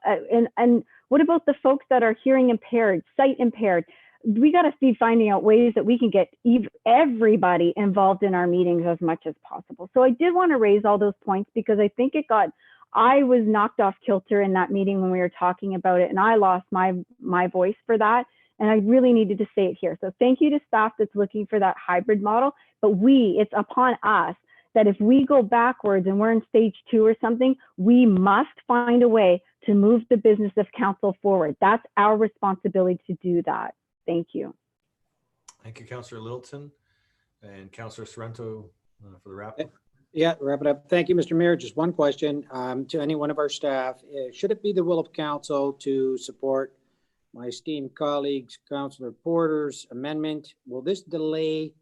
And what about the folks that are hearing impaired, sight impaired? We got to be finding out ways that we can get everybody involved in our meetings as much as possible. So I did want to raise all those points because I think I was knocked off kilter in that meeting when we were talking about it, and I lost my voice for that. And I really needed to say it here. So thank you to staff that's looking for that hybrid model, but it's upon us that if we go backwards and we're in stage 2 or something, we must find a way to move the business of council forward. That's our responsibility to do that. Thank you. Thank you, Councillor Littleton, and Councillor Sorrento for the wrap up. Yeah, wrap it up. Thank you, Mr. Mayor. Just one question to any one of our staff. Should it be the will of council to support my esteemed colleagues, Councillor Porter's amendment? Will this delay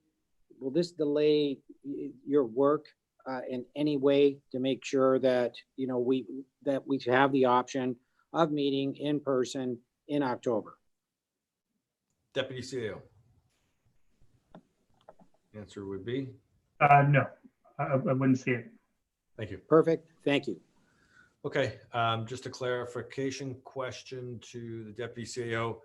your work in any way to make sure that we have the option of meeting in person in October? Deputy CAO. Answer would be no. I wouldn't see it. Thank you. Perfect. Thank you. Okay, just a clarification question to the Deputy CAO.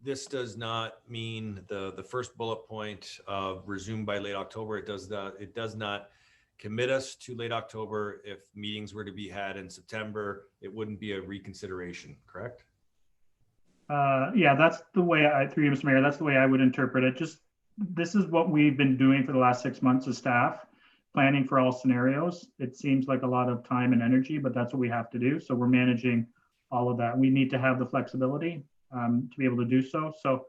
This does not mean the first bullet point of resume by late October. It does not commit us to late October. If meetings were to be had in September, it wouldn't be a reconsideration, correct? Yeah, that's the way through you, Mr. Mayor, that's the way I would interpret it. This is what we've been doing for the last 6 months as staff, planning for all scenarios. It seems like a lot of time and energy, but that's what we have to do. So we're managing all of that. We need to have the flexibility to be able to do so. So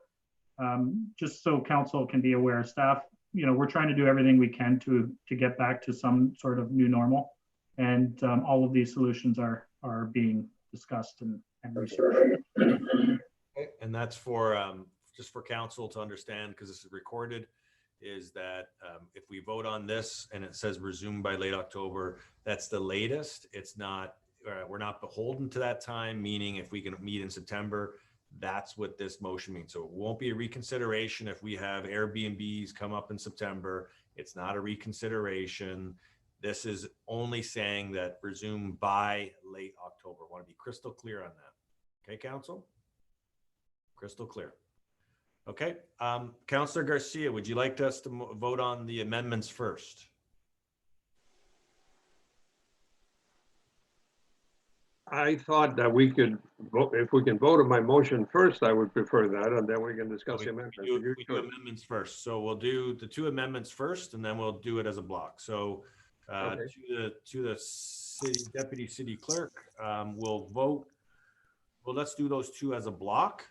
just so council can be aware, staff, we're trying to do everything we can to get back to some sort of new normal. And all of these solutions are being discussed and researched. Okay. And that's for just for council to understand, because this is recorded, is that if we vote on this and it says resume by late October, that's the latest. It's not, we're not beholden to that time, meaning if we can meet in September, that's what this motion means. So it won't be a reconsideration if we have Airbnbs come up in September. It's not a reconsideration. This is only saying that resume by late October. I want to be crystal clear on that. Okay, council? Crystal clear. Okay, Councillor Garcia, would you like us to vote on the amendments first? I thought that we could vote, if we can vote on my motion first, I would prefer that, and then we can discuss the amendments. We do amendments first. So we'll do the 2 amendments first, and then we'll do it as a block. So okay. to the city deputy city clerk, we'll vote. Well, let's do those 2 as a block.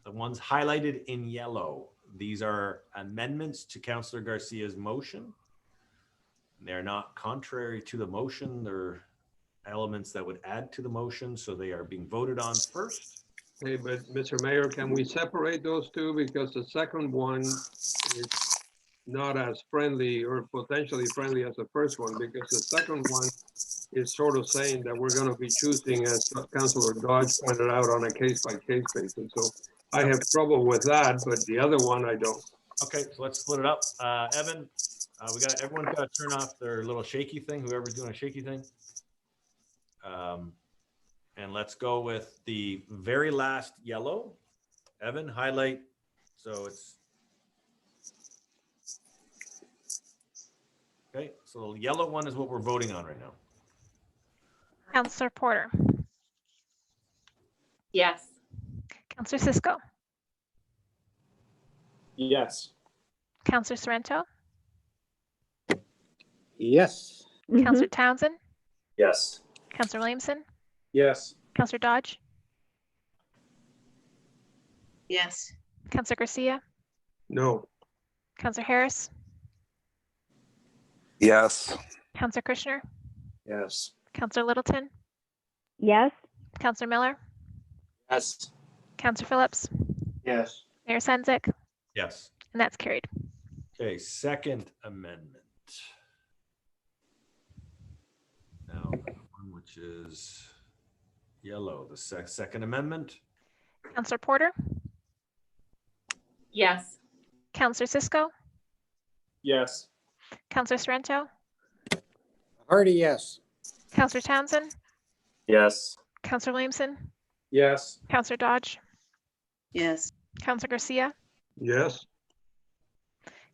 The ones highlighted in yellow, these are amendments to Councillor Garcia's motion. They're not contrary to the motion. They're elements that would add to the motion, so they are being voted on first. Hey, but Mr. Mayor, can we separate those 2? Because the second one is not as friendly or potentially friendly as the first one, because the second one is sort of saying that we're going to be choosing, as Councillor Dodge pointed out, on a case-by-case basis. So I have trouble with that, but the other one I don't. Okay, so let's split it up. Evan, everyone's got to turn off their little shaky thing, whoever's doing a shaky thing. And let's go with the very last yellow. Evan, highlight. So it's okay. So the yellow one is what we're voting on right now. Councillor Porter. Yes. Councillor Cisco. Yes. Councillor Sorrento. Yes. Councillor Townsend. Yes. Councillor Williamson. Yes. Councillor Dodge. Yes. Councillor Garcia. No. Councillor Harris. Yes. Councillor Kushner. Yes. Councillor Littleton, Yes. Councillor Miller, Yes. Councillor Phillips, Yes. Mayor Sendzik, Yes. and that's carried. Okay, Second Amendment. Now, that one which is yellow, the Second Amendment. Councillor Porter, Yes. Councillor Cisco, Yes. Councillor Sorrento, Hardy, yes. Councillor Townsend, Yes. Councillor Williamson, Yes. Councillor Dodge, Yes. Councillor Garcia, Yes.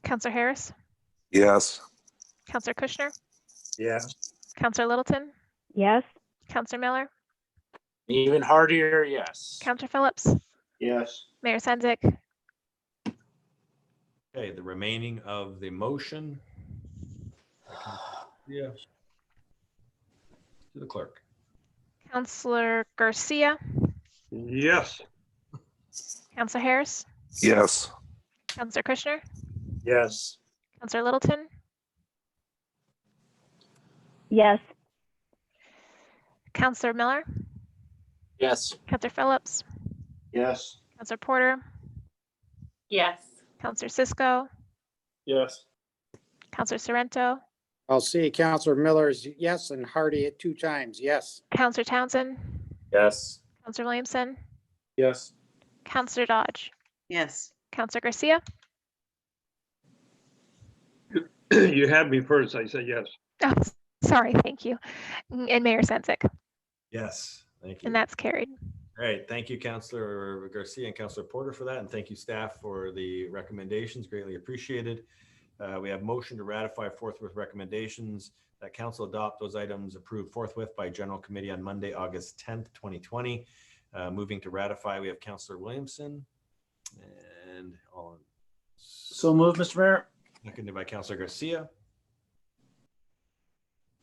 Councillor Harris, Yes. Councillor Kushner, Yes. Councillor Littleton, Yes. Councillor Miller, Even hardier, yes. Councillor Phillips, Yes. Mayor Sendzik, Okay, the remaining of the motion. Yeah. To the clerk. Councillor Garcia, Yes. Councillor Harris, Yes. Councillor Kushner, Yes. Councillor Littleton, Yes. Councillor Miller, Yes. Councillor Phillips, Yes. Councillor Porter, Yes. Councillor Cisco, Yes. Councillor Sorrento, I'll see Councillor Miller's yes and Hardy at 2 times, yes. Councillor Townsend, Yes. Councillor Williamson, Yes. Councillor Dodge, Yes. Councillor Garcia. You had me first. I said yes. Oh, sorry, thank you. And Mayor Sendzik, Yes, thank you. and that's carried. All right, thank you, Councillor Garcia and Councillor Porter for that, and thank you, staff, for the recommendations, greatly appreciated. We have motion to ratify forthwith recommendations that council adopt those items approved forthwith by General Committee on Monday, August 10th, 2020. Moving to ratify, we have Councillor Williamson and all. So move, Mr. Mayor. Seconded by Councillor Garcia.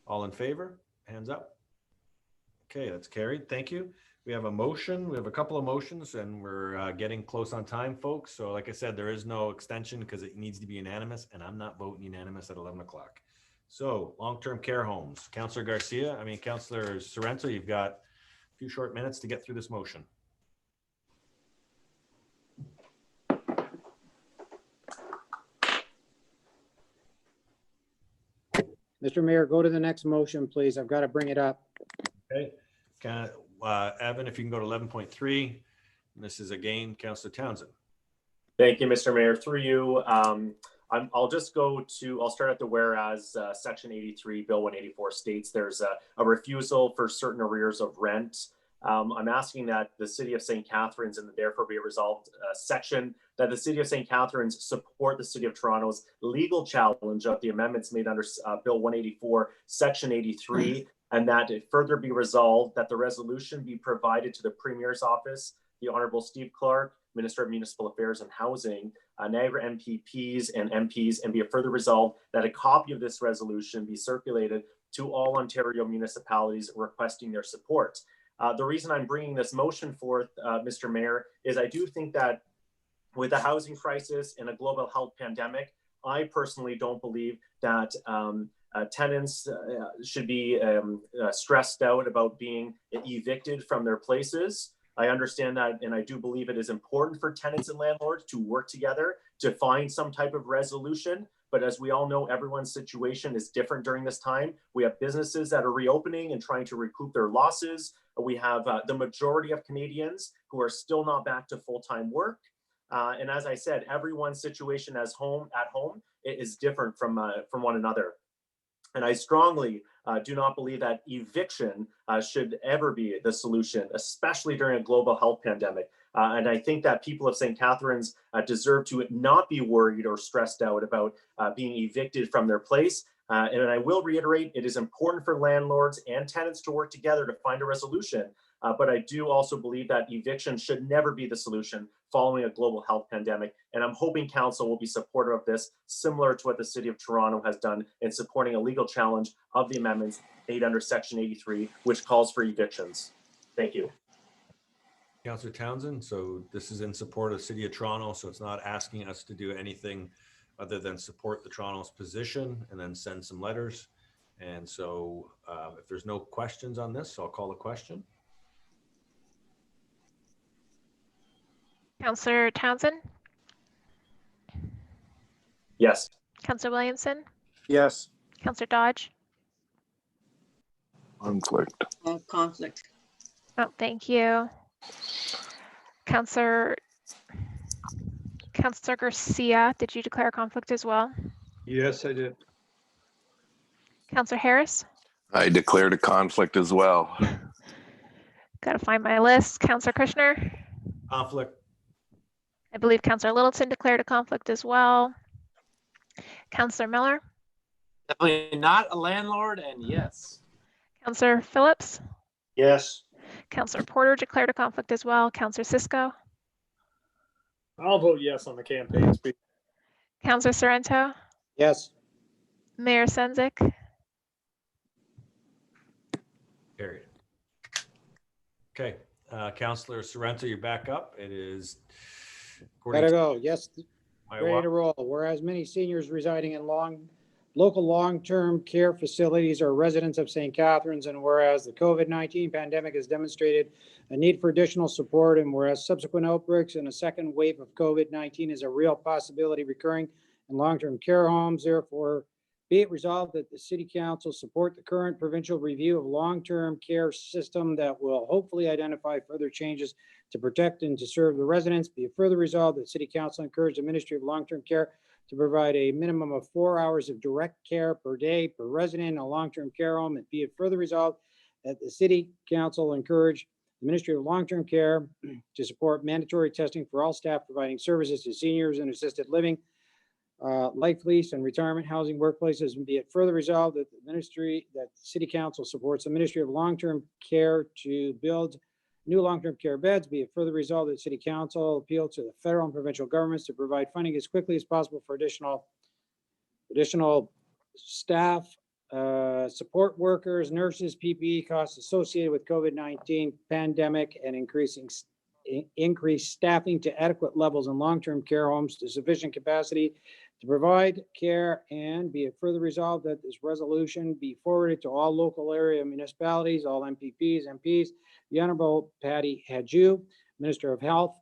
All in favor? Hands up. Okay, that's carried. Thank you. We have a motion. We have a couple of motions, and we're getting close on time, folks. So like I said, there is no extension because it needs to be unanimous, and I'm not voting unanimous at 11 o'clock. So long-term care homes. Councillor Garcia, Councillor Sorrento, you've got a few short minutes to get through this motion. Mr. Mayor, go to the next motion, please. I've got to bring it up. Okay. Evan, if you can go to 11.3. This is again, Councillor Townsend. Thank you, Mr. Mayor. Through you, I'll start at the whereas section 83, Bill 184 states there's a refusal for certain arrears of rent. I'm asking that the City of St. Catharines, and therefore be resolved section, that the City of St. Catharines support the City of Toronto's legal challenge of the amendments made under Bill 184, section 83, and that it further be resolved that the resolution be provided to the Premier's office, the Honorable Steve Clark, Minister of Municipal Affairs and Housing, Niagara MPPs and MPs, and be it further resolved that a copy of this resolution be circulated to all Ontario municipalities requesting their support. The reason I'm bringing this motion forth, Mr. Mayor, is I do think that with the housing crisis and a global health pandemic, I personally don't believe that tenants should be stressed out about being evicted from their places. I understand that, and I do believe it is important for tenants and landlords to work together to find some type of resolution. But as we all know, everyone's situation is different during this time. We have businesses that are reopening and trying to recoup their losses. We have the majority of Canadians who are still not back to full-time work. And as I said, everyone's situation at home is different from one another. And I strongly do not believe that eviction should ever be the solution, especially during a global health pandemic. And I think that people of St. Catharines deserve to not be worried or stressed out about being evicted from their place. And I will reiterate, it is important for landlords and tenants to work together to find a resolution. But I do also believe that eviction should never be the solution following a global health pandemic. And I'm hoping council will be supportive of this, similar to what the City of Toronto has done in supporting a legal challenge of the amendments made under Section 83, which calls for evictions. Thank you. Councillor Townsend, so this is in support of the City of Toronto, so it's not asking us to do anything other than support the Toronto's position and then send some letters. And so if there's no questions on this, I'll call a question. Councillor Townsend, Yes. Councillor Williamson, Yes. Councillor Dodge. Conflict. Conflict. Oh, thank you. Councillor Garcia, did you declare a conflict as well? Yes, I did. Councillor Harris? I declared a conflict as well. Got to find my list. Councillor Kushner? Conflict. I believe Councillor Littleton declared a conflict as well. Councillor Miller? Definitely not a landlord, and yes. Councillor Phillips? Yes. Councillor Porter declared a conflict as well. Councillor Cisco? I'll vote yes on the campaign speech. Councillor Sorrento? Yes. Mayor Senzik? Carried. Okay, Councillor Sorrento, you're back up. It is. Gotta go. Yes, My ready to roll. Whereas many seniors residing in local long-term care facilities are residents of St. Catharines, and whereas the COVID-19 pandemic has demonstrated a need for additional support, and whereas subsequent outbreaks and a second wave of COVID-19 is a real possibility recurring in long-term care homes, therefore be it resolved that the City Council support the current provincial review of long-term care system that will hopefully identify further changes to protect and to serve the residents. Be it further resolved that City Council encourage the Ministry of Long-Term Care to provide a minimum of 4 hours of direct care per day per resident in a long-term care home. And be it further resolved that the City Council encourage the Ministry of Long-Term Care to support mandatory testing for all staff providing services to seniors in assisted living, life lease and retirement housing workplaces. And be it further resolved that the City Council supports the Ministry of Long-Term Care to build new long-term care beds. Be it further resolved that City Council appeal to the federal and provincial governments to provide funding as quickly as possible for additional staff, support workers, nurses, PPE costs associated with COVID-19 pandemic, and increased staffing to adequate levels in long-term care homes to sufficient capacity to provide care. And be it further resolved that this resolution be forwarded to all local area municipalities, all MPPs, MPs, the Honorable Patty Hadju, Minister of Health,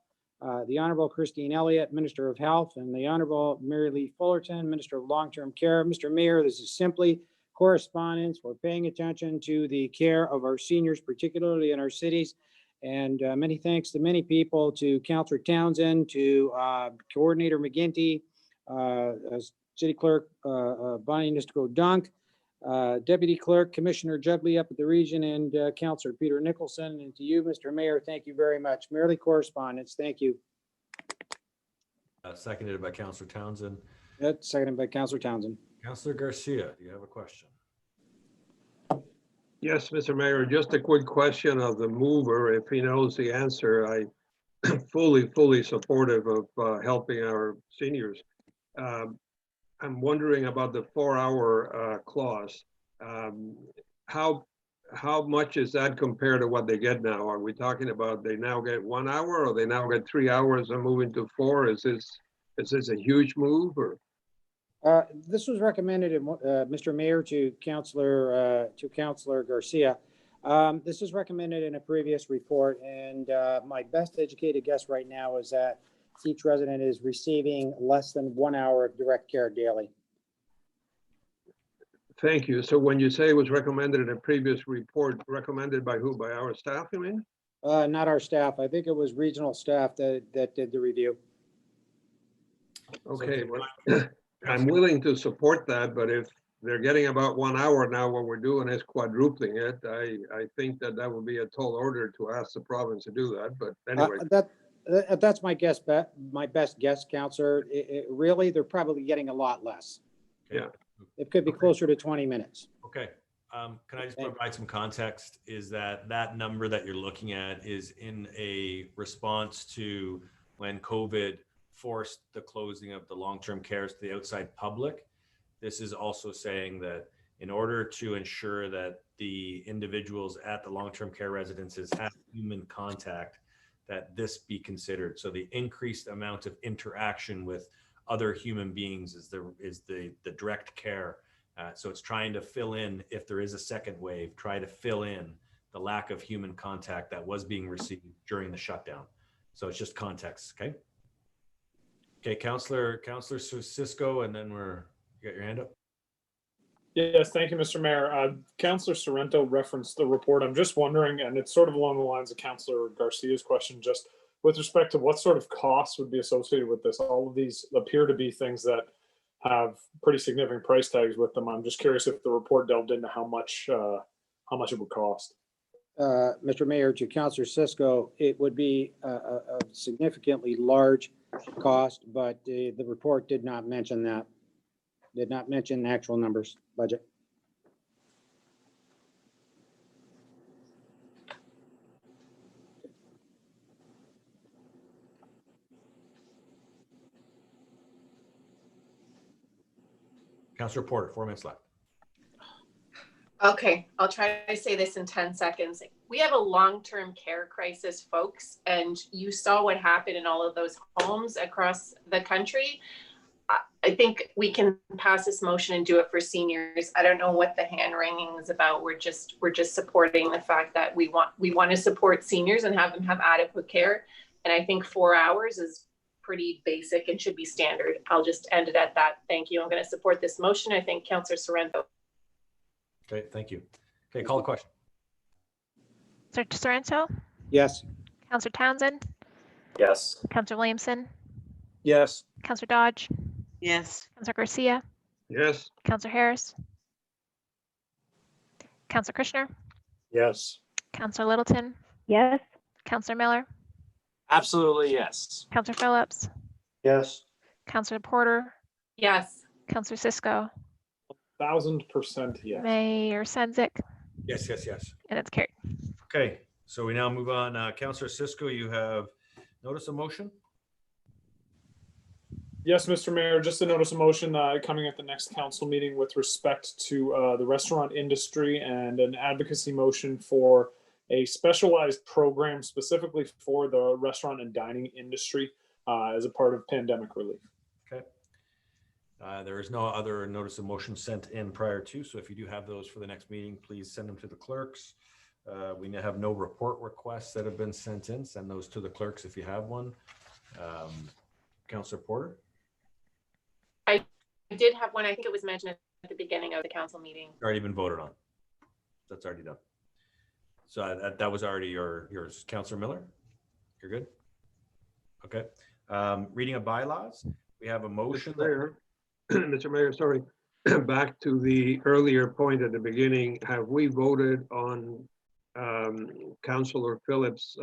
the Honorable Christine Elliott, Minister of Health, and the Honorable Mary Lee Fullerton, Minister of Long-Term Care. Mr. Mayor, this is simply correspondence for paying attention to the care of our seniors, particularly in our cities. And many thanks to many people, to Councillor Townsend, to Coordinator McGinty, City Clerk Bonnie Nistico-Dunk, Deputy Clerk Commissioner Jugley up at the region, and Councillor Peter Nicholson. And to you, Mr. Mayor, thank you very much. Merely correspondence. Thank you. Seconded by Councillor Townsend. That's seconded by Councillor Townsend. Councillor Garcia, do you have a question? Yes, Mr. Mayor, just a quick question of the mover. If he knows the answer, I'm fully supportive of helping our seniors. I'm wondering about the 4-hour clause. How much is that compared to what they get now? Are we talking about they now get 1 hour, or they now get 3 hours and moving to 4? Is this a huge move, or? This was recommended, Mr. Mayor, to Councillor Garcia. This is recommended in a previous report, and my best educated guess right now is that each resident is receiving less than 1 hour of direct care daily. Thank you. So when you say it was recommended in a previous report, recommended by who? By our staff, you mean? Not our staff. I think it was regional staff that did the review. Okay, well, I'm willing to support that, but if they're getting about 1 hour now, what we're doing is quadrupling it. I think that would be a tall order to ask the province to do that, but anyway. That's my guess, my best guess, Councillor. Really, they're probably getting a lot less. Yeah. It could be closer to 20 minutes. Okay. Can I just provide some context? Is that number that you're looking at is in a response to when COVID forced the closing of the long-term cares to the outside public. This is also saying that in order to ensure that the individuals at the long-term care residences have human contact, that this be considered. So the increased amount of interaction with other human beings is the direct care So it's trying to fill in, if there is a second wave, try to fill in the lack of human contact that was being received during the shutdown. So it's just context, okay? Okay, Councillor Cisco, and then you got your hand up. Yes, thank you, Mr. Mayor. Councillor Sorrento referenced the report. I'm just wondering, and it's sort of along the lines of Councillor Garcia's question, just with respect to what sort of costs would be associated with this. All of these appear to be things that have pretty significant price tags with them. I'm just curious if the report delved into how much it would cost. Mr. Mayor, to Councillor Cisco, it would be a significantly large cost, but the report did not mention that. Did not mention actual numbers, budget. Councillor Porter, 4 minutes left. Okay, I'll try to say this in 10 seconds. We have a long-term care crisis, folks, and you saw what happened in all of those homes across the country. I think we can pass this motion and do it for seniors. I don't know what the hand wringing is about. We're just supporting the fact that we want to support seniors and have them have adequate care. And I think 4 hours is pretty basic and should be standard. I'll just end it at that. Thank you. I'm going to support this motion. I thank Councillor Sorrento. Okay, thank you. Okay, call the question. Councillor Sorrento? Yes. Councillor Townsend? Yes. Councillor Williamson? Yes. Councillor Dodge? Yes. Councillor Garcia? Yes. Councillor Harris? Councillor Kushner? Yes. Councillor Littleton? Yes. Councillor Miller? Absolutely, yes. Councillor Phillips? Yes. Councillor Porter? Yes. Councillor Cisco? 1000% yes. Mayor Sendzik? Yes, yes, yes. And it's carried. Okay, so we now move on. Councillor Cisco, you have notice of motion? Yes, Mr. Mayor, just a notice of motion coming at the next council meeting with respect to the restaurant industry and an advocacy motion for a specialized program specifically for the restaurant and dining industry as a part of pandemic relief. Okay. There is no other notice of motion sent in prior to, so if you do have those for the next meeting, please send them to the clerks. We now have no report requests that have been sent in. Send those to the clerks if you have one. Councillor Porter? I did have one. I think it was mentioned at the beginning of the council meeting. Already been voted on. That's already done. So that was already yours. Councillor Miller? You're good? Okay. Reading of bylaws. We have a motion. Mr. Mayor, sorry. Back to the earlier point at the beginning, have we voted on Councillor Phillips'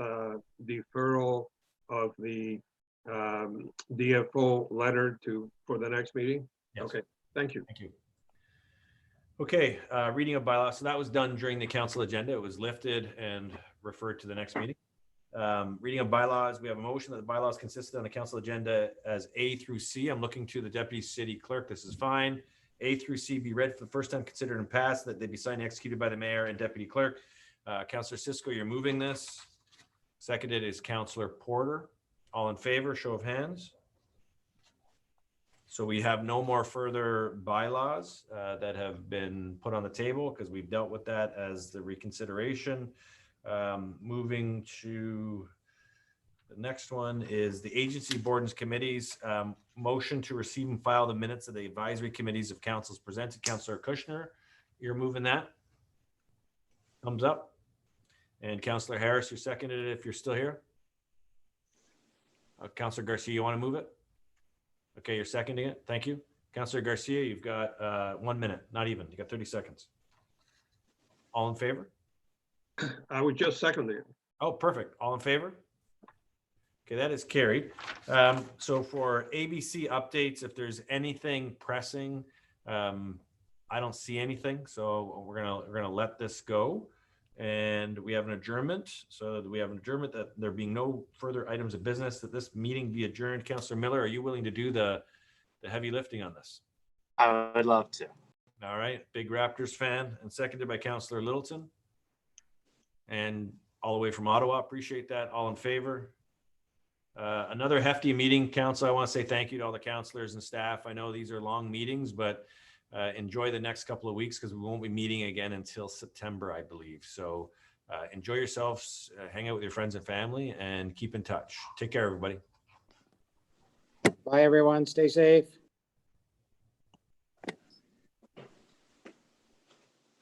deferral of the DFO letter for the next meeting? Yes. Okay, thank you. Thank you. Okay, reading of bylaws. So that was done during the council agenda. It was lifted and referred to the next meeting. Reading of bylaws. We have a motion that the bylaws consisted on the council agenda as A through C. I'm looking to the deputy city clerk. This is fine. A through C be read for the first time, considered and passed, that they be signed and executed by the mayor and deputy clerk. Councillor Cisco, you're moving this. Seconded is Councillor Porter. All in favor, show of hands. So we have no more further bylaws that have been put on the table because we've dealt with that as the reconsideration. Moving to the next one is the agency boards and committees. Motion to receive and file the minutes of the advisory committees of councils presented. Councillor Kushner, you're moving that. Thumbs up. And Councillor Harris, you seconded it if you're still here. Councillor Garcia, you want to move it? Okay, you're seconding it. Thank you. Councillor Garcia, you've got 1 minute, not even. You got 30 seconds. All in favor? I would just second it. Oh, perfect. All in favor? Okay, that is carried. So for ABC updates, if there's anything pressing, I don't see anything. So we're gonna let this go. And we have an adjournment. So we have an adjournment that there being no further items of business, that this meeting be adjourned. Councillor Miller, are you willing to do the heavy lifting on this? I would love to. All right, big Raptors fan, and seconded by Councillor Littleton. And all the way from Ottawa, appreciate that. All in favor? Another hefty meeting, council. I want to say thank you to all the councillors and staff. I know these are long meetings, but enjoy the next couple of weeks because we won't be meeting again until September, I believe. So enjoy yourselves, hang out with your friends and family, and keep in touch. Take care, everybody. Bye, everyone. Stay safe.